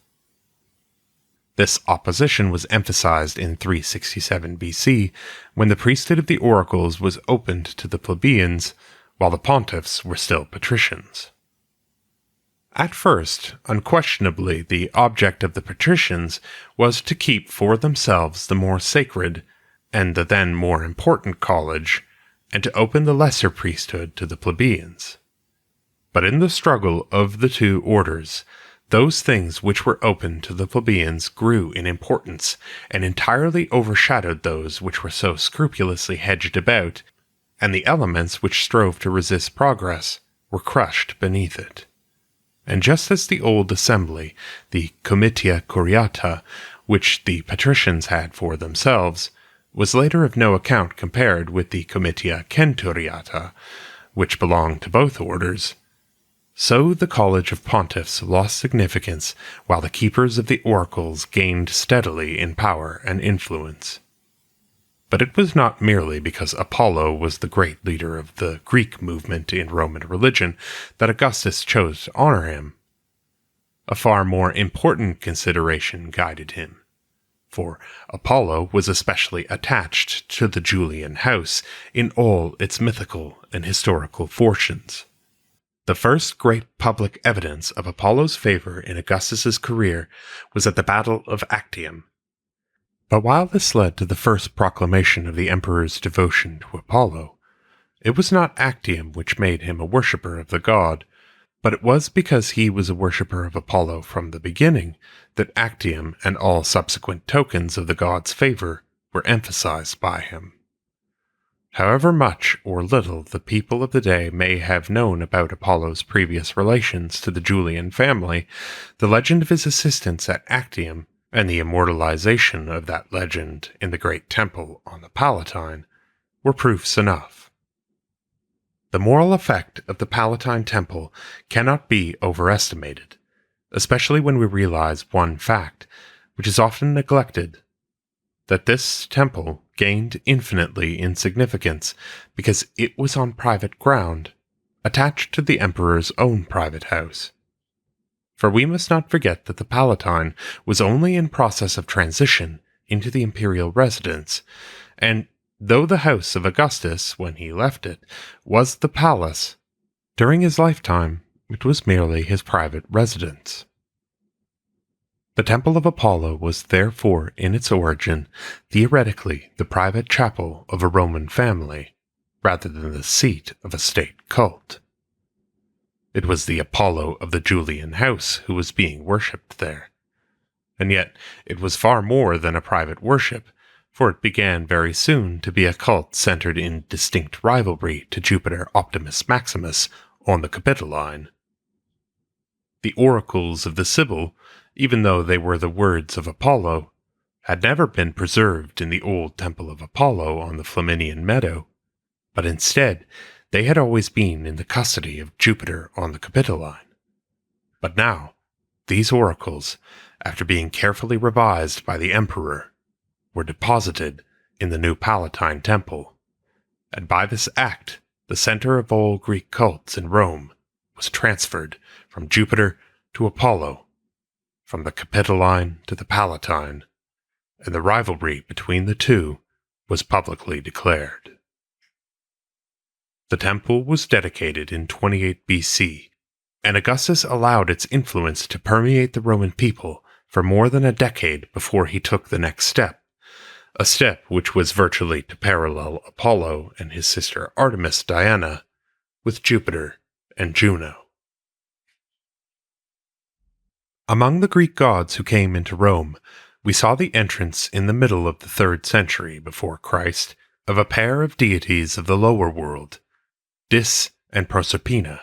This opposition was emphasized in 367 BC when the priesthood of the oracles was opened to the plebeians, while the pontiffs were still patricians. At first, unquestionably, the object of the patricians was to keep for themselves the more sacred and the then more important college, and to open the lesser priesthood to the plebeians. But in the struggle of the two orders, those things which were open to the plebeians grew in importance, and entirely overshadowed those which were so scrupulously hedged about, and the elements which strove to resist progress were crushed beneath it. And just as the old assembly, the comitia curiata, which the patricians had for themselves, was later of no account compared with the comitia centuriata, which belonged to both orders, so the College of Pontiffs lost significance while the keepers of the oracles gained steadily in power and influence. But it was not merely because Apollo was the great leader of the Greek movement in Roman religion that Augustus chose to honor him. A far more important consideration guided him, for Apollo was especially attached to the Julian house in all its mythical and historical fortunes. The first great public evidence of Apollo's favor in Augustus's career was at the Battle of Actium. But while this led to the first proclamation of the emperor's devotion to Apollo, it was not Actium which made him a worshipper of the god, but it was because he was a worshipper of Apollo from the beginning that Actium and all subsequent tokens of the god's favor were emphasized by him. However much or little the people of the day may have known about Apollo's previous relations to the Julian family, the legend of his assistance at Actium and the immortalization of that legend in the great temple on the Palatine were proofs enough. The moral effect of the Palatine temple cannot be overestimated, especially when we realize one fact, which is often neglected, that this temple gained infinitely in significance because it was on private ground, attached to the emperor's own private house. For we must not forget that the Palatine was only in process of transition into the imperial residence, and though the house of Augustus, when he left it, was the palace, during his lifetime it was merely his private residence. The Temple of Apollo was therefore, in its origin, theoretically the private chapel of a Roman family, rather than the seat of a state cult. It was the Apollo of the Julian house who was being worshipped there. And yet it was far more than a private worship, for it began very soon to be a cult centered in distinct rivalry to Jupiter Optimus Maximus on the Capitoline. The oracles of the Sibyl, even though they were the words of Apollo, had never been preserved in the old temple of Apollo on the Flaminian meadow, but instead they had always been in the custody of Jupiter on the Capitoline. But now, these oracles, after being carefully revised by the emperor, were deposited in the new Palatine temple, and by this act the center of all Greek cults in Rome was transferred from Jupiter to Apollo, from the Capitoline to the Palatine, and the rivalry between the two was publicly declared. The temple was dedicated in 28 BC, and Augustus allowed its influence to permeate the Roman people for more than a decade before he took the next step, a step which was virtually to parallel Apollo and his sister Artemis Diana with Jupiter and Juno. Among the Greek gods who came into Rome, we saw the entrance in the middle of the 3rd century before Christ of a pair of deities of the lower world, Dis and Proserpina,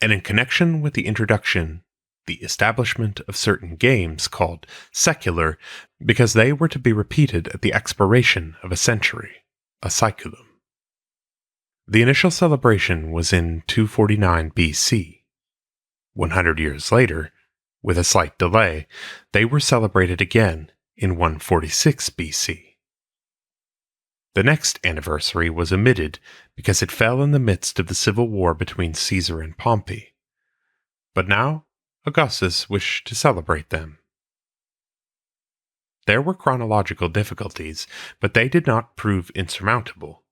and in connection with the introduction, the establishment of certain games called secular because they were to be repeated at the expiration of a century, a saeculum. The initial celebration was in 249 BC. 100 years later, with a slight delay, they were celebrated again in 146 BC. The next anniversary was omitted because it fell in the midst of the civil war between Caesar and Pompey. But now, Augustus wished to celebrate them. There were chronological difficulties, but they did not prove insurmountable.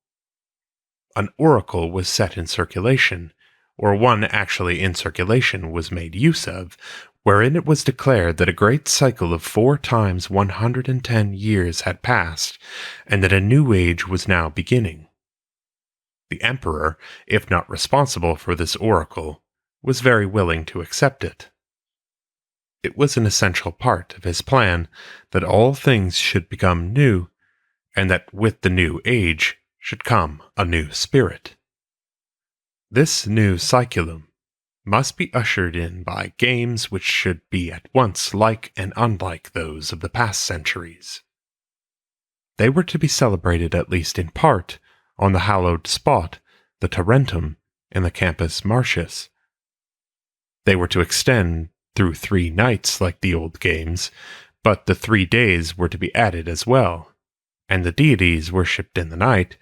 an oracle was set in circulation, or one actually in circulation was made use of, wherein it was declared that a great cycle of 4 times 110 years had passed, and that a new age was now beginning. The emperor, if not responsible for this oracle, was very willing to accept it. It was an essential part of his plan that all things should become new, and that with the new age should come a new spirit. This new cyclum must be ushered in by games which should be at once like and unlike those of the past centuries. They were to be celebrated at least in part on the hallowed spot, the Tarentum, in the Campus Martius. They were to extend through 3 nights like the old games, but the 3 days were to be added as well, and the deities worshipped in the night,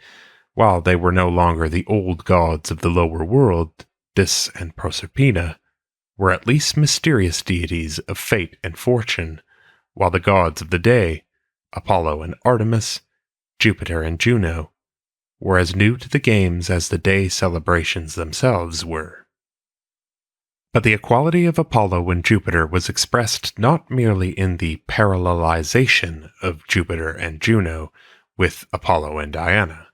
while they were no longer the old gods of the lower world, Dis and Proserpina, were at least mysterious deities of fate and fortune, while the gods of the day, Apollo and Artemis, Jupiter and Juno, were as new to the games as the day celebrations themselves were. But the equality of Apollo and Jupiter was expressed not merely in the parallelization of Jupiter and Juno with Apollo and Diana.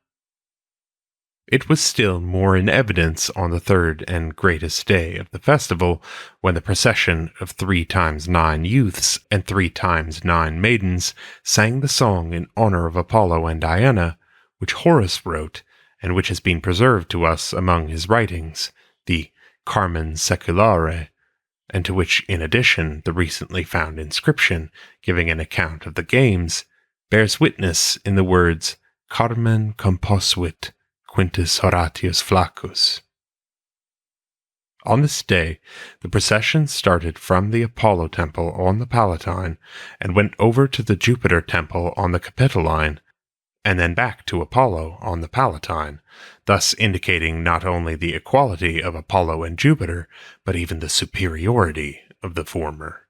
It was still more in evidence on the 3rd and greatest day of the festival, when the procession of 3 times 9 youths and 3 times 9 maidens sang the song in honor of Apollo and Diana, which Horace wrote, and which has been preserved to us among his writings, the Carmen Seculare, and to which, in addition, the recently found inscription, giving an account of the games, bears witness in the words Carmen composuit Quintus Horatius Flaccus. On this day, the procession started from the Apollo temple on the Palatine and went over to the Jupiter temple on the Capitoline, and then back to Apollo on the Palatine, thus indicating not only the equality of Apollo and Jupiter, but even the superiority of the former.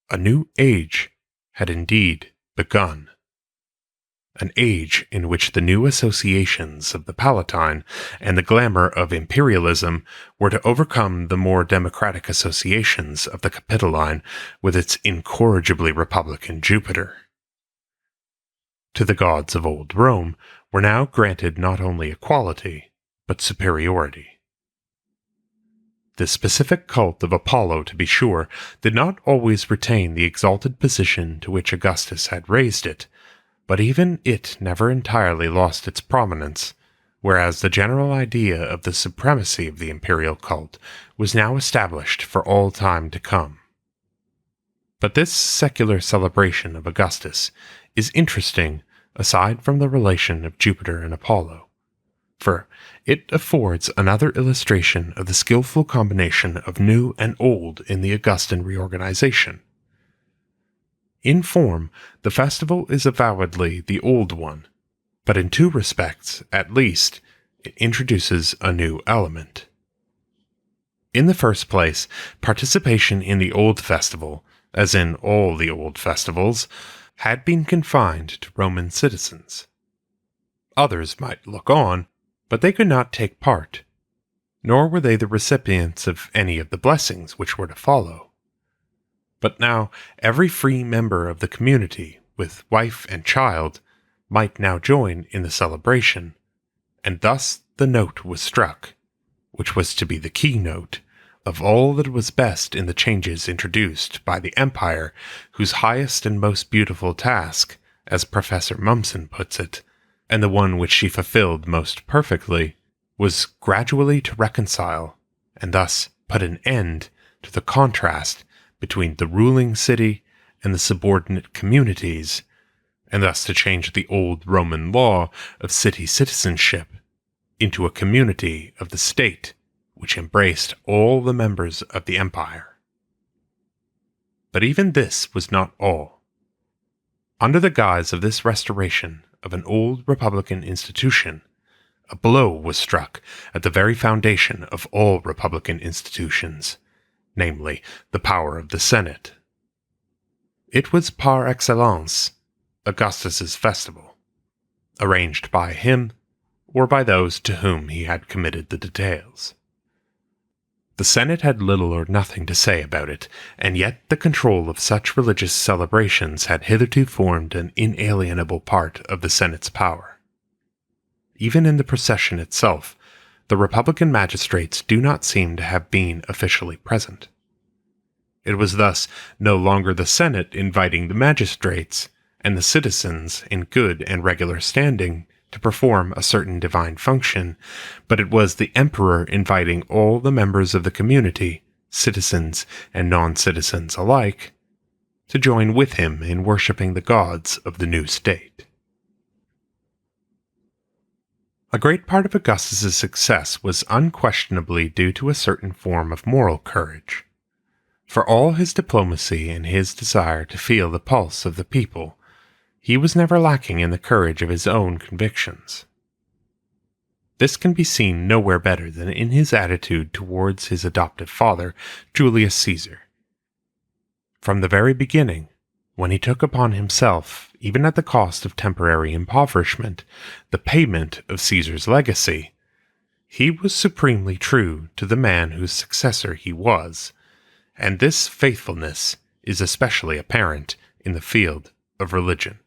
A new age had indeed begun. An age in which the new associations of the Palatine and the glamour of imperialism were to overcome the more democratic associations of the Capitoline with its incorrigibly republican Jupiter. To the gods of old Rome were now granted not only equality, but superiority. The specific cult of Apollo, to be sure, did not always retain the exalted position to which Augustus had raised it, but even it never entirely lost its prominence, whereas the general idea of the supremacy of the imperial cult was now established for all time to come. But this secular celebration of Augustus is interesting aside from the relation of Jupiter and Apollo, for it affords another illustration of the skillful combination of new and old in the Augustan reorganization. In form, the festival is avowedly the old one, but in 2 respects, at least, it introduces a new element. In the first place, participation in the old festival, as in all the old festivals, had been confined to Roman citizens. Others might look on, but they could not take part, nor were they the recipients of any of the blessings which were to follow. But now every free member of the community, with wife and child, might now join in the celebration, and thus the note was struck, which was to be the keynote of all that was best in the changes introduced by the empire, whose highest and most beautiful task, as Professor Mumson puts it, and the one which she fulfilled most perfectly, was gradually to reconcile, and thus put an end to the contrast between the ruling city and the subordinate communities, and thus to change the old Roman law of city citizenship into a community of the state which embraced all the members of the empire. But even this was not all. Under the guise of this restoration of an old republican institution, a blow was struck at the very foundation of all republican institutions, namely, the power of the Senate. It was par excellence Augustus's festival, arranged by him, or by those to whom he had committed the details. The Senate had little or nothing to say about it, and yet the control of such religious celebrations had hitherto formed an inalienable part of the Senate's power. Even in the procession itself, the Republican magistrates do not seem to have been officially present. It was thus no longer the Senate inviting the magistrates and the citizens in good and regular standing to perform a certain divine function, but it was the emperor inviting all the members of the community, citizens and non-citizens alike, to join with him in worshipping the gods of the new state. A great part of Augustus's success was unquestionably due to a certain form of moral courage. For all his diplomacy and his desire to feel the pulse of the people, he was never lacking in the courage of his own convictions. This can be seen nowhere better than in his attitude towards his adoptive father, Julius Caesar. From the very beginning, when he took upon himself, even at the cost of temporary impoverishment, the payment of Caesar's legacy, he was supremely true to the man whose successor he was, and this faithfulness is especially apparent in the field of religion.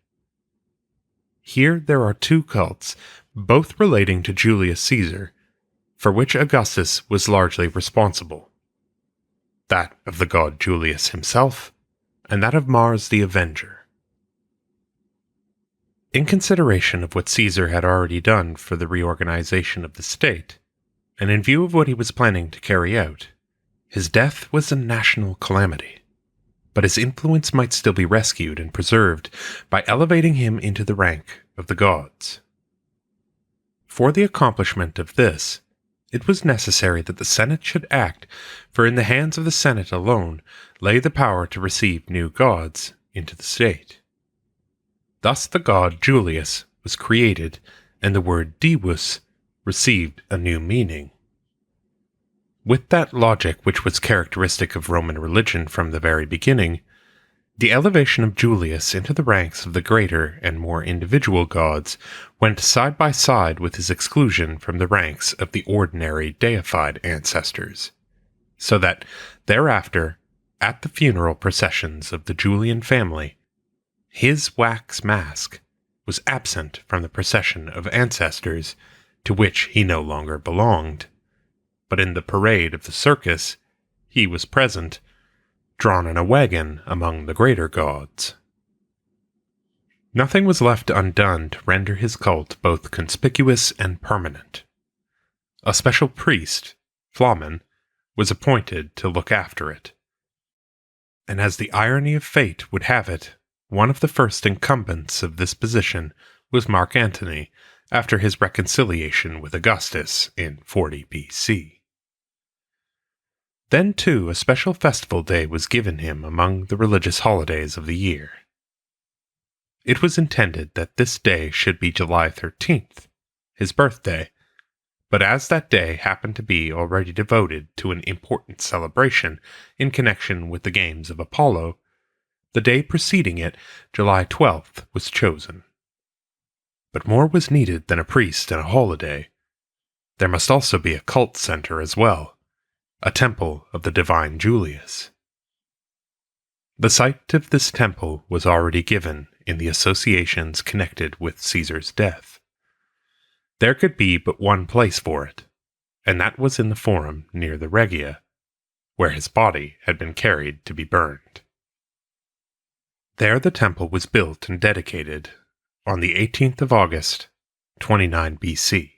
Here there are two cults, both relating to Julius Caesar, for which Augustus was largely responsible. That of the god Julius himself, and that of Mars the Avenger. In consideration of what Caesar had already done for the reorganization of the state, and in view of what he was planning to carry out, his death was a national calamity. But his influence might still be rescued and preserved by elevating him into the rank of the gods. For the accomplishment of this, it was necessary that the Senate should act, for in the hands of the Senate alone lay the power to receive new gods into the state. Thus the god Julius was created, and the word Deus received a new meaning. With that logic which was characteristic of Roman religion from the very beginning, the elevation of Julius into the ranks of the greater and more individual gods went side by side with his exclusion from the ranks of the ordinary deified ancestors, so that thereafter, at the funeral processions of the Julian family, his wax mask was absent from the procession of ancestors to which he no longer belonged. But in the parade of the circus, he was present, drawn in a wagon among the greater gods. Nothing was left undone to render his cult both conspicuous and permanent. A special priest, Flamen, was appointed to look after it. And as the irony of fate would have it, one of the first incumbents of this position was Mark Antony, after his reconciliation with Augustus in 40 BC. Then, too, a special festival day was given him among the religious holidays of the year. It was intended that this day should be July 13th, his birthday, but as that day happened to be already devoted to an important celebration in connection with the games of Apollo, the day preceding it, July 12th, was chosen. But more was needed than a priest and a holiday. There must also be a cult center as well. A temple of the divine Julius. The site of this temple was already given in the associations connected with Caesar's death. There could be but one place for it, and that was in the forum near the Regia, where his body had been carried to be burned. There the temple was built and dedicated on the 18th of August, 29 BC.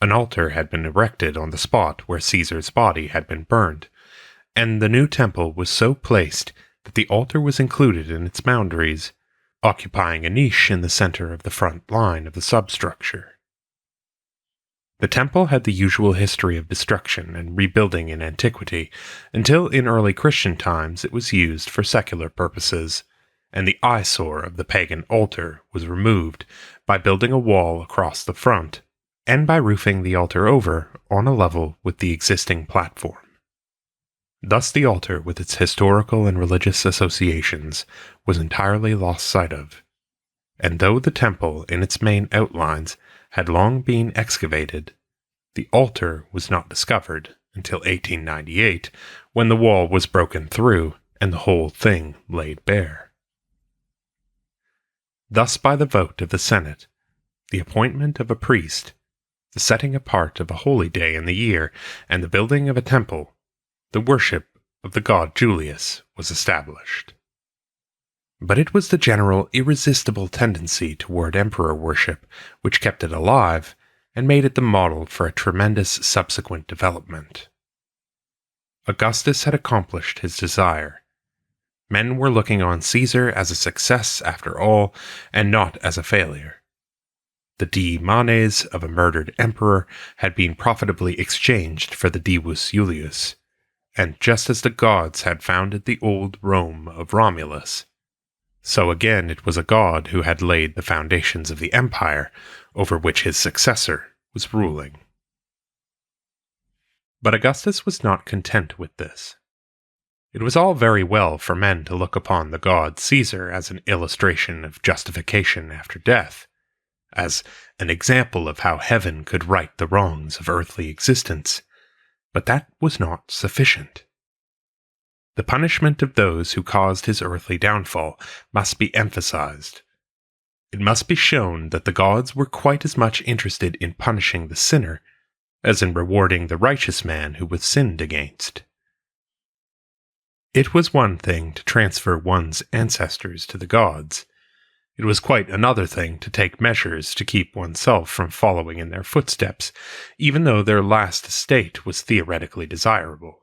An altar had been erected on the spot where Caesar's body had been burned, and the new temple was so placed that the altar was included in its boundaries, occupying a niche in the center of the front line of the substructure. The temple had the usual history of destruction and rebuilding in antiquity, until in early Christian times it was used for secular purposes, and the eyesore of the pagan altar was removed by building a wall across the front, and by roofing the altar over on a level with the existing platform. Thus the altar, with its historical and religious associations, was entirely lost sight of, and though the temple in its main outlines had long been excavated, the altar was not discovered until 1898, when the wall was broken through and the whole thing laid bare. Thus, by the vote of the Senate, the appointment of a priest, the setting apart of a holy day in the year, and the building of a temple, the worship of the god Julius was established. But it was the general irresistible tendency toward emperor worship which kept it alive and made it the model for a tremendous subsequent development. Augustus had accomplished his desire. Men were looking on Caesar as a success after all, and not as a failure. The dii manes of a murdered emperor had been profitably exchanged for the divus Julius, and just as the gods had founded the old Rome of Romulus, so again it was a god who had laid the foundations of the empire over which his successor was ruling. But Augustus was not content with this. It was all very well for men to look upon the god Caesar as an illustration of justification after death, as an example of how heaven could right the wrongs of earthly existence, but that was not sufficient. The punishment of those who caused his earthly downfall must be emphasized. It must be shown that the gods were quite as much interested in punishing the sinner as in rewarding the righteous man who was sinned against. It was one thing to transfer one's ancestors to the gods. It was quite another thing to take measures to keep oneself from following in their footsteps, even though their last estate was theoretically desirable.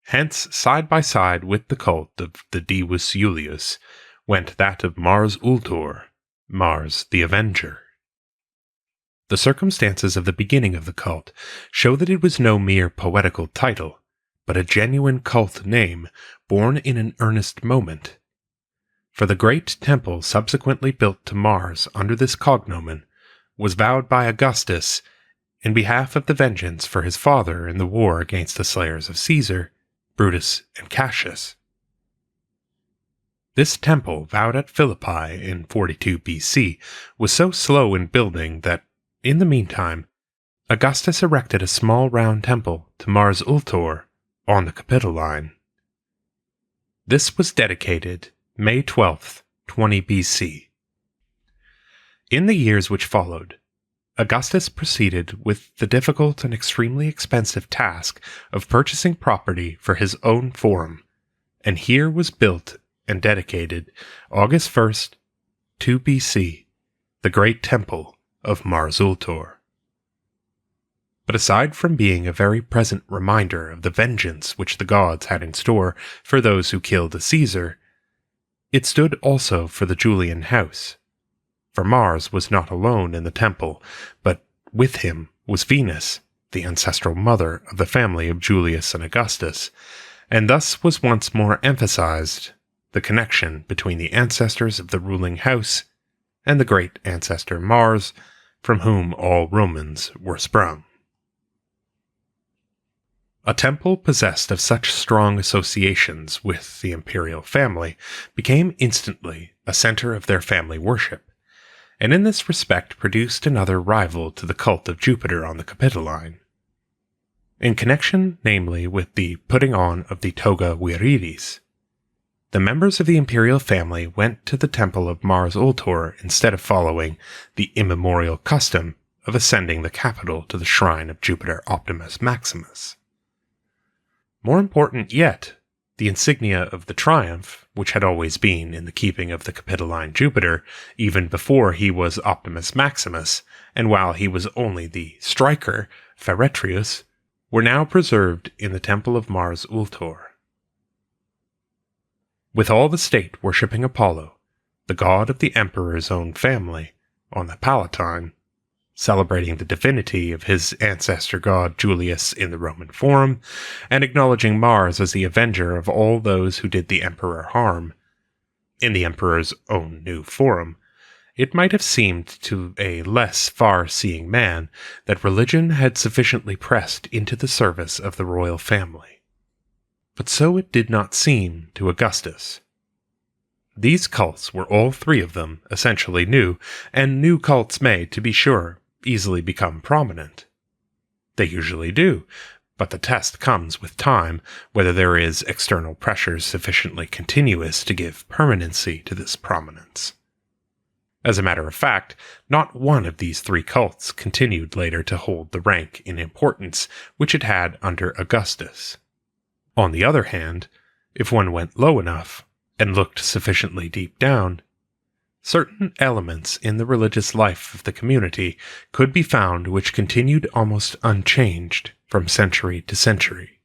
Hence, side by side with the cult of the divus Julius, went that of Mars Ultor, Mars the Avenger. The circumstances of the beginning of the cult show that it was no mere poetical title, but a genuine cult name born in an earnest moment. For the great temple subsequently built to Mars under this cognomen was vowed by Augustus in behalf of the vengeance for his father in the war against the slayers of Caesar, Brutus, and Cassius. This temple, vowed at Philippi in 42 BC, was so slow in building that, in the meantime, Augustus erected a small round temple to Mars Ultor on the Capitoline. This was dedicated May 12th, 20 BC. In the years which followed, Augustus proceeded with the difficult and extremely expensive task of purchasing property for his own forum, and here was built and dedicated August 1st, 2 BC, the great temple of Mars Ultor. But aside from being a very present reminder of the vengeance which the gods had in store for those who killed a Caesar, it stood also for the Julian house. For Mars was not alone in the temple, but with him was Venus, the ancestral mother of the family of Julius and Augustus, and thus was once more emphasized the connection between the ancestors of the ruling house and the great ancestor Mars, from whom all Romans were sprung. A temple possessed of such strong associations with the imperial family became instantly a center of their family worship, and in this respect produced another rival to the cult of Jupiter on the Capitoline. In connection, namely, with the putting on of the toga virilis, the members of the imperial family went to the temple of Mars Ultor instead of following the immemorial custom of ascending the Capitol to the shrine of Jupiter Optimus Maximus. More important yet, the insignia of the triumph, which had always been in the keeping of the Capitoline Jupiter, even before he was Optimus Maximus, and while he was only the striker, Feretrius, were now preserved in the temple of Mars Ultor. With all the state worshipping Apollo, the god of the emperor's own family, on the Palatine, celebrating the divinity of his ancestor god Julius in the Roman Forum, and acknowledging Mars as the avenger of all those who did the emperor harm, in the emperor's own new Forum, it might have seemed to a less far-seeing man that religion had sufficiently pressed into the service of the royal family. But so it did not seem to Augustus. These cults were all three of them essentially new, and new cults may, to be sure, easily become prominent. They usually do, but the test comes with time, whether there is external pressure sufficiently continuous to give permanency to this prominence. As a matter of fact, not one of these three cults continued later to hold the rank in importance which it had under Augustus. On the other hand, if one went low enough, and looked sufficiently deep down, certain elements in the religious life of the community could be found which continued almost unchanged from century to century.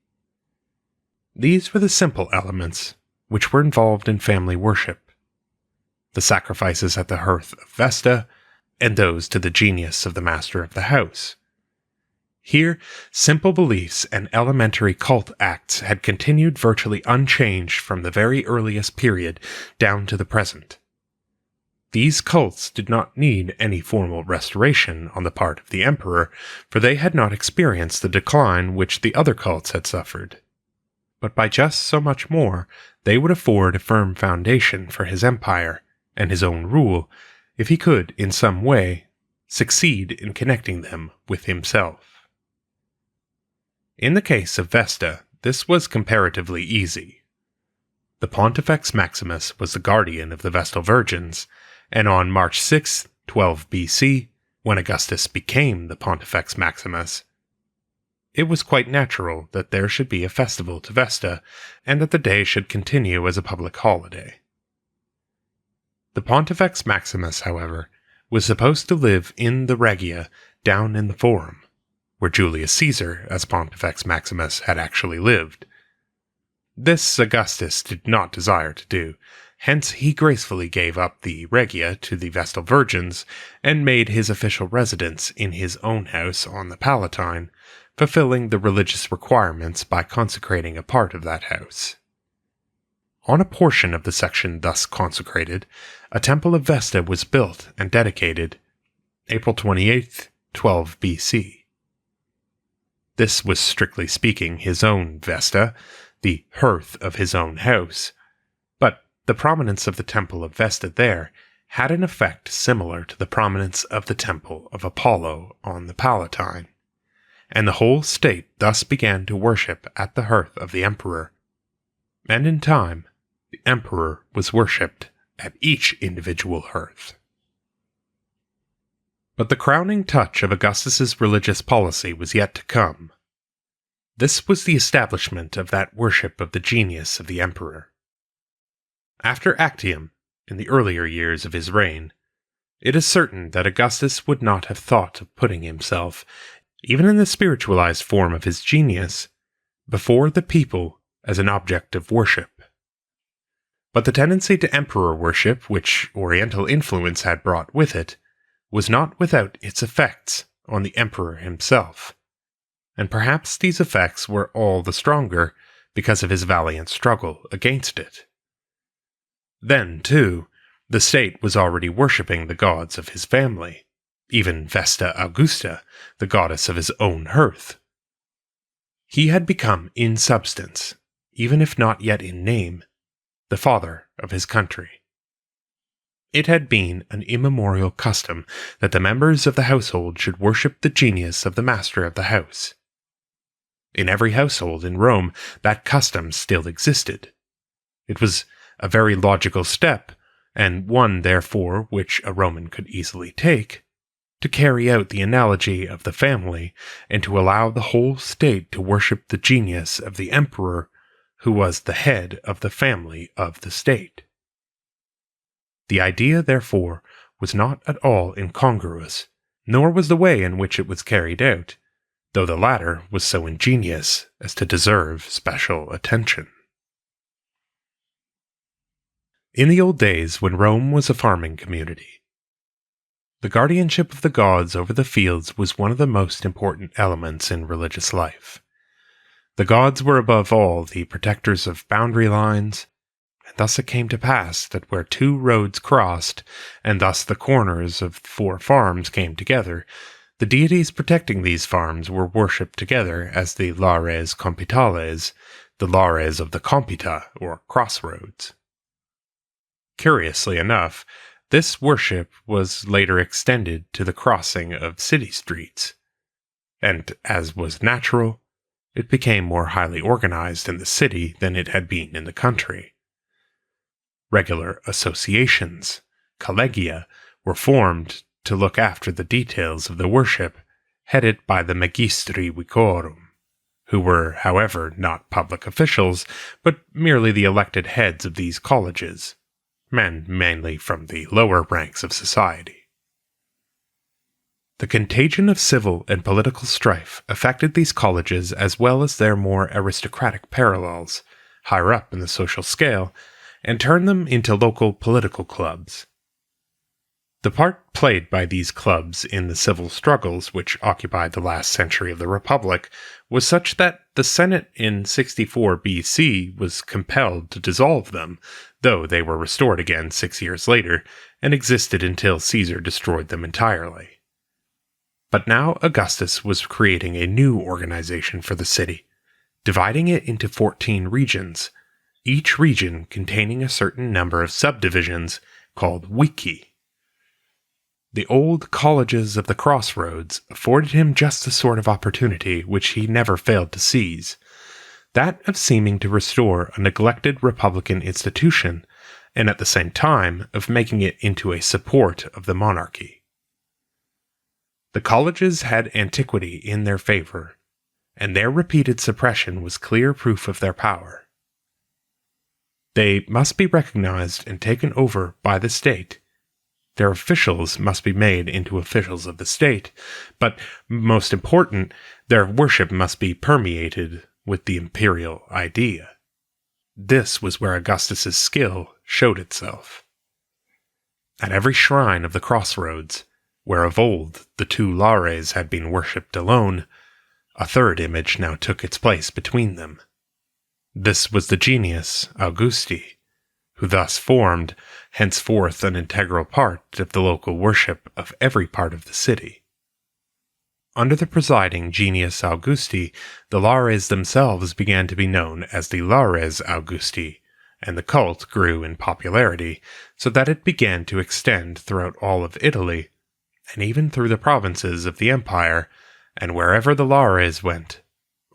These were the simple elements which were involved in family worship, the sacrifices at the hearth of Vesta, and those to the genius of the master of the house. Here, simple beliefs and elementary cult acts had continued virtually unchanged from the very earliest period down to the present. These cults did not need any formal restoration on the part of the emperor, for they had not experienced the decline which the other cults had suffered. But by just so much more, they would afford a firm foundation for his empire and his own rule, if he could, in some way, succeed in connecting them with himself. In the case of Vesta, this was comparatively easy. The Pontifex Maximus was the guardian of the Vestal Virgins, and on March 6, 12 BC, when Augustus became the Pontifex Maximus, it was quite natural that there should be a festival to Vesta, and that the day should continue as a public holiday. The Pontifex Maximus, however, was supposed to live in the Regia down in the Forum, where Julius Caesar, as Pontifex Maximus, had actually lived. This Augustus did not desire to do, hence he gracefully gave up the Regia to the Vestal Virgins and made his official residence in his own house on the Palatine, fulfilling the religious requirements by consecrating a part of that house. On a portion of the section thus consecrated, a temple of Vesta was built and dedicated April 28, 12 BC. This was strictly speaking his own Vesta, the hearth of his own house, but the prominence of the temple of Vesta there had an effect similar to the prominence of the temple of Apollo on the Palatine, and the whole state thus began to worship at the hearth of the emperor, and in time the emperor was worshipped at each individual hearth. But the crowning touch of Augustus's religious policy was yet to come. This was the establishment of that worship of the genius of the emperor. After Actium, in the earlier years of his reign, it is certain that Augustus would not have thought of putting himself, even in the spiritualized form of his genius, before the people as an object of worship. But the tendency to emperor worship, which Oriental influence had brought with it, was not without its effects on the emperor himself, and perhaps these effects were all the stronger because of his valiant struggle against it. Then, too, the state was already worshipping the gods of his family, even Vesta Augusta, the goddess of his own hearth. He had become, in substance, even if not yet in name, the father of his country. It had been an immemorial custom that the members of the household should worship the genius of the master of the house. In every household in Rome, that custom still existed. It was a very logical step, and one, therefore, which a Roman could easily take, to carry out the analogy of the family, and to allow the whole state to worship the genius of the emperor, who was the head of the family of the state. The idea, therefore, was not at all incongruous, nor was the way in which it was carried out, though the latter was so ingenious as to deserve special attention. In the old days when Rome was a farming community, the guardianship of the gods over the fields was one of the most important elements in religious life. The gods were above all the protectors of boundary lines, and thus it came to pass that where two roads crossed, and thus the corners of 4 farms came together, the deities protecting these farms were worshipped together as the lares compitales, the lares of the compita, or crossroads. Curiously enough, this worship was later extended to the crossing of city streets, and as was natural, it became more highly organized in the city than it had been in the country. Regular associations, collegia, were formed to look after the details of the worship, headed by the magistri vicorum, who were, however, not public officials, but merely the elected heads of these colleges, men mainly from the lower ranks of society. The contagion of civil and political strife affected these colleges as well as their more aristocratic parallels, higher up in the social scale, and turned them into local political clubs. The part played by these clubs in the civil struggles which occupied the last century of the Republic was such that the Senate in 64 BC was compelled to dissolve them, though they were restored again 6 years later and existed until Caesar destroyed them entirely. But now Augustus was creating a new organization for the city, dividing it into 14 regions, each region containing a certain number of subdivisions called vici. The old colleges of the crossroads afforded him just the sort of opportunity which he never failed to seize, that of seeming to restore a neglected republican institution, and at the same time of making it into a support of the monarchy. The colleges had antiquity in their favor, and their repeated suppression was clear proof of their power. They must be recognized and taken over by the state. Their officials must be made into officials of the state, but, most important, their worship must be permeated with the imperial idea. This was where Augustus's skill showed itself. At every shrine of the crossroads, where of old the two lares had been worshipped alone, a third image now took its place between them. This was the genius Augusti, who thus formed, henceforth, an integral part of the local worship of every part of the city. Under the presiding genius Augusti, the lares themselves began to be known as the lares Augusti, and the cult grew in popularity, so that it began to extend throughout all of Italy, and even through the provinces of the empire, and wherever the lares went,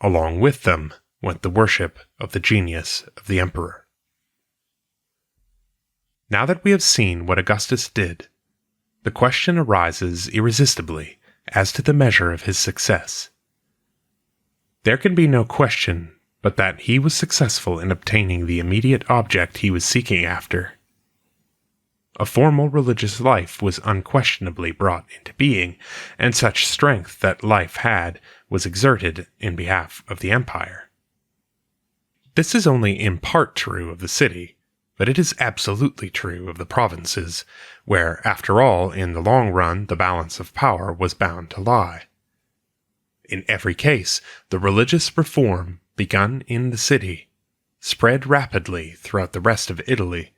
along with them went the worship of the genius of the emperor. Now that we have seen what Augustus did, the question arises irresistibly as to the measure of his success. There can be no question but that he was successful in obtaining the immediate object he was seeking after. A formal religious life was unquestionably brought into being, and such strength that life had was exerted in behalf of the empire. This is only in part true of the city, but it is absolutely true of the provinces, where, after all, in the long run, the balance of power was bound to lie. In every case, the religious reform, begun in the city, spread rapidly throughout the rest of Italy,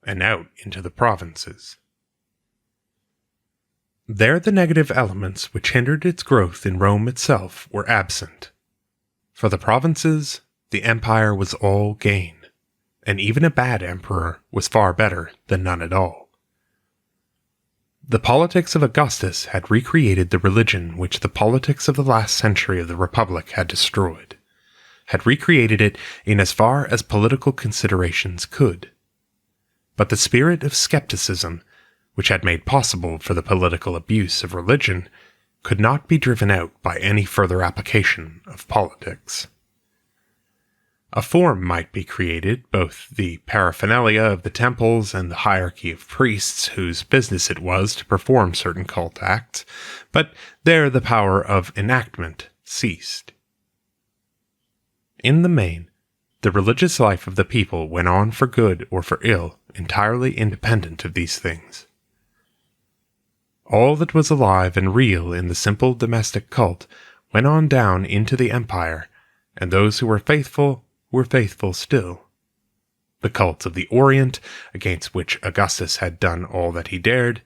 and out into the provinces. There the negative elements which hindered its growth in Rome itself were absent. For the provinces, the empire was all gain, and even a bad emperor was far better than none at all. The politics of Augustus had recreated the religion which the politics of the last century of the Republic had destroyed, had recreated it in as far as political considerations could. But the spirit of skepticism, which had made possible for the political abuse of religion, could not be driven out by any further application of politics. A form might be created, both the paraphernalia of the temples and the hierarchy of priests whose business it was to perform certain cult acts, but there the power of enactment ceased. In the main, the religious life of the people went on for good or for ill, entirely independent of these things. All that was alive and real in the simple domestic cult went on down into the empire, and those who were faithful still. The cult of the Orient, against which Augustus had done all that he dared,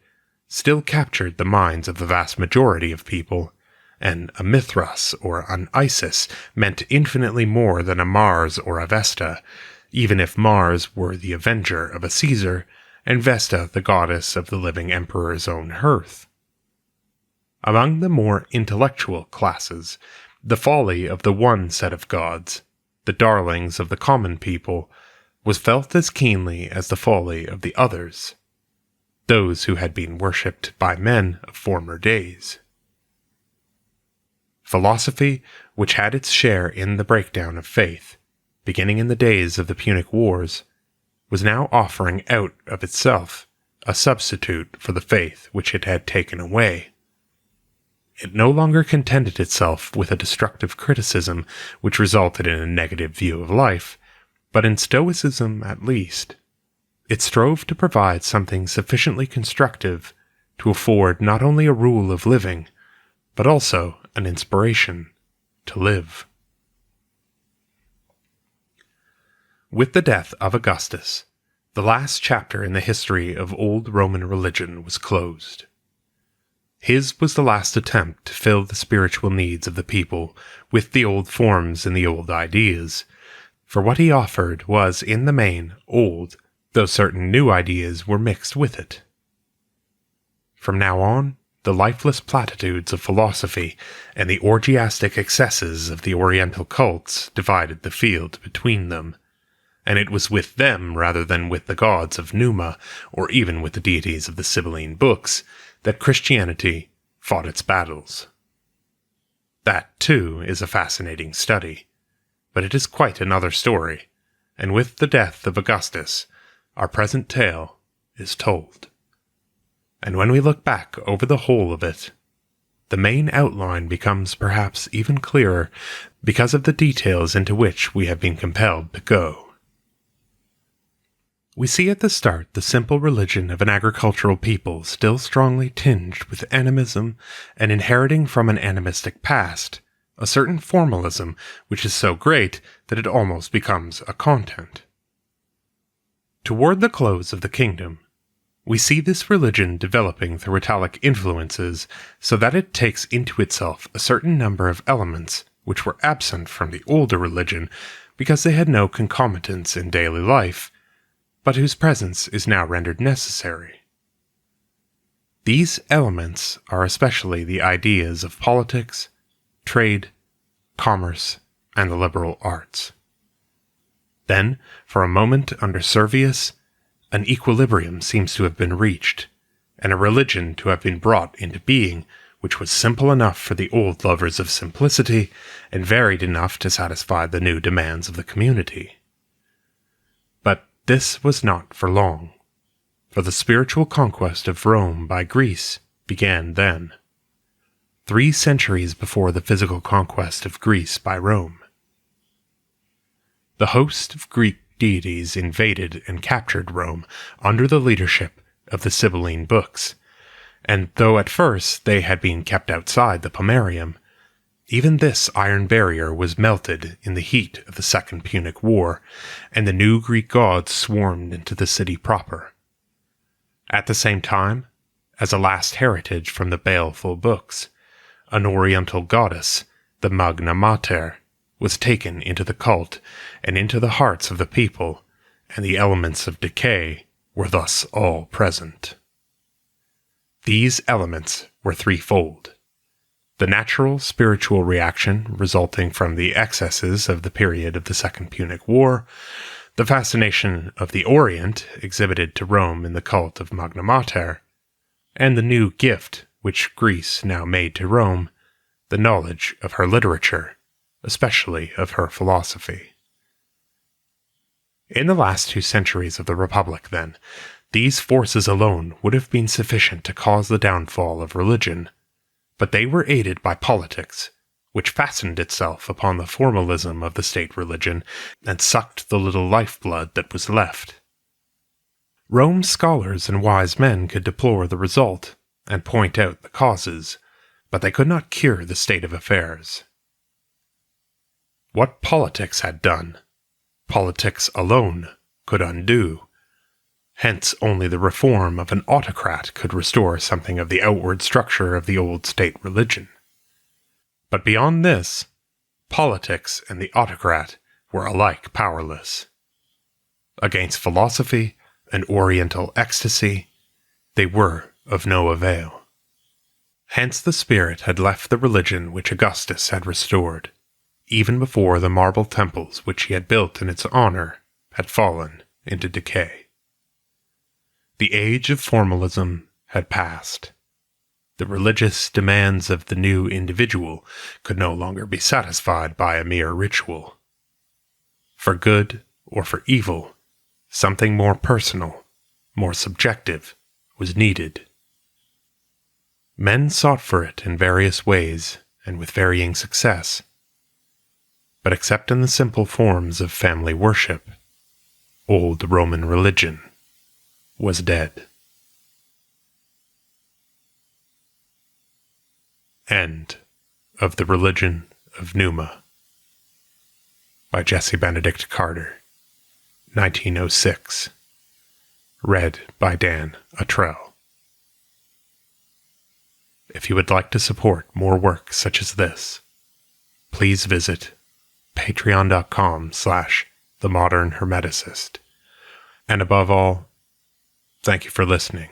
still captured the minds of the vast majority of people, and a Mithras or an Isis meant infinitely more than a Mars or a Vesta, even if Mars were the avenger of a Caesar, and Vesta the goddess of the living emperor's own hearth. Among the more intellectual classes, the folly of the one set of gods, the darlings of the common people, was felt as keenly as the folly of the others, those who had been worshipped by men of former days. Philosophy, which had its share in the breakdown of faith, beginning in the days of the Punic Wars, was now offering out of itself a substitute for the faith which it had taken away. It no longer contented itself with a destructive criticism which resulted in a negative view of life, but in Stoicism at least, it strove to provide something sufficiently constructive to afford not only a rule of living, but also an inspiration to live. With the death of Augustus, the last chapter in the history of old Roman religion was closed. His was the last attempt to fill the spiritual needs of the people with the old forms and the old ideas, for what he offered was in the main old, though certain new ideas were mixed with it. From now on, the lifeless platitudes of philosophy and the orgiastic excesses of the Oriental cults divided the field between them, and it was with them rather than with the gods of Numa, or even with the deities of the Sibylline books, that Christianity fought its battles. That, too, is a fascinating study, but it is quite another story, and with the death of Augustus, our present tale is told. And when we look back over the whole of it, the main outline becomes perhaps even clearer because of the details into which we have been compelled to go. We see at the start the simple religion of an agricultural people still strongly tinged with animism and inheriting from an animistic past a certain formalism which is so great that it almost becomes a content. Toward the close of the kingdom, we see this religion developing through Italic influences so that it takes into itself a certain number of elements which were absent from the older religion because they had no concomitants in daily life, but whose presence is now rendered necessary. These elements are especially the ideas of politics, trade, commerce, and the liberal arts. Then, for a moment under Servius, an equilibrium seems to have been reached, and a religion to have been brought into being which was simple enough for the old lovers of simplicity and varied enough to satisfy the new demands of the community. But this was not for long, for the spiritual conquest of Rome by Greece began then, 3 centuries before the physical conquest of Greece by Rome. The host of Greek deities invaded and captured Rome under the leadership of the Sibylline books, and though at first they had been kept outside the pomerium, even this iron barrier was melted in the heat of the Second Punic War, and the new Greek gods swarmed into the city proper. At the same time, as a last heritage from the baleful books, an oriental goddess, the Magna Mater, was taken into the cult and into the hearts of the people, and the elements of decay were thus all present. These elements were threefold: the natural spiritual reaction resulting from the excesses of the period of the Second Punic War, the fascination of the Orient exhibited to Rome in the cult of Magna Mater, and the new gift which Greece now made to Rome, the knowledge of her literature, especially of her philosophy. In the last 2 centuries of the Republic, then, these forces alone would have been sufficient to cause the downfall of religion, but they were aided by politics, which fastened itself upon the formalism of the state religion and sucked the little lifeblood that was left. Rome's scholars and wise men could deplore the result and point out the causes, but they could not cure the state of affairs. What politics had done, politics alone could undo. Hence only the reform of an autocrat could restore something of the outward structure of the old state religion. But beyond this, politics and the autocrat were alike powerless. Against philosophy, and oriental ecstasy, they were of no avail. Hence the spirit had left the religion which Augustus had restored, even before the marble temples which he had built in its honor had fallen into decay. The age of formalism had passed. The religious demands of the new individual could no longer be satisfied by a mere ritual. For good or for evil, something more personal, more subjective, was needed. Men sought for it in various ways and with varying success, but except in the simple forms of family worship, old Roman religion was dead. End of The Religion of Numa by Jesse Benedict Carter, 1906. Read by Dan Attrell. If you would like to support more work such as this, please visit patreon.com/themodernhermeticist. And above all, thank you for listening.